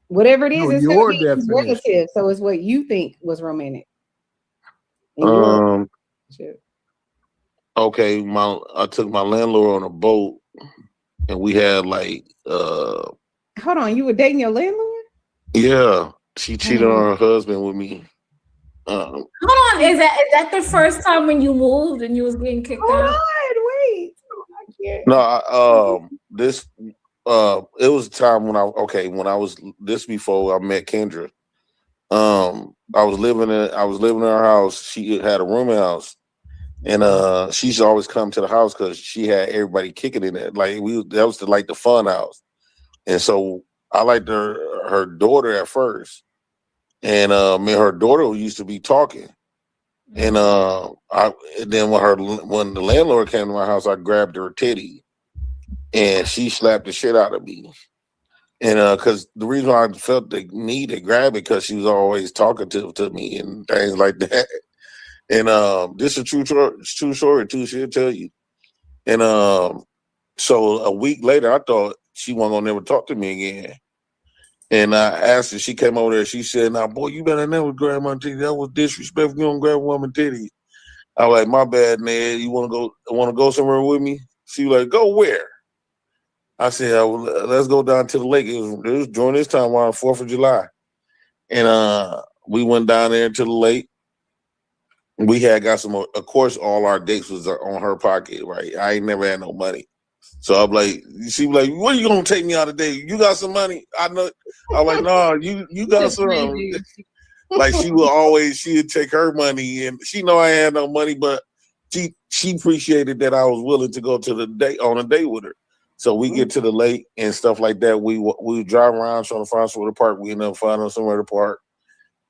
Whatever it is, it's your definition. Relative. So it's what you think was romantic. Okay, I took my landlord on a boat, and we had like Hold on, you were dating your landlord? Yeah, she cheated on her husband with me. Hold on, is that the first time when you moved and you was getting kicked out? Wait. No, it was a time when I was this before I met Kendra. I was living in her house. She had a rooming house, and she used to always come to the house because she had everybody kicking in it. Like that was the fun house, and so I liked her daughter at first, and me and her daughter used to be talking, and then when the landlord came to my house, I grabbed her titty. And she slapped the shit out of me. And because the reason why I felt the need to grab it, because she was always talkative to me and things like that. And this is a true story too, she'll tell you. And so a week later, I thought she wasn't gonna never talk to me again. And I asked her, she came over there, she said, "Now, boy, you better never grab my titty. That was disrespectful. You don't grab a woman's titty." I was like, "My bad, Ned. You wanna go somewhere with me?" She was like, "Go where?" I said, "Let's go down to the lake." It was during this time around 4th of July. And we went down there to the lake. We had got some, of course, all our dates was on her pocket, right? I ain't never had no money. So I'm like, she was like, "What are you gonna take me out today? You got some money?" I know. I'm like, "No, you got some." Like she'd take her money, and she know I had no money, but she appreciated that I was willing to go to the date on a date with her. So we get to the lake and stuff like that. We drive around trying to find somewhere to park. We ended up finding somewhere to park.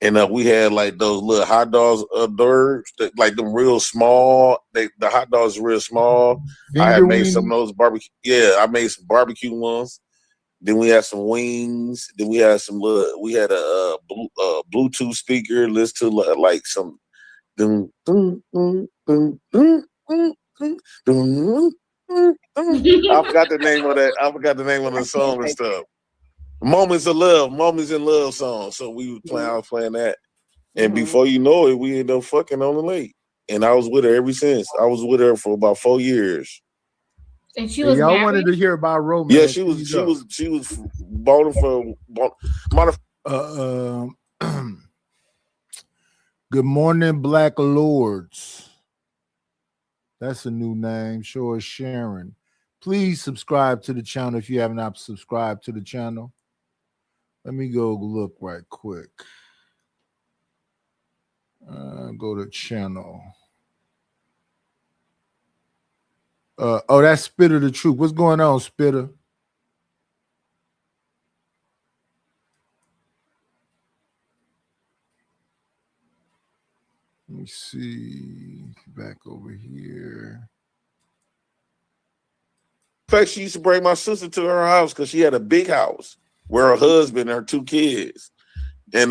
And we had like those little hot dogs, birds, like them real small. The hot dogs are real small. I had made some of those barbecue. Yeah, I made some barbecue ones. Then we had some wings. Then we had we had a Bluetooth speaker. Listen to like some. I forgot the name of that. I forgot the name of the song and stuff. Moments in Love song. So I was playing that. And before you know it, we ended up fucking on the lake. And I was with her ever since. I was with her for about 4 years. And she was y'all married? wanted to hear about romance. Yeah, she was voting for Good morning, Black Lords. That's a new name. Sure as Sharon. Please subscribe to the channel if you have not subscribed to the channel. Let me go look right quick. Go to channel. Oh, that's Spitter the Truth. What's going on, Spitter? Let me see. Back over here. In fact, she used to bring my sister to her house because she had a big house where her husband and her 2 kids. And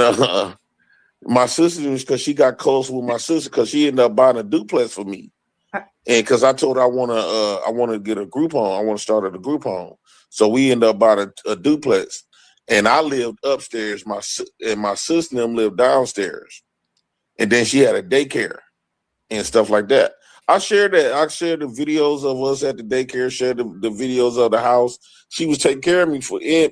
my sister, because she got close with my sister, because she ended up buying a duplex for me. And because I told her I want to get a group home. I want to start at a group home. So we end up buying a duplex. And I lived upstairs. My sister and them lived downstairs. And then she had a daycare and stuff like that. I shared that. I shared the videos of us at the daycare, shared the videos of the house. She was taking care of me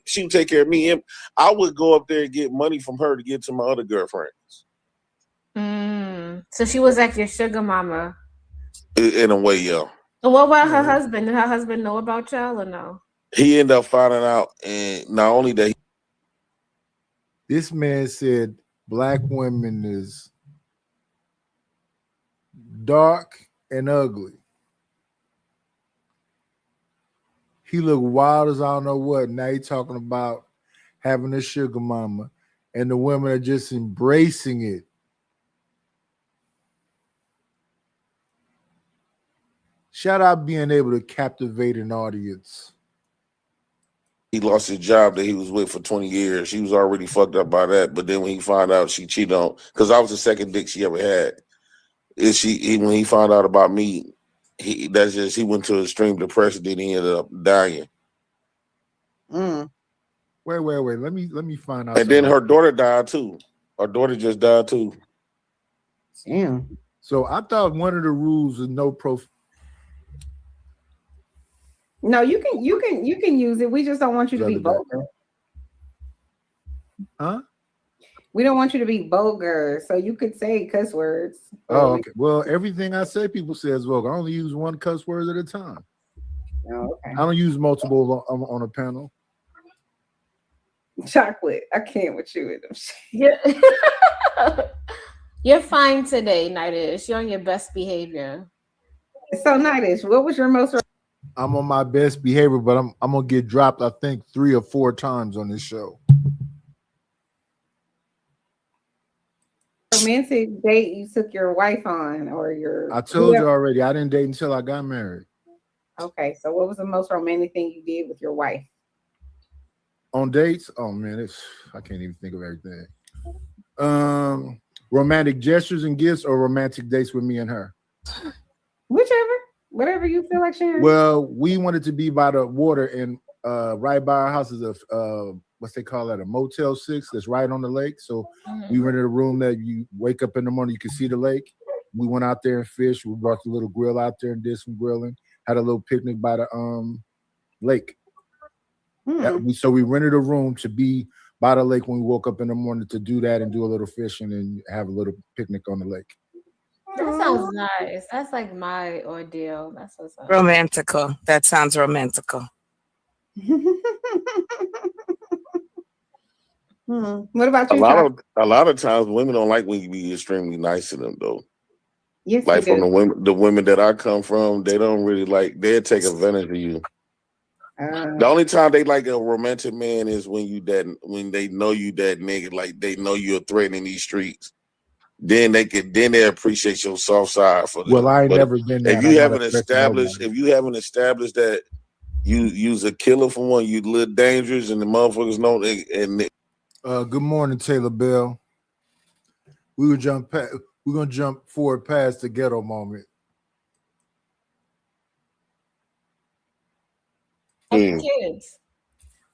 she would take care of me. And I would go up there and get money from her to get to my other girlfriends. So she was like your sugar mama. In a way, yeah. And what about her husband? Did her husband know about y'all or no? He ended up finding out, and not only that, this man said black women is dark and ugly. He looked wild as I don't know what. Now he talking about having a sugar mama, and the women are just embracing it. Shout out being able to captivate an audience. he lost his job that he was with for 20 years. She was already fucked up by that. But then when he found out she cheated on, because I was the second dick she ever had. When he found out about me, he went to extreme depression. Then he ended up dying. Wait. Let me find out. And then her daughter died too. Her daughter just died too. Damn. So I thought one of the rules is no profile. No, you can use it. We just don't want you to be vulgar. Huh? We don't want you to be vulgar, so you could say cuss words. Oh, okay. Well, everything I say, people say is vulgar. I only use one cuss word at a time. Oh, okay. I don't use multiple on a panel. Chocolate, I can't with you with them. Yeah. You're fine today, Nightish. You're on your best behavior. So, Nightish, what was your most? I'm on my best behavior, but I'm gonna get dropped, I think, 3 or 4 times on this show. Romantic date you took your wife on, or your? I told you already. I didn't date until I got married. Okay, so what was the most romantic thing you did with your wife? On dates? Oh man, I can't even think of everything. Romantic gestures and gifts, or romantic dates with me and her? Whatever you feel like sharing. Well, we wanted to be by the water, and right by our house is a what's they call that, a Motel 6 that's right on the lake. So we rented a room that you wake up in the morning, you can see the lake. We went out there and fished. We brought the little grill out there and did some grilling. Had a little picnic by the lake. So we rented a room to be by the lake when we woke up in the morning to do that and do a little fishing and have a little picnic on the lake. That sounds nice. That's like my ordeal. That's what's up. Romantical. That sounds romantical. What about you? A lot of times women don't like when you be extremely nice to them though. Yes, like from the women that I come from, they don't really like. They'll take advantage of you. The only time they like a romantic man is when they know you that nigga, like they know you're a threat in these streets. Then they appreciate your soft side for them. Well, I ain't never been there. If you haven't established that you's a killer for one, you little dangerous, and the motherfuckers know. Good morning, Taylor Bell. We're gonna jump forward past the ghetto moment. Kids.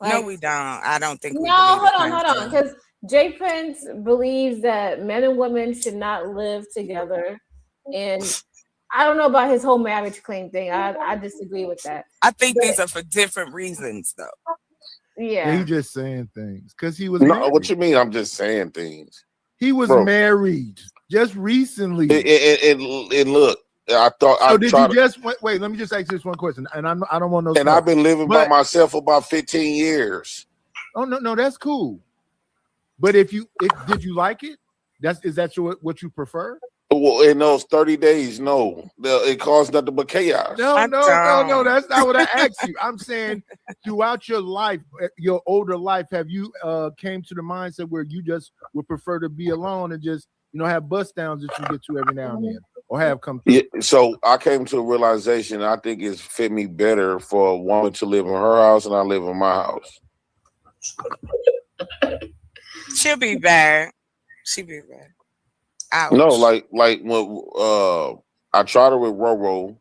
No, we don't. I don't think. No, hold on. Because Jay Prince believes that men and women should not live together, and I don't know about his whole marriage claim thing. I disagree with that. I think these are for different reasons, though. Yeah, he just saying things because he was. No, what you mean? I'm just saying things. He was married just recently. And look, I thought. So did you just wait? Let me just ask this one question, and I don't want no. And I've been living by myself for about 15 years. Oh no, that's cool. But did you like it? Is that what you prefer? Well, in those 30 days, no, it caused nothing but chaos. No, that's not what I asked you. I'm saying throughout your life, your older life, have you came to the mindset where you just would prefer to be alone and just have bust downs that you get to every now and then, or have come through? Yeah, so I came to a realization. I think it's fit me better for a woman to live in her house and I live in my house. She'll be back. She'll be back. Ouch. No, like when I tried her with Roro,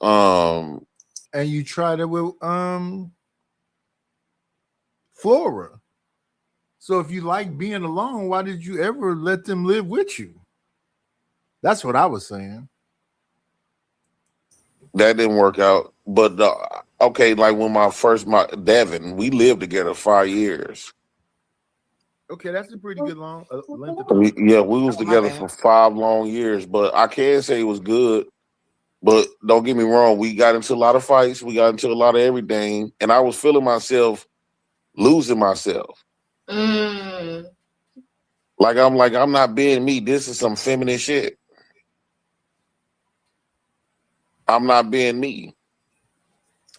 And you tried it with Flora. So if you like being alone, why did you ever let them live with you? That's what I was saying. That didn't work out. But okay, like when my Devin, we lived together 5 years. Okay, that's a pretty good long length of time. We was together for 5 long years, but I can't say it was good. But don't get me wrong, we got into a lot of fights, we got into a lot of everything, and I was feeling myself losing myself. Like I'm not being me. This is some feminine shit. I'm not being me.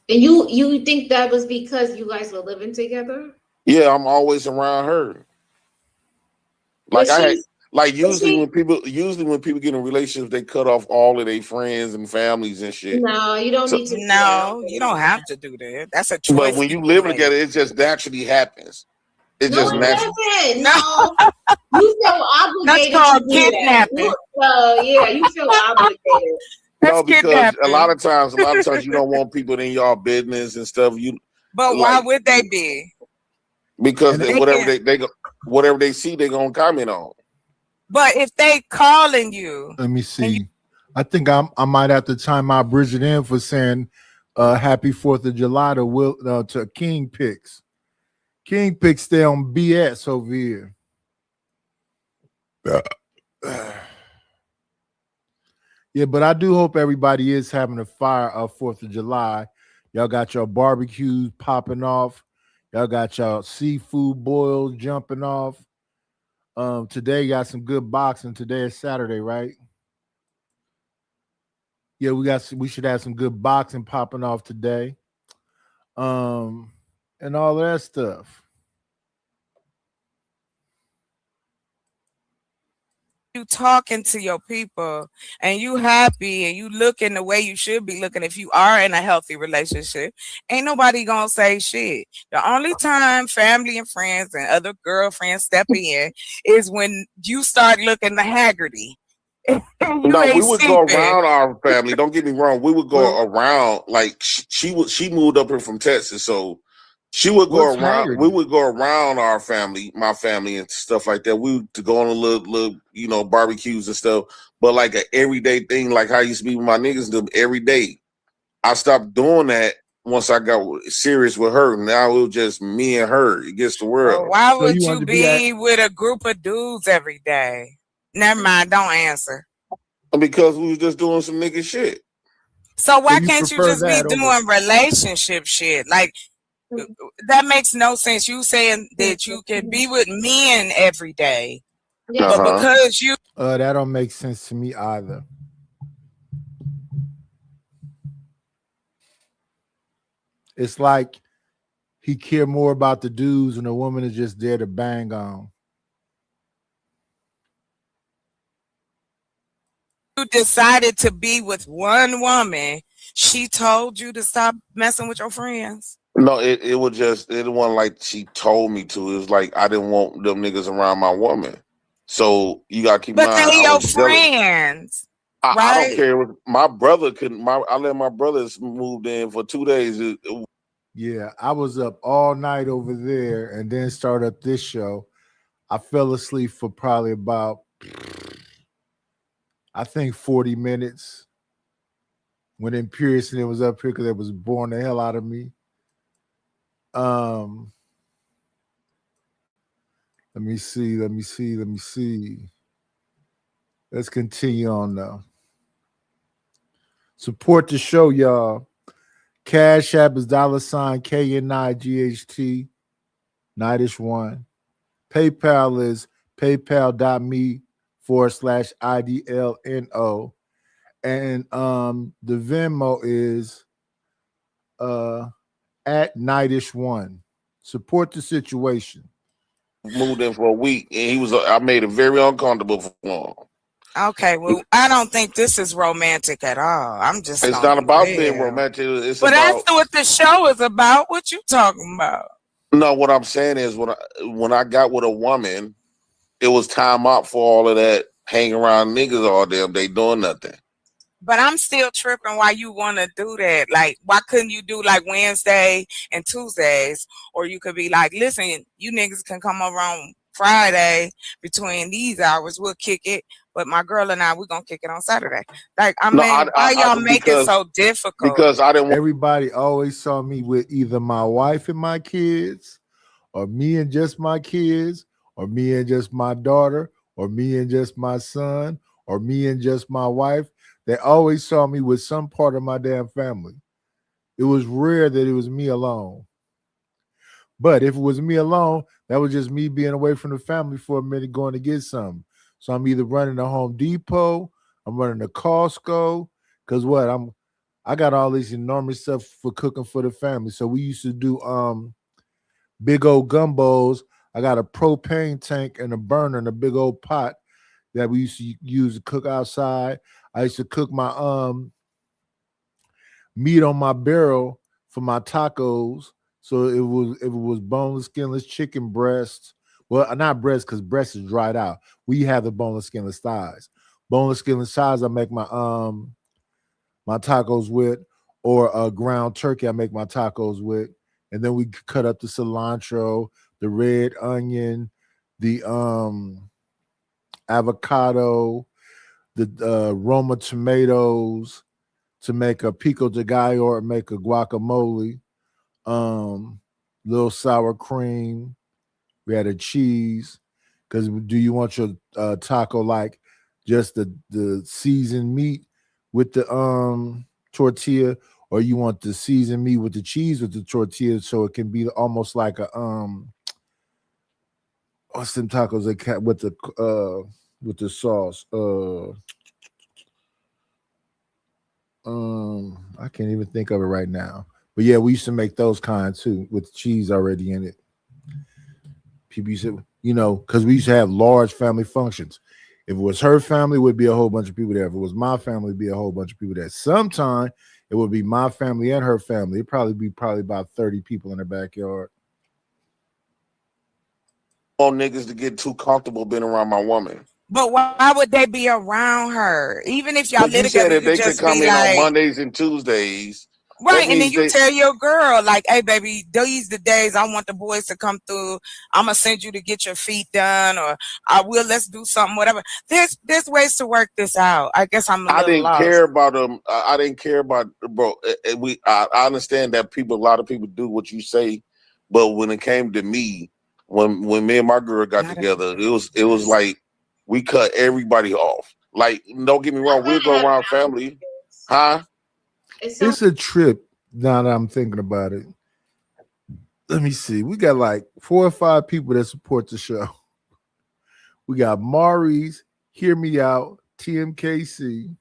And you think that was because you guys were living together? Yeah, I'm always around her. Like usually when people get in relationships, they cut off all of their friends and families and shit. No, you don't need to. No, you don't have to do that. That's a choice. But when you live together, it just naturally happens. It just naturally. No, you feel obligated. That's called to do kidnapping. That. Yeah, you feel obligated. No, because a lot of times you don't want people in your business and stuff. But why would they be? Because whatever they see, they're gonna comment on. But if they calling you, let me see. I think I might have to time out Bridget in for saying happy 4th of July to King Picks. King Picks stay on BS over here. Yeah, but I do hope everybody is having a fire of 4th of July. Y'all got your barbecues popping off. Y'all got y'all seafood boils jumping off. Today got some good boxing. Today is Saturday, right? Yeah, we should have some good boxing popping off today. And all that stuff. you talking to your people and you happy and you looking the way you should be looking if you are in a healthy relationship, ain't nobody gonna say shit. The only time family and friends and other girlfriends step in is when you start looking the Haggerty. No, we would go around our family. Don't get me wrong. We would go around. Like she moved up here from Texas, so she would go around. Haggerty? We would go around our family, my family, and stuff like that. We would go on a little, barbecues and stuff. But like an everyday thing, like how I used to be with my niggas, every day. I stopped doing that once I got serious with her. Now it was just me and her against the world. Well, why would you be with a group of dudes every day? Never mind, don't answer. Because we was just doing some nigga shit. So why can't you just be doing relationship shit? Like, that makes no sense. You saying that you can be with men every day, but because you that don't make sense to me either. It's like he care more about the dudes and the woman is just there to bang on. You decided to be with one woman, she told you to stop messing with your friends. No, it wasn't like she told me to. It was like I didn't want them niggas around my woman. So you gotta keep in mind. But they your friends. Right? I don't care. My brother couldn't. I let my brothers moved in for 2 days. Yeah, I was up all night over there and then started up this show. I fell asleep for probably about, I think 40 minutes. When Imperious and it was up here because it was boring the hell out of me. Let me see. Let's continue on now. Support the show, y'all. Cash App is $KNIGHT, Nightish1. PayPal is paypal.me/IDLNO. And the Venmo is at Nightish1. Support the situation. Moved in for a week and I made it very uncomfortable for him. Okay, well, I don't think this is romantic at all. It's not about being romantic. But that's what the show is about. What you talking about? No, what I'm saying is when I got with a woman, it was time out for all of that hanging around niggas all damn day doing nothing. But I'm still tripping why you want to do that. Like, why couldn't you do like Wednesday and Tuesdays? Or you could be like, listen, you niggas can come over on Friday between these hours. We'll kick it. But my girl and I, we're going to kick it on Saturday. Like, I mean, why y'all make it so difficult? Because I didn't want Everybody always saw me with either my wife and my kids, or me and just my kids, or me and just my daughter, or me and just my son, or me and just my wife. They always saw me with some part of my damn family. It was rare that it was me alone. But if it was me alone, that was just me being away from the family for a minute going to get something. So I'm either running to Home Depot, I'm running to Costco, because what? I got all this enormous stuff for cooking for the family. So we used to do big old gumbos. I got a propane tank and a burner and a big old pot that we used to use to cook outside. I used to cook my meat on my barrel for my tacos. So it was boneless, skinless chicken breast. Well, not breast, because breast is dried out. We have the boneless, skinless thighs. Boneless, skinless thighs I make my my tacos with, or ground turkey I make my tacos with. And then we cut up the cilantro, the red onion, the avocado, the Roma tomatoes to make a pico de gallo or make a guacamole, little sour cream. We had a cheese, because do you want your taco like just the seasoned meat with the tortilla, or you want the seasoned meat with the cheese with the tortilla, so it can be almost like a what's them tacos with the sauce? I can't even think of it right now. But yeah, we used to make those kind too with cheese already in it. People used to, because we used to have large family functions. If it was her family, it would be a whole bunch of people there. If it was my family, it'd be a whole bunch of people there. Sometime it would be my family and her family. It'd probably be about 30 people in the backyard. want niggas to get too comfortable being around my woman. But why would they be around her? Even if y'all But live you said together, that you they could just come be in like, on Mondays and Tuesdays. right, That and then means you they, tell your girl, like, hey, baby, these the days I want the boys to come through. I'm gonna send you to get your feet done, or let's do something, whatever. There's ways to work this out. I guess I'm a I little didn't lost. care about them. I didn't care about, bro. I understand that a lot of people do what you say, but when it came to me, when me and my girl got together, it was like we cut everybody off. Like, don't get me wrong, we'll go around family, huh? It's a trip now that I'm thinking about it. Let me see. We got like 4 or 5 people that support the show. We got Maurice, Hear Me Out, TMKC,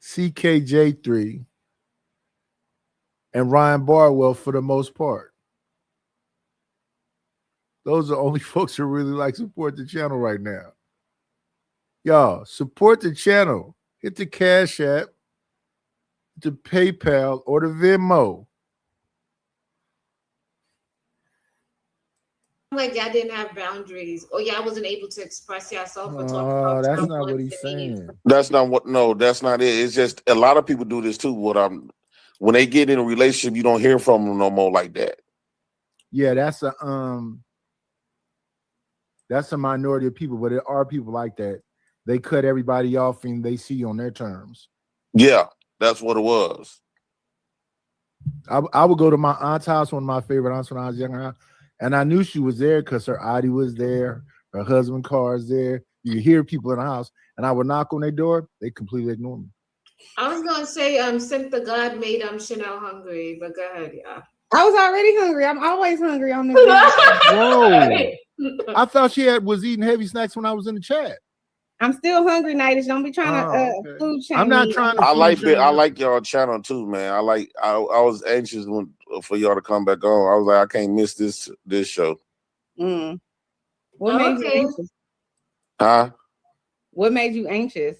CKJ3, and Ryan Barwell for the most part. Those are only folks who really like support the channel right now. Y'all, support the channel. Hit the Cash App, the PayPal, or the Venmo. Like y'all didn't have boundaries, or y'all wasn't able to express yourself or talk about That's stuff not what once he's in meetings. saying. That's not what. No, that's not it. It's just a lot of people do this too. When they get in a relationship, you don't hear from them no more like that. Yeah, that's a minority of people, but there are people like that. They cut everybody off and they see you on their terms. Yeah, that's what it was. I would go to my aunt's house, one of my favorite aunts when I was younger, and I knew she was there because her auntie was there, her husband car's there. You hear people in the house, and I would knock on their door. They completely ignore me. I was gonna say, since the God made Chanel hungry, but go ahead, yeah. I was already hungry. I'm always hungry on this. Whoa! I thought she was eating heavy snacks when I was in the chat. I'm still hungry, Natish. Don't be trying to food shame I'm not me. trying to. I like y'all channel too, man. I was anxious for y'all to come back on. I was like, I can't miss this show. What made you anxious? Huh? What made you anxious?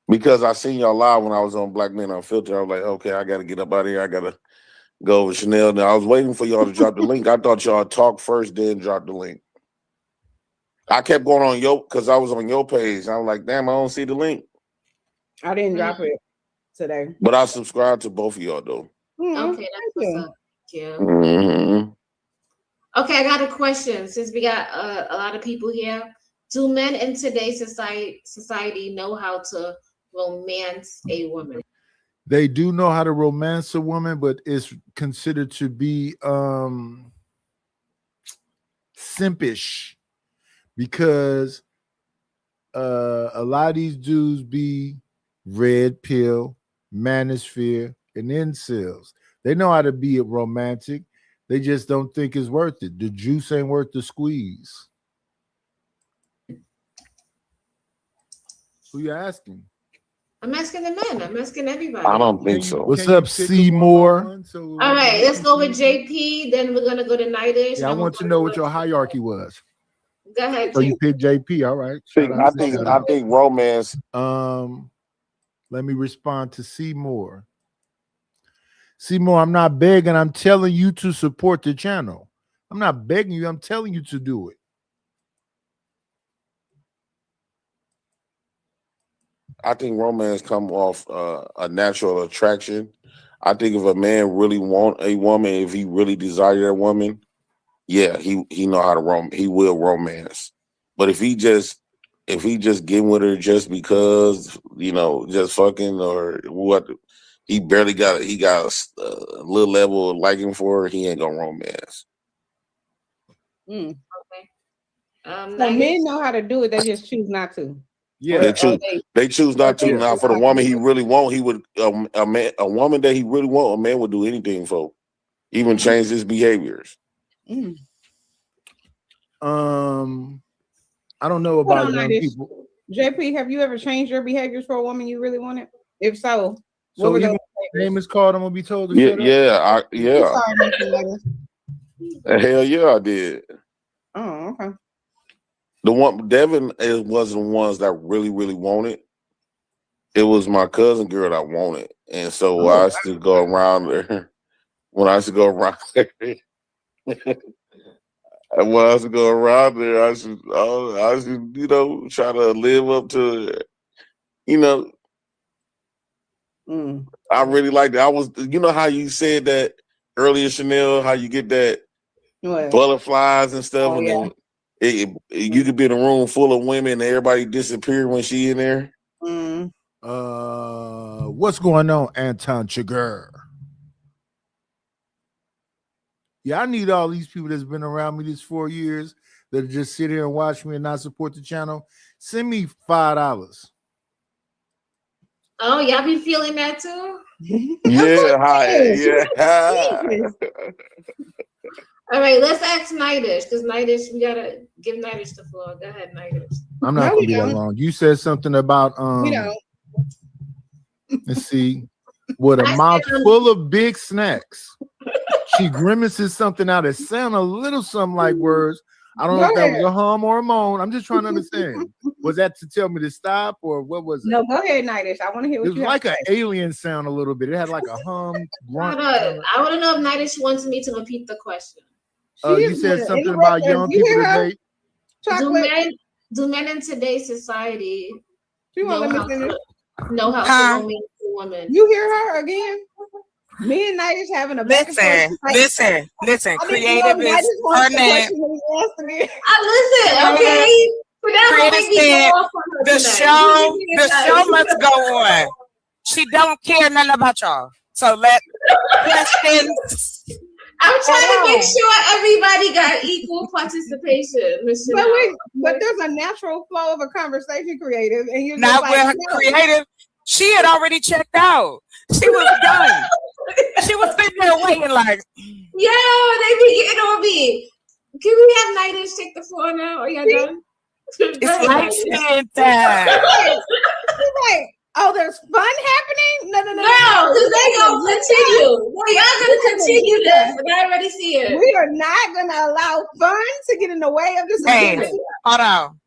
Because I seen y'all live when I was on Black Men Unfiltered. I was like, okay, I got to get up out of here. I got to go over Chanel. Now I was waiting for y'all to drop the link. I thought y'all talk first, then drop the link. I kept going on because I was on your page. I was like, damn, I don't see the link. I didn't drop it today. But I subscribe to both of y'all though. Okay, that's what's up. Cute. Mhm. Okay, I got a question. Since we got a lot of people here, do men in today's society know how to romance a woman? They do know how to romance a woman, but it's considered to be simpish because a lot of these dudes be red pill, manosphere, and incels. They know how to be romantic. They just don't think it's worth it. The juice ain't worth the squeeze. Who you asking? I'm asking the men. I'm asking everybody. I don't think so. What's up, Seymour? All right, let's go with JP. Then we're gonna go to Nightish. Yeah, I want to know what your hierarchy was. Go ahead. So you picked JP. All right. I think romance. Let me respond to Seymour. Seymour, I'm not begging. I'm telling you to support the channel. I'm not begging you. I'm telling you to do it. I think romance come off a natural attraction. I think if a man really want a woman, if he really desire a woman, yeah, he know how to he will romance. But if he just getting with her just because, just fucking or what, he got a little level of liking for her, he ain't gonna romance. Okay. So men know how to do it, they just choose not to. Yeah, they choose not to. Now, for the woman he really want, he would a woman that he really want, a man would do anything for, even change his behaviors. I don't know about young people. JP, have you ever changed your behaviors for a woman you really wanted? If so, So what were even those name is called, I'm gonna be told to shut up. Yeah. Hell yeah, I did. Oh, okay. The one Devin wasn't the ones that really, really wanted. It was my cousin girl that wanted, and so I used to go around there. When I used to go around there, I should try to live up to, I really liked it. I was, how you said that earlier, Chanel, how you get that butterflies and stuff, and then you could be in a room full of women and everybody disappear when she in there. What's going on, Anton Chigurh? Yeah, I need all these people that's been around me these 4 years that just sit here and watch me and not support the channel. Send me $5. Oh, y'all be feeling that too? Yeah, All right, let's ask Nightish, because Nightish, we gotta give Nightish the floor. Go ahead, Nightish. I'm not gonna be that long. You said something about let's see, with a mouth full of big snacks. She grimaces something out. It sounds a little something like words. I don't know if that was a hum or a moan. I'm just trying to understand. Was that to tell me to stop, or what was it? No, go ahead, Nightish. I want to hear what it was like an alien sound a little bit. It had like a hum, grunt. I want to know if Nightish wants me to repeat the question. You said something about young people today. Do men in today's society know how to romance a woman? You hear her again? Me and Nightish having a listen. Creative is her name. Listen, okay. The show must go on. She don't care nothing about y'all. So let questions. I'm trying to make sure everybody got equal participation, Michelle. But there's a natural flow of a conversation, Creative, and you're not with Creative. She had already checked out. She was done. She was sitting there waiting, like, yo, they be getting on me. Can we have Nightish take the floor now? Are y'all done? It's like spin time. Right. Oh, there's fun happening? No, because they gonna continue. Y'all gonna continue this, and I already see it. We are not gonna allow fun to get in the way of this. Hey, hold on.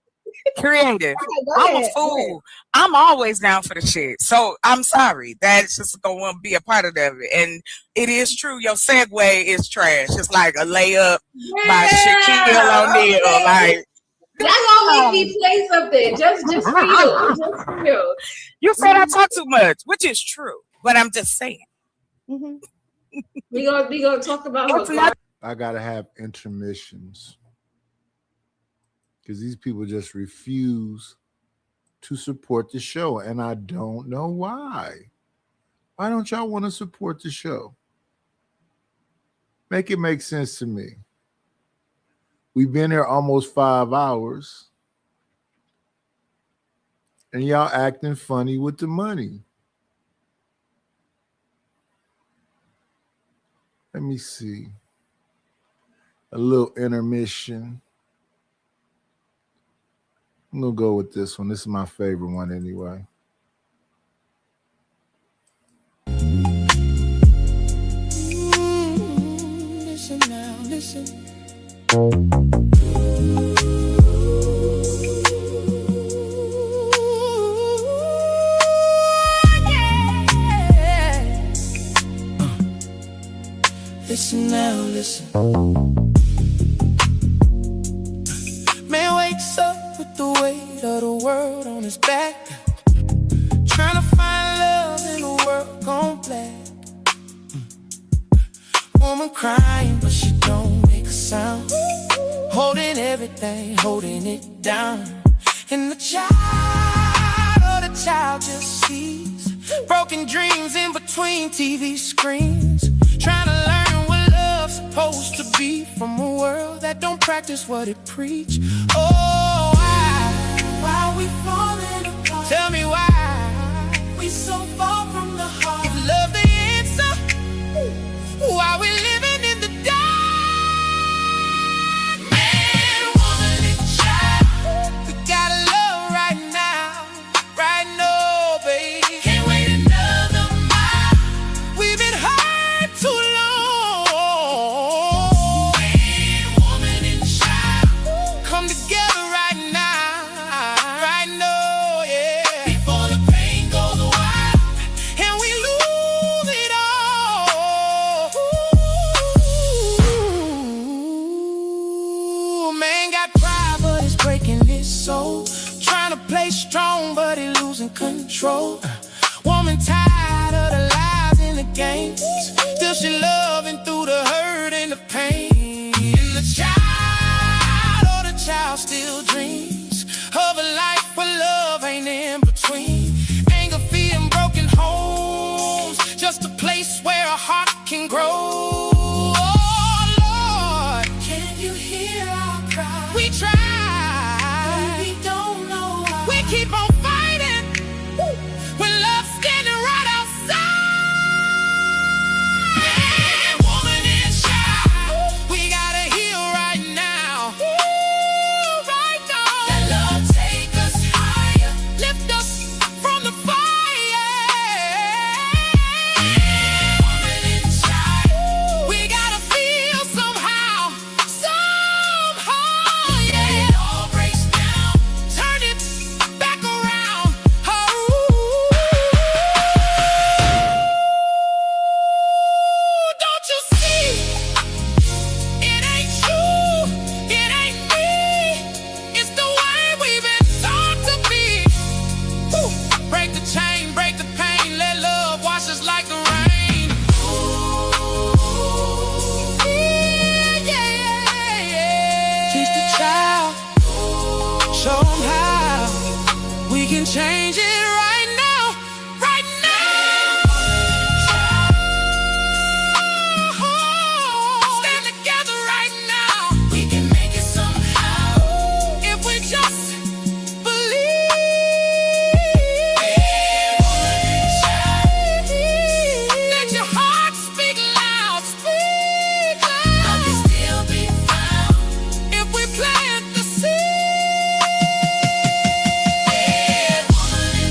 Creative. I'm a fool. I'm always down for the shit. So I'm sorry. That's just gonna be a part of it. And it is true. Your segue is trash. It's like a layup by Shaquille O'Neal. Like, gonna make me play something just for you. Just for you. You said I talk too much, which is true, but I'm just saying. We gonna talk about What's not- I gotta have intermissions because these people just refuse to support the show, and I don't know why. Why don't y'all want to support the show? Make it make sense to me. We've been here almost 5 hours, and y'all acting funny with the money. Let me see. A little intermission. I'm gonna go with this one. This is my favorite one anyway. Listen now, listen. Listen now, listen. Man wakes up with the weight of the world on his back, trying to find love in a world gone black. Woman crying, but she don't make a sound, holding everything, holding it down. And the child just sees broken dreams in between TV screens, trying to learn what love's supposed to be from a world that don't practice what it preach. Oh, why we falling apart? Tell me why we so far from the heart. If love the answer, why we living in the dark? Man, woman, and child, we gotta love right now, right now, baby. Can't wait another mile. We've been hurt too long. Man, woman, and child, come together right now, yeah. Before the pain goes wild and we lose it all. Ooh, man got pride, but it's breaking his soul. Trying to play strong, but he losing control. Woman tired of the lies and the games, still she loving through the hurt and the pain. And the child still dreams of a life where love ain't in between. Anger, fear, and broken homes, just a place where a heart can grow. Oh Lord, can you hear our cry? We try, but we don't know why. We keep on fighting when love's standing right outside. Man, woman, and child, we gotta heal right now. Right now. Let love take us higher, lift us from the fire. Woman and child, we gotta feel somehow, yeah. It all breaks down, turn it back around. Oh, don't you see? It ain't you, it ain't me. It's the way we've been taught to be. Woo. Break the chain, break the pain, let love wash us like the rain. Yeah. Teach the child, show 'em how we can change it right now, right now. Stand together right now. We can make it somehow if we just believe. Let your heart speak loud, speak loud. Love can still be found if we plant the seed. Woman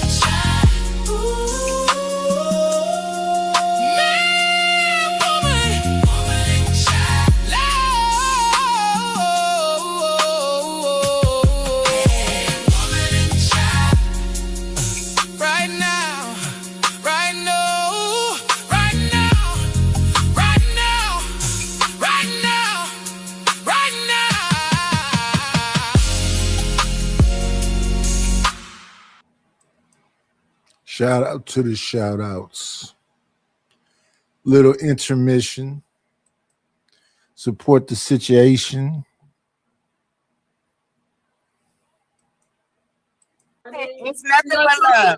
Shout out to the shout outs. Little intermission. Support the situation. It's nothing but love.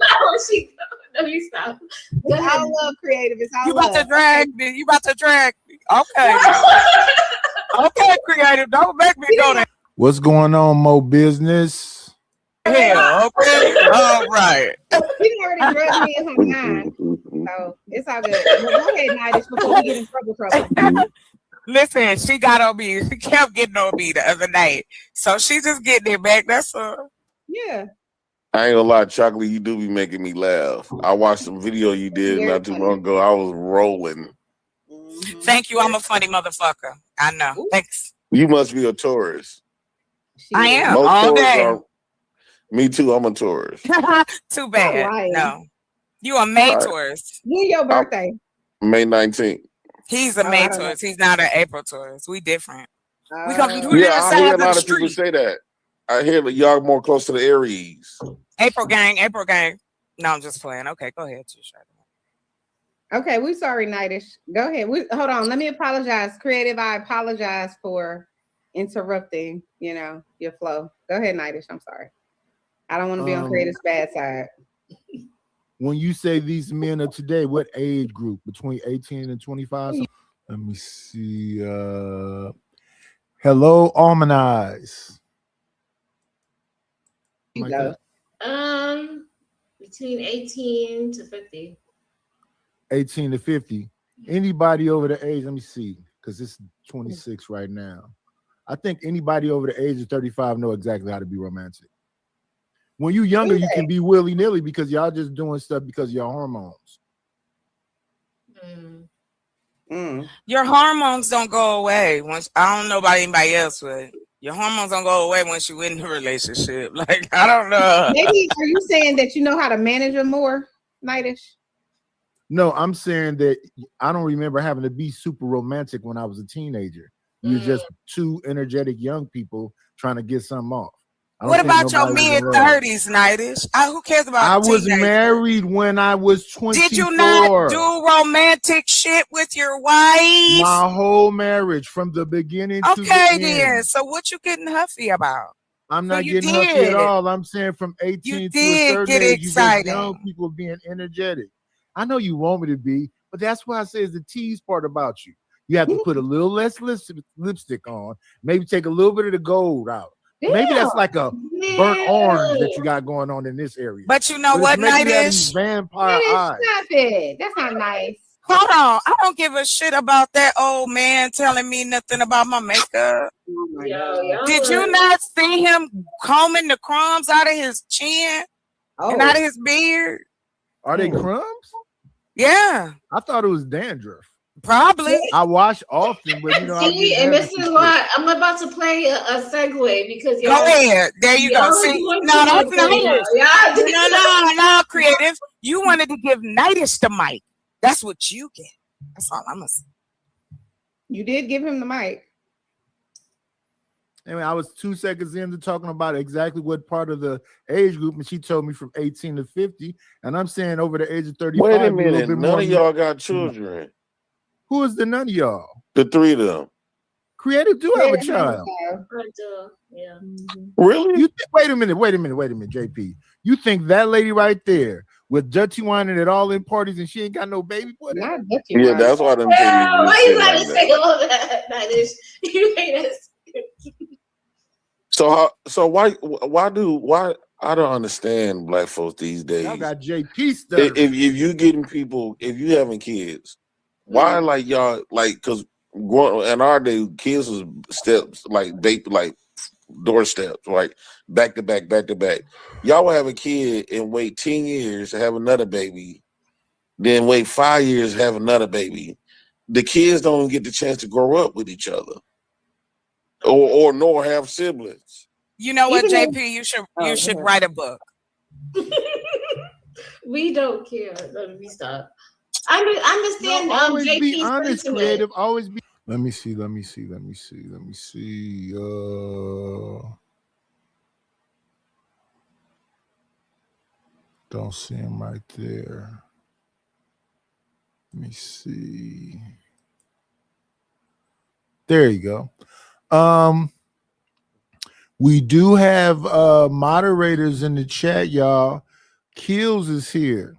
No, you stop. It's all love, creative. It's all You love. about to drag me. You about to drag me. Okay. Okay, creative. Don't make me go there. What's going on, Mo Business? Hell, okay. All right. She already drugged me in her mind. So it's all good. Go ahead, Nidus, before we get in trouble. Listen, she got on me. She kept getting on me the other night. So she's just getting it back. That's all. Yeah. I ain't gonna lie, Chocolate, you do be making me laugh. I watched some video you did not too long ago. I was rolling. Thank you. I'm a funny motherfucker. I know. Thanks. You must be a Taurus. I am Most all Taurus day. Me too. I'm a Taurus. Too bad. lying. No. You a May All right. Taurus. When your birthday? May 19th. He's a Oh, May I don't know. Taurus. He's not an April Taurus. We different. We gonna be Yeah, I hear a in the lot of people street. say that. I hear that y'all more close to the Aries. April gang. April gang. No, I'm just playing. Okay, go ahead, Tisha. Okay, we sorry, Nidus. Go ahead. Hold on. Let me apologize. Creative, I apologize for interrupting, your flow. Go ahead, Nidus. I'm sorry. I don't want to be on Creative's bad side. When you say these men of today, what age group? Between 18 and 25? Let me see. Hello, Almond Eyes. Between 18 to 50. 18 to 50. Anybody over the age, let me see, because it's 26 right now. I think anybody over the age of 35 know exactly how to be romantic. When you're younger, you can be willy-nilly because y'all just doing stuff because of your hormones. Your hormones don't go away once. I don't know about anybody else, but your hormones don't go away once you're in a relationship. Like, I don't know. Maybe are you saying that you know how to manage them more, Nidus? No, I'm saying that I don't remember having to be super romantic when I was a teenager. We were just two energetic young people trying to get something off. What about your mid-30s, Nidus? Who cares about I was teenagers? married when I was 24. Did you not do romantic shit with your wife? My whole marriage from the beginning to the Okay, end. then. So what you getting huffy about? I'm So not you getting huffy at did. all. I'm saying from 18 to a did certain get age, you just excited. young people being energetic. I know you want me to be, but that's why I say it's the tease part about you. You have to put a little less lipstick on, maybe take a little bit of the gold out. Maybe that's like a burnt orange that you got going on in this area. But you know But what, it's making you have Nidus? these vampire Nidus, eyes. stop it. That's not nice. Hold on. I don't give a shit about that old man telling me nothing about my makeup. Did you not see him combing the crumbs out of his chin and out of his beard? Are they crumbs? Yeah. I thought it was dandruff. Probably. I wash often, but you know. I See, get and this dandruff is why I'm about to play a segue because Go ahead. There you go. See, no, that's Nidus. No, creative. You wanted to give Nidus the mic. That's what you get. That's all I'm gonna say. You did give him the mic. Anyway, I was 2 seconds into talking about exactly what part of the age group, and she told me from 18 to 50, and I'm saying over the age of 35. Wait a little minute. bit None more of y'all got children. Who is the none of y'all? The three of them. Creative do have a child. Yeah. Really? Wait a minute, JP. You think that lady right there with dirty wine and it all in parties and she ain't got no baby boy? Not Yeah, that's why them Girl, why you got to titties. say all that, Nidus? You ain't as So why I don't understand black folks these days. Y'all got JP stuff. If you getting people, if you having kids, why like y'all like because in our day kids was steps like doorsteps, like back to back. Y'all will have a kid and wait 10 years to have another baby, then wait 5 years to have another baby. The kids don't get the chance to grow up with each other. Or nor have siblings. You know what, Even JP? You should write a book. We don't care. Let me stop. I understand. No, always JP's be honest, sentiment. creative. Always be. Let me see. Don't see him right there. Let me see. There you go. We do have moderators in the chat, y'all. Kills is here.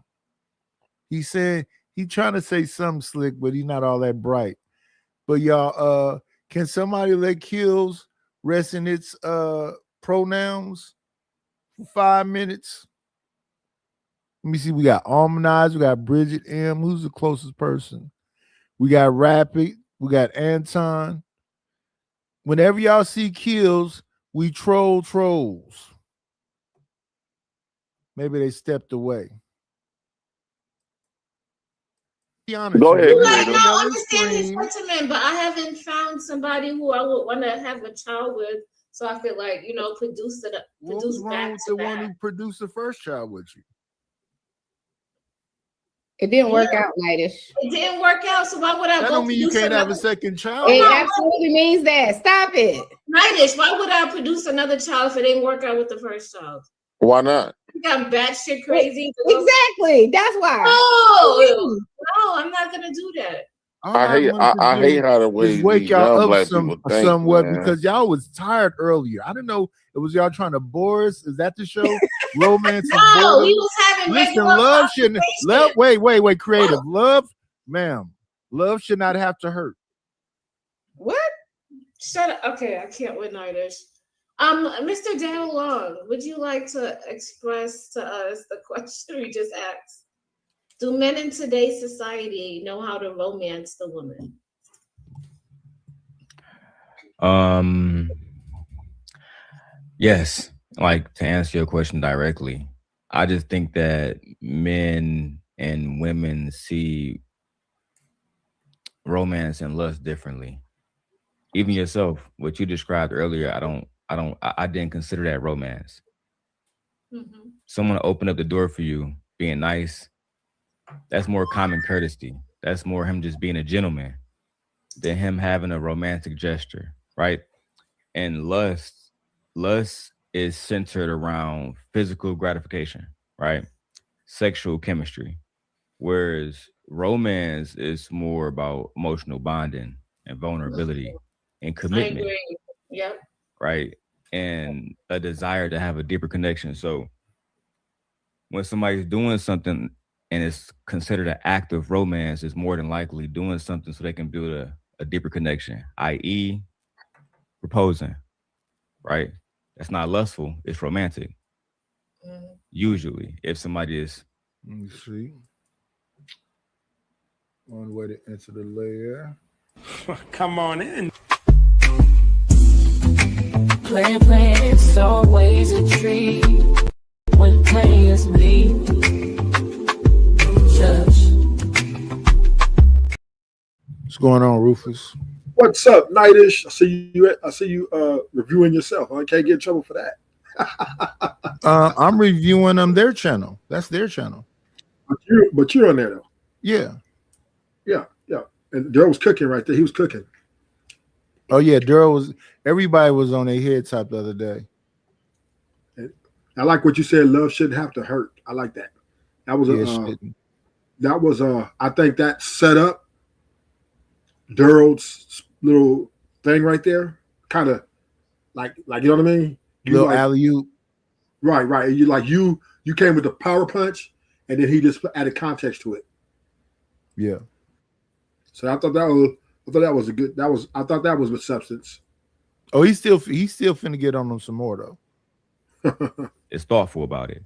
He said he trying to say something slick, but he's not all that bright. But y'all, can somebody let Kills rest in its pronouns for 5 minutes? Let me see. We got Almanize. We got Bridget M. Who's the closest person? We got Rapid. We got Anton. Whenever y'all see Kills, we troll trolls. Maybe they stepped away. Be honest. Go ahead, You Creator. know, I understand his sentiment, but I haven't found somebody who I would want to have a child with. So I feel like, you know, produce What was wrong with the one who produced the first child with you? It didn't work out, Nightish. It didn't work out, so why would I That go don't mean you produce can't have a another? second child. It absolutely means that. Stop it. Nightish, why would I produce another child if it didn't work out with the first child? Why not? You got batshit crazy. Exactly. That's why. No, I'm not gonna do that. I hate how the way Just wake these y'all young up black people think, somewhat man. because y'all was tired earlier. I don't know. It was y'all trying to bore us. Is that the show? Romance and No, boredom? we was having Listen, regular love shouldn't. conversation. Wait. Creative love, ma'am. Love should not have to hurt. What? Shut up. Okay, I can't win Nightish. Mr. Dale Long, would you like to express to us the question we just asked? Do men in today's society know how to romance the woman? Yes. Like, to answer your question directly, I just think that men and women see romance and lust differently. Even yourself, what you described earlier, I didn't consider that romance. Mm-hmm. Someone open up the door for you, being nice, that's more common courtesy. That's more him just being a gentleman than him having a romantic gesture, right? And lust is centered around physical gratification, right? Sexual chemistry. Whereas romance is more about emotional bonding and vulnerability and commitment. I agree. Yep. Right? And a desire to have a deeper connection. So when somebody's doing something and it's considered an act of romance, is more than likely doing something so they can build a deeper connection, i.e. proposing, right? That's not lustful, it's romantic. Usually, if somebody is. Let me see. One way to enter the layer. Come on in. Playing, it's always a treat when players bleed. What's going on, Rufus? What's up, Nightish? I see you reviewing yourself. I can't get in trouble for that. I'm reviewing their channel. That's their channel. But you're on there though. Yeah. And Daryl was cooking right there. He was cooking. Oh yeah, everybody was on their head top the other day. I like what you said. Love shouldn't have to hurt. I like that. That was I think that set up Daryl's little thing right there. Kind of like you know what I mean? Little alley-oop. Right. You came with the power punch, and then he just added context to it. Yeah. So I thought that was a good. I thought that was with substance. Oh, he's still finna get on them some more though. It's thoughtful about it.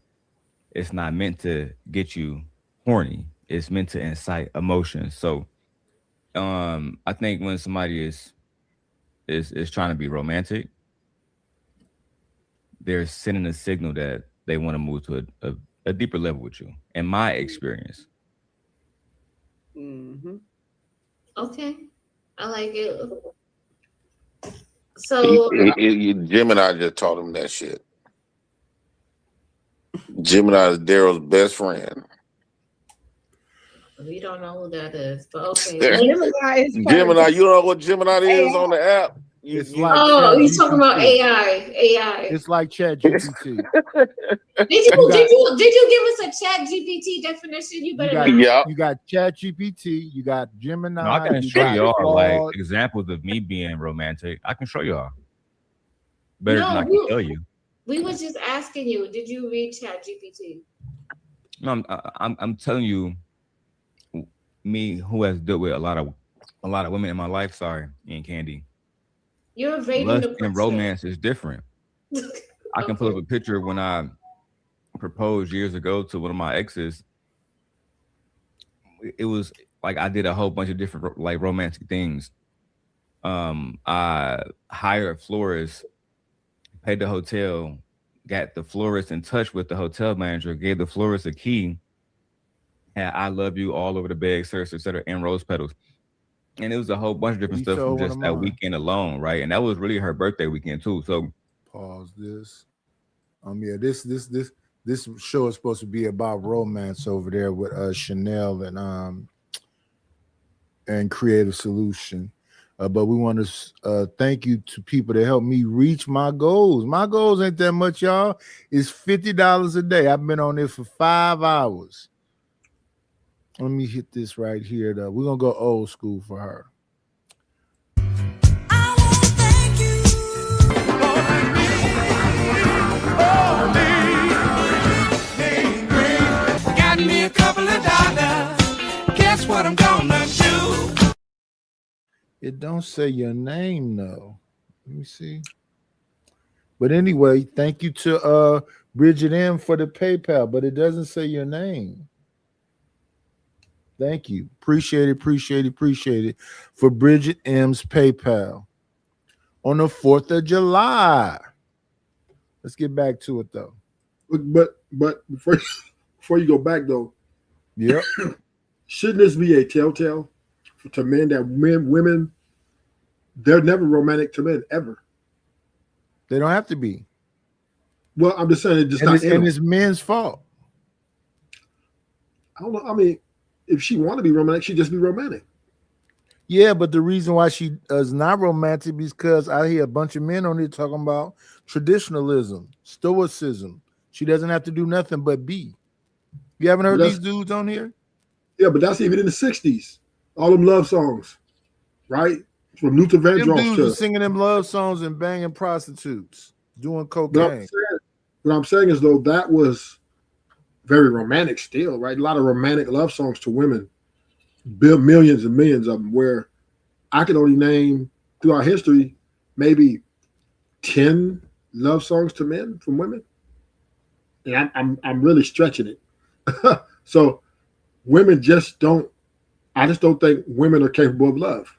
It's not meant to get you horny. It's meant to incite emotion. So, I think when somebody is trying to be romantic, they're sending a signal that they want to move to a deeper level with you. In my experience. Mm-hmm. Okay, I like it. So Gemini just taught him that shit. Gemini is Daryl's best friend. we don't know who that is, but okay. Gemini, you don't know what Gemini is on the app? It's you- like Oh, you talking about ChatGPT. AI? It's like ChatGPT. Did you give us a Chat GPT definition? You You better got not. you got ChatGPT, you got Gemini, No, I can you show got y'all like Claude. examples of me being romantic. I can show y'all better than No, I can tell you. we was just asking you. Did you read Chat GPT? No, I'm telling you, me who has dealt with a lot of women in my life. Sorry, and Candy. You're evading Lust the and question. romance is different. I can pull up a picture when I proposed years ago to one of my exes. It was like I did a whole bunch of different like romantic things. I hired a florist, paid the hotel, got the florist in touch with the hotel manager, gave the florist a key, had "I love you" all over the bed, etc., and rose petals. And it was a whole bunch of different You stuff from told one just of that mine. weekend alone, right? And that was really her birthday weekend too. So Pause this. Yeah, this show is supposed to be about romance over there with Chanel and Creative Solution. But we want to thank you to people that helped me reach my goals. My goals ain't that much, y'all. It's $50 a day. I've been on this for 5 hours. Let me hit this right here, though. We're going to go old school for her. Got me a couple of dollars. Guess what I'm gonna do? It don't say your name, though. Let me see. But anyway, thank you to Bridget M for the PayPal, but it doesn't say your name. Thank you. Appreciate it for Bridget M's PayPal on the 4th of July. Let's get back to it, though. But before you go back, though, yep, shouldn't this be a telltale to men that women, they're never romantic to men ever? They don't have to be. Well, I'm just saying it's And it's men's fault. I don't know. I mean, if she want to be romantic, she just be romantic. Yeah, but the reason why she is not romantic is because I hear a bunch of men on here talking about traditionalism, stoicism. She doesn't have to do nothing but be. You haven't heard these dudes on here? Yeah, but that's even in the 60s. All them love songs, right? From Luther Them Vandross dudes to are singing them love songs and banging prostitutes, doing But cocaine. what I'm saying is, though, that was very romantic still, right? A lot of romantic love songs to women, built millions and millions of them, where I can only name throughout history maybe 10 love songs to men from women. And I'm really stretching it. So women just don't, I just don't think women are capable of love.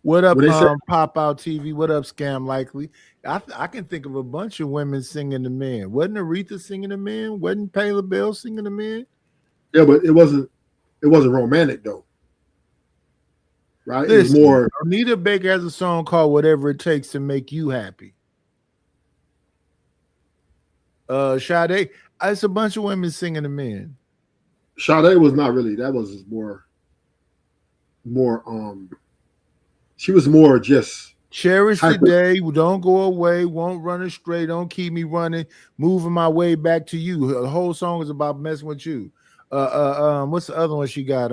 What up, When they say- Pop Out TV? What up, Scam Likely? I can think of a bunch of women singing to men. Wasn't Aretha singing to men? Wasn't Payla Bell singing to men? Yeah, but it wasn't romantic though. Right? It was Listen, more. Anita Baker has a song called "Whatever It Takes to Make You Happy." Sade, it's a bunch of women singing to men. Sade was not really. That was more. She was more just Cherish the day, don't go away, won't run astray, don't keep me running, moving my way back to you. The whole song is about messing with you. What's the other one she got?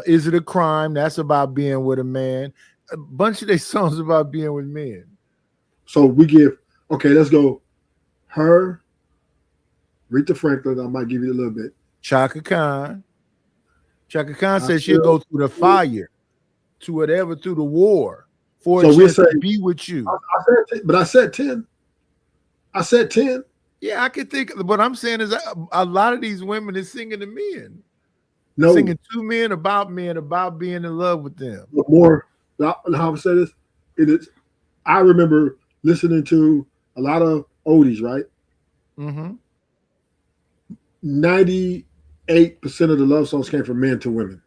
Is It a Crime? That's about being with a man. A bunch of their songs about being with men. So we give. Okay, let's go. Her, Rita Franklin. I might give you a little bit. Chaka Khan. Chaka Khan said she'll go through the fire, to whatever, through the war, for So a we chance say- to be with you. I said 10. I said 10. Yeah, I can think. What I'm saying is a lot of these women is singing to men. No. Singing to men, about being in love with them. But more. How I say this? It is. I remember listening to a lot of oldies. Right. Mm-hmm. 98% of the love songs came from men to women.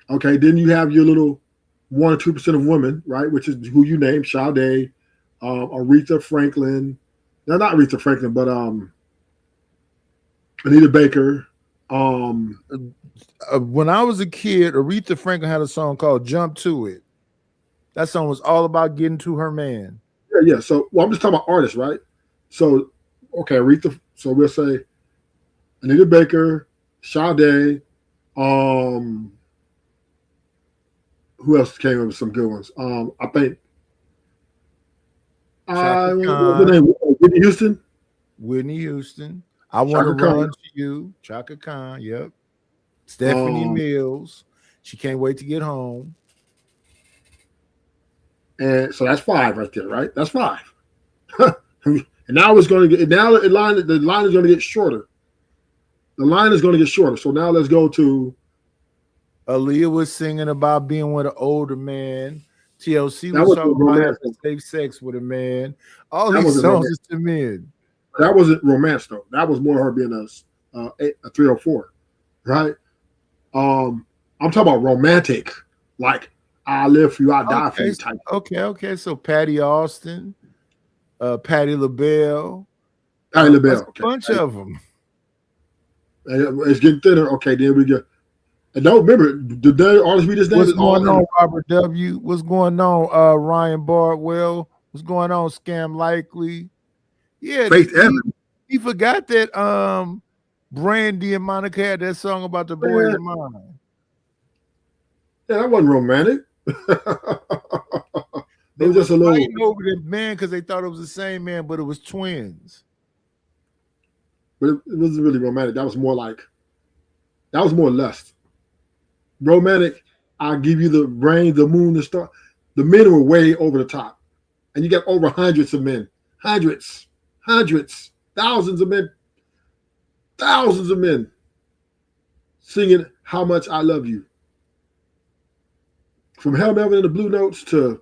Okay, then you have your little 1 or 2% of women, right? Which is who you named, Sade, Aretha Franklin. No, not Aretha Franklin, but Anita Baker. When I was a kid, Aretha Franklin had a song called "Jump to It." That song was all about getting to her man. Yeah. So, I'm just talking about artists, right? So, okay, Aretha. So we'll say Anita Baker, Sade. Who else came up with some good ones? I think. What's her name? Whitney Houston. Whitney Houston. I want to run to you. Chaka Khan. Yep. Stephanie Mills. She can't wait to get home. And so that's 5 right there, right? That's 5. And now it's going to get. Now the line is going to get shorter. The line is going to get shorter. So now let's go to. Aaliyah was singing about being with an older man. TLC was talking about having safe sex with a man. All these songs is to men. That wasn't romance though. That was more her being a 304, right? I'm talking about romantic, like I live for you, I die for you type. Okay. So Patty Austin, Patti LaBelle, a bunch of them. It's getting thinner. Okay, then we get. And don't remember the artists we just named. What's going on, Robert W? What's going on, Ryan Bardwell? What's going on, Scam Likely? Yeah, he forgot that Brandy and Monica had that song about the boys of mine. Yeah, that wasn't romantic. They was just a little fighting over that man because they thought it was the same man, but it was twins. But it wasn't really romantic. That was more lust. Romantic, I'll give you the rain, the moon, the star. The men were way over the top. And you got over hundreds of men. Hundreds, thousands of men singing How Much I Love You. From Hell Melvin and the Blue Notes to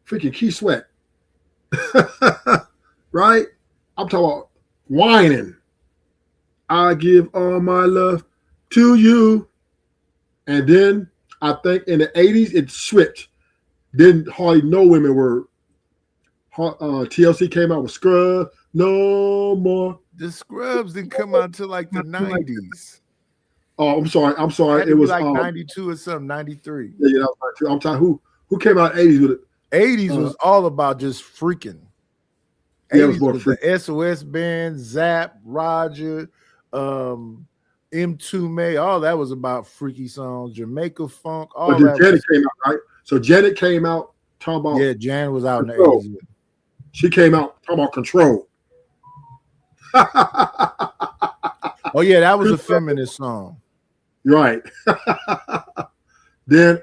freaking Keith Sweat. Right? I'm talking about whining. I give all my love to you. And then I think in the 80s it switched. Then hardly no women were. TLC came out with Scrubs. No more. The Scrubs didn't come out until like the 90s. Oh, I'm sorry. It was like 92 or something, 93. Yeah, that was 92. I'm talking who came out 80s with it. 80s was all about just freaking. 80s was the SOS band, Zap, Roger, M2 May, all that was about freaky songs, Jamaica Funk, all that. Janet came out, right? So Janet came out talking about. Yeah, Janet was out Control. In the 80s. She came out talking about Control. Oh yeah, that was a feminist song. Right. Then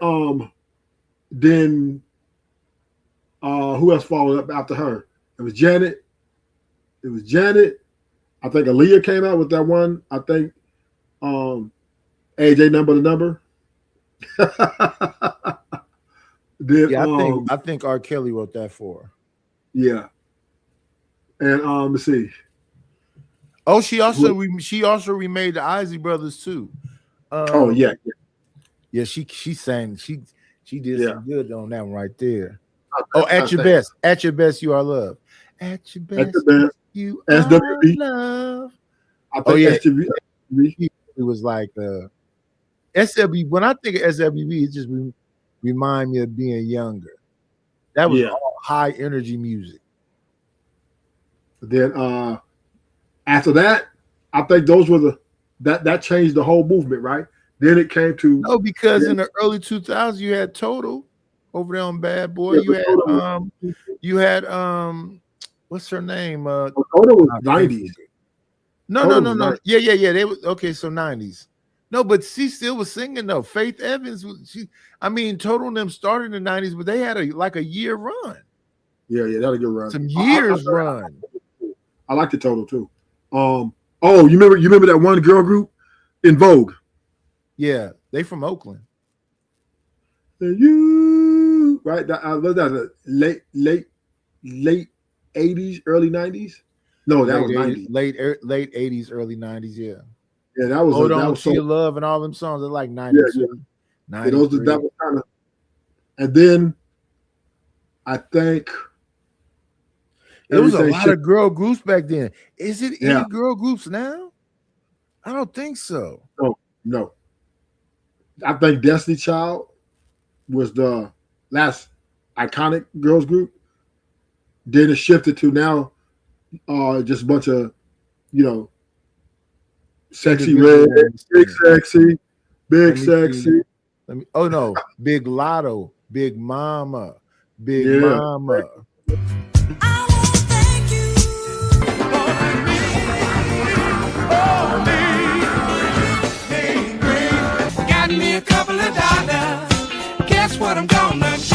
who else followed up after her? It was Janet. I think Aaliyah came out with that one. I think AJ Number the Number. Then, yeah, I think R. Kelly wrote that for her. Yeah. And let's see. Oh, she also remade the Isley Brothers too. Yeah. She sang. She did some good on that one right there. At your best, you are love. At your best, you SWB. are love. I think SWB. It was like SWB. When I think of SWB, it just remind me of being younger. That was all high energy music. Then after that, I think those were that changed the whole movement, right? Then it came to because in the early 2000s you had Total over there on Bad Boy. You had what's her name? Total was 90s. No. Yeah. They was okay. So 90s. No, but she still was singing though. Faith Evans Total and them started in the 90s, but they had a year run. Yeah, that was a good run. Some years run. I like the Total too. You remember that one girl group In Vogue? Yeah, they from Oakland. And you right? I love that late 80s, early 90s. No, that was 90s. Late 80s, early 90s. Yeah. Yeah, that was. Hold on to your love and all them songs are like 92. Yeah. That was kind of. And then I think there was a lot of girl groups back then. Is it any girl groups now? I don't think so. No. I think Destiny Child was last iconic girls group. Then it shifted to now just a bunch of, sexy red, big sexy, big sexy. Oh no, Big Lotto, Big Mama, Big Yeah. Mama. Got me a couple of dollars. Guess what I'm gonna do?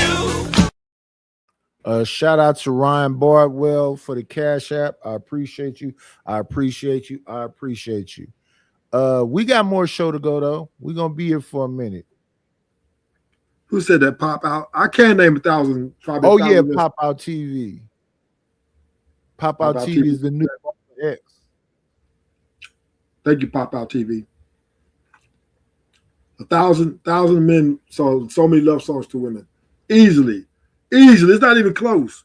Shout out to Ryan Bardwell for the Cash App. I appreciate you. I appreciate you. I appreciate you. We got more show to go though. We're gonna be here for a minute. Who said that? Pop out. I can't name 1,000. Probably Oh 1,000. yeah, Pop Out TV. Pop Out TV is the new X. Thank you, Pop Out TV. 1,000 men so many love songs to women. Easily. It's not even close.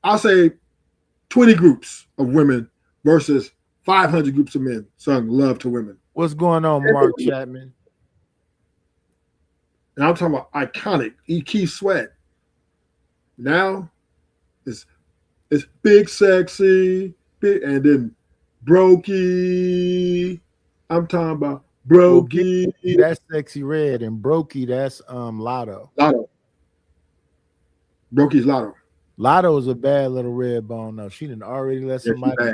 I'll say 20 groups of women versus 500 groups of men sung love to women. What's going on, Mark Chapman? And I'm talking about iconic. Keith Sweat. Now it's big sexy, big, and then Brokey. I'm talking about Brokey. That's Sexy Red, and Brokey, that's Lotto. Brokey's Lotto. Lotto is a bad little red bone though. She didn't already let somebody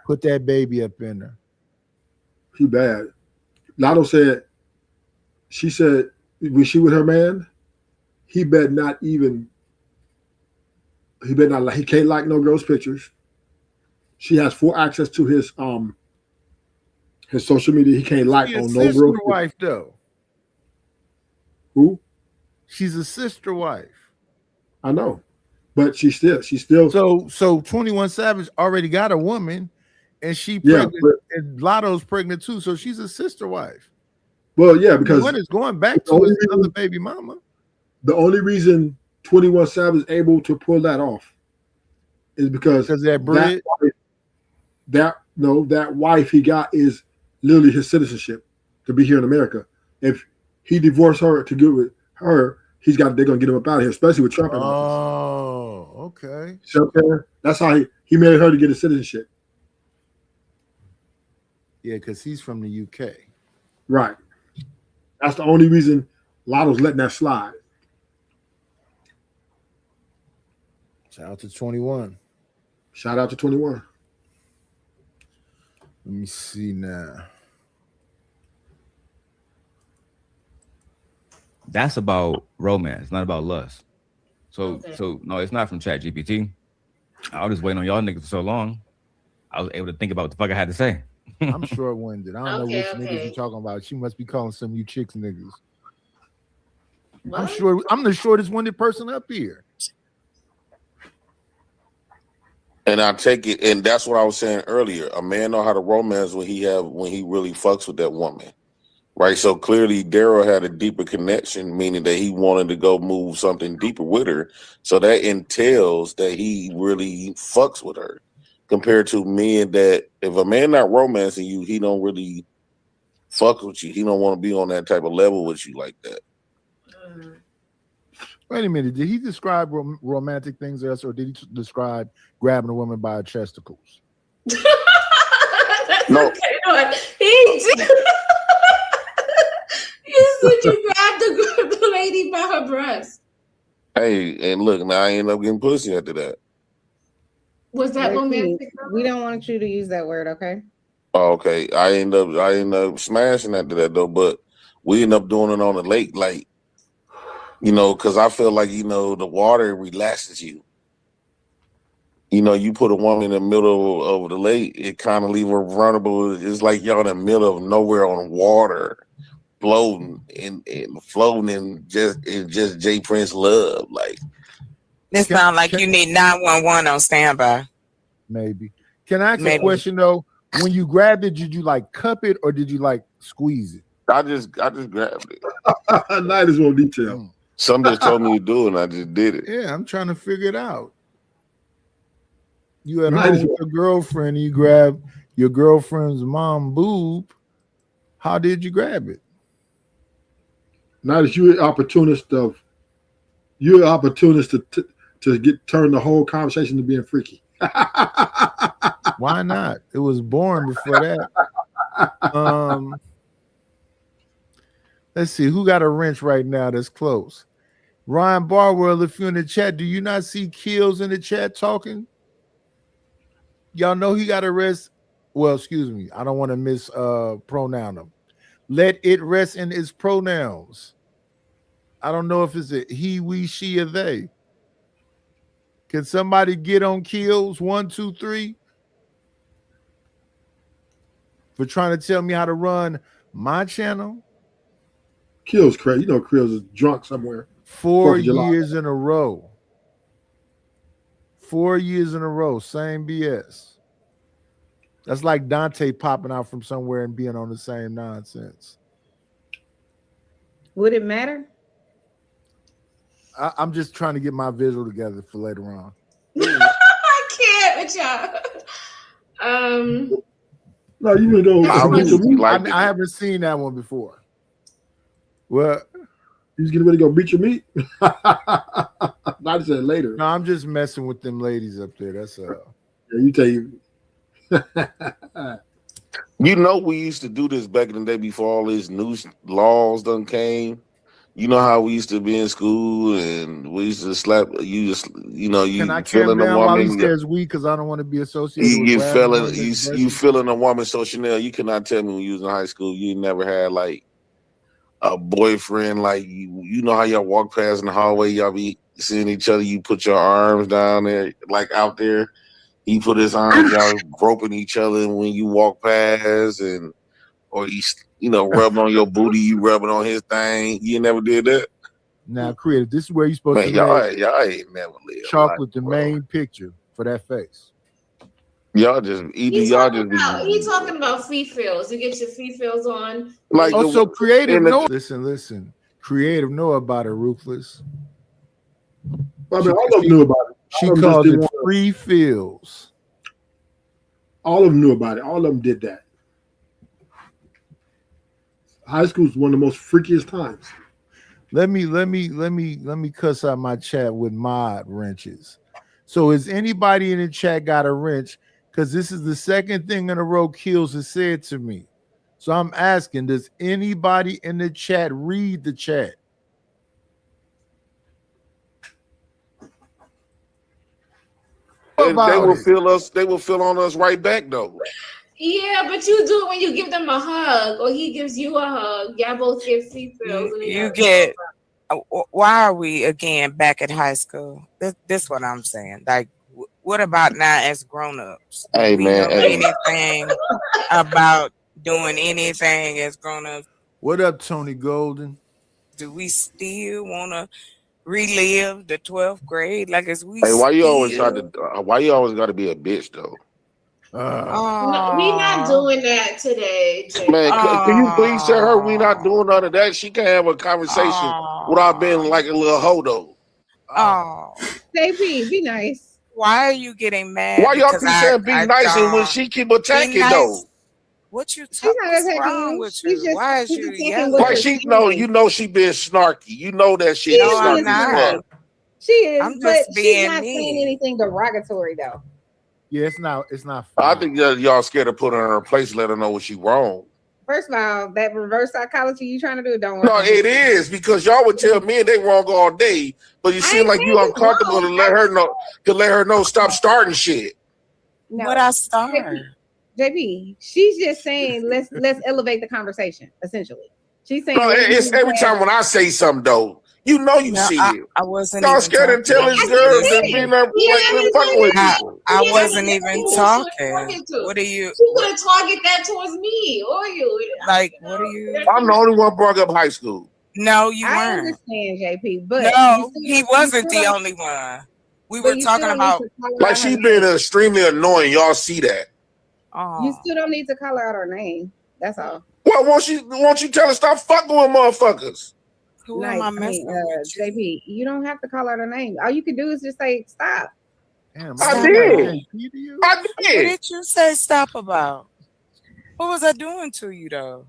put that baby up in her. She bad. Lotto said, she said, when she with her man, he can't like no girl's pictures. She has full access to his social media. He can't like She's on a no sister girl. wife though. Who? She's a sister wife. I know, but she's still. So 21 Savage already got a woman, and she Yeah, pregnant, and Lotto's pregnant too. So she's a sister wife. Well, yeah, because what is going back the to only his reason- other baby mama. The only reason 21 Savage is able to pull that off is because that bread. That wife he got is literally his citizenship to be here in America. If he divorced her to get with her, they're gonna get him up out of here, especially with Trump in office. Oh, okay. So that's how he married her to get his citizenship. Yeah, because he's from the UK. Right. That's the only reason Lotto's letting that slide. Shout out to 21. Shout out to 21. Let me see now. That's about romance, not about lust. So no, it's not from ChatGPT. I was just waiting on y'all niggas for so long. I was able to think about what the fuck I had to say. I'm short-winded. I don't know which niggas okay. you talking about. She must be calling some of you chicks niggas. What? I'm the shortest winded person up here. And I take it, and that's what I was saying earlier. A man know how to romance when he really fucks with that woman, right? So clearly, Daryl had a deeper connection, meaning that he wanted to go move something deeper with her. So that entails that he really fucks with her, compared to men that if a man not romancing you, he don't really fuck with you. He don't want to be on that type of level with you like that. Wait a minute. Did he describe romantic things to us, or did he describe grabbing a woman by her chesticles? No. Okay, no, he said you grabbed the lady by her breast. Hey, and look, now I end up getting pussy after that. Was that romantic? We don't want you to use that word, okay? Oh, okay. I end up smashing after that though, but we end up doing it on the lake, like, because I feel like, the water relaxes you. You put a woman in the middle of the lake, it kind of leave her vulnerable. It's like y'all in the middle of nowhere on water, floating and floating in just J Prince love. Like, It sounds like you need 911 on standby. Maybe. Can I ask a question though? When you grabbed it, did you like cup it or did you like squeeze it? I just grabbed it. Night is more detail. Some just told me to do it, and I just did it. Yeah, I'm trying to figure it out. You at Might home as with your girlfriend, and you grab your girlfriend's mom boob. How did you grab it? Now that you're an opportunist of you're an opportunist to turn the whole conversation to being freaky. Why not? It was born before that. Let's see who got a wrench right now that's close. Ryan Barwell, if you're in the chat, do you not see Kills in the chat talking? Y'all know he got a rest. Well, excuse me. I don't want to mispronoun him. Let it rest in its pronouns. I don't know if it's a he, we, she, or they. Can somebody get on Kills 1, 2, 3 for trying to tell me how to run my channel? Kills crazy. You know, Kills is drunk somewhere. 4 years in a row. 4 years in a row. Same BS. That's like Dante popping out from somewhere and being on the same nonsense. Would it matter? I'm just trying to get my visual together for later on. I can't with y'all. No, you know, I haven't seen that one before. Well, he's getting ready to go beat your meat. I said later. No, I'm just messing with them ladies up there. That's Yeah, you tell you. You know, we used to do this back in the day before all these new laws done came. You know how we used to be in school and we used to slap you. Just you Can I feeling calm a down while he woman. says we? Because I don't want to be associated with You grabbing feeling on this you person. feeling a woman so Chanel. You cannot tell me when you was in high school you never had like a boyfriend. Like you know how y'all walk past in the hallway, y'all be seeing each other. You put your arms down there, like out there. He put his arms, y'all groping each other, and when you walk past, or he's rubbing on your booty, you rubbing on his thing. You never did that. Now, Creative, this is where you're supposed Man, to y'all lay ain't never lived. chalk with the main picture for that face. Y'all just He's talking about free fills. You get your free fills on. Like also Creative know. Listen. Creative know about it, Ruthless. I mean, all of them knew about it. She All of them calls just it didn't want free fills. All of them knew about it. All of them did that. High school is one of the most freakiest times. Let me cuss out my chat with mod wrenches. So is anybody in the chat got a wrench? Because this is the second thing in a row Kills has said to me. So I'm asking, does anybody in the chat read the chat? They will feel us. They will feel on us right back though. Yeah, but you do it when you give them a hug or he gives you a hug. Y'all both get free fills. You get. Why are we again back at high school? This what I'm saying. Like, what about now as grown-ups? Hey, Do we man, know hey. anything about doing anything as grown-ups? What up, Tony Golden? Do we still want to relive the 12th grade? Like, as we Hey, why you always still- try to? Why you always got to be a bitch though? No, we not doing that today, Jay. Man, can you please tell her we not doing none of that? She can have a conversation without being like a little hoe though. Oh, JP, be nice. why are you getting mad? Why y'all because keep saying be nice and when don't- she keep Be attacking nice. though? What you She's talking? not What's attacking wrong you. with She's you? just- Why is she's you attacking yelling? what Like you're she saying. you know she being snarky. You know that she No, snarky. I'm not. as fuck. She is, I'm but just she's being not me. saying anything derogatory though. Yeah, it's not. I think y'all scared to put her in her place, let her know what she wrong. First of all, that reverse psychology you trying to do don't work. No, it is because y'all would tell me they wrong all day, but you seem like you uncomfortable to let her know stop starting shit. No. What I start? JP, she's just saying let's elevate the conversation. Essentially, she's saying No, it's every time when I say something though, you know you see it. I wasn't Y'all even scared to tell talking. these girls and being there like fucking with people. I wasn't even talking. What are you? You could have targeted that towards me or you. Like, what are you? I'm the only one brought up high school. No, you I weren't. understand, JP, but No, you he still- wasn't you the still- only one. We but were you talking still need about. to call her Like out she her been name. extremely annoying. Y'all see that? You still don't need to call her out her name. That's all. Well, won't you tell her stop fucking with motherfuckers? Who Like, am I messing with? JP, you don't have to call her her name. All you can do is just say stop. Damn, I Stop did. it. I What did. did you say stop about? What was I doing to you though?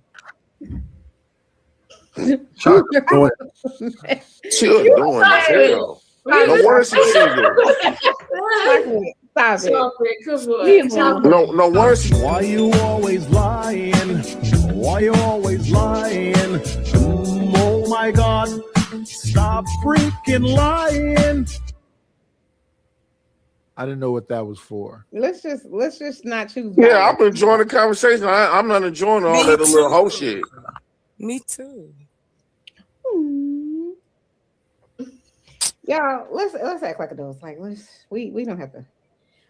She'll doing as hell. No wonder she's single. Stop it. No wonder she. Why you always lying? Why you always lying? Oh my God! Stop freaking lying. I didn't know what that was for. Let's just not choose. Yeah, I'm enjoying the conversation. I'm not enjoying all that little whole shit. Me too. Y'all, let's act like adults. Like we don't have to.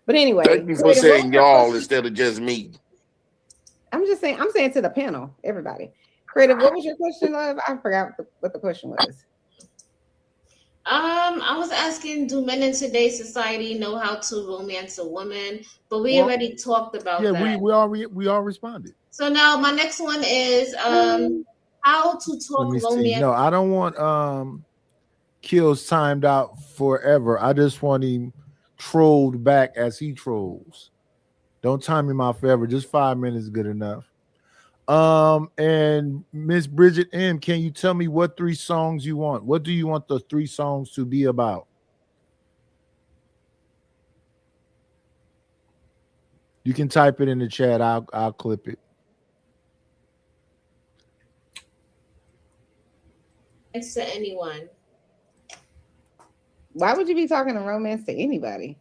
But anyway, Thank you for saying y'all instead of just me. I'm saying to the panel, everybody. Creative, what was your question, love? I forgot what the question was. I was asking, do men in today's society know how to romance a woman? But we already talked about that. Yeah, we all responded. So now my next one is how to talk romance. No, I don't want Kills timed out forever. I just want him trolled back as he trolls. Don't time him out forever. Just 5 minutes is good enough. And Miss Bridget M, can you tell me what 3 songs you want? What do you want the 3 songs to be about? You can type it in the chat. I'll clip it. It's to anyone. Why would you be talking to romance to anybody?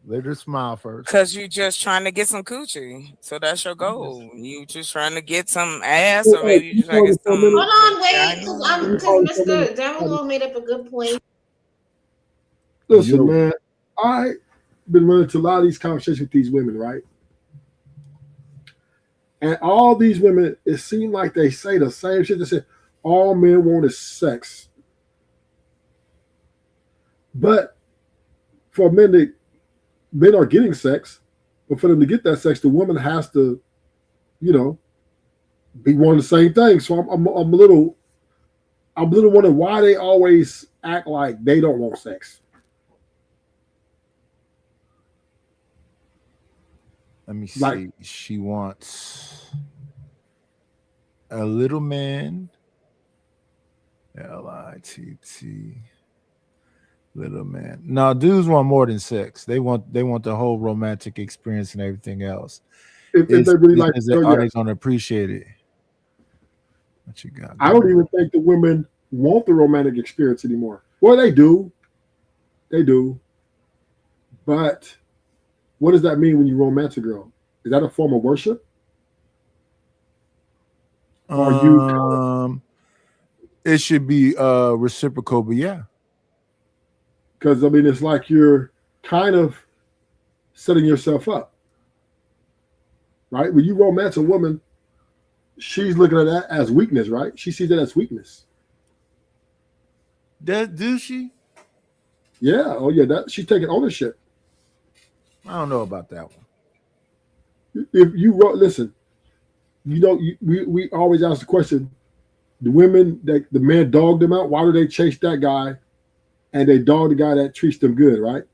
Let her smile first. Because you just trying to get some coochie. So that's your goal. You just trying to get some ass, or maybe you just trying to get some. Hold on, wait, because Mr. Derulo made up a good point. Listen, man, I've been running to a lot of these conversations with these women, right? And all these women, it seems like they say the same shit. They say all men want is sex. But for men are getting sex, but for them to get that sex, the woman has to, be wanting the same thing. So I'm a little wondering why they always act like they don't want sex. Let me see. She wants a little man. L-I-T-T. Little man. No, dudes want more than sex. They want the whole romantic experience and everything else. If they really like it, are they gonna appreciate it? What you got? I don't even think the women want the romantic experience anymore. Well, they do. They do. But what does that mean when you romance a girl? Is that a form of worship? It should be reciprocal, but yeah. Because it's like you're kind of setting yourself up, right? When you romance a woman, she's looking at that as weakness, right? She sees that as weakness. Do she? Yeah. Oh, yeah. She's taking ownership. I don't know about that one. If you listen, we always ask the question: the women that the man dogged them out, why do they chase that guy? And they dog the guy that treats them good, right?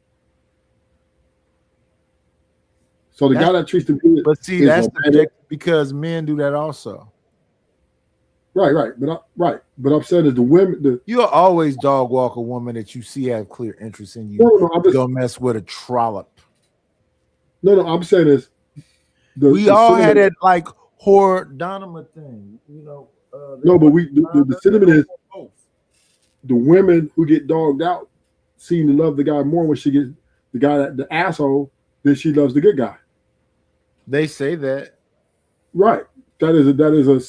So the guy that treats them good. But see, that's because men do that also. Right. But I'm saying that the women, you'll always dog walk a woman that you see have clear interest in you. No, don't mess with a trollop. No, I'm saying is we all had that like whore Donima thing, no, but the sentiment is the women who get dogged out seem to love the guy more when she gets the guy the asshole than she loves the good guy. They say that, right? That is a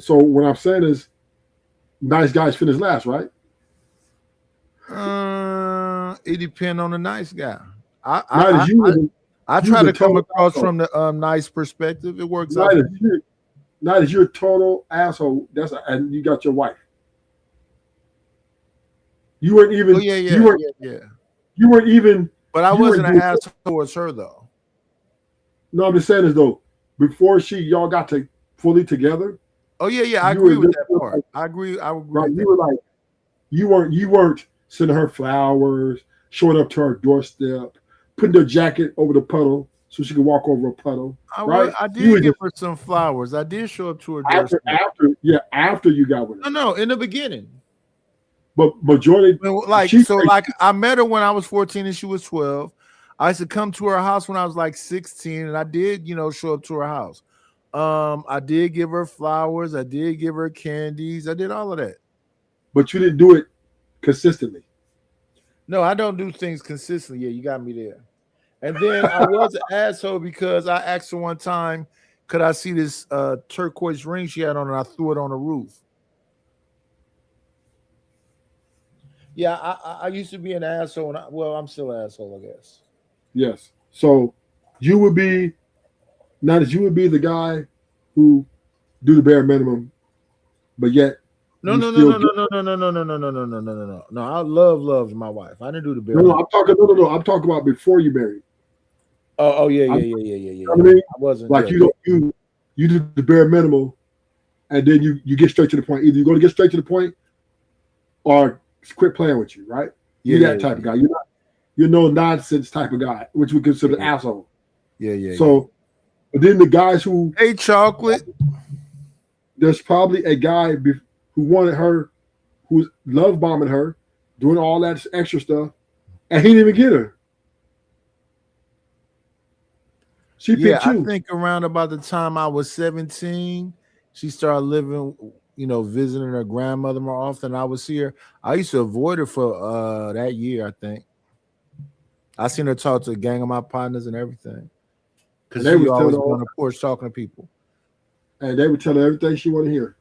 so what I'm saying is, nice guys finish last, right? It depends on the nice guy. I try to come across from the nice perspective. It works out. Not as you're a total asshole. And you got your wife. You weren't even. Oh, yeah. You weren't even. But I wasn't an asshole towards her though. No, I'm just saying is though, before y'all got to fully together. Oh yeah. I agree with that part. I agree. Right. You were like, you weren't sending her flowers, showing up to her doorstep, putting her jacket over the puddle so she could walk over a puddle. I did give her some flowers. I did show up to her doorstep. After you got with her. No, in the beginning. But majority, like I met her when I was 14 and she was 12. I used to come to her house when I was like 16, and I did, show up to her house. I did give her flowers. I did give her candies. I did all of that. But you didn't do it consistently. No, I don't do things consistently. Yeah, you got me there. And then I was an asshole because I asked her one time, could I see this turquoise ring she had on, and I threw it on the roof. Yeah, I used to be an asshole. I'm still an asshole, I guess. Yes. So you would be the guy who do the bare minimum, but yet no. I love my wife. I didn't do the bare minimum. I'm talking about before you married. Oh yeah. You know what I mean? I wasn't like you do the bare minimum, and then you get straight to the point. Either you're going to get straight to the point, or quit playing with you, right? You're that type of guy. You're no nonsense type of guy, which we consider asshole. Yeah. So, but then the guys who chocolate. There's probably a guy who wanted her, who's love bombing her, doing all that extra stuff, and he didn't even get her. She picked you. I think around about the time I was 17, she started living, visiting her grandmother more often. I would see her. I used to avoid her for that year, I think. I seen her talk to a gang of my partners and everything. Because they would always be on the porch talking to people. And they would tell her everything she wanted to hear.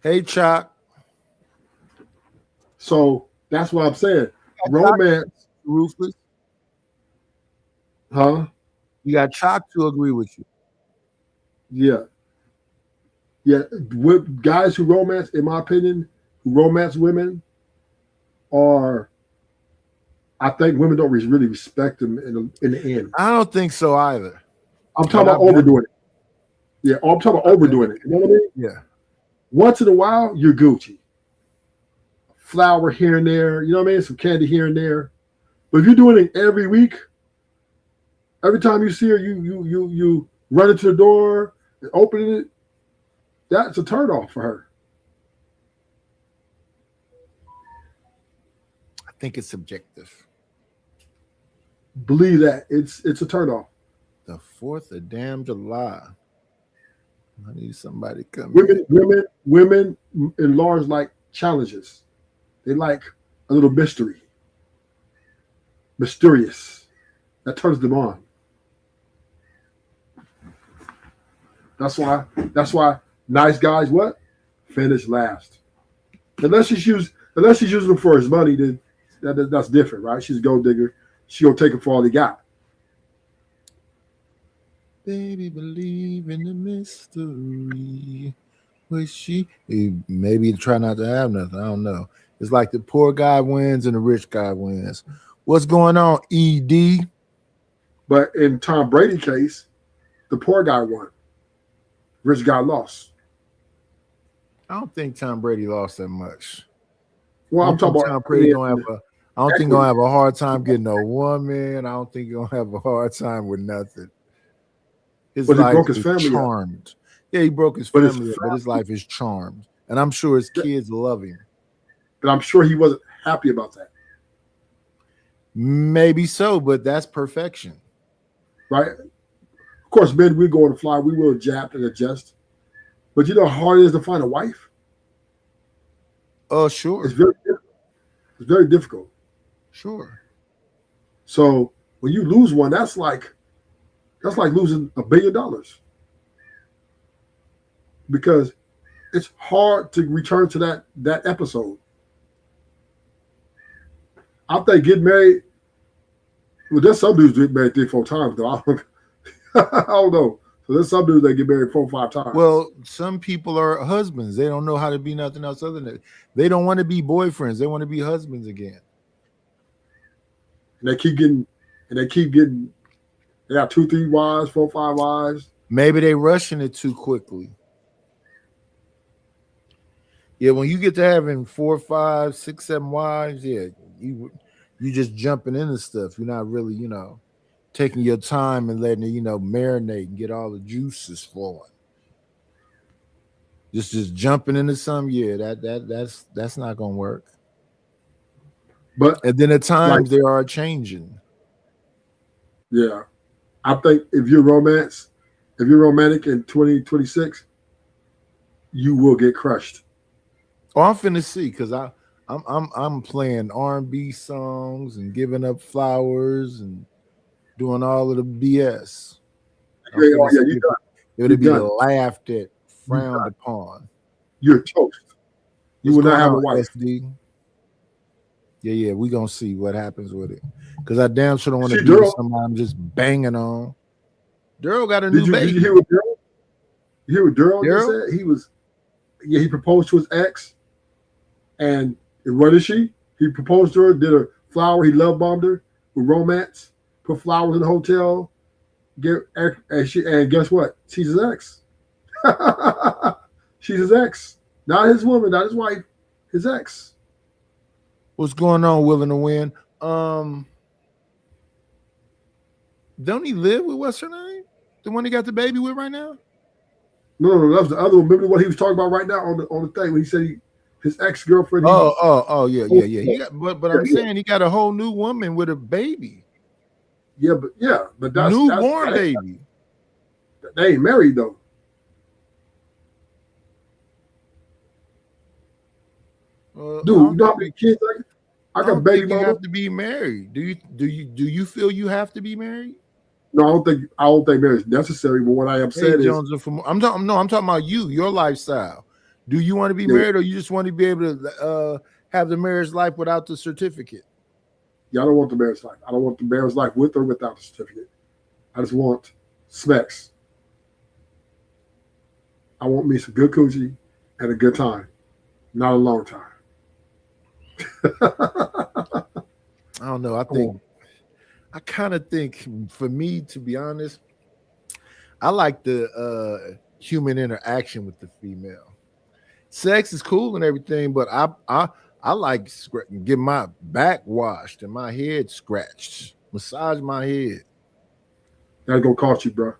Hey, Chuck. So that's what I'm saying. Romance. Ruthless. Huh? You got Chuck to agree with you. Yeah. Yeah. With guys who romance, in my opinion, who romance women I think women don't really respect them in the end. I don't think so either. I'm talking about overdoing it. Yeah, I'm talking about overdoing it. You know what I mean? Yeah. Once in a while, you're Gucci. Flower here and there, you know what I mean? Some candy here and there. But if you're doing it every week, every time you see her, you run into the door and opening it, that's a turn off for her. I think it's subjective. Believe that. It's a turn off. The 4th of damn July. I need somebody come. Women in large like challenges. They like a little mystery. Mysterious. That turns them on. That's why nice guys finish last. Unless she's using them for his money, then that's different, right? She's a gold digger. She gonna take it for all they got. Baby, believe in the mystery. Was she? Maybe try not to have nothing. I don't know. It's like the poor guy wins and the rich guy wins. What's going on, ED? But in Tom Brady's case, the poor guy won. Rich guy lost. I don't think Tom Brady lost that much. Well, I'm talking about Tom Brady don't have a. I don't think he'll have a hard time getting a woman. I don't think he'll have a hard time with nothing. His life broke his is family charmed. Up. Yeah, he broke his family, but his life is charmed, and I'm sure his kids love him. But I'm sure he wasn't happy about that. Maybe so, but that's perfection, right? Of course, men, we go on the fly. We will adapt and adjust. But you know how hard it is to find a wife? Oh, sure. It's very difficult. It's very difficult. Sure. So when you lose one, that's like losing $1 billion. Because it's hard to return to that episode. I think getting married, well, there's some dudes get married 3-4 times, though. I don't know. So there's some dudes that get married 4 or 5 times. Well, some people are husbands. They don't know how to be nothing else other than that. They don't want to be boyfriends. They want to be husbands again. And they keep getting, they got 2, 3 wives, 4, 5 wives. Maybe they rushing it too quickly. Yeah, when you get to having 4, 5, 6, 7 wives, yeah, you just jumping into stuff. You're not really, taking your time and letting it, marinate and get all the juices flowing. Just jumping into some, yeah, that's not gonna work. But and then at times like, they are changing. yeah, I think if you're romantic in 2026, you will get crushed. Oh, I'm finna see because I'm playing R&B songs and giving up flowers and doing all of the BS. I'm Yeah, oh, finna yeah, see you if done. it would You be done. laughed at, frowned done. upon. You're toast. You What's will not going have a on, wife. SD? Yeah, we gonna see what happens with it. Because I damn sure don't want to See, be with Daryl- somebody I'm just banging on. Daryl got a Did new you baby. hear what Daryl? You hear what Daryl just Daryl? said? He proposed to his ex, and what is she? He proposed to her, did a flower, he love bombed her with romance, put flowers in the hotel, and guess what? She's his ex. She's his ex. Not his woman, not his wife, his ex. What's going on, Willing to Win? Don't he live with what's her name? The one he got the baby with right now? No, that was the other one. Remember what he was talking about right now on the thing when he said his ex-girlfriend. Yeah. He got, but I'm saying he got a whole new woman with a baby. Yeah, but that's newborn baby. They ain't married though. Dude, you know how many kids I got baby You mama. have to be married. Do you feel you have to be married? No, I don't think marriage is necessary. But what I am saying is, I'm talking about you, your lifestyle. Do you want to be married, or you just want to be able to have the marriage life without the certificate? Yeah, I don't want the marriage life. I don't want the marriage life with or without the certificate. I just want specs. I want me some good coochie and a good time, not a long time. I don't know. I kind of think, for me, to be honest, I like the human interaction with the female. Sex is cool and everything, but I like getting my back washed and my head scratched, massage my head. That's gonna cost you, bro.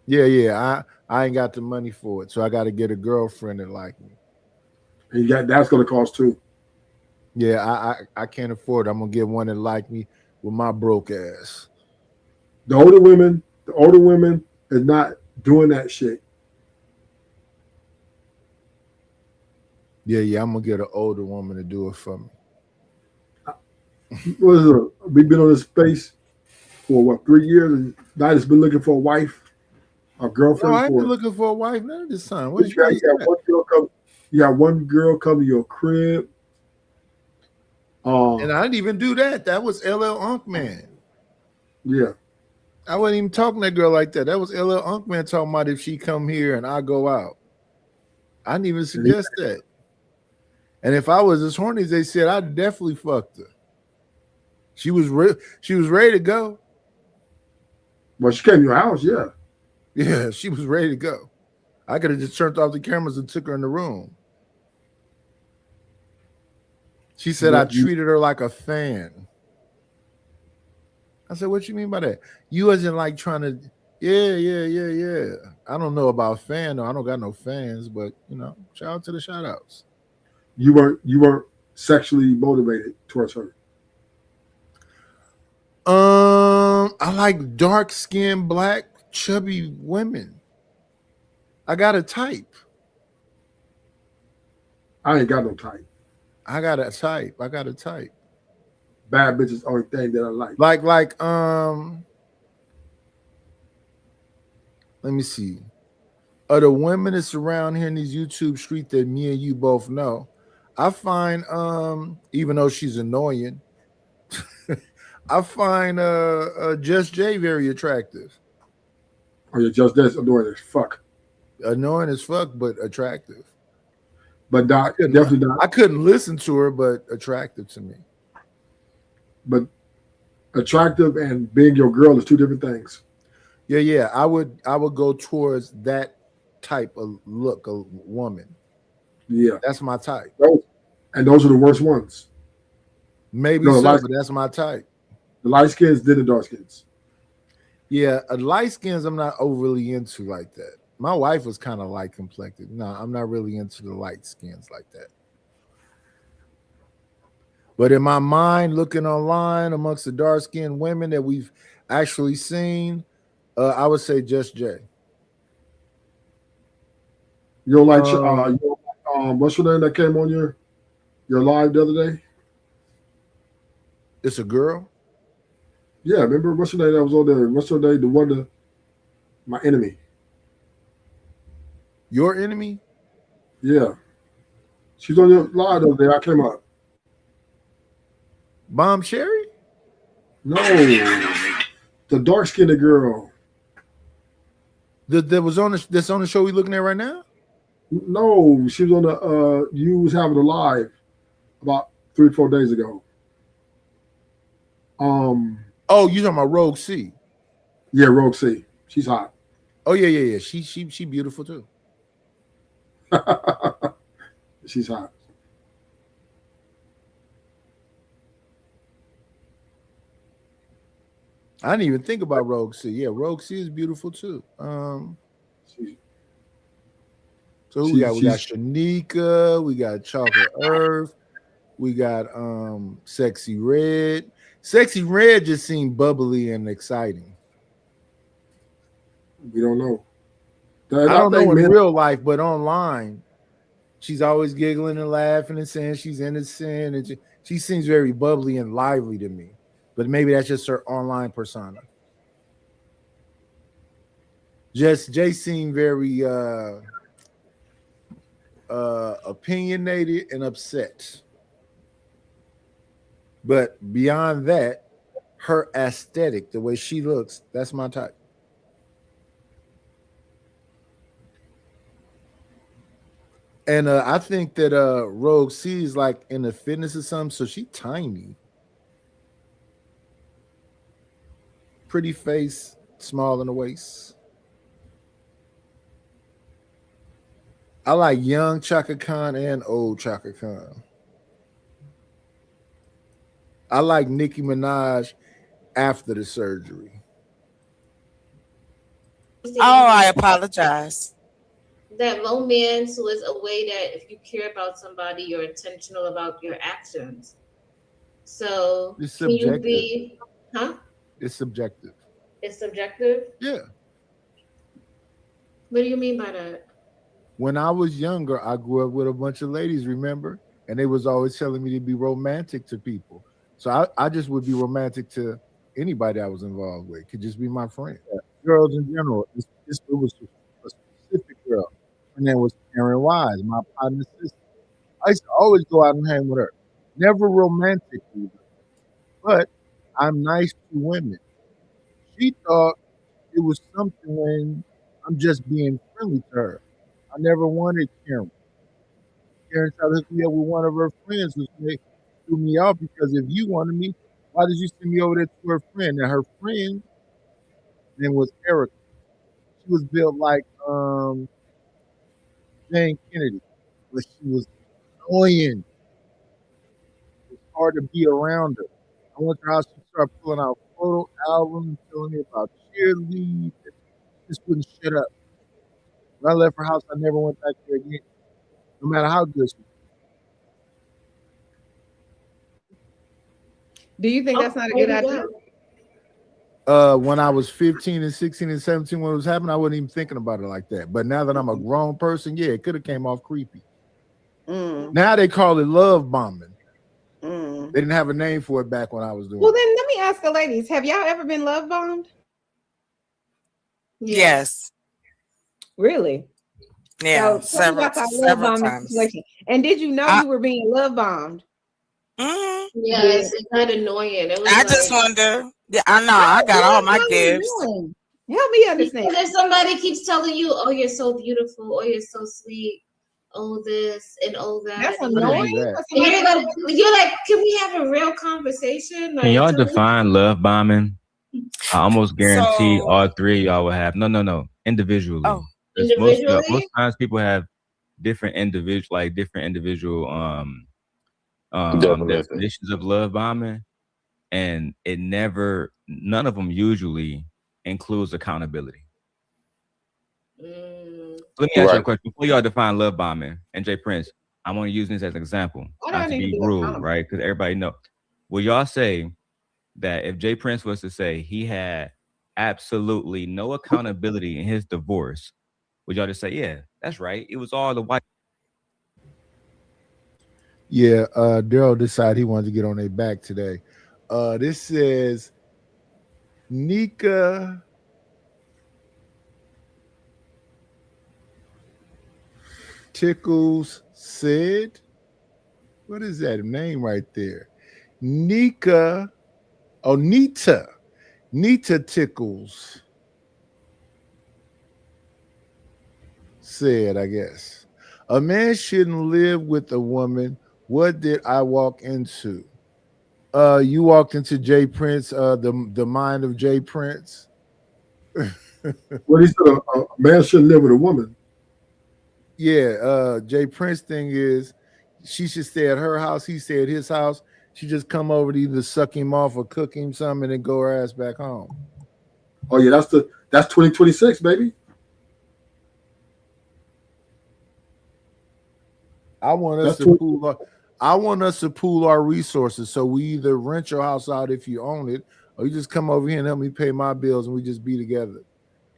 Yeah. I ain't got the money for it, so I got to get a girlfriend that like me. And that's gonna cost too. Yeah, I can't afford it. I'm gonna get one that like me with my broke ass. The older women is not doing that shit. Yeah, I'm gonna get an older woman to do it for me. We've been on this space for 3 years, and Knight has been looking for a wife, a girlfriend. No, I ain't been for looking for a wife none of this time. you got one girl come to your crib. And I didn't even do that. That was LL Unkman. Yeah. I wasn't even talking to that girl like that. That was LL Unkman talking about if she come here and I go out. I didn't even suggest that. And if I was as horny as they said, I'd definitely fucked her. She was ready to go. Well, she came to your house, yeah. Yeah, she was ready to go. I could have just turned off the cameras and took her in the room. She said I treated her like a fan. I said, what you mean by that? You wasn't like trying to, yeah. I don't know about fan, though. I don't got no fans, but shout out to the shout outs. You weren't sexually motivated towards her. I like dark-skinned, black, chubby women. I got a type. I ain't got no type. I got a type. Bad bitches only thing that I like. Like let me see. Are the women that's around here in these YouTube streets that me and you both know, I find even though she's annoying, I find Just J very attractive. Oh yeah, Just J's annoying as fuck. Annoying as fuck, but attractive. But definitely not. I couldn't listen to her, but attractive to me. But attractive and being your girl is two different things. Yeah. I would go towards that type of look of woman. Yeah. That's my type. Those are the worst ones. Maybe so, but that's my type. The light skins, then the dark skins. Yeah, light skins I'm not overly into like that. My wife was kind of light complected. No, I'm not really into the light skins like that. But in my mind, looking online amongst the dark-skinned women that we've actually seen, I would say just Jay. You don't like what's your name that came on your live the other day? It's a girl. Yeah, remember what's your name that was on there? What's her name? The one, my enemy. Your enemy? Yeah, she's on your live the other day. I came up. Bomb Sherry? No, the dark skinned girl. That was on that's on the show we looking at right now? No, she was on the you was having a live about 3 or 4 days ago. Oh, you talking about Rogue C? Yeah, Rogue C. She's hot. Oh yeah. She beautiful too. She's hot. I didn't even think about Rogue C. Yeah, Rogue C is beautiful too. So we got Shanika, we got Chocolate Earth, we got Sexy Red. Sexy Red just seemed bubbly and exciting. We don't know. I don't know in real life, but online, she's always giggling and laughing and saying she's innocent, and she seems very bubbly and lively to me. But maybe that's just her online persona. Jay seemed very opinionated and upset. But beyond that, her aesthetic, the way she looks, that's my type. And I think that Rogue C is like in the fitness or something, so she tiny. Pretty face, small in the waist. I like young Chaka Khan and old Chaka Khan. I like Nicki Minaj after the surgery. Oh, I apologize. That romance was a way that if you care about somebody, you're intentional about your actions. So It's can you subjective. be, huh? It's subjective. It's subjective? Yeah. What do you mean by that? When I was younger, I grew up with a bunch of ladies, remember? And they was always telling me to be romantic to people. So I just would be romantic to anybody I was involved with. Could just be my friend. Girls in general. It was a specific girl. Her name was Karen Wise, my partner sister. I used to always go out and hang with her. Never romantic with her. But I'm nice to women. She thought it was something when I'm just being friendly to her. I never wanted Karen. Karen tried to hook me up with one of her friends, which threw me off because if you wanted me, why did you send me over there to her friend? Now her friend name was Erica. She was built like Jane Kennedy, but she was annoying. It was hard to be around her. I went to her house, she started pulling out photo albums, telling me about cheerleading. Just wouldn't shut up. When I left her house, I never went back there again, no matter how good she was. Do you think that's not a good idea? When I was 15 and 16 and 17 when it was happening, I wasn't even thinking about it like that. But now that I'm a grown person, yeah, it could have came off creepy. Now they call it love bombing. They didn't have a name for it back when I was doing Well, it. then let me ask the ladies: have y'all ever been love bombed? Yes. Really? Yeah, So tell me about that love bombing times. situation. And did you know you were being love bombed? Yes, it's not annoying. It was I just wonder. Yeah, I know. I got all my gifts. Help me understand. Because if somebody keeps telling you, "Oh, you're so beautiful," "Oh, you're so sweet," "Oh, this," and "Oh, that," That's and annoying. you're like, "Can we have a real conversation?" Like, Can y'all tell me- define love bombing? I almost guarantee all three of y'all will have no individually. Oh, 'Cause individually? most times people have different individual definitions of love bombing, and none of them usually includes accountability. Let me ask you a question before y'all define love bombing. And Jay Prince, I'm only using this as an example, Why do not I to need to be be rude, accountable? right? Because everybody know. Will y'all say that if Jay Prince was to say he had absolutely no accountability in his divorce, would y'all just say, yeah, that's right? It was all the white. Yeah, Daryl decided he wanted to get on their back today. This says Nika Tickles said, what is that name right there? Nita Tickles said, I guess, a man shouldn't live with a woman. What did I walk into? You walked into Jay Prince, the mind of Jay Prince. Well, he said a man shouldn't live with a woman. Yeah, Jay Prince thing is she should stay at her house, he stay at his house. She just come over to either suck him off or cook him something and then go her ass back home. Oh yeah, that's 2026, baby. I want us to pool our resources. So we either rent your house out if you own it, or you just come over here and help me pay my bills and we just be together.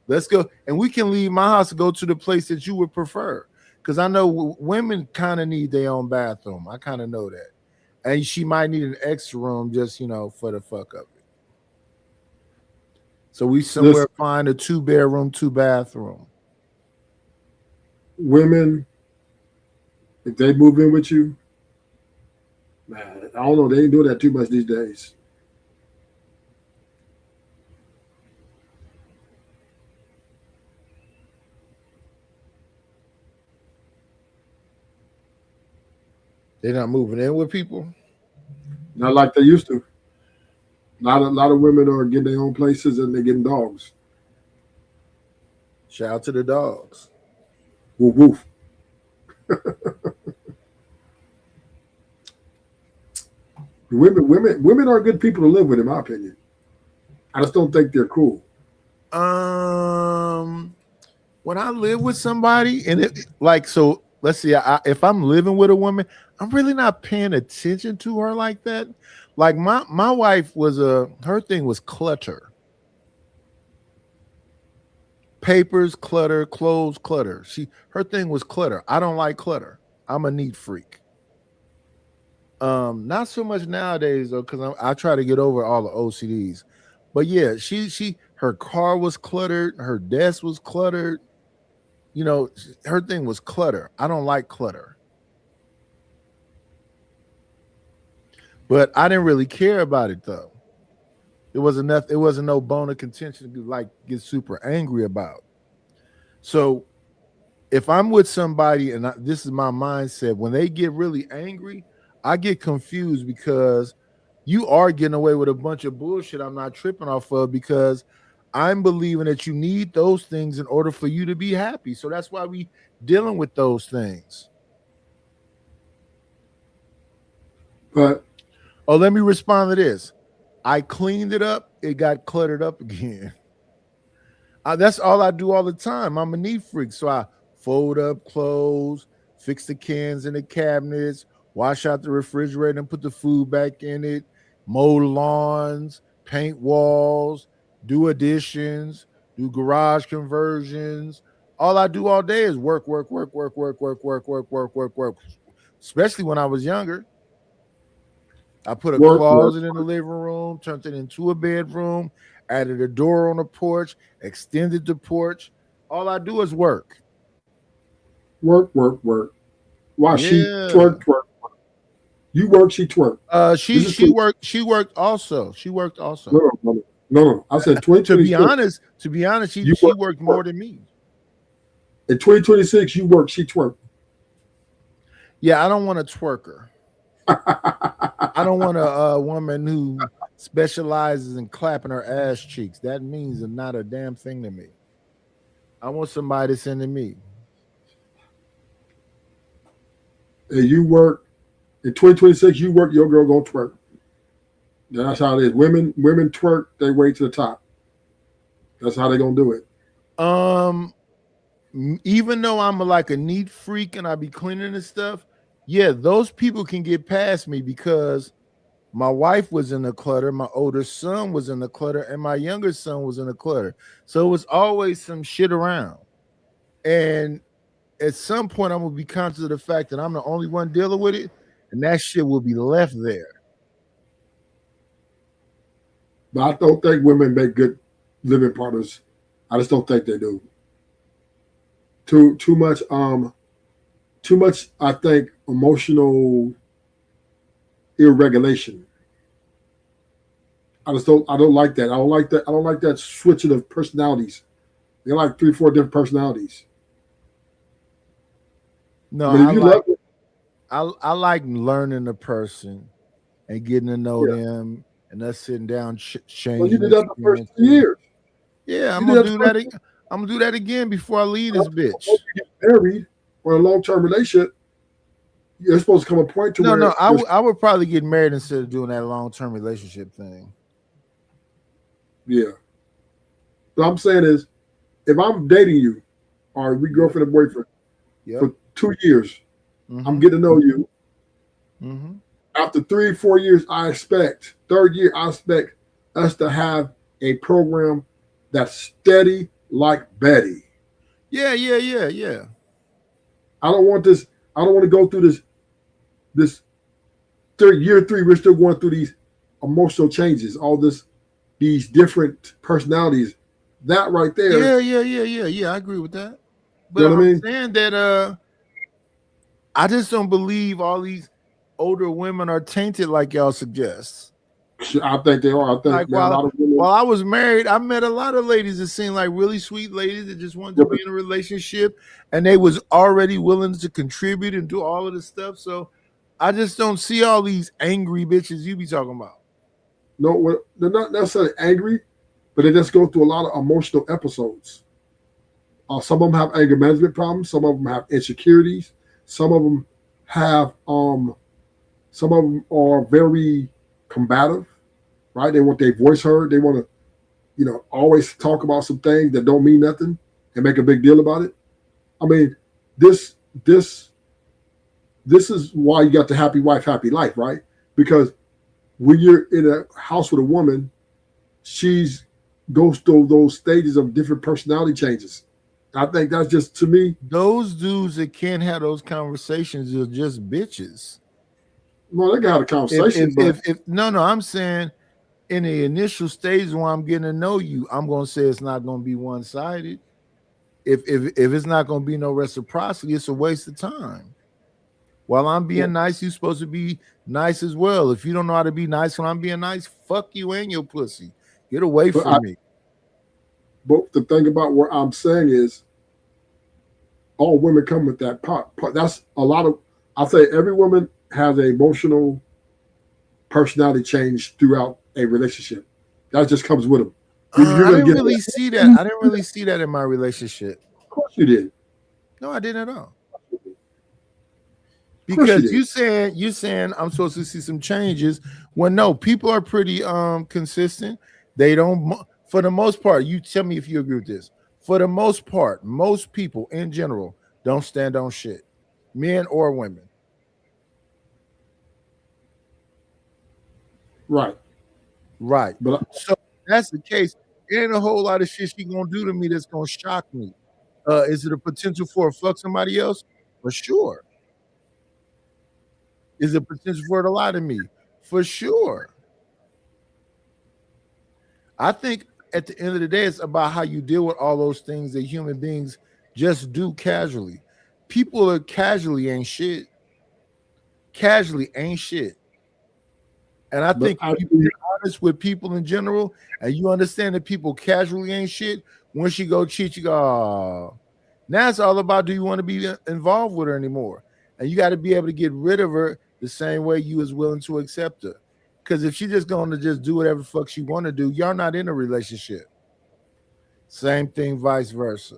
Let's go. And we can leave my house and go to the place that you would prefer. Because I know women kind of need their own bathroom. I kind of know that. And she might need an extra room just, for the fuck of it. So we somewhere find a 2-bedroom, 2-bathroom. Women, if they move in with you, man, I don't know. They ain't doing that too much these days. They're not moving in with people? Not like they used to. A lot of women are getting their own places and they're getting dogs. Shout out to the dogs. Woof woof. Women are good people to live with, in my opinion. I just don't think they're cool. When I live with somebody, and so let's see, if I'm living with a woman, I'm really not paying attention to her like that. Like my wife was her thing was clutter. Papers, clutter, clothes, clutter. Her thing was clutter. I don't like clutter. I'm a neat freak. Not so much nowadays though, because I try to get over all the OCDs. But yeah, her car was cluttered, her desk was cluttered. Her thing was clutter. I don't like clutter. But I didn't really care about it though. It wasn't no bone of contention to get super angry about. So if I'm with somebody and this is my mindset, when they get really angry, I get confused because you are getting away with a bunch of bullshit I'm not tripping off of, because I'm believing that you need those things in order for you to be happy. So that's why we dealing with those things. But let me respond to this. I cleaned it up. It got cluttered up again. That's all I do all the time. I'm a neat freak. So I fold up clothes, fix the cans in the cabinets, wash out the refrigerator and put the food back in it, mow lawns, paint walls, do additions, do garage conversions. All I do all day is work. Especially when I was younger. I put a closet in the living room, turned it into a bedroom, added a door on the porch, extended the porch. All I do is work. Work. Why she twerk. You work, she twerk. She worked also. No. I said 2026. To be honest, she worked more than me. In 2026, you work, she twerk. Yeah, I don't want a twerker. I don't want a woman who specializes in clapping her ass cheeks. That means not a damn thing to me. I want somebody that's into me. And you work in 2026, you work, your girl gonna twerk. That's how it is. Women twerk, they wait to the top. That's how they gonna do it. Even though I'm like a neat freak and I be cleaning and stuff, yeah, those people can get past me because my wife was in the clutter, my older son was in the clutter, and my younger son was in the clutter. So it was always some shit around. And at some point, I'm gonna be conscious of the fact that I'm the only one dealing with it, and that shit will be left there. But I don't think women make good living partners. I just don't think they do. Too much. I think emotional irregulation. I don't like that. I don't like that. I don't like that switching of personalities. They're like 3-4 different personalities. No, I mean, if you love it, I like learning a person and getting to know them, and us sitting down, changing. well, you did that the first 2 years. Yeah, I'm You gonna did do that that. I'm gonna do that again before I leave this bitch. Once you get married or a long-term relationship, you're supposed to come a point to where No, I would probably get married instead of doing that long-term relationship thing. Yeah. What I'm saying is, if I'm dating you, or we girlfriend and boyfriend for 2 years, I'm getting to know you. Mm-hmm. After 3-4 years, third year, I expect us to have a program that's steady like Betty. Yeah. I don't want this. I don't want to go through this year 3. We're still going through these emotional changes, these different personalities. That right there. Yeah. I agree with that. But You know what I I'm mean? saying that I just don't believe all these older women are tainted like y'all suggest. I think they are. I think Like there are a lot of women. while I was married, I met a lot of ladies that seemed like really sweet ladies that just wanted to be in a relationship, and they was already willing to contribute and do all of this stuff. So I just don't see all these angry bitches you be talking about. No, they're not necessarily angry, but they just go through a lot of emotional episodes. Some of them have anger management problems. Some of them have insecurities. Some of them have some of them are very combative, right? They want their voice heard. They want to, always talk about some things that don't mean nothing and make a big deal about it. I mean, this is why you got the happy wife, happy life, right? Because when you're in a house with a woman, she's goes through those stages of different personality changes. I think that's just, to me, those dudes that can't have those conversations are just bitches. Well, they got a conversation. No, I'm saying in the initial stages when I'm getting to know you, I'm gonna say it's not gonna be one-sided. If it's not gonna be no reciprocity, it's a waste of time. While I'm being nice, you're supposed to be nice as well. If you don't know how to be nice when I'm being nice, fuck you and your pussy. Get away from me. But the thing about what I'm saying is, all women come with that part. That's a lot of. I say every woman has an emotional personality change throughout a relationship. That just comes with them. I didn't really see that. I didn't really see that in my relationship. Of course you did. No, I didn't at all. Because you saying I'm supposed to see some changes. When no, people are pretty consistent. They don't, for the most part. You tell me if you agree with this. For the most part, most people in general don't stand on shit, men or women. Right. But so if that's the case, there ain't a whole lot of shit she gonna do to me that's gonna shock me. Is it a potential for a fuck somebody else? For sure. Is it potential for her to lie to me? For sure. I think at the end of the day, it's about how you deal with all those things that human beings just do casually. People are casually ain't shit. Casually ain't shit. And I think if you be honest with people in general, and you understand that people casually ain't shit, when she go cheat, you go, oh. Now it's all about, do you want to be involved with her anymore? And you got to be able to get rid of her the same way you was willing to accept her. Because if she's just going to just do whatever the fuck she want to do, y'all not in a relationship. Same thing, vice versa.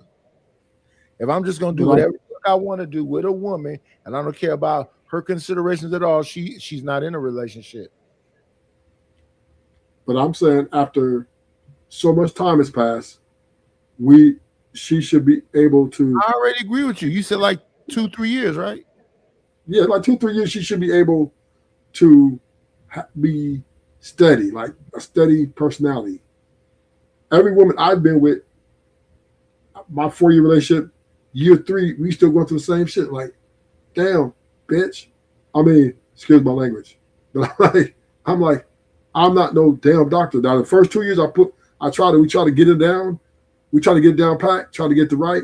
If I'm just going to do whatever the fuck I want to do with a woman, and I don't care about her considerations at all, she's not in a relationship. But I'm saying after so much time has passed, she should be able to. I already agree with you. You said like 2-3 years, right? Yeah, like 2-3 years, she should be able to be steady, like a steady personality. Every woman I've been with, my 4-year relationship, year 3, we still going through the same shit. Like, damn, bitch. I mean, excuse my language, but I'm like, I'm not no damn doctor. Now the first 2 years we try to get it down. We try to get it down pat, try to get the right.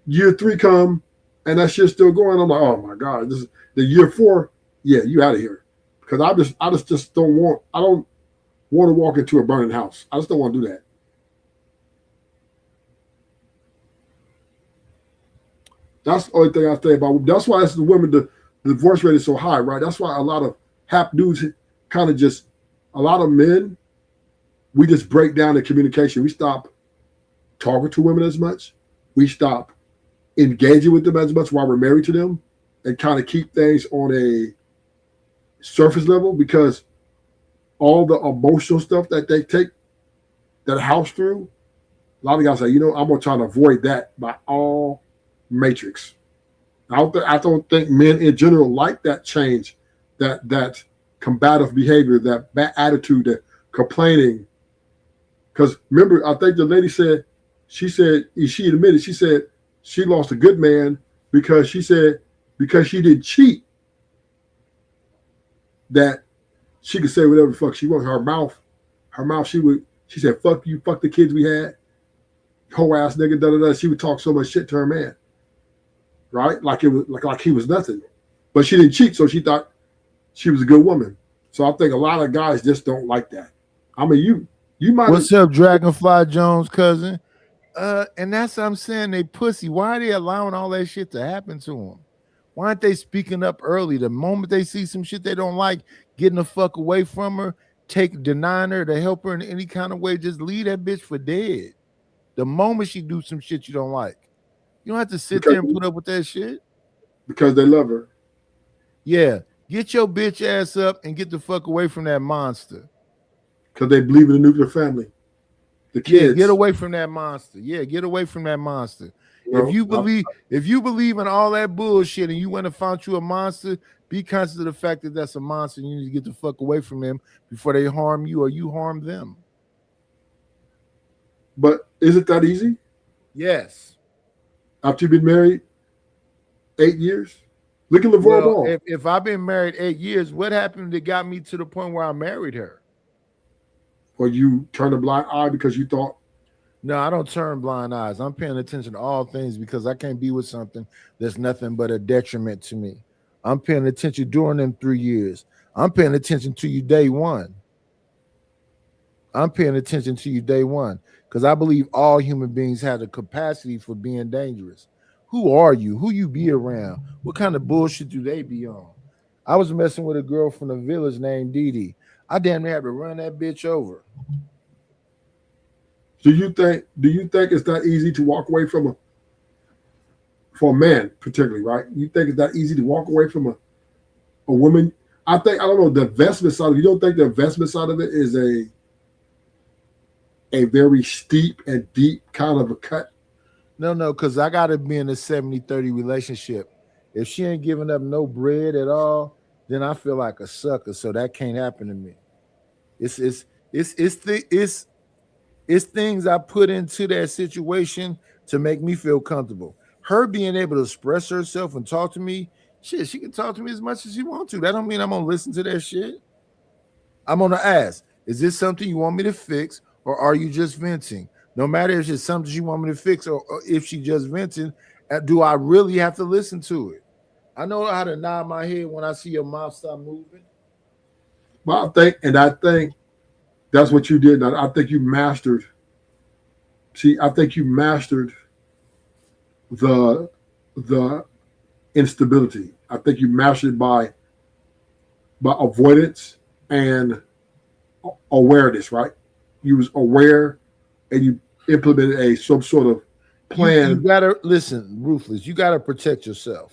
Year 3 come, and that shit's still going. I'm like, oh my God, this is the year 4. Yeah, you out of here. Because I just don't want to walk into a burning house. I just don't want to do that. That's the only thing I say about. That's why it's the women, the divorce rate is so high, right? That's why a lot of hap dudes kind of just, a lot of men, we just break down the communication. We stop talking to women as much. We stop engaging with them as much while we're married to them, and kind of keep things on a surface level, because all the emotional stuff that they take that house through, a lot of guys say, I'm gonna try to avoid that by all matrix. I don't think men in general like that change, that combative behavior, that bad attitude, that complaining. Because remember, I think the lady said, she admitted, she said she lost a good man because she didn't cheat, that she could say whatever the fuck she wants. Her mouth, she said, fuck you, fuck the kids we had, whole ass nigga, da da da. She would talk so much shit to her man, right? Like it was like he was nothing. But she didn't cheat, so she thought she was a good woman. So I think a lot of guys just don't like that. I mean, you might. What's up, Dragonfly Jones, cousin? And that's what I'm saying. They pussy. Why are they allowing all that shit to happen to them? Why aren't they speaking up early? The moment they see some shit they don't like, getting the fuck away from her, denying her to help her in any kind of way, just leave that bitch for dead. The moment she do some shit you don't like, you don't have to sit there and put up with that shit. Because they love her. Yeah, get your bitch ass up and get the fuck away from that monster. Because they believe in the nuclear family. The kids. Yeah, get away from that monster. Yeah, get away from that monster. If you believe in all that bullshit and you want to find you a monster, be conscious of the fact that that's a monster. And you need to get the fuck away from them before they harm you or you harm them. But is it that easy? Yes. After you've been married 8 years? Look at LeVar Ball. If I've been married 8 years, what happened that got me to the point where I married her? Or you turned a blind eye because you thought? No, I don't turn blind eyes. I'm paying attention to all things because I can't be with something that's nothing but a detriment to me. I'm paying attention during them 3 years. I'm paying attention to you day one. I'm paying attention to you day one because I believe all human beings have the capacity for being dangerous. Who are you? Who you be around? What kind of bullshit do they be on? I was messing with a girl from the village named Dee Dee. I damn near had to run that bitch over. Do you think it's that easy to walk away from for a man particularly, right? You think it's that easy to walk away from a woman? I don't know, the investment side of it. You don't think the investment side of it is a very steep and deep kind of a cut? No, because I gotta be in a 70-30 relationship. If she ain't giving up no bread at all, then I feel like a sucker. So that can't happen to me. It's things I put into that situation to make me feel comfortable. Her being able to express herself and talk to me, shit, she can talk to me as much as she wants to. That don't mean I'm gonna listen to that shit. I'm gonna ask, is this something you want me to fix, or are you just venting? No matter if it's something you want me to fix or if she just venting, do I really have to listen to it? I know how to nod my head when I see your mouth start moving. Well, I think that's what you did. I think you mastered. See, I think you mastered the instability. I think you mastered by avoidance and awareness, right? You was aware and you implemented some sort of plan. You gotta listen, Ruthless. You gotta protect yourself.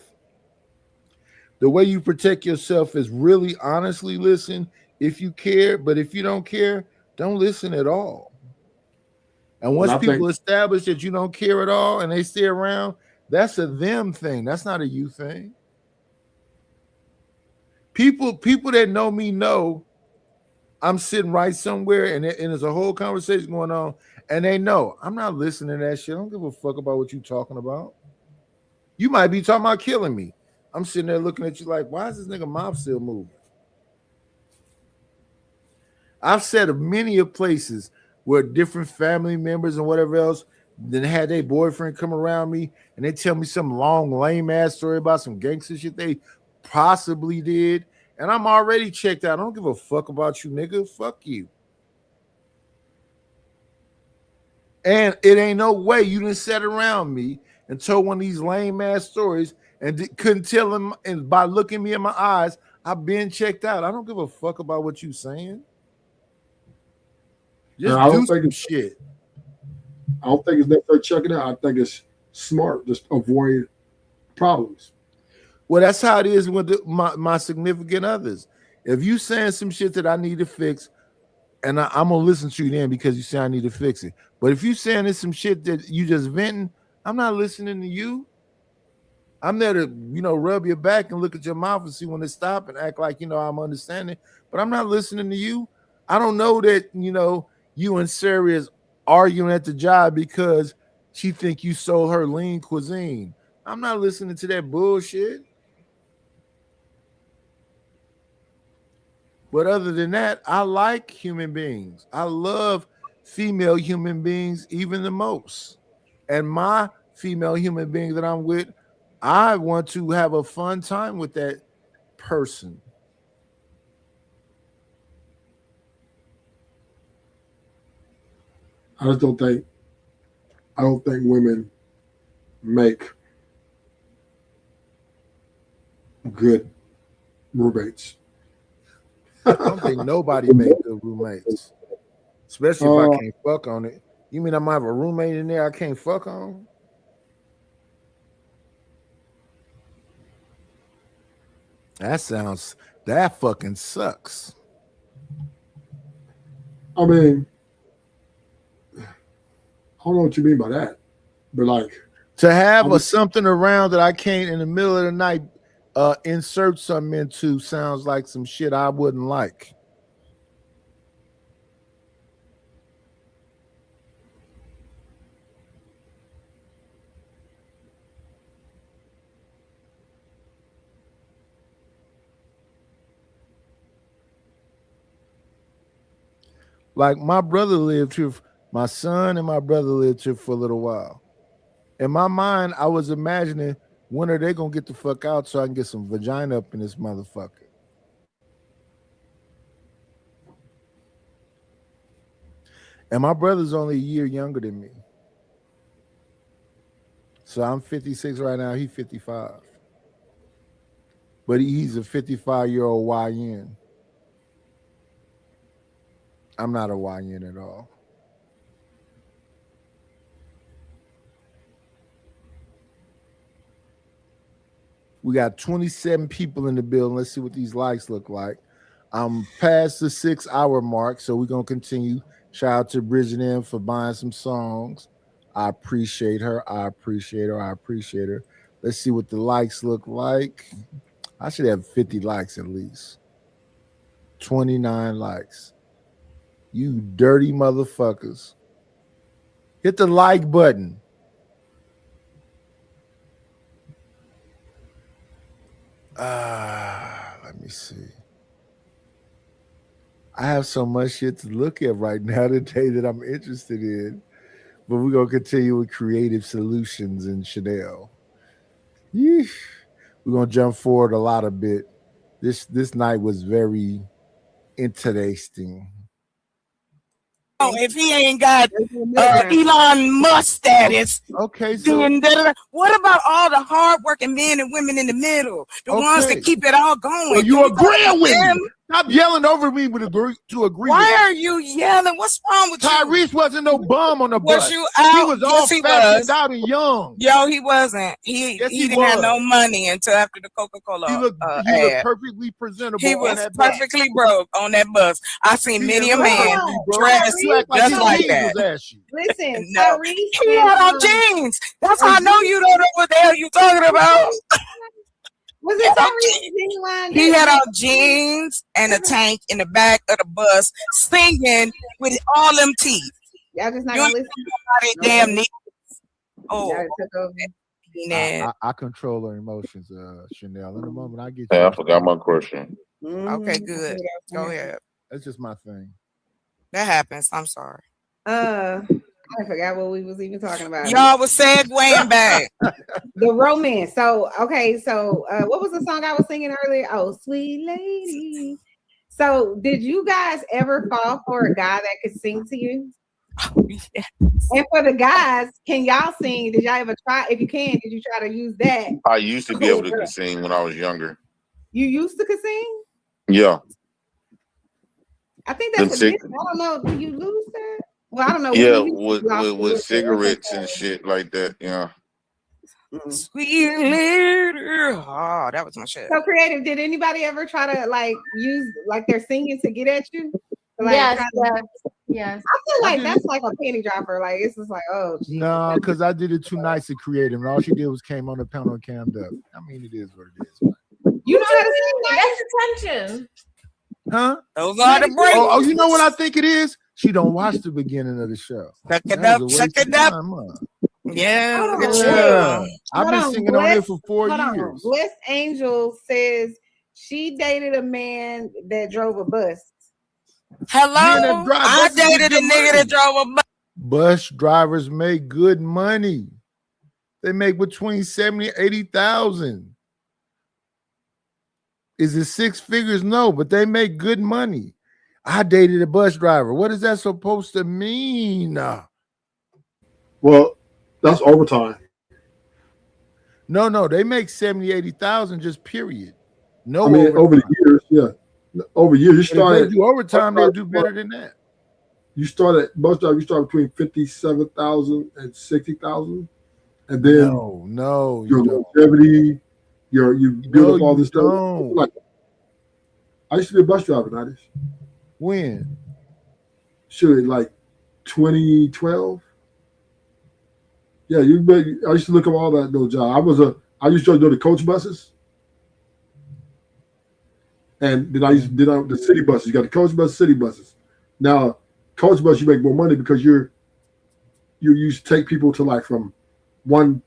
The way you protect yourself is really honestly listen if you care, but if you don't care, don't listen at all. And once people establish that you don't care at all and they stay around, that's a them thing. That's not a you thing. People that know me know I'm sitting right somewhere and there's a whole conversation going on, and they know I'm not listening to that shit. I don't give a fuck about what you talking about. You might be talking about killing me. I'm sitting there looking at you like, why is this nigga mouth still moving? I've said of many of places where different family members and whatever else then had their boyfriend come around me and they tell me some long lame ass story about some gangster shit they possibly did, and I'm already checked out. I don't give a fuck about you, nigga. Fuck you. And it ain't no way you didn't sit around me and told one of these lame ass stories and couldn't tell him, and by looking me in my eyes, I've been checked out. I don't give a fuck about what you saying. Just do some shit. I don't think it's necessary checking out. I think it's smart. Just avoid problems. Well, that's how it is with my significant others. If you saying some shit that I need to fix, and I'm gonna listen to you then because you say I need to fix it. But if you saying there's some shit that you just venting, I'm not listening to you. I'm there to, rub your back and look at your mouth and see when it stop and act like, I'm understanding. But I'm not listening to you. I don't know that, you and Sarah is arguing at the job because she think you sold her lean cuisine. I'm not listening to that bullshit. But other than that, I like human beings. I love female human beings even the most. And my female human being that I'm with, I want to have a fun time with that person. I don't think women make good roommates. I don't think nobody make good roommates, especially if I can't fuck on it. You mean I might have a roommate in there I can't fuck on? That fucking sucks. I mean, I don't know what you mean by that, but like to have something around that I can't in the middle of the night insert something into sounds like some shit I wouldn't like. Like my brother lived here, my son and my brother lived here for a little while. In my mind, I was imagining, when are they gonna get the fuck out so I can get some vagina up in this motherfucker? And my brother's only a year younger than me. So I'm 56 right now, he's 55. But he's a 55-year-old YN. I'm not a YN at all. We got 27 people in the building. Let's see what these likes look like. I'm past the 6-hour mark, so we're going to continue. Shout out to Bridget M for buying some songs. I appreciate her. I appreciate her. I appreciate her. Let's see what the likes look like. I should have 50 likes at least. 29 likes. You dirty motherfuckers. Hit the like button. Let me see. I have so much shit to look at right now today that I'm interested in. But we're going to continue with creative solutions in Chanel. Yeesh. We're going to jump forward a lot a bit. This night was very interesting. Oh, if he ain't got Elon Musk status, okay. So then what about all the hardworking men and women in the middle, the ones that keep it all going? Well, you agreeing with me? Stop yelling over me to agree. Why are you yelling? What's wrong with Tyrese wasn't no bum on the bus. Was you out? He was all fat out and young. Yo, he wasn't. He didn't have no money until after the Coca-Cola He looked perfectly presentable. He was on that perfectly broke on that bus. I seen many a man dressed just like that. Listen, No, he had on jeans. That's how I know you don't know what the hell you talking about. Was it so genuine? He had on jeans and a tank in the back of the bus, singing with all them teeth. Y'all just not You gonna ain't listen. nobody damn need. Oh, Y'all took over. I control her emotions, Chanel. In the moment I get Hey, you. I forgot my question. okay, good. Go ahead. That's just my thing. That happens. I'm sorry. I forgot what we was even talking about. Y'all was segueing back. The romance. So okay, so what was the song I was singing earlier? Oh, sweet lady. So did you guys ever fall for a guy that could sing to you? Yes. And for the guys, can y'all sing? Did y'all ever try? If you can, did you try to use that? I used to be able to sing when I was younger. You used to could sing? Yeah. I think that's Them a different. I don't know. Do you lose that? Well, I don't know. Yeah, When you lost with it, cigarettes and shit like that. Yeah. Sweet lady. Oh, that was my shit. So creative. Did anybody ever try to like use like their singing to get at you? Like, Yes, try to- yes. I feel like that's like a penny dropper. Like it's just like, oh, geez. No, because I did it too nice and creative, and all she did was came on the panel and cammed up. I mean, it is what it is. You know how to sing nice? That's attention. Huh? Those are the breaks. Oh, you know what I think it is? She don't watch the beginning of the show. Suck it That up, was a suck waste it of up. time, huh? Yeah, look at Yeah. you. I've been singing on it for 4 years. Blessed Angel says she dated a man that drove a bus. Hello, I dated a nigga that drove a bus. Bus drivers make good money. They make between 70 and 80,000. Is it six figures? No, but they make good money. I dated a bus driver. What is that supposed to mean? Well, that's overtime. No, they make 70, 80,000 just period. No, I mean, overtime. over the years, yeah. Over years, you But if started. they do overtime, they'll do better than that. You start at bus driver. You start between 57,000 and 60,000, and then no, your you don't. longevity, you build No, up all you this stuff. don't. Like, I used to be a bus driver, Nadish. When? Should like 2012. Yeah, I used to look up all that those jobs. I used to do the coach buses. And then I used to do the city buses. You got the coach bus, city buses. Now, coach bus, you make more money because you used to take people to like from one,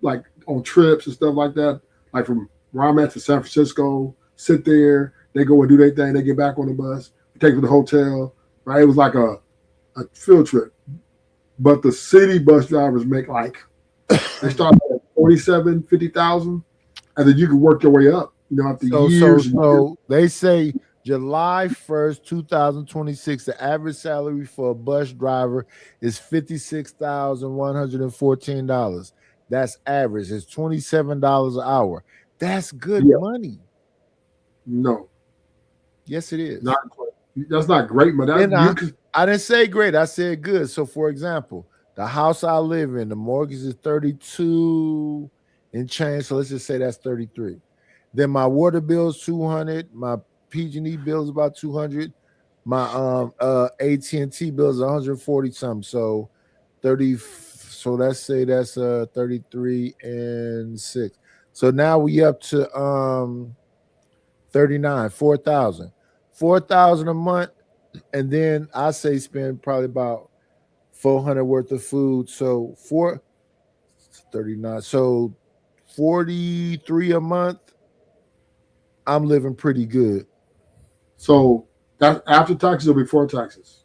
like on trips and stuff like that, like from where I'm at to San Francisco, sit there, they go and do their thing, they get back on the bus, take them to the hotel, right? It was like a field trip. But the city bus drivers make like, they start at 47, 50,000, and then you can work your way up, after years. So they say July 1st, 2026, the average salary for a bus driver is $56,114. That's average. It's $27 an hour. That's good money. No. Yes, it is. That's not great, but I didn't say great. I said good. So, for example, the house I live in, the mortgage is 32 and change. So let's just say that's 33. Then my water bill is 200. My PG&E bill is about 200. My AT&T bill is 140 something. So 30. So let's say that's 33 and 6. So now we up to 39, 4,000. 4,000 a month. And then I say spend probably about 400 worth of food. So 39. So 43 a month. I'm living pretty good. So that's after taxes or before taxes?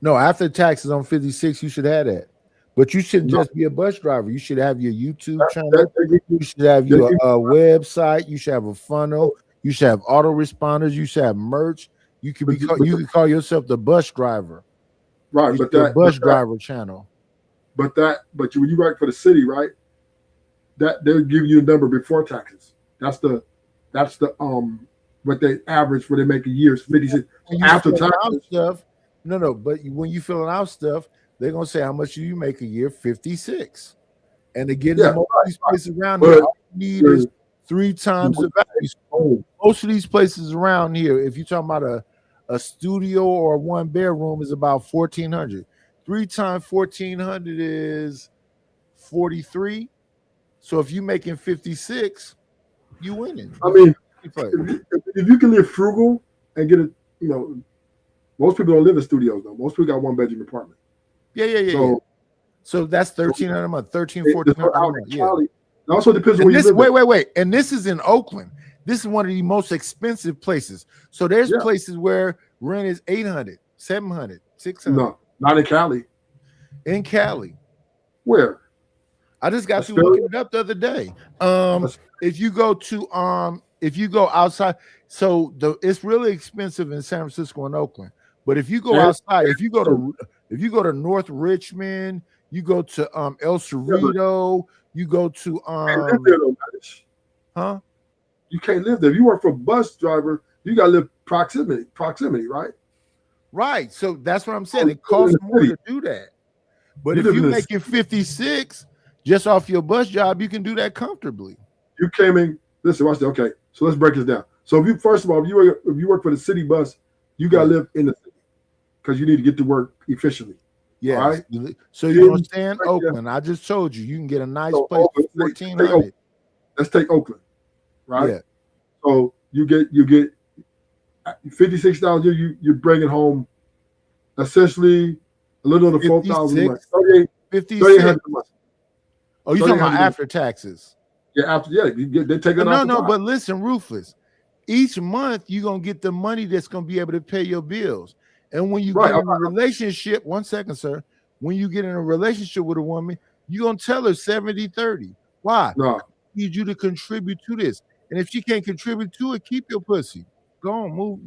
No, after taxes on 56, you should have that. But you shouldn't just be a bus driver. You should have your YouTube channel. You should have your website. You should have a funnel. You should have autoresponders. You should have merch. You could you could call yourself the bus driver. Right, You but should that have bus but driver channel. when you work for the city, right? That they'll give you a number before taxes. That's the what they average what they make a year is 56 after taxes. Stuff. No, but when you filling out stuff, they're gonna say how much do you make a year? 56. And to get in most of these places around here, all you need is 3 times the value. So most of these places around here, if you're talking about a studio or a 1 bedroom, is about 1,400. 3 times 1,400 is 43. So if you're making 56, You winning. I mean, You play. if you can live frugal and get most people don't live in studios though. Most people got one bedroom apartment. Yeah. So that's $1,300 a month, $1,400 a month. Yeah. It also depends on And where this, you live. wait. And this is in Oakland. This is one of the most expensive places. So there's places where rent is $800, $700, $600. No, not in Cali. In Cali. Where? I just got through looking it up the other day. If you go outside, so it's really expensive in San Francisco and Oakland. But if you go outside, if you go to North Richmond, you go to El Cerrito, you go to you can't live there. If you work for a bus driver, you gotta live proximity, right? Right. So that's what I'm saying. It costs more to do that. But if you're making 56 just off your bus job, you can do that comfortably. You came in. Listen, watch that. Okay, so let's break this down. So if you work for the city bus, you gotta live in the city because you need to get to work efficiently. Yeah. Right? So you're gonna stay in Oakland. I just told you can get a nice place for $1,400. Let's take Oakland, right? Yeah. So you get $56,000. You're bringing home essentially a little under $4,000 a month. 3,800 a month. Oh, you talking about after taxes? Yeah, they take it off. No, but listen, Rufus. Each month you're gonna get the money that's gonna be able to pay your bills. And when you get in a relationship, 1 second, sir. When you get in a relationship with a woman, you're gonna tell her 70-30. Why? No. I need you to contribute to this. And if she can't contribute to it, keep your pussy. Go on, move.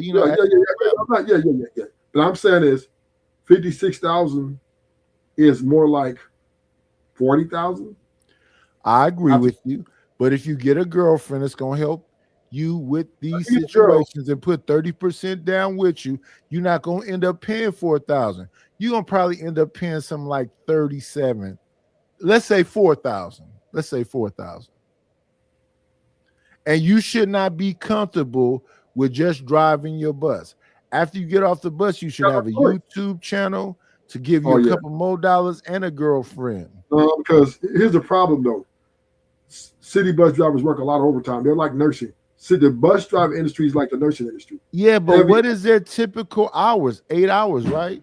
Yeah. But I'm saying is 56,000 is more like 40,000. I agree with you. But if you get a girlfriend that's gonna help you with these situations and put 30% down with you, you're not gonna end up paying 4,000. You're gonna probably end up paying something like 37. Let's say 4,000. And you should not be comfortable with just driving your bus. After you get off the bus, you should have a YouTube channel to give you a couple more dollars and a girlfriend. Because here's the problem though. City bus drivers work a lot of overtime. They're like nursing. So the bus driver industry is like the nursing industry. Yeah, but what is their typical hours? 8 hours, right?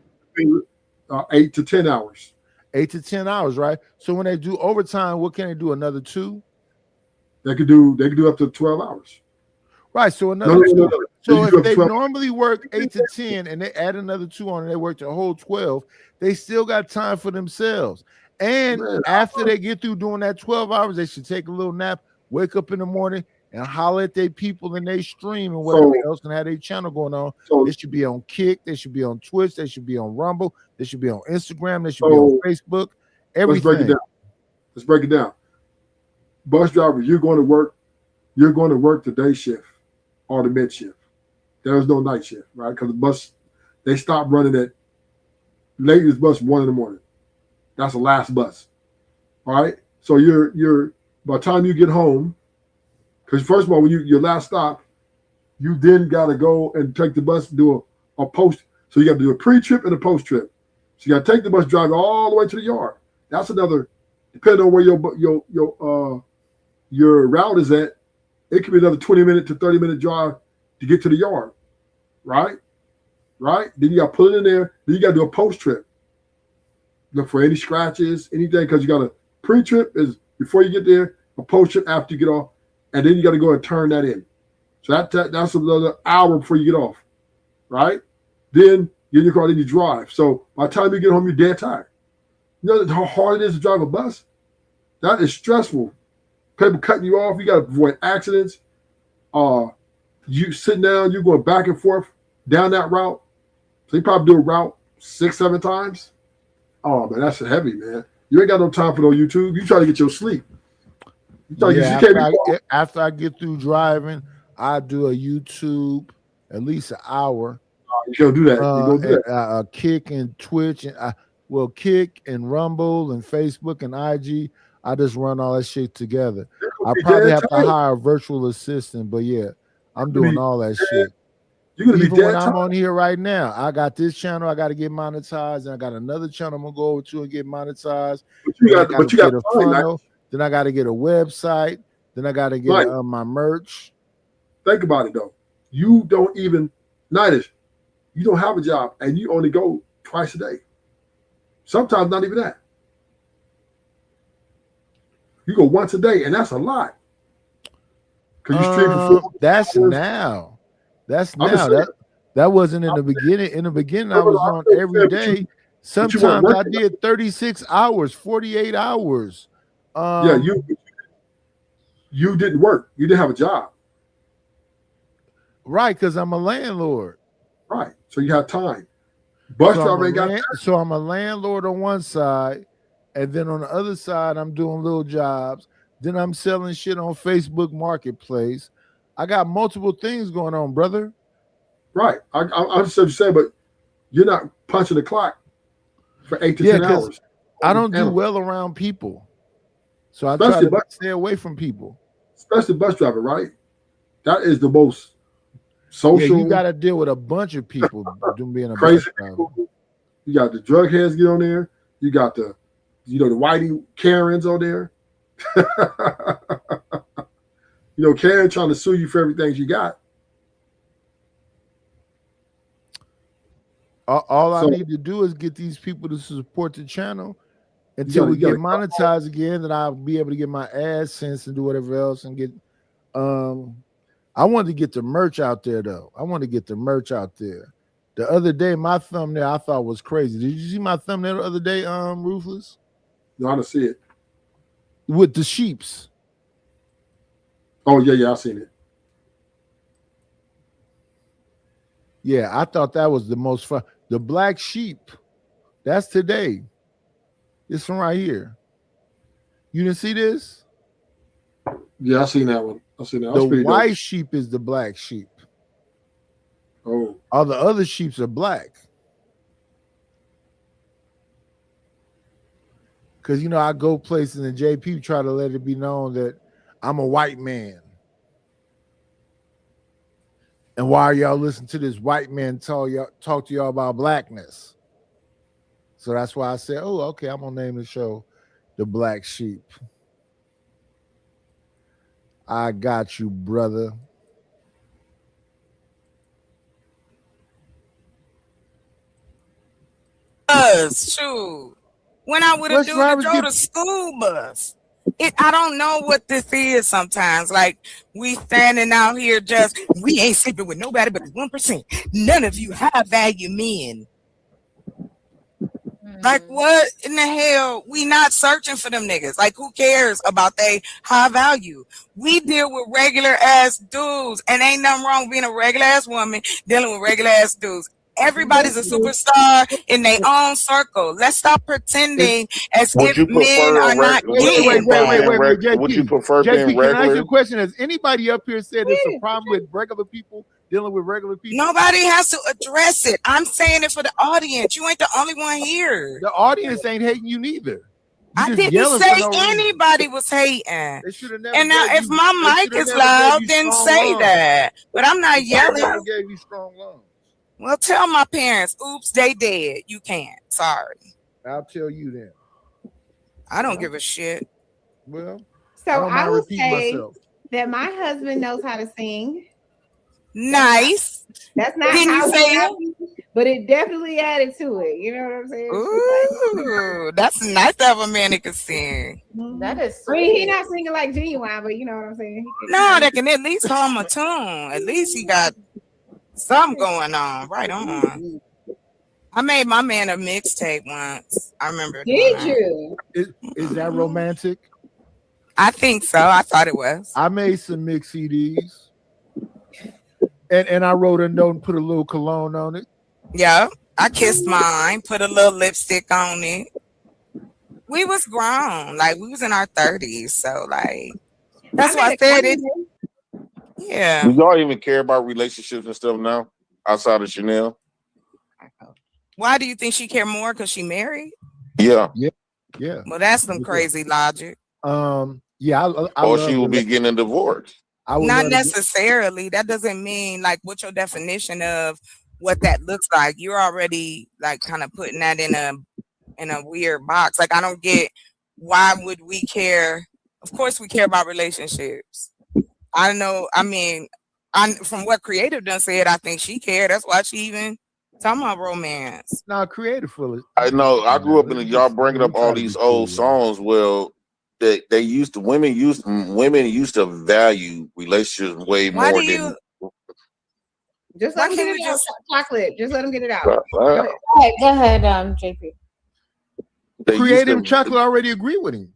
8 to 10 hours. 8 to 10 hours, right? So when they do overtime, what can they do? Another 2? They could do up to 12 hours. Right. So another 2. No. So if they normally work 8 to 10 and they add another 2 on and they work the whole 12, they still got time for themselves. And after they get through doing that 12 hours, they should take a little nap, wake up in the morning, and holler at their people in their stream and whatever else and have their channel going on. They should be on Kick, they should be on Twitch, they should be on Rumble, they should be on Instagram, they should be on Facebook, everything. Let's break it down. Bus driver, you're going to work the day shift or the mid shift. There's no night shift, right? Because the bus, they stop running at latest bus 1 in the morning. That's the last bus. All right. So you're by the time you get home, because first of all, when your last stop, you then got to go and take the bus and do a post. So you got to do a pre-trip and a post-trip. So you got to take the bus, drive all the way to the yard. That's another, depending on where your route is at, it could be another 20-minute to 30-minute drive to get to the yard. Right? Then you got to put it in there. Then you got to do a post-trip. Look for any scratches, anything, because you got a pre-trip is before you get there, a post-trip after you get off, and then you got to go and turn that in. So that's another hour before you get off, right? Then get in your car, then you drive. So by the time you get home, you're dead tired. You know how hard it is to drive a bus? That is stressful. People cutting you off. You got to avoid accidents. You sitting down, you're going back and forth down that route. So you probably do a route 6-7 times. Oh man, that's heavy, man. You ain't got no time for no YouTube. You try to get your sleep. After I get through driving, I do a YouTube at least an hour. You can't do that. You don't do that. Kick and Twitch and Kick and Rumble and Facebook and IG. I just run all that shit together. I probably have to hire a virtual assistant, but yeah, I'm doing all that shit. You're gonna Even be when dead I'm tired. on here right now, I got this channel I got to get monetized, and I got another channel I'm gonna go over to and get monetized. But you got get a time, funnel, then I got to get a website, Then I got to get Right. my merch. Think about it though. You don't even notice. You don't have a job, and you only go twice a day. Sometimes not even that. You go once a day, and that's a lot. Cause you stream for 4 That's hours. now. That's I'm just now. saying. That wasn't in the beginning. In the beginning, I was on every day. But you Sometimes weren't I working. did 36 hours, 48 hours. Yeah, you didn't work. You didn't have a job. Right, because I'm a landlord. Right. So you have time. Bus So driver I'm, ain't got so I'm a landlord on one side, and then on the other side, I'm doing little jobs. Then I'm selling shit on Facebook Marketplace. I got multiple things going on, brother. right. I understand what you're saying, but you're not punching the clock for 8 to 10 'cause hours. I don't do Animal. well around people. So I try Especially to bus, stay away from people. especially bus driver, right? That is the most Yeah, social, you got to deal with a bunch of people doing being a bus crazy driver. people. You got the drug heads get on there. You got the whitey Karens on there. Karen trying to sue you for everything you got. All I So- need to do is get these people to support the channel until gotta- we you get gotta- monetized again. Then I'll be able to get my AdSense and do whatever else and get. I wanted to get the merch out there though. I want to get the merch out there. The other day, my thumbnail I thought was crazy. Did you see my thumbnail the other day, Ruthless? No, I don't see it. With the sheeps. Oh yeah, I seen it. Yeah, I thought that was the most fun. The black sheep. That's today. This one right here. You didn't see this? Yeah, I seen that one. I seen that. That's The pretty white dope. sheep is the black sheep. Oh, All the other sheeps are black. Because I go places and JP try to let it be known that I'm a white man. And why are y'all listening to this white man talk to y'all about blackness? So that's why I said, oh, okay, I'm gonna name the show The Black Sheep. I got you, brother. Shoot. When I would have Bus do to drivers go get- to school bus. I don't know what this is sometimes. Like we standing out here we ain't sleeping with nobody but the 1%. None of you high value men. Like what in the hell? We not searching for them niggas. Like who cares about they high value? We deal with regular ass dudes, and ain't nothing wrong with being a regular ass woman dealing with regular ass dudes. Everybody's a superstar in their own circle. Let's stop pretending as Would if you men prefer are not getting that. JP. Would you prefer JP, being can I ask you regular? a question? Has anybody up here said it's a problem with regular people dealing with regular people? Nobody has to address it. I'm saying it for the audience. You ain't the only one here. The audience ain't hating you neither. I just didn't yelling say for no reason. anybody was hating. They should have never. And now, gave if you- my they mic shoulda is never loud, gave you then strong say lungs. that. But I'm not They shoulda yelling. never gave you strong lungs. Well, tell my parents, oops, they dead. You can't. Sorry. I'll tell you then. I don't give a shit. Well, So don't I mind will repeating say myself. that my husband knows how to sing. Nice. That's not Didn't how you say he it? happens, but it definitely added to it. You know what I'm saying? Ooh, that's nice to have a man that can sing. That is I mean, he's sweet. not singing like Genuine, but you know what I'm saying. He can- No, they can at least hum a tune. At least he got something going on. Right on. I made my man a mixtape once. I remember. doing Did that. you? Is that romantic? I think so. I thought it was. I made some mix CDs, and I wrote a note and put a little cologne on it. Yeah, I kissed mine, put a little lipstick on it. We was grown, like we was in our 30s, so like that's why I said it. Yeah. Do y'all even care about relationships and stuff now outside of Chanel? Why do you think she care more? Because she married? Yeah. Yeah. Well, that's some crazy logic. Yeah. I Or love she will the- be getting a divorce. I would Not love to get- necessarily. That doesn't mean like what's your definition of what that looks like. You're already like kind of putting that in a weird box. Like I don't get why would we care Of course, we care about relationships. I know. I mean, from what Creative done said, I think she cared. That's why she even talking about romance. Now, Creative feel it. I know. I grew up in y'all bringing up all these old songs. Well, they used to women used to value relationships way Why more do than. you? Just let them get it out, chocolate. Just let them get it out. Wow. Go ahead, JP. They Creative used to- Chocolate already agree with him.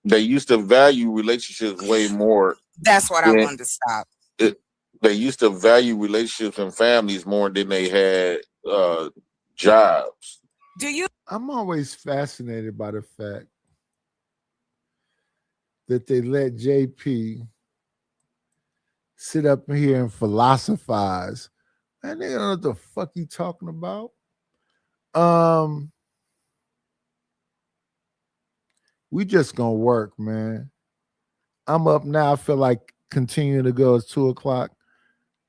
They used to value relationships way more. That's what I than- wanted to stop. They used to value relationships and families more than they had jobs. Do you? I'm always fascinated by the fact that they let JP sit up here and philosophize. Man, they don't know what the fuck you talking about. We just gonna work, man. I'm up now. I feel like continuing to go. It's 2:00.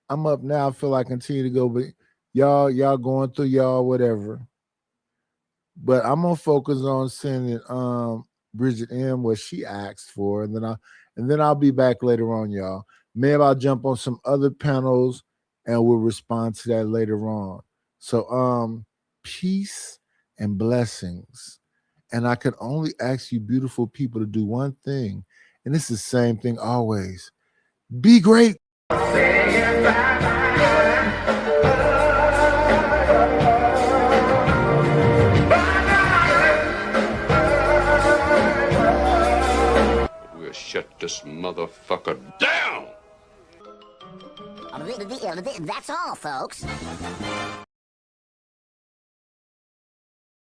I'm up now. I feel like continue to go, but y'all going through y'all whatever. But I'm gonna focus on sending Bridget M what she asked for, and then I'll be back later on, y'all. Maybe I'll jump on some other panels and we'll respond to that later on. So peace and blessings. And I could only ask you beautiful people to do one thing, and it's the same thing always. Be great. We'll shut this motherfucker down. That's all, folks.